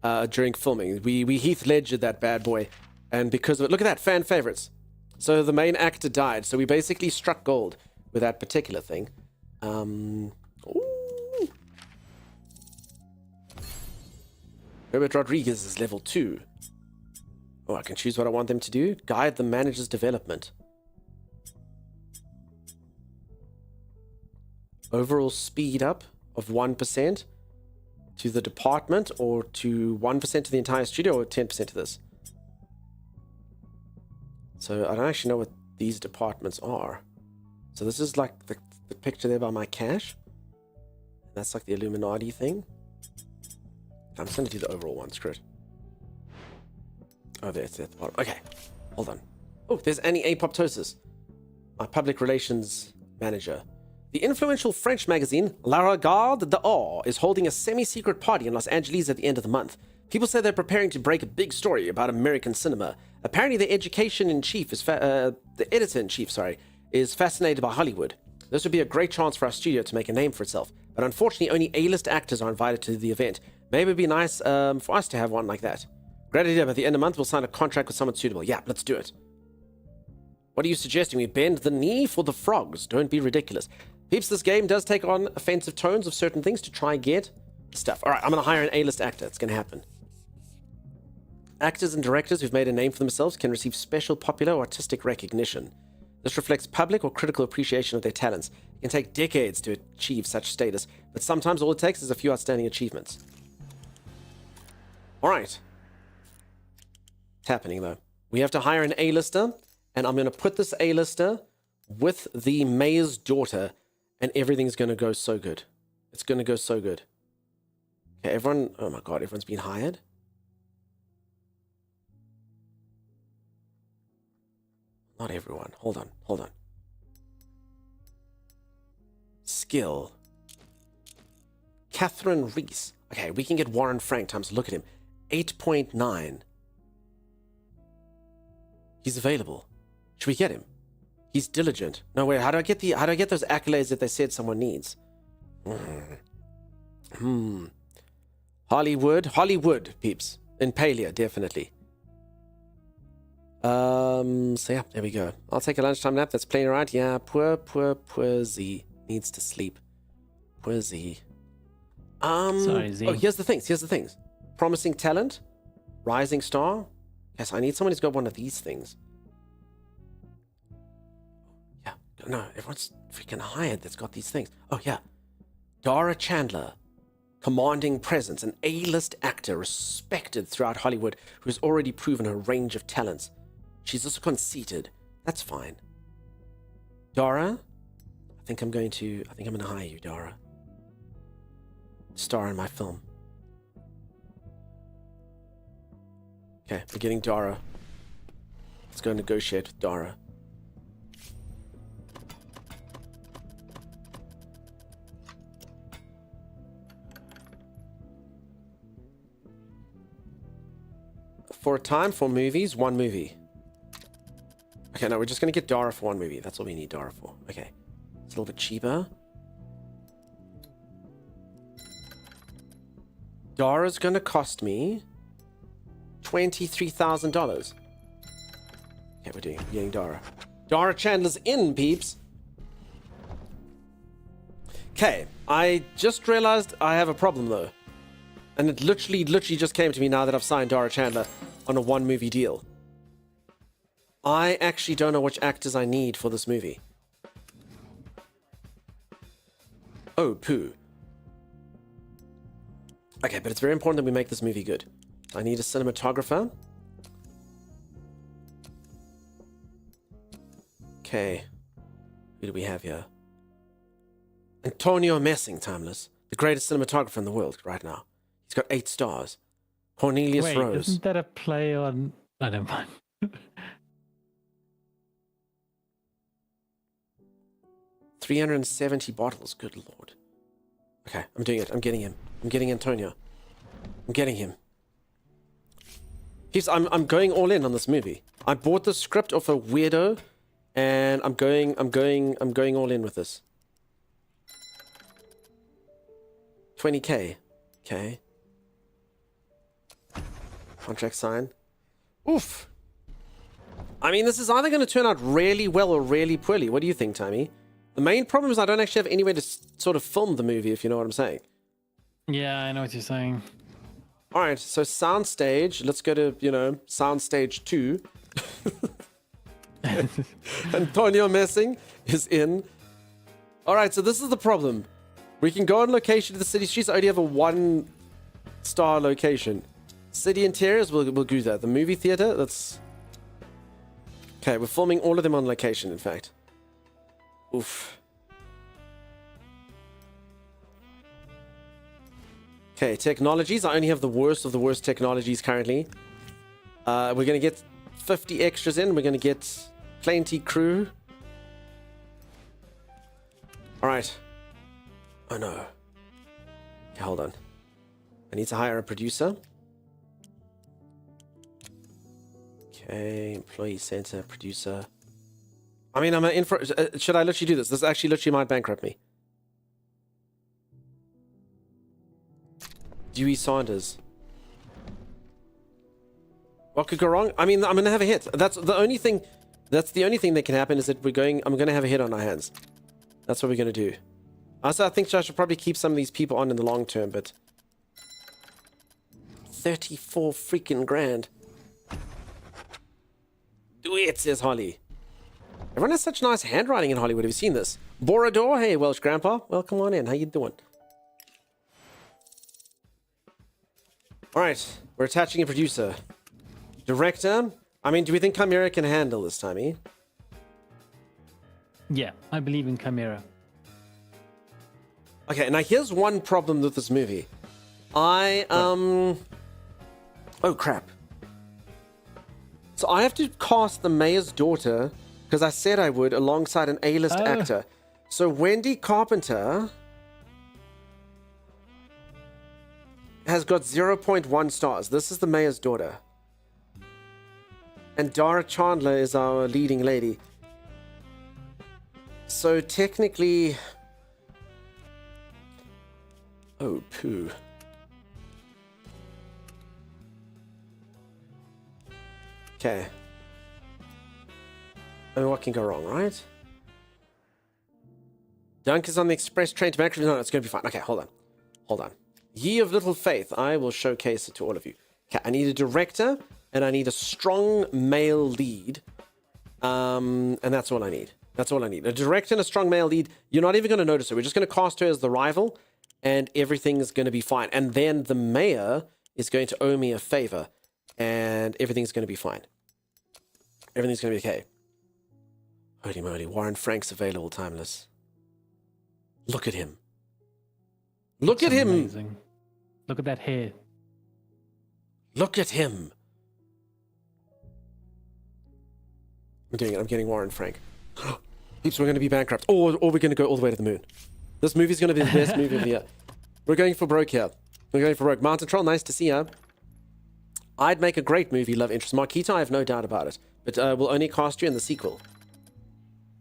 during filming. We Heath Ledgered that bad boy. And because of it, look at that, fan favorites. So the main actor died. So we basically struck gold with that particular thing. Ooh. Robert Rodriguez is level 2. Oh, I can choose what I want them to do. Guide the manager's development. Overall speed up of 1% to the department, or to 1% to the entire studio, or 10% to this. So I don't actually know what these departments are. So this is like the picture there by my cash. That's like the Illuminati thing. I'm just going to do the overall one. Screw it. Oh, there, it's at the bottom. Okay, hold on. Oh, there's Annie Apoptosis, my public relations manager. The influential French magazine La Regarde d'Or is holding a semi-secret party in Los Angeles at the end of the month. People say they're preparing to break a big story about American cinema. Apparently, the editor-in-chief, is fascinated by Hollywood. This would be a great chance for our studio to make a name for itself. But unfortunately, only A-list actors are invited to the event. Maybe it'd be nice for us to have one like that. Great idea, but at the end of the month, we'll sign a contract with someone suitable. Yeah, let's do it. What are you suggesting? We bend the knee for the frogs? Don't be ridiculous. Peeps, this game does take on offensive tones of certain things to try and get stuff. All right, I'm going to hire an A-list actor. It's going to happen. Actors and directors who've made a name for themselves can receive special popular or artistic recognition. This reflects public or critical appreciation of their talents. It can take decades to achieve such status, but sometimes all it takes is a few outstanding achievements. All right. It's happening, though. We have to hire an A-lister, and I'm going to put this A-lister with the mayor's daughter, and everything's going to go so good. It's going to go so good. Okay, everyone... Oh, my God. Everyone's been hired? Not everyone. Hold on. Hold on. Skill. Catherine Reese. Okay, we can get Warren Frank times. Look at him. 8.9. He's available. Should we get him? He's diligent. No, wait, how do I get those accolades that they said someone needs? Hollywood, peeps. Impalia, definitely. So yeah, there we go. I'll take a lunchtime nap. That's playing around. Yeah, poor Z needs to sleep. Poor Z. Sorry, Z. Oh, here's the things. Promising talent. Rising star. Yes, I need someone who's got one of these things. Yeah, no, everyone's freaking hired that's got these things. Oh, yeah. Dara Chandler. Commanding presence, an A-list actor respected throughout Hollywood who's already proven her range of talents. She's also conceited. That's fine. Dara, I think I'm going to hire you, Dara. Star in my film. Okay, we're getting Dara. Let's go negotiate with Dara. For a time, for movies, one movie. Okay, no, we're just going to get Dara for one movie. That's all we need Dara for. Okay. It's a little bit cheaper. Dara's going to cost me $23,000. Okay, we're getting Dara. Dara Chandler's in, peeps. Okay, I just realized I have a problem, though. And it literally just came to me now that I've signed Dara Chandler on a one-movie deal. I actually don't know which actors I need for this movie. Oh, poo. Okay, but it's very important that we make this movie good. I need a cinematographer. Okay. Who do we have here? Antonio Messing, Timeless. The greatest cinematographer in the world right now. He's got 8 stars. Cornelius Wait, Rose. isn't that a play on... I don't mind. 370 bottles. Good lord. Okay, I'm doing it. I'm getting him. I'm getting Antonio. I'm getting him. I'm going all in on this movie. I bought the script off a weirdo, and I'm going all in with this. 20K. Okay. Contract sign. Oof. I mean, this is either going to turn out really well or really poorly. What do you think, Tammy? The main problem is I don't actually have anywhere to sort of film the movie, if you know what I'm saying. Yeah, I know what you're saying. All right, so soundstage. Let's go to, soundstage 2. Antonio Messing is in. All right, so this is the problem. We can go on location to the city streets. I only have a 1-star location. City interiors, we'll do that. The movie theater, that's... Okay, we're filming all of them on location, in fact. Oof. Okay, technologies. I only have the worst of the worst technologies currently. We're going to get 50 extras in. We're going to get plenty crew. All right. Oh, no. Okay, hold on. I need to hire a producer. Okay, employee center, producer. I mean, I'm in for... should I literally do this? This actually literally might bankrupt me. Dewey Saunders. What could go wrong? I mean, I'm going to have a hit. That's the only thing that can happen is that I'm going to have a hit on our hands. That's what we're going to do. Also, I think I should probably keep some of these people on in the long term, but 34 freaking grand. Do it, says Holly. Everyone has such nice handwriting in Hollywood. Have you seen this? Borador, hey, Welsh Grandpa. Well, come on in. How you doing? All right, we're attaching a producer. Director. I mean, do we think Chimera can handle this, Tommy? Yeah, I believe in Chimera. Okay, now here's one problem with this movie. Oh, crap. So I have to cast the mayor's daughter, because I said I would, alongside an A-list actor. So Wendy Carpenter has got 0.1 stars. This is the mayor's daughter. And Dara Chandler is our leading lady. So technically... Oh, poo. Okay. I mean, what can go wrong, right? Dunk is on the express train to Vancouver. No, it's going to be fine. Okay, hold on. Hold on. Ye of little faith, I will showcase it to all of you. Okay, I need a director, and I need a strong male lead. And that's all I need. That's all I need. A director and a strong male lead. You're not even going to notice her. We're just going to cast her as the rival, and everything's going to be fine. And then the mayor is going to owe me a favor, and everything's going to be fine. Everything's going to be okay. Holy moly, Warren Frank's available, Timeless. Look at him. Look at him. Amazing. Look at that hair. Look at him. I'm doing it. I'm getting Warren Frank. Peeps, we're going to be bankrupt. Or we're going to go all the way to the moon. This movie's going to be the best movie of the year. We're going for broke here. We're going for broke. Mountain Troll, nice to see you. I'd make a great movie, love interest. Marquita, I have no doubt about it. But we'll only cast you in the sequel.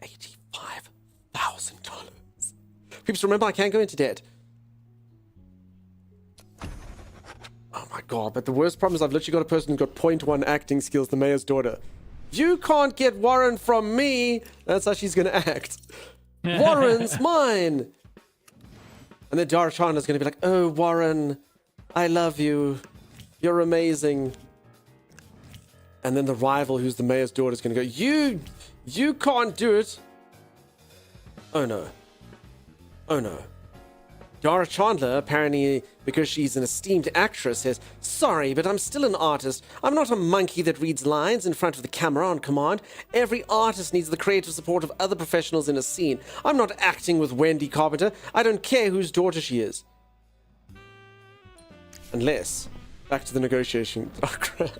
$85,000. Peeps, remember, I can't go into debt. Oh my god, but the worst problem is I've literally got a person who's got 0.1 acting skills, the mayor's daughter. You can't get Warren from me! That's how she's gonna act. Warren's mine! And then Dara Chandler's gonna be like, oh, Warren, I love you. You're amazing. And then the rival, who's the mayor's daughter, is gonna go, you can't do it! Oh no. Oh no. Dara Chandler, apparently because she's an esteemed actress, says, sorry, but I'm still an artist. I'm not a monkey that reads lines in front of the camera on command. Every artist needs the creative support of other professionals in a scene. I'm not acting with Wendy Carpenter. I don't care whose daughter she is. Unless, back to the negotiation. Oh, crap.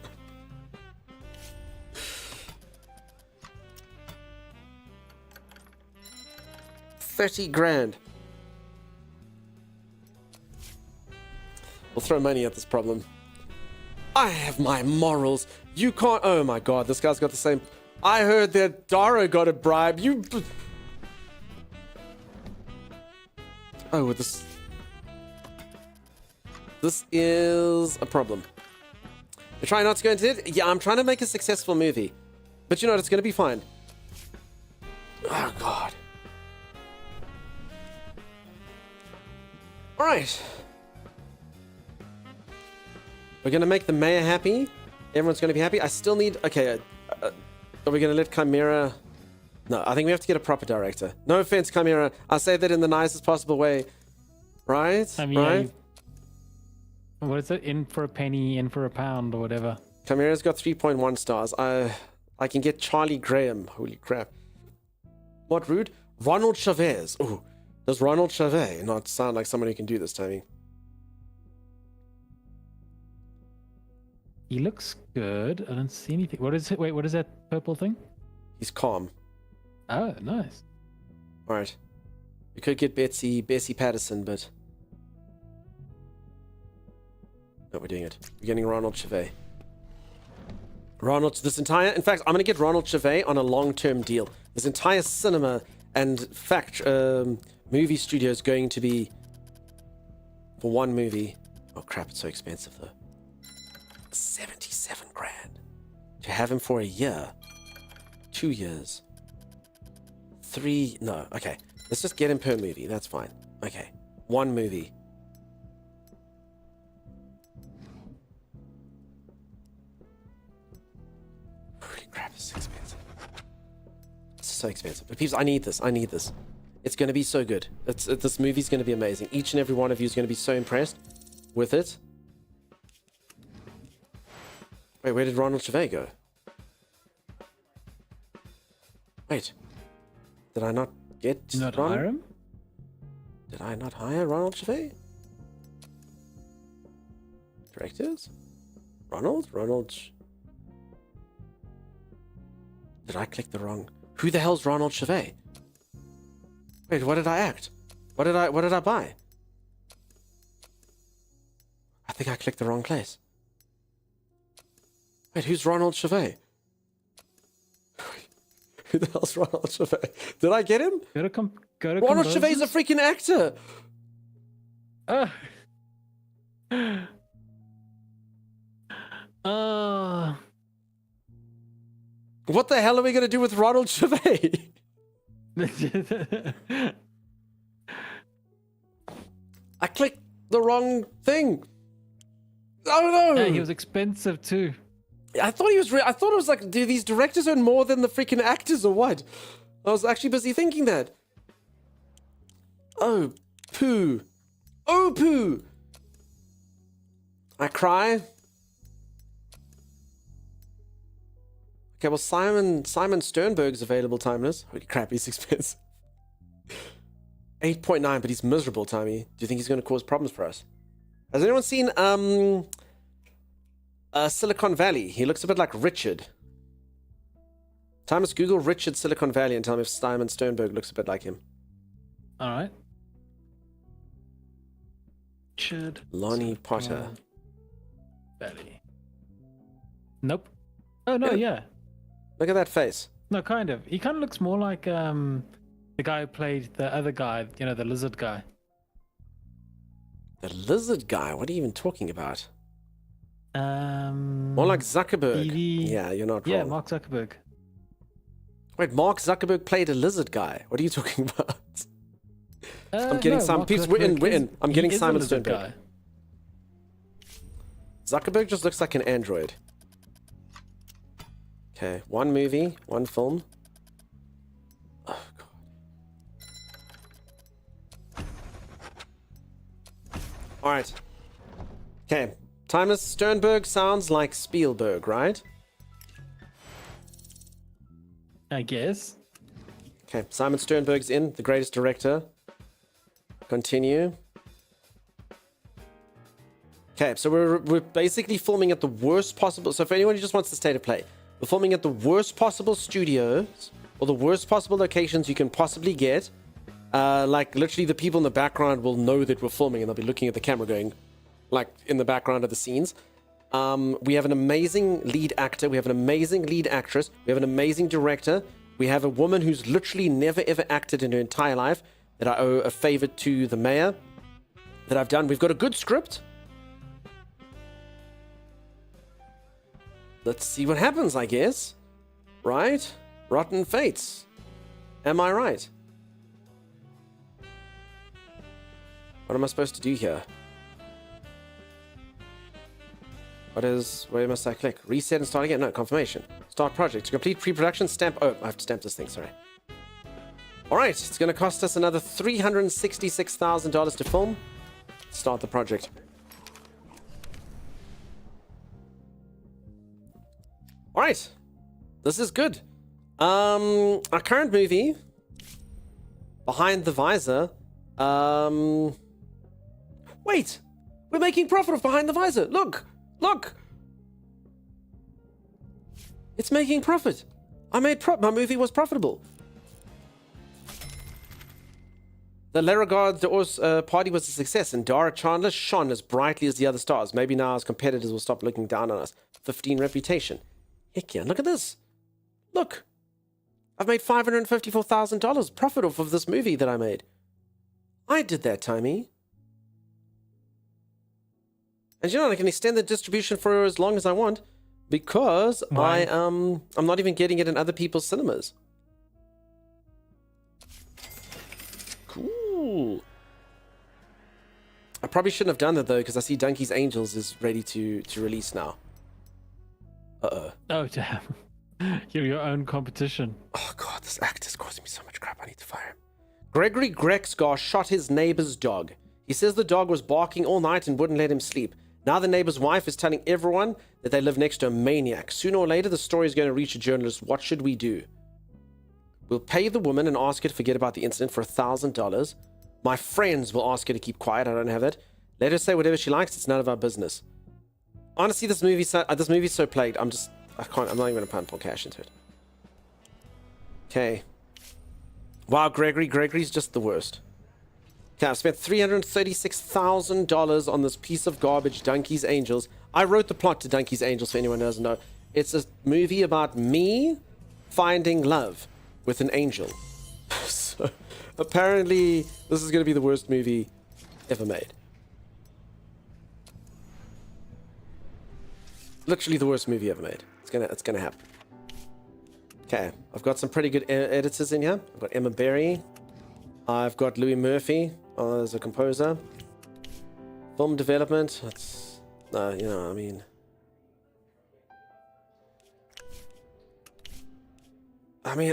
$30,000. We'll throw money at this problem. I have my morals. You can't... Oh my god, this guy's got the same... I heard that Dara got a bribe. You... Oh, with this... This is a problem. You're trying not to go into it? Yeah, I'm trying to make a successful movie. But you know what? It's going to be fine. Oh god. Alright. We're going to make the mayor happy. Everyone's going to be happy. I still need... Okay, are we going to let Chimera... No, I think we have to get a proper director. No offense, Chimera. I'll say that in the nicest possible way. Right? I mean, right? What is it? In for a penny, in for a pound, or whatever. Chimera's got 3.1 stars. I can get Charlie Graham. Holy crap. What rude? Ronald Chavez. Ooh. Does Ronald Chavez not sound like someone who can do this, Tommy? He looks good. I don't see anything. What is it? Wait, what is that purple thing? He's calm. Oh, nice. All right. We could get Bessie Patterson, but no, we're doing it. We're getting Ronald Chevet. In fact, I'm going to get Ronald Chevet on a long-term deal. This entire cinema and movie studio is going to be for one movie. Oh crap, it's so expensive though. 77 grand. To have him for a year. 2 years. 3, no, okay. Let's just get him per movie, that's fine. Okay, one movie. Holy crap, this is expensive. It's so expensive. But people, I need this. It's going to be so good. This movie's going to be amazing. Each and every one of you is going to be so impressed with it. Wait, where did Ronald Chevet go? Wait. Did I not get Did you not Ronald? hire him? Did I not hire Ronald Chevet? Directors? Ronald? Did I click the wrong? Who the hell's Ronald Chevet? Wait, what did I act? What did I buy? I think I clicked the wrong place. Wait, who's Ronald Chevet? Who the hell's Ronald Chevet? Did I get him? Go to Ronald Chevet's a freaking actor. What the hell are we gonna do with Ronald Chevet? I clicked the wrong thing. Oh no! Yeah, he was expensive too. I thought he was. I thought it was like, do these directors earn more than the freaking actors or what? I was actually busy thinking that. Oh, poo. Oh, poo. I cry. Okay, well, Simon Sternberg's available, Timeless. Holy crap, he's expensive. 8.9, but he's miserable, Tommy. Do you think he's going to cause problems for us? Has anyone seen Silicon Valley? He looks a bit like Richard. Timeless, Google Richard Silicon Valley and tell me if Simon Sternberg looks a bit like him. All right. Richard. Lonnie Potter. Valley. Nope. Oh no, yeah. Look at that face. No, kind of. He kind of looks more like the guy who played the other guy, you know, the lizard guy. The lizard guy? What are you even talking about? More More like Zuckerberg. BB. Yeah, you're not Yeah, wrong. Mark Zuckerberg. Wait, Mark Zuckerberg played a lizard guy. What are you talking about? I'm getting no, some Mark peeps. Zuckerberg We're in. I'm he getting is a Simon lizard Sternberg. guy. Zuckerberg just looks like an android. Okay, one movie, one film. Oh god. All right. Okay, Timeless. Sternberg sounds like Spielberg, right? I guess. Okay, Simon Sternberg's in, the greatest director. Continue. Okay, so we're basically filming at the worst possible. So for anyone who just wants the state of play, we're filming at the worst possible studios or the worst possible locations you can possibly get. Like literally, the people in the background will know that we're filming, and they'll be looking at the camera, going, like in the background of the scenes. We have an amazing lead actor. We have an amazing lead actress. We have an amazing director. We have a woman who's literally never ever acted in her entire life that I owe a favor to the mayor that I've done. We've got a good script. Let's see what happens, I guess. Right? Rotten Fates. Am I right? What am I supposed to do here? Where must I click? Reset and start again? No, confirmation. Start project. To complete pre-production, stamp. Oh, I have to stamp this thing, sorry. Alright, it's going to cost us another $366,000 to film. Start the project. Alright, this is good. Our current movie, Behind the Visor. Wait, we're making profit off Behind the Visor. Look. It's making profit. I made my movie was profitable. The Larrigard party was a success, and Dara Chandler shone as brightly as the other stars. Maybe now his competitors will stop looking down on us. 15 reputation. Heck yeah, look at this. Look. I've made $554,000 profit off of this movie that I made. I did that, Timey. And you know, I can extend the distribution for as long as I want because Why? I'm not even getting it in other people's cinemas. Cool. I probably shouldn't have done that though, because I see Donkey's Angels is ready to release now. Uh-oh. Oh, damn. You're your own competition. Oh god, this actor's causing me so much crap. I need to fire him. Gregory Grexgar shot his neighbor's dog. He says the dog was barking all night and wouldn't let him sleep. Now the neighbor's wife is telling everyone that they live next to a maniac. Sooner or later, the story is going to reach a journalist. What should we do? We'll pay the woman and ask her to forget about the incident for $1,000. My friends will ask her to keep quiet. I don't have that. Let her say whatever she likes. It's none of our business. Honestly, this movie's so plagued. I'm not even going to pump more cash into it. Okay. Wow, Gregory's just the worst. Okay, I've spent $336,000 on this piece of garbage, Donkey's Angels. I wrote the plot to Donkey's Angels, for anyone who doesn't know. It's a movie about me finding love with an angel. So, apparently, this is going to be the worst movie ever made. Literally the worst movie ever made. It's gonna happen. Okay, I've got some pretty good editors in here. I've got Emma Berry. I've got Louis Murphy as a composer. Film development. That's, you know, I mean.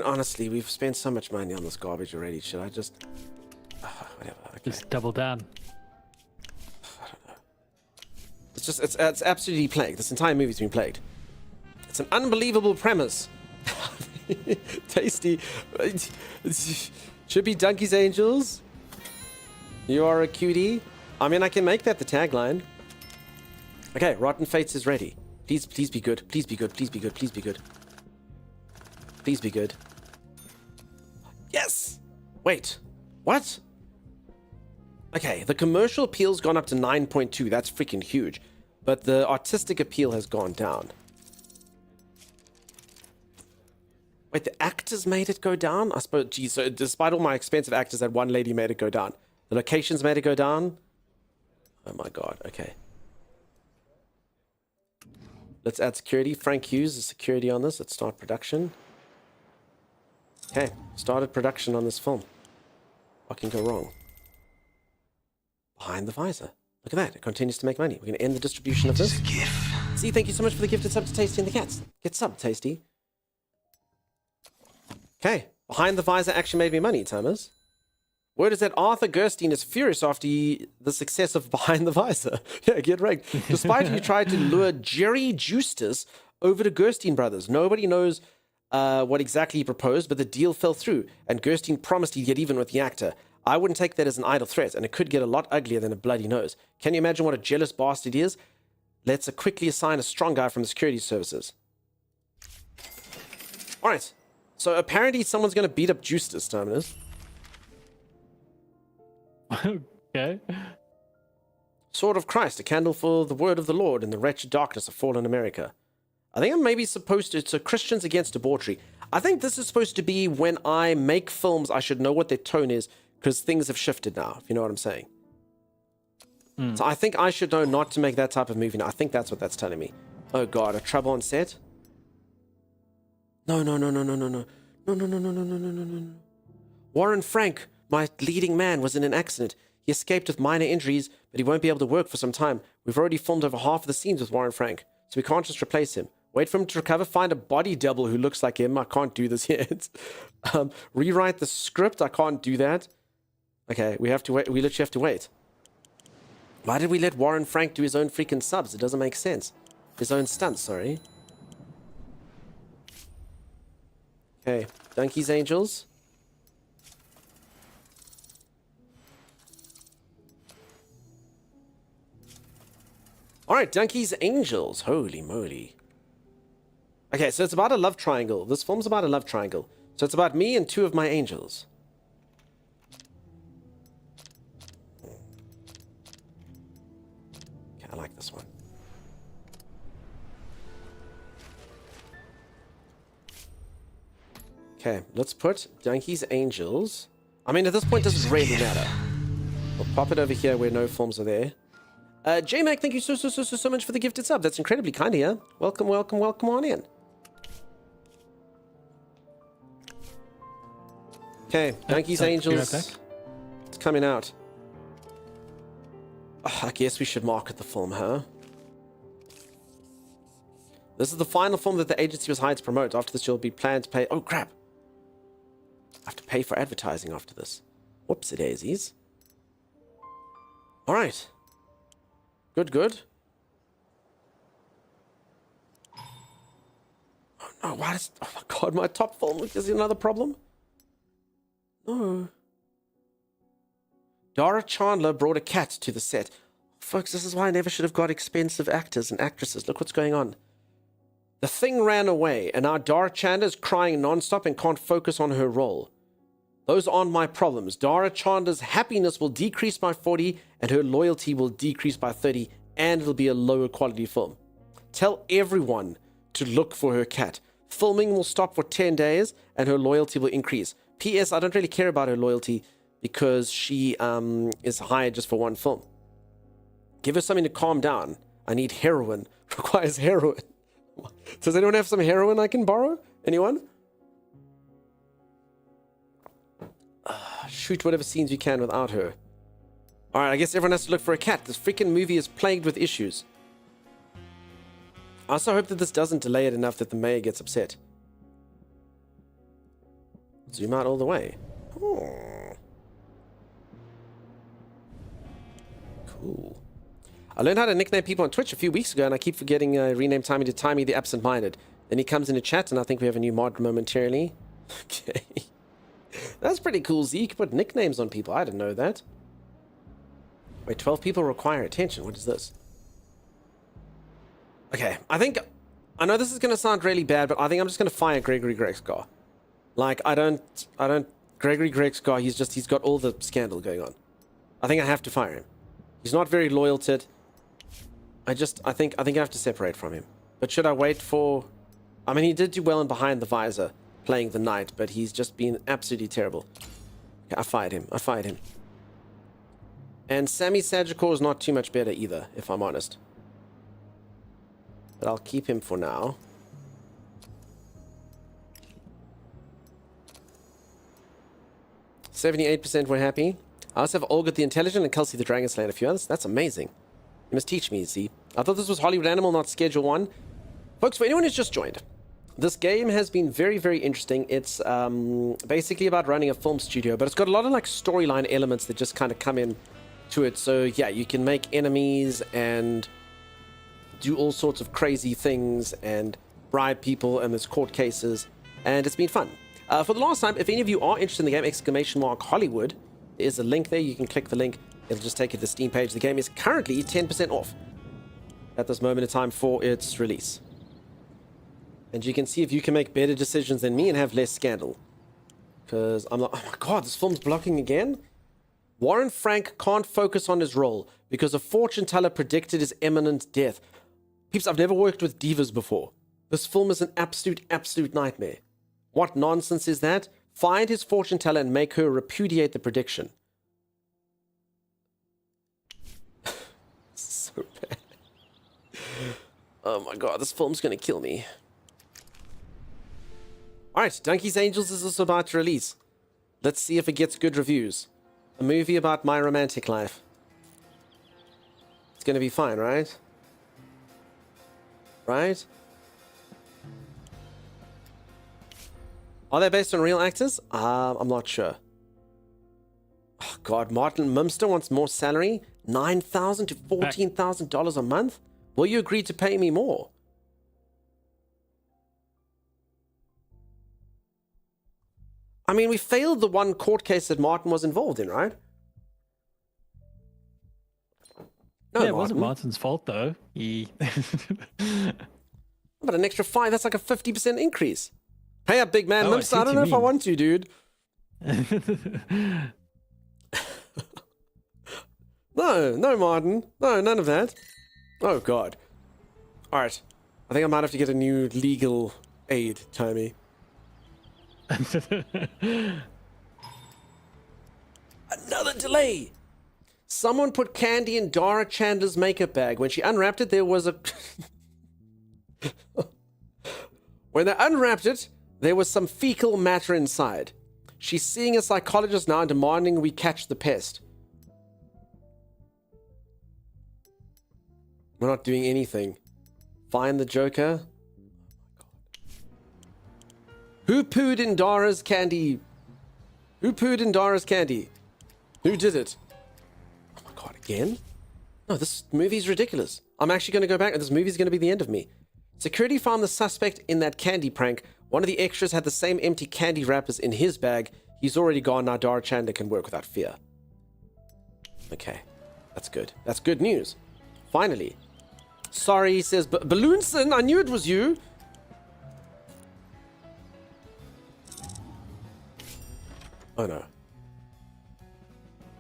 Honestly, we've spent so much money on this garbage already. Should I just... whatever. Okay. Just double down. I don't know. It's absolutely plagued. This entire movie's been plagued. It's an unbelievable premise. Tasty. Should be Donkey's Angels. You are a cutie. I mean, I can make that the tagline. Okay, Rotten Fates is ready. Please be good. Please be good. Please be good. Please be good. Please be good. Yes! Wait. What? Okay, the commercial appeal's gone up to 9.2. That's freaking huge. But the artistic appeal has gone down. Wait, the actors made it go down? I suppose, geez, so despite all my expensive actors, that one lady made it go down. The locations made it go down? Oh my god, okay. Let's add security. Frank Hughes is security on this. Let's start production. Okay, started production on this film. What can go wrong? Behind the visor. Look at that, it continues to make money. We're going to end the distribution of this. See, thank you so much for the gifted sub to Tasty and the Cats. Get sub, Tasty. Okay, behind the visor actually made me money, Thomas. Word is that Arthur Gerstein is furious after the success of Behind the Visor. Yeah, get right. Despite he tried to lure Jerry Justus over to Gerstein Brothers. Nobody knows what exactly he proposed, but the deal fell through, and Gerstein promised he'd get even with the actor. I wouldn't take that as an idle threat, and it could get a lot uglier than a bloody nose. Can you imagine what a jealous bastard he is? Let's quickly assign a strong guy from the security services. All right. So apparently someone's going to beat up Justus, Terminus. Okay. Sword of Christ, a candle for the word of the Lord in the wretched darkness of fallen America. I think I'm maybe supposed to... So Christians against debauchery. I think this is supposed to be when I make films, I should know what their tone is, because things have shifted now, if you know what I'm saying. So I think I should know not to make that type of movie now. I think that's what that's telling me. Oh god, a trouble on set? No. Warren Frank, my leading man, was in an accident. He escaped with minor injuries, but he won't be able to work for some time. We've already filmed over half of the scenes with Warren Frank, so we can't just replace him. Wait for him to recover, find a body double who looks like him. I can't do this yet. Rewrite the script. I can't do that. Okay, we have to wait. We literally have to wait. Why did we let Warren Frank do his own freaking subs? It doesn't make sense. His own stunts, sorry. Okay, Donkey's Angels. All right, Donkey's Angels. Holy moly. Okay, so it's about a love triangle. This film's about a love triangle. So it's about me and two of my angels. Okay, I like this one. Okay, let's put Donkey's Angels. I mean, at this point, does it really matter? We'll pop it over here where no forms are there. J-Mac, thank you so much for the gifted sub. That's incredibly kind of you. Welcome on in. Okay, Donkey's Angels. It's coming out. Oh, I guess we should market the film, huh? This is the final film that the agency was hired to promote. After this, you'll be planned to pay... Oh, crap. I have to pay for advertising after this. Whoopsie-daisies. All right. Good. Oh, no, why does... Oh, my God, my top film. Is there another problem? No. Dara Chandler brought a cat to the set. Folks, this is why I never should have got expensive actors and actresses. Look what's going on. The thing ran away, and now Dara Chandler is crying nonstop and can't focus on her role. Those aren't my problems. Dara Chandler's happiness will decrease by 40, and her loyalty will decrease by 30, and it'll be a lower quality film. Tell everyone to look for her cat. Filming will stop for 10 days, and her loyalty will increase. P.S. I don't really care about her loyalty because she is hired just for one film. Give her something to calm down. I need heroin. Requires heroin. Does anyone have some heroin I can borrow? Anyone? Shoot whatever scenes you can without her. Alright, I guess everyone has to look for a cat. This freaking movie is plagued with issues. I also hope that this doesn't delay it enough that the mayor gets upset. Zoom out all the way. Oh. Cool. I learned how to nickname people on Twitch a few weeks ago, and I keep forgetting rename Timey to Timey the Absent-Minded. Then he comes into chat, and I think we have a new mod momentarily. Okay. That's pretty cool, Z. You can put nicknames on people. I didn't know that. Wait, 12 people require attention. What is this? Okay, I know this is going to sound really bad, but I think I'm just going to fire Gregory Grexgar. Like, Gregory Grexgar, he's got all the scandal going on. I think I have to fire him. He's not very loyal to it. I think I have to separate from him. But should I wait for... I mean, he did do well in Behind the Visor, playing the knight, but he's just been absolutely terrible. Okay, I fired him. And Sammy Sagicor is not too much better either, if I'm honest. But I'll keep him for now. %78% were happy. I also have Olga the Intelligent and Kelsey the Dragon Slayer and a few others. That's amazing. You must teach me, see. I thought this was Hollywood Animal, not Schedule 1. Folks, for anyone who's just joined, this game has been very, very interesting. It's basically about running a film studio, but it's got a lot of like storyline elements that just kind of come in to it. So yeah, you can make enemies and do all sorts of crazy things and bribe people, and there's court cases, and it's been fun. For the last time, if any of you are interested in the game, !Hollywood, there's a link there. You can click the link. It'll just take you to the Steam page. The game is currently 10% off at this moment in time for its release. And you can see if you can make better decisions than me and have less scandal. Because I'm like, oh my god, this film's blocking again? Warren Frank can't focus on his role because a fortune teller predicted his imminent death. Peeps, I've never worked with divas before. This film is an absolute nightmare. What nonsense is that? Find his fortune teller and make her repudiate the prediction. So bad. Oh my god, this film's gonna kill me. Alright, Donkey's Angels is also about to release. Let's see if it gets good reviews. A movie about my romantic life. It's gonna be fine, right? Right? Are they based on real actors? I'm not sure. Oh god, Martin Mimster wants more salary? $9,000 to $14,000 a month? Will you agree to pay me more? I mean, we failed the one court case that Martin was involved in, right? No, yeah, it wasn't Martin's fault, though. But an extra 5, that's like a 50% increase. Pay up, big man. Oh, I Limps, see I what don't you know if I mean. want to, dude. No, Martin. No, none of that. Oh, God. All right. I think I might have to get a new legal aid, Tommy. Another delay. Someone put candy in Dara Chandler's makeup bag. When she unwrapped it, there was a... When they unwrapped it, there was some fecal matter inside. She's seeing a psychologist now and demanding we catch the pest. We're not doing anything. Find the Joker. Who pooed in Dara's candy? Who pooed in Dara's candy? Who did it? Oh my God, again? No, this movie's ridiculous. I'm actually going to go back and this movie's going to be the end of me. Security found the suspect in that candy prank. One of the extras had the same empty candy wrappers in his bag. He's already gone now. Dara Chandler can work without fear. Okay, that's good. That's good news. Finally. Sorry, says Balloonson. I knew it was you. Oh no.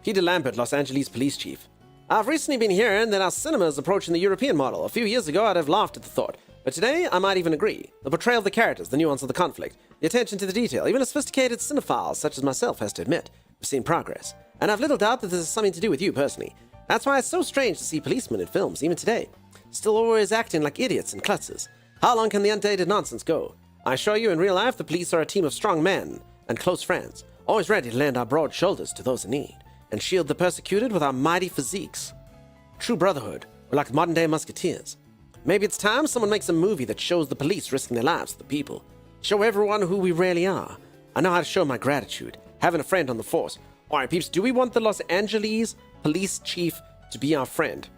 Peter Lambert, Los Angeles police chief. I've recently been hearing that our cinema is approaching the European model. A few years ago, I'd have laughed at the thought. But today, I might even agree. The portrayal of the characters, the nuance of the conflict, the attention to the detail, even a sophisticated cinephile such as myself has to admit, we've seen progress. And I've little doubt that this has something to do with you personally. That's why it's so strange to see policemen in films, even today. Still always acting like idiots and klutzes. How long can the undated nonsense go? I assure you, in real life, the police are a team of strong men and close friends, always ready to lend our broad shoulders to those in need, and shield the persecuted with our mighty physiques. True brotherhood. We're like modern-day musketeers. Maybe it's time someone makes a movie that shows the police risking their lives for the people. Show everyone who we really are. I know how to show my gratitude, having a friend on the force. All right, peeps, do we want the Los Angeles police chief to be our friend?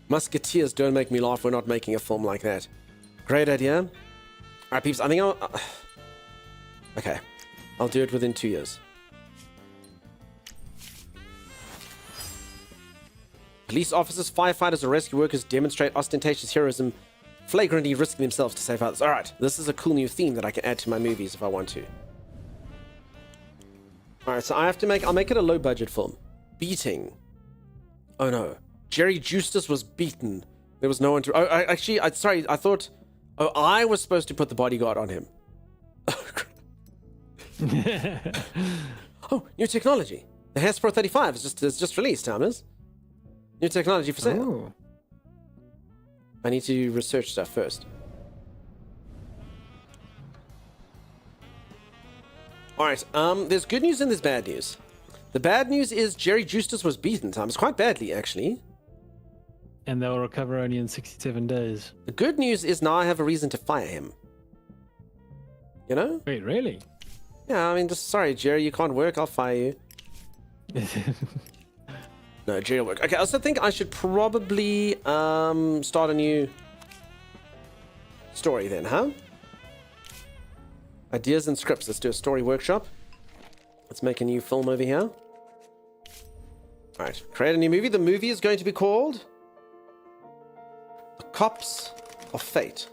Musketeers don't make me laugh. We're not making a film like that. Great idea. All right, peeps, I think I'll... Okay, I'll do it within 2 years. Police officers, firefighters, or rescue workers demonstrate ostentatious heroism, flagrantly risking themselves to save others. All right, this is a cool new theme that I can add to my movies if I want to. All right, so I'll make it a low-budget film. Beating. Oh no, Jerry Justus was beaten. There was no one to. Oh, sorry. I thought. Oh, I was supposed to put the bodyguard on him. Oh, new technology. The Hasbro 35 is just released, Thomas. New technology for sale. Oh. I need to research stuff first. Alright, there's good news and there's bad news. The bad news is Jerry Justus was beaten, Thomas, quite badly, actually. And they'll recover only in 67 days. The good news is now I have a reason to fire him. You know? Wait, really? Yeah, I mean, just sorry, Jerry, you can't work, I'll fire you. No, Jerry will work. Okay, I also think I should probably start a new story then, huh? Ideas and scripts. Let's do a story workshop. Let's make a new film over here. Alright, create a new movie. The movie is going to be called The Cops of Fate.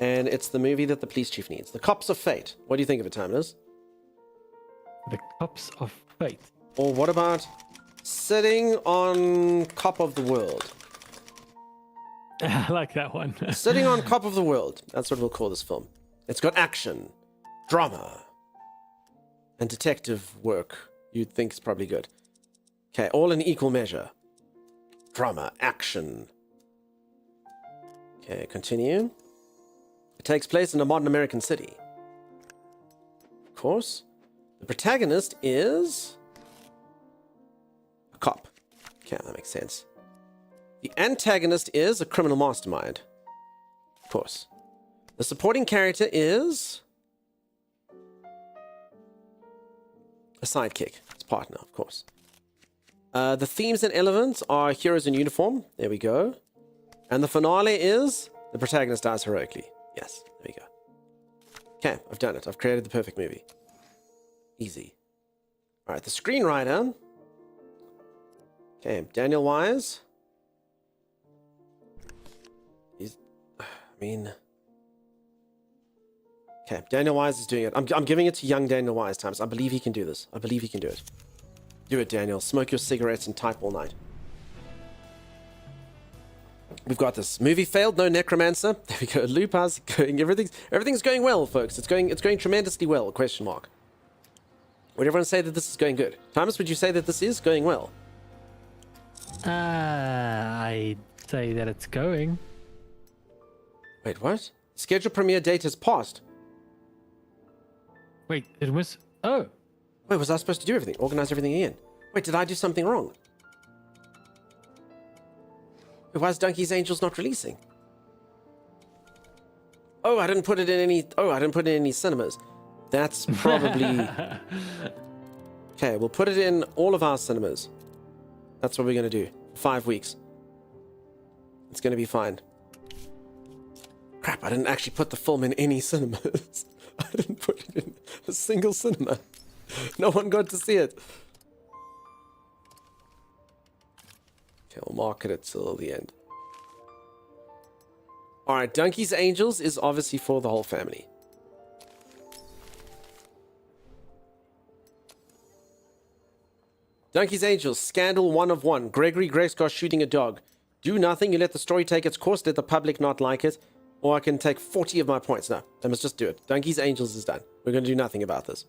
And it's the movie that the police chief needs. The Cops of Fate. What do you think of it, Timeless? The Cops of Fate. Or what about Sitting on Cop of the World? I like that one. Sitting on Cop of the World. That's what we'll call this film. It's got action, drama, and detective work. You'd think it's probably good. Okay, all in equal measure. Drama, action. Okay, continue. It takes place in a modern American city. Of course. The protagonist is a cop. Okay, that makes sense. The antagonist is a criminal mastermind. Of course. The supporting character is a sidekick. It's partner, of course. The themes and elements are heroes in uniform. There we go. And the finale is the protagonist dies heroically. Yes, there we go. Okay, I've done it. I've created the perfect movie. Easy. All right, the screenwriter. Okay, Daniel Wise. mean... Okay, Daniel Wise is doing it. I'm giving it to young Daniel Wise times. I believe he can do this. I believe he can do it. Do it, Daniel. Smoke your cigarettes and type all night. We've got this. Movie failed, no necromancer. There we go. Loop, how's it going? Everything's going well, folks. It's going tremendously well, question mark. Would everyone say that this is going good? Thomas, would you say that this is going well? I'd say that it's going. Wait, what? Scheduled premiere date has passed. Wait, it was... Oh. Wait, was I supposed to do everything? Organize everything again? Wait, did I do something wrong? Wait, why is Donkey's Angels not releasing? Oh, I didn't put it in any... Oh, I didn't put it in any cinemas. That's probably... Okay, we'll put it in all of our cinemas. That's what we're going to do. 5 weeks. It's going to be fine. Crap, I didn't actually put the film in any cinemas. I didn't put it in a single cinema. No one got to see it. Okay, we'll market it till the end. Alright, Donkey's Angels is obviously for the whole family. Donkey's Angels, Scandal 1 of 1. Gregory Grayscar shooting a dog. Do nothing, you let the story take its course, let the public not like it. Or I can take 40 of my points. No, I must just do it. Donkey's Angels is done. We're going to do nothing about this.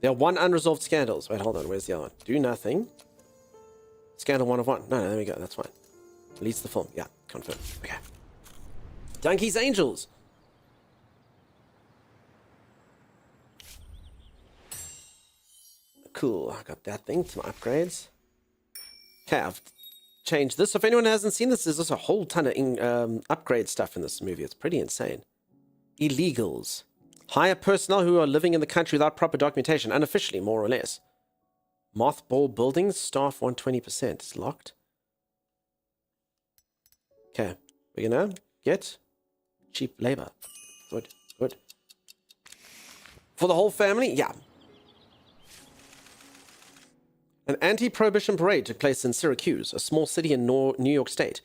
There are 1 unresolved scandals. Wait, hold on. Where's the other one? Do nothing. Scandal 1 of 1. No, there we go. That's fine. Release the film. Yeah, confirm. Okay. Donkey's Angels. Cool. I got that thing to my upgrades. Okay, I've changed this. If anyone hasn't seen this, there's just a whole ton of upgrade stuff in this movie. It's pretty insane. Illegals. Hire personnel who are living in the country without proper documentation, unofficially, more or less. Mothball buildings, staff 120%. It's locked. Okay, we're gonna get cheap labor. Good, good. For the whole family? Yeah. An anti-prohibition parade took place in Syracuse, a small city in New York State.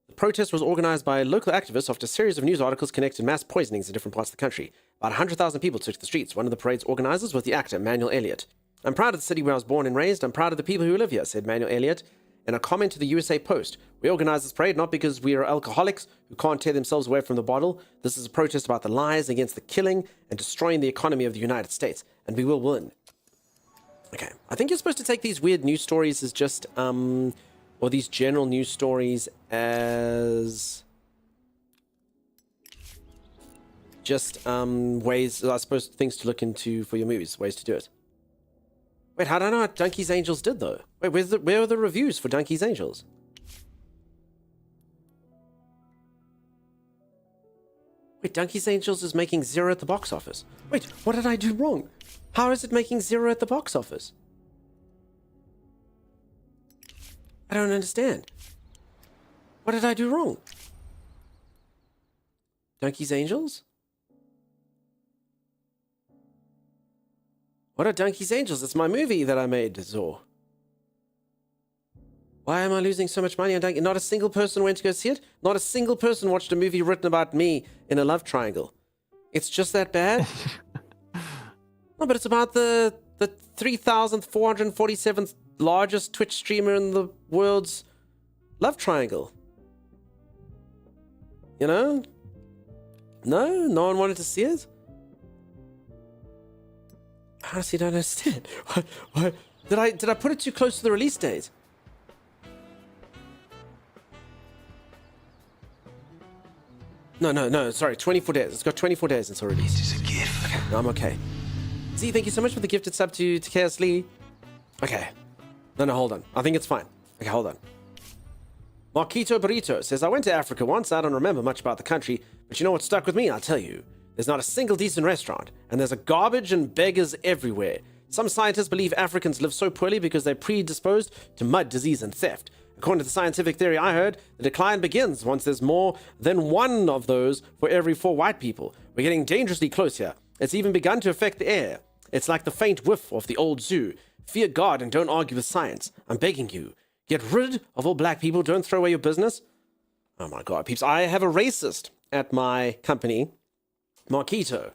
The protest was organized by local activists after a series of news articles connected mass poisonings in different parts of the country. About 100,000 people took to the streets. One of the parade's organizers was the actor Manuel Elliott. I'm proud of the city where I was born and raised. I'm proud of the people who live here, said Manuel Elliott in a comment to the USA Post. We organized this parade not because we are alcoholics who can't tear themselves away from the bottle. This is a protest about the lies against the killing and destroying the economy of the United States. And we will win. Okay, I think you're supposed to take these weird news stories as just, or these general news stories as just, ways, I suppose, things to look into for your movies, ways to do it. Wait, how do I know what Donkey's Angels did, though? Wait, where are the reviews for Donkey's Angels? Wait, Donkey's Angels is making 0 at the box office. Wait, what did I do wrong? How is it making 0 at the box office? I don't understand. What did I do wrong? Donkey's Angels? What are Donkey's Angels? It's my movie that I made, Zor. Why am I losing so much money on Donkey? Not a single person went to go see it. Not a single person watched a movie written about me in a love triangle. It's just that bad? No, but it's about the 3,447th largest Twitch streamer in the world's love triangle. You know? No? No one wanted to see it? I honestly don't understand. Why? Did I put it too close to the release date? No, sorry, 24 days. It's got 24 days until release. It's a gift. Okay, no, I'm okay. Z, thank you so much for the gifted sub to Chaos Lee. Okay. No, hold on. I think it's fine. Okay, hold on. Marquito Burrito says, I went to Africa once. I don't remember much about the country, but you know what stuck with me? I'll tell you. There's not a single decent restaurant, and there's a garbage and beggars everywhere. Some scientists believe Africans live so poorly because they're predisposed to mud, disease, and theft. According to the scientific theory I heard, the decline begins once there's more than one of those for every 4 white people. We're getting dangerously close here. It's even begun to affect the air. It's like the faint whiff of the old zoo. Fear God and don't argue with science. I'm begging you. Get rid of all black people. Don't throw away your business. Oh my god, peeps. I have a racist at my company. Marquito.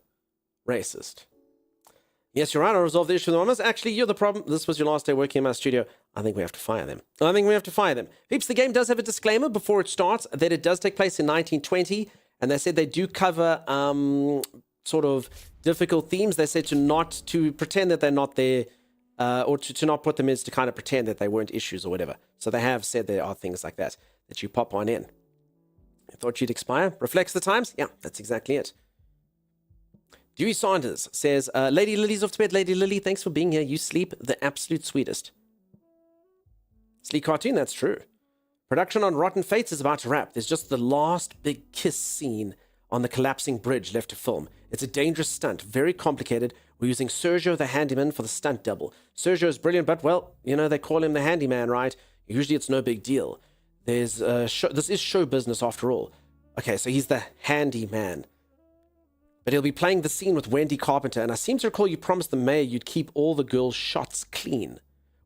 Racist. Yes, Your Honor, I resolved the issue with the mamas. Actually, you're the problem. This was your last day working in my studio. I think we have to fire them. Peeps, the game does have a disclaimer before it starts that it does take place in 1920, and they said they do cover sort of difficult themes. They said to pretend that they're not there, or to not put them in, to kind of pretend that they weren't issues or whatever. So they have said there are things like that you pop on in. I thought you'd expire. Reflects the times? Yeah, that's exactly it. Dewey Saunders says, Lady Lily's off to bed. Lady Lily, thanks for being here. You sleep the absolute sweetest. Sleek cartoon, that's true. Production on Rotten Fates is about to wrap. There's just the last big kiss scene on the collapsing bridge left to film. It's a dangerous stunt, very complicated. We're using Sergio the handyman for the stunt double. Sergio is brilliant, but, well, you know, they call him the handyman, right? Usually it's no big deal. This is show business after all. Okay, so he's the handyman. But he'll be playing the scene with Wendy Carpenter, and I seem to recall you promised the mayor you'd keep all the girls' shots clean.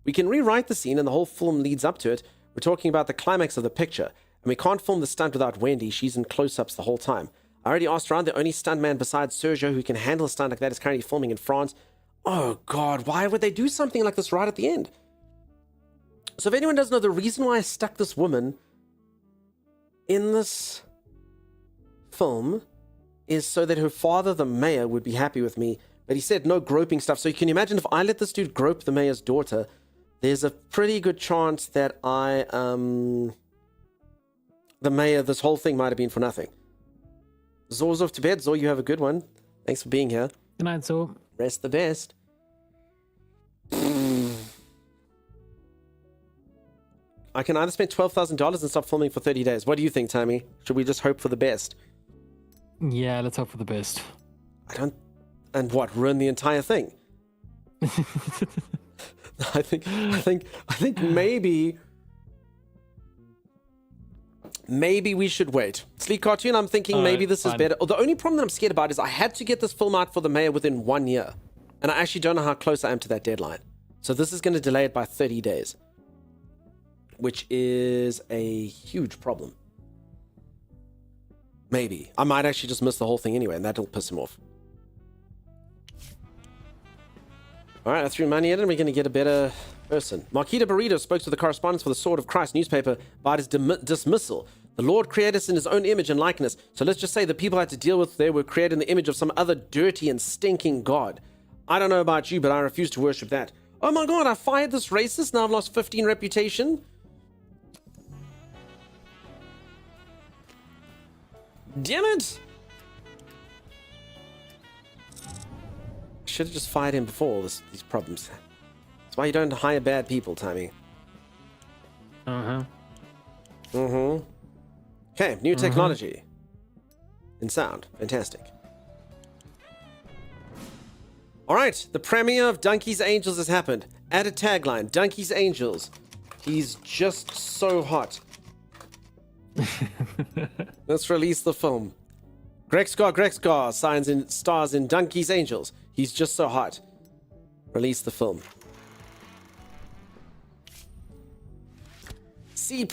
We can rewrite the scene, and the whole film leads up to it. We're talking about the climax of the picture, and we can't film the stunt without Wendy. She's in close-ups the whole time. I already asked around. The only stuntman besides Sergio who can handle a stunt like that is currently filming in France. Oh, God, why would they do something like this right at the end? So if anyone doesn't know, the reason why I stuck this woman in this film is so that her father, the mayor, would be happy with me. But he said no groping stuff. So you can imagine if I let this dude grope the mayor's daughter, there's a pretty good chance that the mayor, this whole thing might have been for nothing. Zor's off to bed. Zor, you have a good one. Thanks for being here. Good night, Zor. Rest the best. I can either spend $12,000 and stop filming for 30 days. What do you think, Tammy? Should we just hope for the best? Yeah, let's hope for the best. And what, ruin the entire thing? I think maybe we should wait. Sleek Cartoon, I'm thinking maybe this is better. The only problem that I'm scared about is I had to get this film out for the mayor within 1 year. And I actually don't know how close I am to that deadline. So this is going to delay it by 30 days. Which is a huge problem. Maybe. I might actually just miss the whole thing anyway, and that'll piss him off. Alright, I threw money at it, and we're going to get a better person. Marquita Burrito spoke to the correspondents for the Sword of Christ newspaper about his dismissal. The Lord created us in his own image and likeness, so let's just say the people I had to deal with there were created in the image of some other dirty and stinking god. I don't know about you, but I refuse to worship that. Oh my god, I fired this racist, now I've lost 15 reputation? Damn it! I should have just fired him before all these problems. That's why you don't hire bad people, Tommy. Okay, new technology. In sound. Fantastic. Alright, the premiere of Donkey's Angels has happened. Add a tagline. Donkey's Angels. He's just so hot. Let's release the film. Greg Scar stars in Donkey's Angels. He's just so hot. Release the film. C+.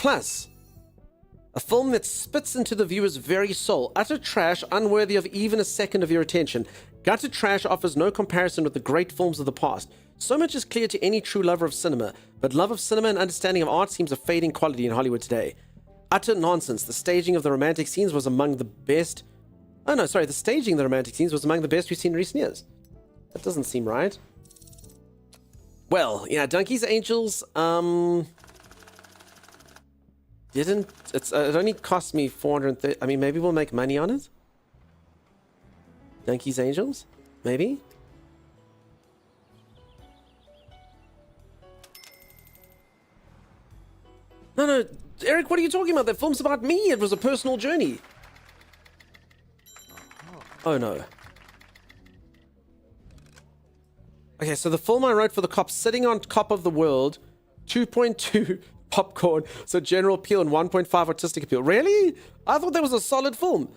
A film that spits into the viewer's very soul. Utter trash, unworthy of even a second of your attention. Gutter trash offers no comparison with the great films of the past. So much is clear to any true lover of cinema, but love of cinema and understanding of art seems a fading quality in Hollywood today. Utter nonsense. The staging of the romantic scenes was among the best... the staging of the romantic scenes was among the best we've seen in recent years. That doesn't seem right. Well, yeah, Donkey's Angels, it only cost me 430... I mean, maybe we'll make money on it? Donkey's Angels? Maybe? No, Eric, what are you talking about? That film's about me. It was a personal journey. Oh, no. Okay, so the film I wrote for the cops, sitting on top of the world, 2.2 popcorn, so general appeal, and 1.5 artistic appeal. Really? I thought that was a solid film.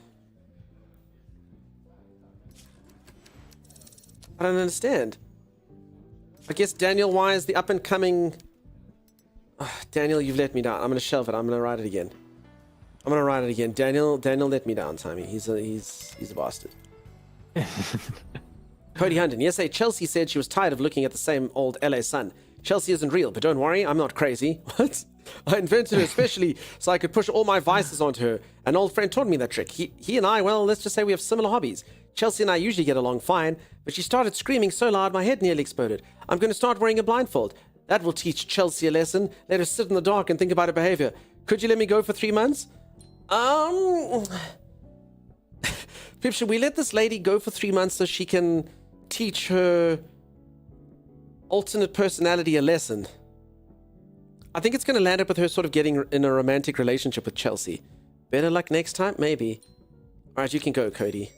I don't understand. I guess Daniel Y is the up-and-coming... Daniel, you've let me down. I'm going to shelve it. I'm going to write it again. I'm gonna write it again. Daniel let me down, Timmy. He's a bastard. Cody Hunton. Yesterday, Chelsea said she was tired of looking at the same old LA sun. Chelsea isn't real, but don't worry, I'm not crazy. What? I invented her especially so I could push all my vices onto her. An old friend taught me that trick. He and I, well, let's just say we have similar hobbies. Chelsea and I usually get along fine, but she started screaming so loud my head nearly exploded. I'm going to start wearing a blindfold. That will teach Chelsea a lesson. Let her sit in the dark and think about her behavior. Could you let me go for 3 months? Pip, should we let this lady go for 3 months so she can teach her alternate personality a lesson? I think it's going to land up with her sort of getting in a romantic relationship with Chelsea. Better luck next time? Maybe. All right, you can go, Cody.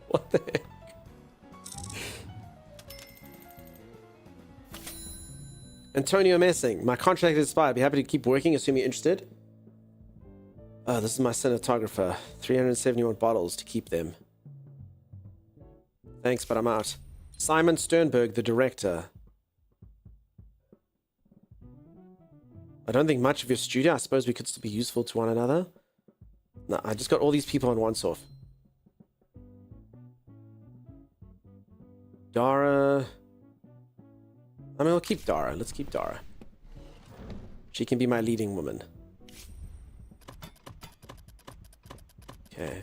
What the heck? Antonio Messing. My contract is expired. Be happy to keep working, assume you're interested. Oh, this is my cinematographer. 371 bottles to keep them. Thanks, but I'm out. Simon Sternberg, the director. I don't think much of your studio. I suppose we could still be useful to one another. No, I just got all these people on once off. Dara. I mean, we'll keep Dara. Let's keep Dara. She can be my leading woman. Okay.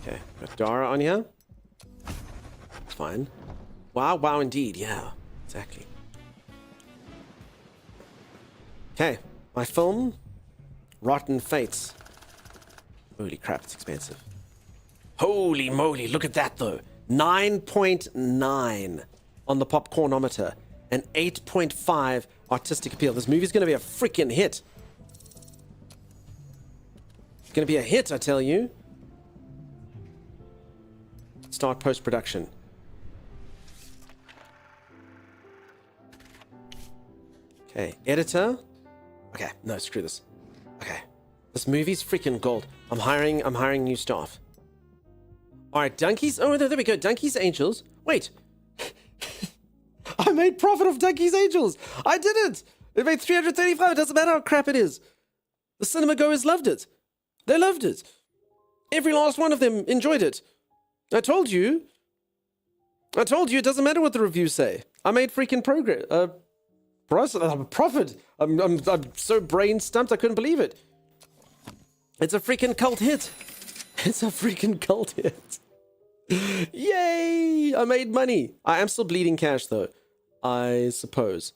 Okay, got Dara on here. Fine. Wow, wow, indeed. Yeah, exactly. Okay, my film, Rotten Fates. Holy crap, it's expensive. Holy moly, look at that though. 9.9 on the popcornometer and 8.5 artistic appeal. This movie's going to be a freaking hit. It's going to be a hit, I tell you. Start post-production. Okay, editor. Okay, no, screw this. Okay, this movie's freaking gold. I'm hiring new staff. All right, Donkey's. Oh, there we go. Donkey's Angels. Wait, I made profit of Donkey's Angels. I did it. It made 335. It doesn't matter how crap it is. The cinema goers loved it. They loved it. Every last one of them enjoyed it. I told you. It doesn't matter what the reviews say. I made freaking progress. Profit. I'm so brain stumped. I couldn't believe it. It's a freaking cult hit. It's a freaking cult hit. Yay! I made money. I am still bleeding cash though, I suppose.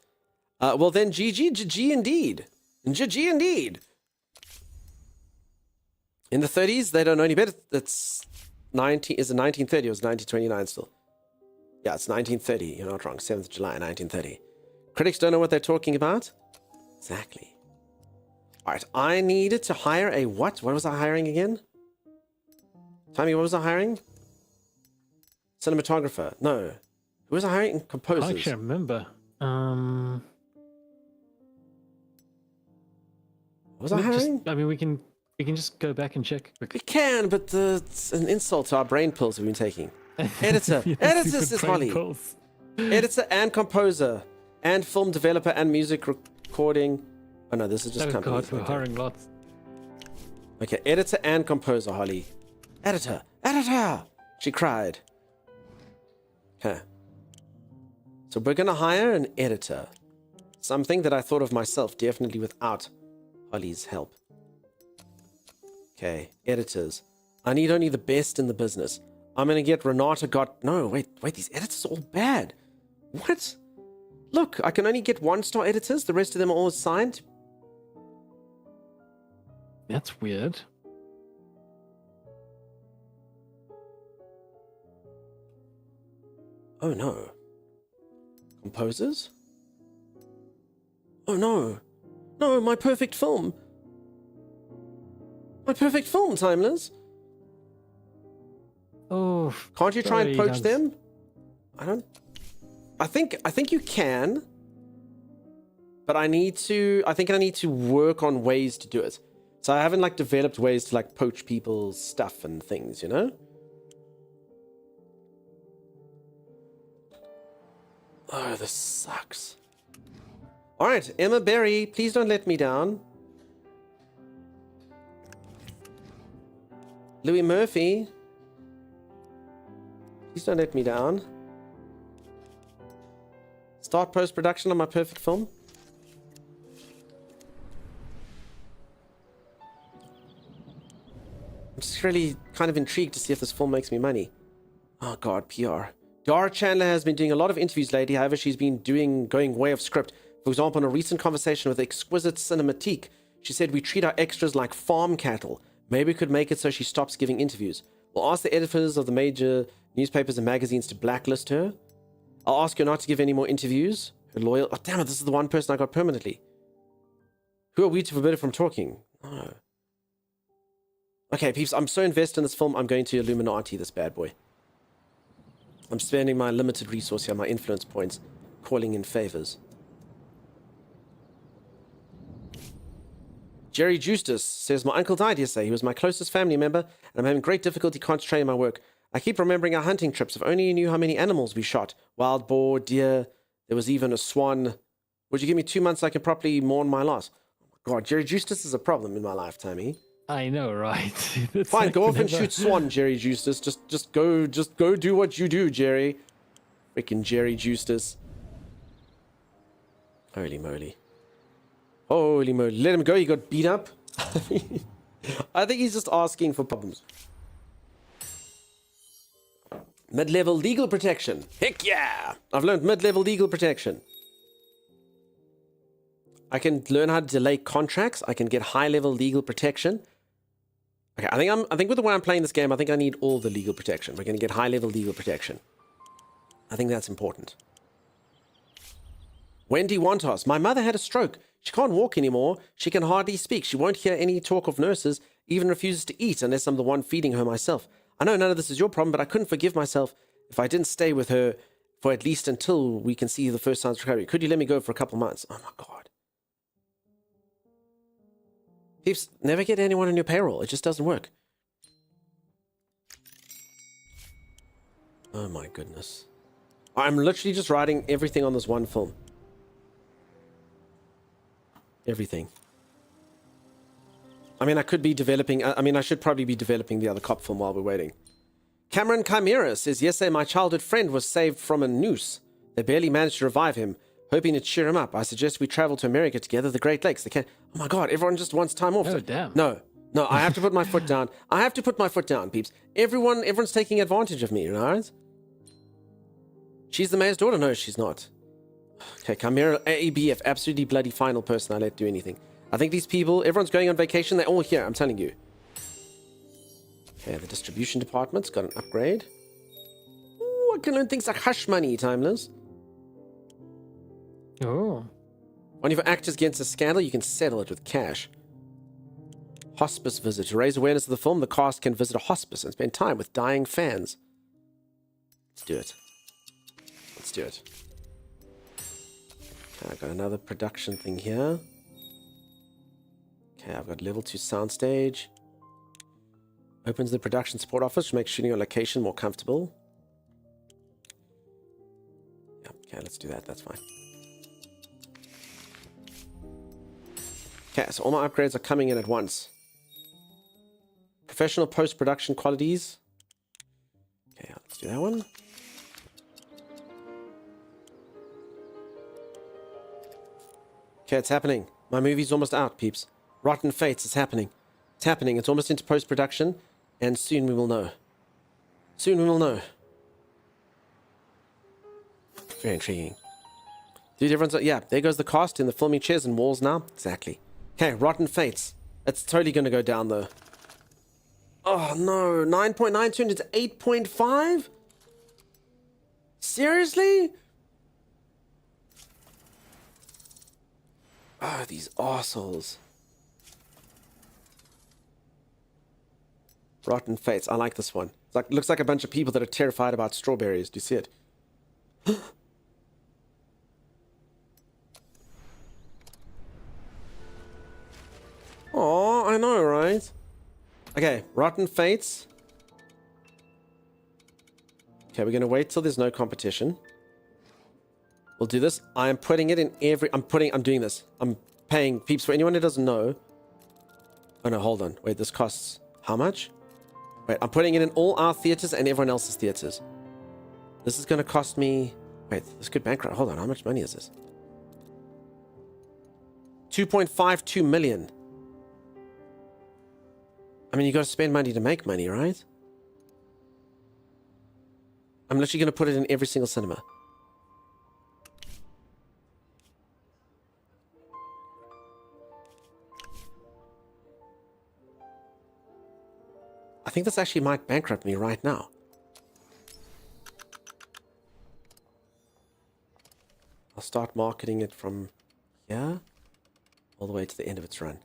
Well then, GG indeed. GG indeed. In the 30s, they don't know any better. It's 19. Is it 1930 or is it 1929 still? Yeah, it's 1930. You're not wrong. 7th of July, 1930. Critics don't know what they're talking about. Exactly. All right, I needed to hire a what? What was I hiring again? Tommy, what was I hiring? Cinematographer. No. Who was I hiring? Composers. I can't remember. What was I hiring? We can just go back and check. We can, but it's an insult to our brain pills we've been taking. Editor. Editor is Holly. Editor and composer. And film developer and music recording. Oh no, this is just company. God, we're hiring lots. Okay, editor and composer, Holly. Editor! Editor! She cried. Okay. So we're gonna hire an editor. Something that I thought of myself, definitely without Holly's help. Okay, editors. I need only the best in the business. I'm gonna get Renata No, wait, these editors are all bad. What? Look, I can only get 1-star editors. The rest of them are all assigned. That's weird. Oh no. Composers? Oh no. No, my perfect film. My perfect film, Timeless. Oh. Can't you try and poach Hans. them? I think you can. But I think I need to work on ways to do it. So I haven't developed ways to poach people's stuff and things, you know? Oh, this sucks. All right, Emma Berry, please don't let me down. Louis Murphy, please don't let me down. Start post-production on my perfect film. I'm just really kind of intrigued to see if this film makes me money. Oh god, PR. Dara Chandler has been doing a lot of interviews lately, however she's been going way off script. For example, in a recent conversation with Exquisite Cinematique, she said we treat our extras like farm cattle. Maybe we could make it so she stops giving interviews. We'll ask the editors of the major newspapers and magazines to blacklist her. I'll ask her not to give any more interviews. Her loyal... Oh, damn it, this is the one person I got permanently. Who are we to forbid her from talking? Oh. Okay, peeps, I'm so invested in this film, I'm going to Illuminati this bad boy. I'm spending my limited resource here, my influence points, calling in favors. Jerry Justus says, my uncle died yesterday. He was my closest family member, and I'm having great difficulty concentrating on my work. I keep remembering our hunting trips. If only you knew how many animals we shot. Wild boar, deer, there was even a swan. Would you give me 2 months so I can properly mourn my loss? Oh my god, Jerry Justus is a problem in my lifetime, eh? I know, right? Fine, go off and shoot swan, Jerry Justus. Just go do what you do, Jerry. Freaking Jerry Justus. Holy moly. Holy moly. Let him go, he got beat up. I think he's just asking for problems. Mid-level legal protection. Heck yeah! I've learned mid-level legal protection. I can learn how to delay contracts. I can get high-level legal protection. Okay, I think with the way I'm playing this game, I think I need all the legal protection. We're going to get high-level legal protection. I think that's important. Wendy Wantos. My mother had a stroke. She can't walk anymore. She can hardly speak. She won't hear any talk of nurses, even refuses to eat unless I'm the one feeding her myself. I know none of this is your problem, but I couldn't forgive myself if I didn't stay with her for at least until we can see the first signs of recovery. Could you let me go for a couple months? Oh my god. Peeps, never get anyone on your payroll. It just doesn't work. Oh my goodness. I'm literally just writing everything on this one film. Everything. I mean, I could be developing... I should probably be developing the other cop film while we're waiting. Cameron Chimera says, yesterday my childhood friend was saved from a noose. They barely managed to revive him, hoping to cheer him up. I suggest we travel to America together, the Great Lakes. They can't... Oh my god, everyone just wants time off. Oh, damn. No, I have to put my foot down. I have to put my foot down, peeps. Everyone's taking advantage of me, right? She's the mayor's daughter. No, she's not. Okay, Chimera, AEBF, absolutely bloody final person I let do anything. I think these people, everyone's going on vacation. They're all here, I'm telling you. Okay, the distribution department's got an upgrade. Ooh, I can learn things like hush money, Timeless. Oh. When your actors get into a scandal, you can settle it with cash. Hospice visit. To raise awareness of the film, the cast can visit a hospice and spend time with dying fans. Let's do it. Let's do it. Okay, I've got another production thing here. Okay, I've got level 2 soundstage. Opens the production support office, which makes shooting on location more comfortable. Yeah, okay, let's do that. That's fine. Okay, so all my upgrades are coming in at once. Professional post-production qualities. Okay, let's do that one. Okay, it's happening. My movie's almost out, peeps. Rotten Fates is happening. It's happening. It's almost into post-production, and soon we will know. Soon we will know. Very intriguing. Dude, everyone's... Yeah, there goes the cast in the filming chairs and walls now. Exactly. Okay, Rotten Fates. It's totally going to go down, though. Oh, no. 9.9 turned into 8.5? Seriously? Oh, these arseholes. Rotten Fates. I like this one. It's like, looks like a bunch of people that are terrified about strawberries. Do you see it? Oh, I know, right? Okay, Rotten Fates. Okay, we're going to wait till there's no competition. We'll do this. I am putting it in every... I'm doing this. I'm paying peeps. For anyone who doesn't know... Oh, no, hold on. Wait, this costs... How much? Wait, I'm putting it in all our theaters and everyone else's theaters. This is going to cost me... Wait, this could bankrupt. Hold on, how much money is this? 2.52 million. I mean, you got to spend money to make money, right? I'm literally going to put it in every single cinema. I think this actually might bankrupt me right now. I'll start marketing it from here all the way to the end of its run.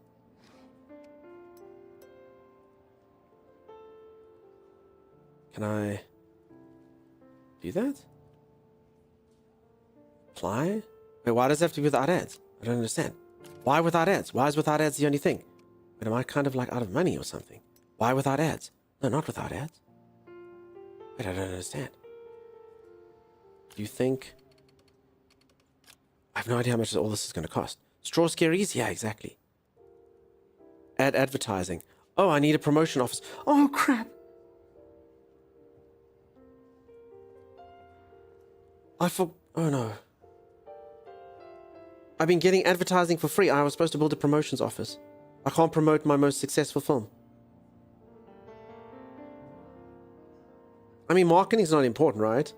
Can I do that? Apply? Wait, why does it have to be without ads? I don't understand. Why without ads? Why is without ads the only thing? Wait, am I kind of like out of money or something? Why without ads? No, not without ads. Wait, I don't understand. Do you think... I have no idea how much all this is going to cost. Straw Scaries? Yeah, exactly. Ad advertising. Oh, I need a promotion office. Oh, crap. Oh, no. I've been getting advertising for free. I was supposed to build a promotions office. I can't promote my most successful film. I mean, marketing's not important, right?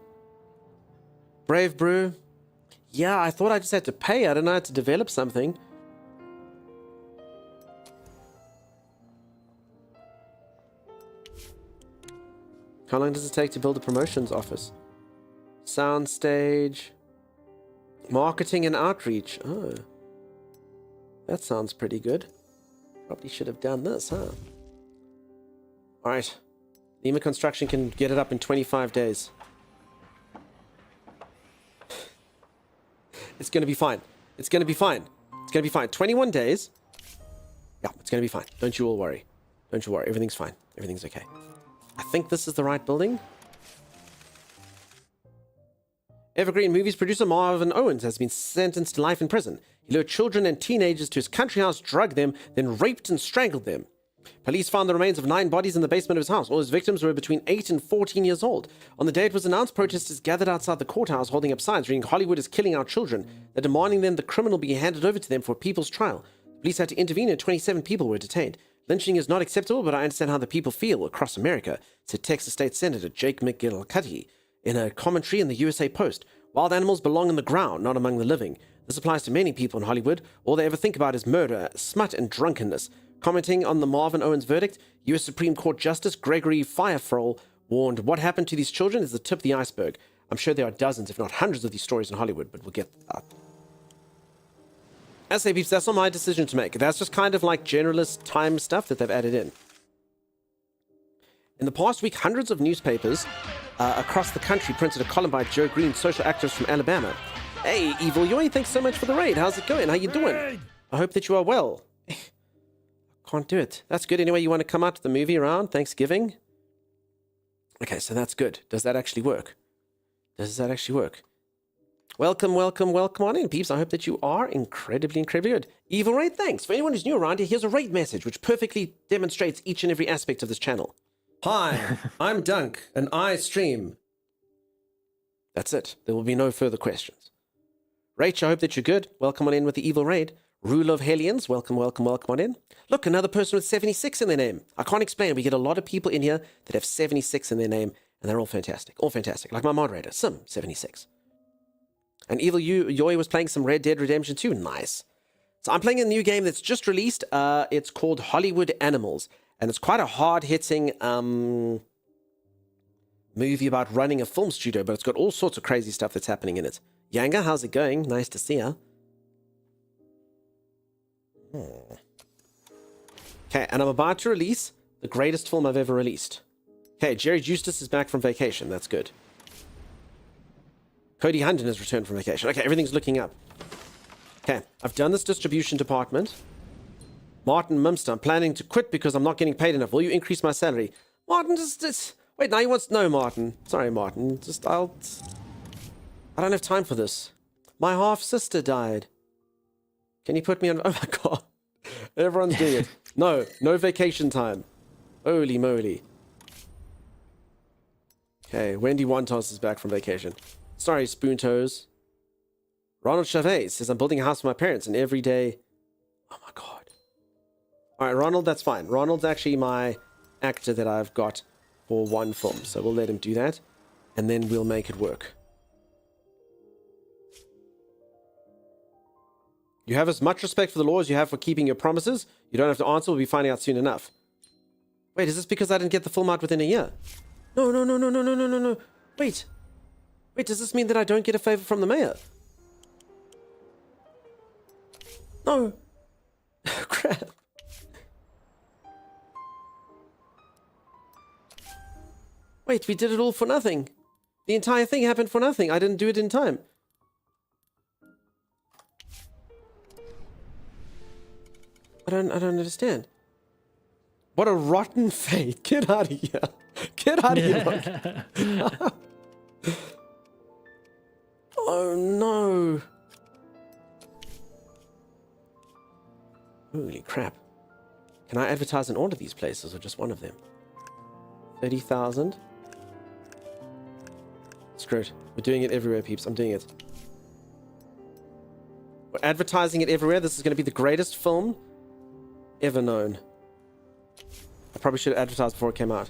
Brave Brew. Yeah, I thought I just had to pay. I didn't know how to develop something. How long does it take to build a promotions office? Soundstage. Marketing and outreach. Oh. That sounds pretty good. Probably should have done this, huh? Alright. Lima Construction can get it up in 25 days. It's going to be fine. It's going to be fine. It's going to be fine. 21 days. Yeah, it's going to be fine. Don't you all worry. Don't you worry. Everything's fine. Everything's okay. I think this is the right building. Evergreen Movies producer Marvin Owens has been sentenced to life in prison. He lured children and teenagers to his country house, drugged them, then raped and strangled them. Police found the remains of 9 bodies in the basement of his house. All his victims were between 8 and 14 years old. On the day it was announced, protesters gathered outside the courthouse holding up signs reading "Hollywood is killing our children." They're demanding then the criminal be handed over to them for a people's trial. Police had to intervene and 27 people were detained. Lynching is not acceptable, but I understand how the people feel across America, said Texas State Senator Jake McGillicuddy in a commentary in the USA Post. Wild animals belong in the ground, not among the living. This applies to many people in Hollywood. All they ever think about is murder, smut, and drunkenness. Commenting on the Marvin Owens verdict, U.S. Supreme Court Justice Gregory Firefall warned, "What happened to these children is the tip of the iceberg. I'm sure there are dozens, if not hundreds, of these stories in Hollywood, but we'll get that." As I say, peeps, that's not my decision to make. That's just kind of like generalist time stuff that they've added in. In the past week, hundreds of newspapers across the country printed a column by Joe Green, social activist from Alabama. Hey, Evil Yoy, thanks so much for the raid. How's it going? How you doing? I hope that you are well. Can't do it. That's good. Anyway, you want to come out to the movie around Thanksgiving? Okay, so that's good. Does that actually work? Does that actually work? Welcome, welcome, welcome on in, peeps. I hope that you are incredibly, incredibly good. Evil Raid, thanks. For anyone who's new around here, here's a raid message which perfectly demonstrates each and every aspect of this channel. Hi, I'm Dunk, and I stream. That's it. There will be no further questions. Rach, I hope that you're good. Welcome on in with the Evil Raid. Rule of Hellions, welcome, welcome, welcome on in. Look, another person with 76 in their name. I can't explain. We get a lot of people in here that have 76 in their name, and they're all fantastic. All fantastic. Like my moderator, Sim76. And Evil Yoy was playing some Red Dead Redemption 2. Nice. So I'm playing a new game that's just released. It's called Hollywood Animals. And it's quite a hard-hitting movie about running a film studio, but it's got all sorts of crazy stuff that's happening in it. Yanga, how's it going? Nice to see ya. Okay, and I'm about to release the greatest film I've ever released. Okay, Jerry Justus is back from vacation. That's good. Cody Hunden has returned from vacation. Okay, everything's looking up. Okay, I've done this distribution department. Martin Mimster, I'm planning to quit because I'm not getting paid enough. Will you increase my salary? Martin, just wait, now he wants... No, Martin. Sorry, Martin. I don't have time for this. My half sister died. Can you put me on? Oh my god. Everyone's doing it. No vacation time. Holy moly. Okay, Wendy Wantos is back from vacation. Sorry, Spoon Toes. Ronald Chavez says, I'm building a house for my parents and every day. Oh my god. Alright, Ronald, that's fine. Ronald's actually my actor that I've got for one film. So we'll let him do that. And then we'll make it work. You have as much respect for the law as you have for keeping your promises. You don't have to answer. We'll be finding out soon enough. Wait, is this because I didn't get the film out within a year? No. Wait, does this mean that I don't get a favor from the mayor? No. Crap. Wait, we did it all for nothing. The entire thing happened for nothing. I didn't do it in time. I don't understand. What a rotten fate. Get out of here. Get out of here. Oh no. Holy crap. Can I advertise in all of these places or just one of them? 30,000. Screw it. We're doing it everywhere, peeps. I'm doing it. We're advertising it everywhere. This is going to be the greatest film ever known. I probably should have advertised before it came out.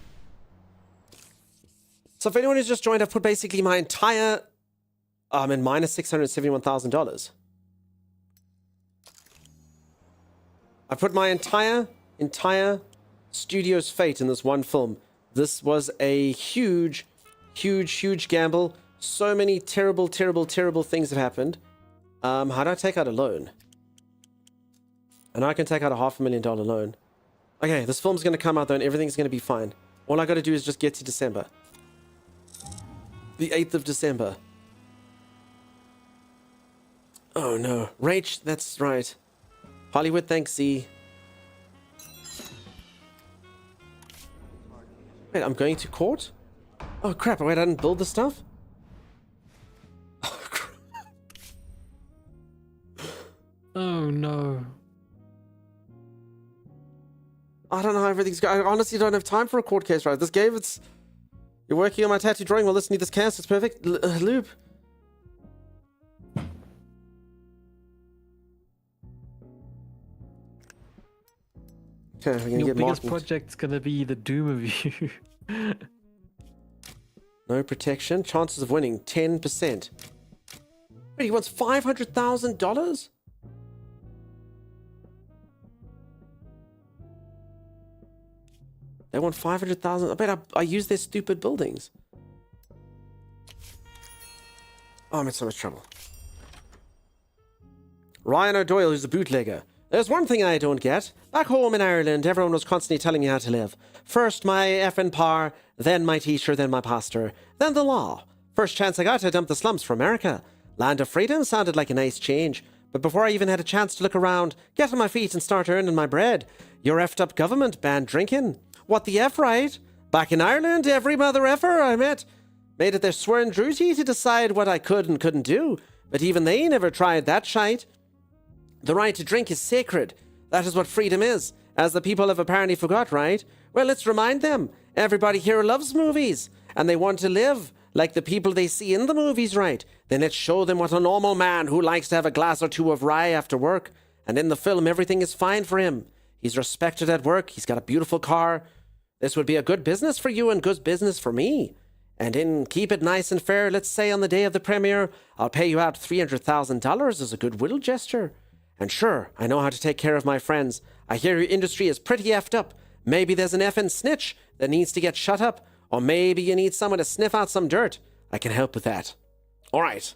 So if anyone who's just joined, I've put basically my entire... I'm in minus $671,000. I put my entire studio's fate in this one film. This was a huge gamble. So many terrible things have happened. How do I take out a loan? And I can take out a $500,000 loan. Okay, this film's going to come out though and everything's going to be fine. All I got to do is just get to December. The 8th of December. Oh no. Rach, that's right. Hollywood, thanks, Z. Wait, I'm going to court? Oh crap, wait, I didn't build the stuff? Oh crap. Oh no. I don't know how everything's going. I honestly don't have time for a court case, right? This game, it's... You're working on my tattoo drawing while listening to this cast. It's perfect. Loop. Okay, we're gonna Your get biggest Martin. project's gonna be the doom of you. No protection. Chances of winning 10%. Wait, he wants $500,000? They want 500,000. I bet I use their stupid buildings. Oh, I'm in so much trouble. Ryan O'Doyle, who's a bootlegger. There's one thing I don't get. Back home in Ireland, everyone was constantly telling me how to live. First my effing par, then my teacher, then my pastor, then the law. First chance I got, I dumped the slums for America. Land of freedom sounded like a nice change. But before I even had a chance to look around, get on my feet and start earning my bread, your effed up government banned drinking. What the F, right? Back in Ireland, every mother effer I met made it their sworn duty to decide what I could and couldn't do. But even they never tried that shite. The right to drink is sacred. That is what freedom is, as the people have apparently forgot, right? Well, let's remind them. Everybody here loves movies, and they want to live like the people they see in the movies, right? Then let's show them what a normal man who likes to have a glass or two of rye after work. And in the film, everything is fine for him. He's respected at work. He's got a beautiful car. This would be a good business for you and good business for me. And in Keep It Nice and Fair, let's say on the day of the premiere, I'll pay you out $300,000 as a goodwill gesture. And sure, I know how to take care of my friends. I hear your industry is pretty effed up. Maybe there's an effing snitch that needs to get shut up. Or maybe you need someone to sniff out some dirt. I can help with that. All right.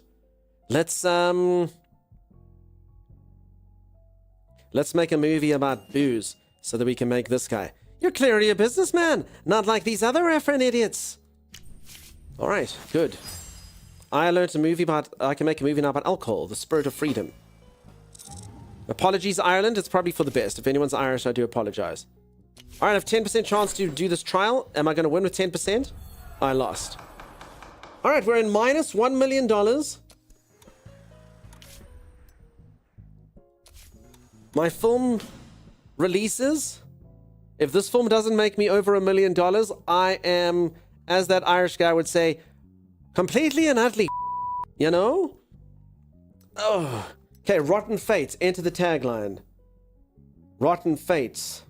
Let's make a movie about booze so that we can make this guy. You're clearly a businessman, not like these other effing idiots. All right, good. I learned I can make a movie now about alcohol, the spirit of freedom. Apologies, Ireland. It's probably for the best. If anyone's Irish, I do apologize. All right, I have 10% chance to do this trial. Am I going to win with 10%? I lost. All right, we're in minus $1 million. my film releases, if this film doesn't make me over $1 million, I am, as that Irish guy would say, completely and utterly, you know? Oh. Okay, Rotten Fates. Enter the tagline. Rotten Fates.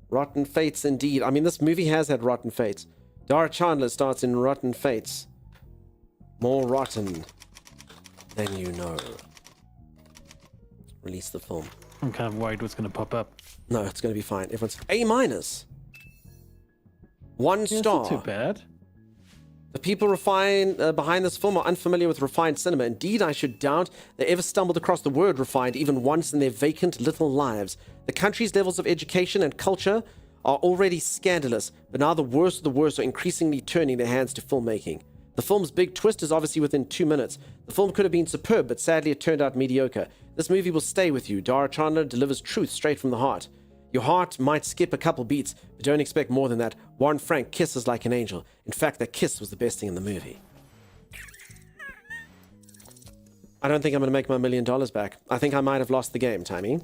Rotten Fates indeed. I mean, this movie has had Rotten Fates. Dara Chandler starts in Rotten Fates. More rotten than you know. Release the film. I'm kind of worried what's going to pop up. No, it's going to be fine. Everyone's A-. 1 Yeah, star. it's not too bad. The people behind this film are unfamiliar with refined cinema. Indeed, I should doubt they ever stumbled across the word refined even once in their vacant little lives. The country's levels of education and culture are already scandalous, but now the worst of the worst are increasingly turning their hands to filmmaking. The film's big twist is obviously within 2 minutes. The film could have been superb, but sadly it turned out mediocre. This movie will stay with you. Dara Chandler delivers truth straight from the heart. Your heart might skip a couple beats, but don't expect more than that. Warren Frank kisses like an angel. In fact, that kiss was the best thing in the movie. I don't think I'm going to make my $1 million back. I think I might have lost the game, Timey.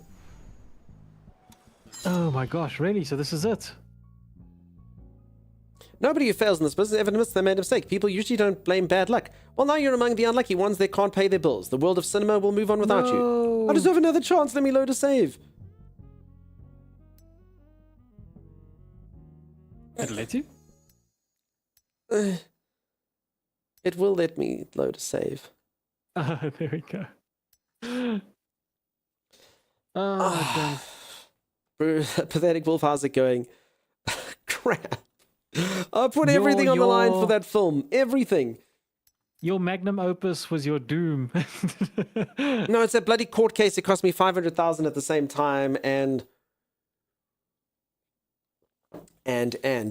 Oh my gosh, really? So this is it? Nobody who fails in this business ever admits they made a mistake. People usually don't blame bad luck. Well, now you're among the unlucky ones that can't pay their bills. The world of cinema will move on without you. I deserve another chance. Let me load a save. It'll let you? It will let me load a save. There we go. Oh, Pathetic Wolf, how's it going? Crap. I put everything on the line for that film. Everything. Your magnum opus was your doom. No, it's that bloody court case. It cost me $500,000 at the same time, and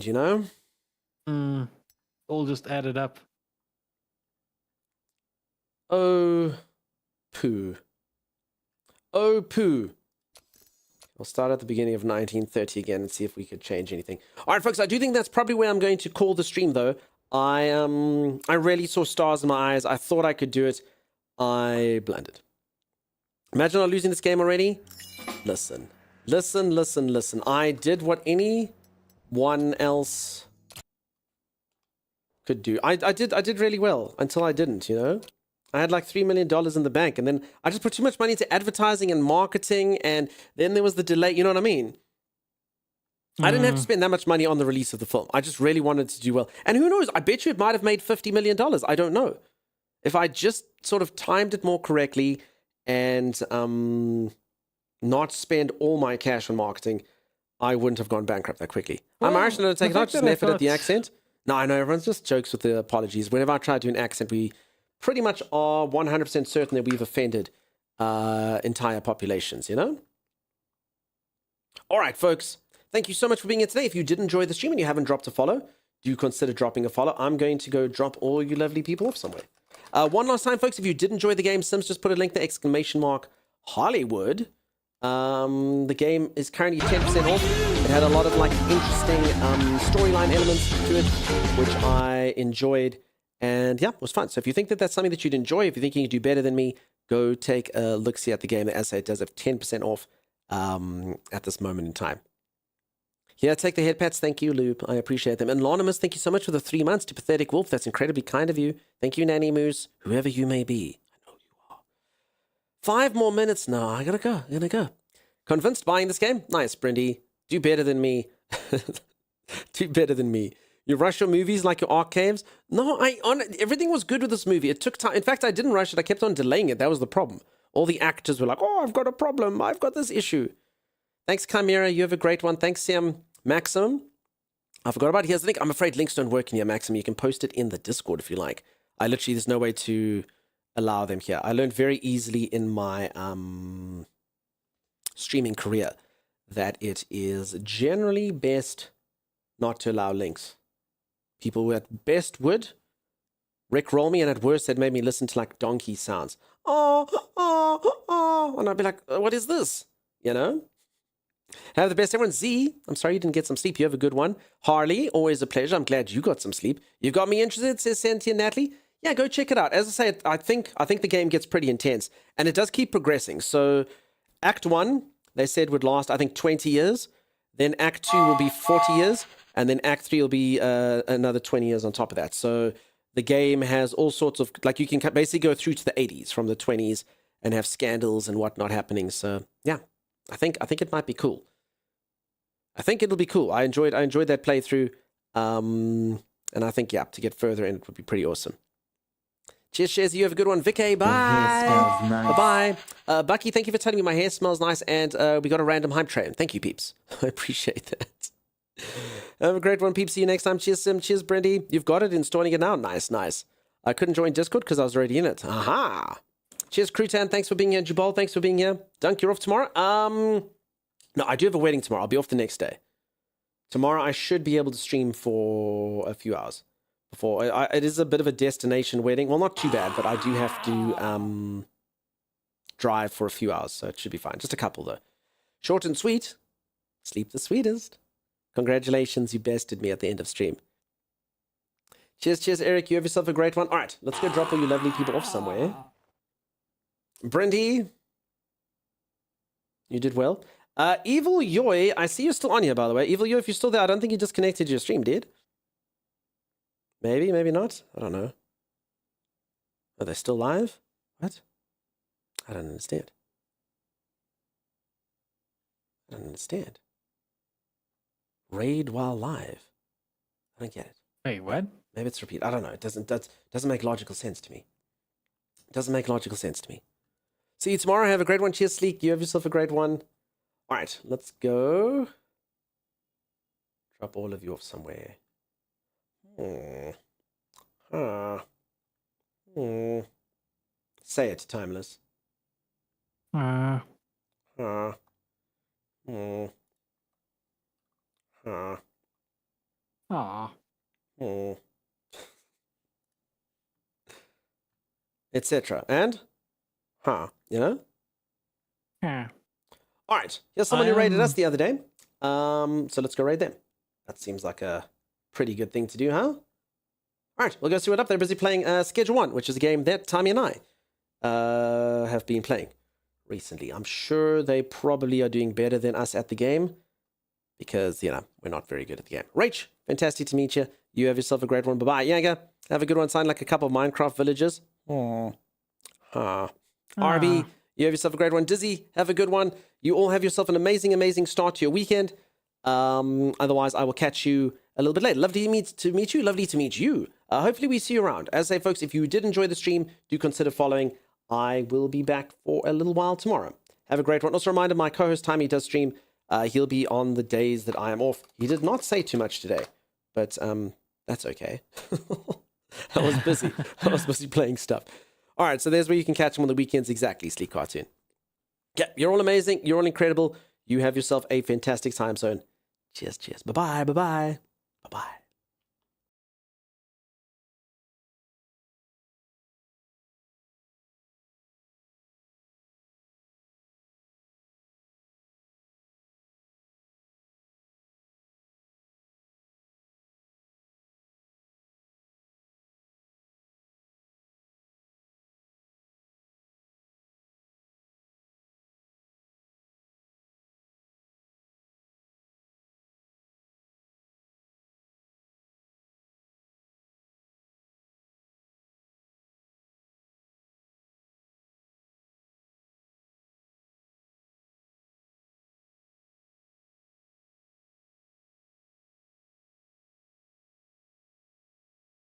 you know? All just added up. Oh, poo. Oh, poo. We'll start at the beginning of 1930 again and see if we could change anything. All right, folks, I do think that's probably where I'm going to call the stream, though. I really saw stars in my eyes. I thought I could do it. I blundered. Imagine not losing this game already. Listen. I did what anyone else could do. I did really well until I didn't, you know? I had like $3 million in the bank, and then I just put too much money into advertising and marketing, and then there was the delay. You know what I mean? I didn't have to spend that much money on the release of the film. I just really wanted to do well. And who knows? I bet you it might have made $50 million. I don't know. If I just sort of timed it more correctly and not spend all my cash on marketing, I wouldn't have gone bankrupt that quickly. I'm Irish and I don't take it out, just an effort at the accent. No, I know, everyone's just jokes with the apologies. Whenever I try to do an accent, we pretty much are 100% certain that we've offended entire populations, you know? All right, folks. Thank you so much for being here today. If you did enjoy the stream and you haven't dropped a follow, do consider dropping a follow. I'm going to go drop all you lovely people off somewhere. One last time, folks, if you did enjoy the game, Sims, just put a link to ! Hollywood. The game is currently 10% off. It had a lot of like interesting storyline elements to it, which I enjoyed. And yeah, it was fun. So if you think that that's something that you'd enjoy, if you think you can do better than me, go take a look-see at the game. As I say, it does have 10% off at this moment in time. Yeah, take the head pats. Thank you, Lube. I appreciate them. Anonymous, thank you so much for the 3 months. To Pathetic Wolf, that's incredibly kind of you. Thank you, Nanny Moose, whoever you may be. I know you are. 5 more minutes now. I gotta go. Convinced buying this game? Nice, Brindy. Do better than me. Do better than me. You rush your movies like your archives? No, everything was good with this movie. It took time. In fact, I didn't rush it. I kept on delaying it. That was the problem. All the actors were like, oh, I've got a problem. I've got this issue. Thanks, Chimera. You have a great one. Thanks, Maxim. I forgot about it. Here's the link. I'm afraid links don't work in here, Maxim. You can post it in the Discord if you like. There's no way to allow them here. I learned very easily in my streaming career that it is generally best not to allow links. People who at best would rickroll me, and at worst, they'd made me listen to like donkey sounds. Oh, and I'd be like, what is this? You know? Have the best, everyone. Z, I'm sorry you didn't get some sleep. You have a good one. Harley, always a pleasure. I'm glad you got some sleep. You've got me interested, says Sentient Natalie. Yeah, go check it out. As I say, I think the game gets pretty intense, and it does keep progressing. So Act 1, they said would last, I think, 20 years. Then Act 2 will be 40 years. And then Act 3 will be another 20 years on top of that. So the game has all sorts of, like, you can basically go through to the 80s from the 20s and have scandals and whatnot happening. So yeah, I think it might be cool. I think it'll be cool. I enjoyed that playthrough. And I think, yeah, to get further in, it would be pretty awesome. Cheers, Shares. You have a good one. Vicky, bye. Nice. Bye-bye. Bucky, thank you for telling me my hair smells nice. And we got a random hype train. Thank you, peeps. I appreciate that. Have a great one, peeps. See you next time. Cheers, Sim. Cheers, Brendy. You've got it. Installing it now. Nice, nice. I couldn't join Discord because I was already in it. Aha. Cheers, Crutan. Thanks for being here. Jabal, thanks for being here. Dunk, you're off tomorrow? No, I do have a wedding tomorrow. I'll be off the next day. Tomorrow, I should be able to stream for a few hours. Before it is a bit of a destination wedding. Well, not too bad, but I do have to drive for a few hours, so it should be fine. Just a couple, though. Short and sweet. Sleep the sweetest. Congratulations, you bested me at the end of stream. Cheers, Eric. You have yourself a great one. All right, let's go drop all you lovely people off somewhere. Brendy, you did well. Evil Yoy, I see you're still on here, by the way. Evil Yoy, if you're still there, I don't think you disconnected your stream, dude. Maybe, maybe not. I don't know. Are they still live? What? I don't understand. I don't understand. Raid while live. I don't get it. Wait, what? Maybe it's repeat. I don't know. It doesn't make logical sense to me. It doesn't make logical sense to me. See you tomorrow. Have a great one. Cheers, Sleek. You have yourself a great one. All right, let's go. Drop all of you off somewhere. Say it, Timeless. Ah. Etc. And? You know? Yeah. All right. Here's someone who raided us the other day. So let's go raid them. That seems like a pretty good thing to do, huh? All right. We'll go see what up. They're busy playing Schedule 1, which is a game that Tommy and I have been playing recently. I'm sure they probably are doing better than us at the game because, you know, we're not very good at the game. Rach, fantastic to meet you. You have yourself a great one. Bye-bye. Yaga, have a good one. Sign like a couple of Minecraft villages. RB, you have yourself a great one. Dizzy, have a good one. You all have yourself an amazing, amazing start to your weekend. Otherwise, I will catch you a little bit later. Lovely to meet you. Lovely to meet you. Hopefully, we see you around. As I say, folks, if you did enjoy the stream, do consider following. I will be back for a little while tomorrow. Have a great one. Also, a reminder, my co-host, Timey, does stream. He'll be on the days that I am off. He did not say too much today, but that's okay. I was busy. I was busy playing stuff. All right, so there's where you can catch him on the weekends. Exactly, Sleek Cartoon. Yeah, you're all amazing. You're all incredible. You have yourself a fantastic time zone. Cheers, cheers. Bye-bye, bye-bye. Bye-bye.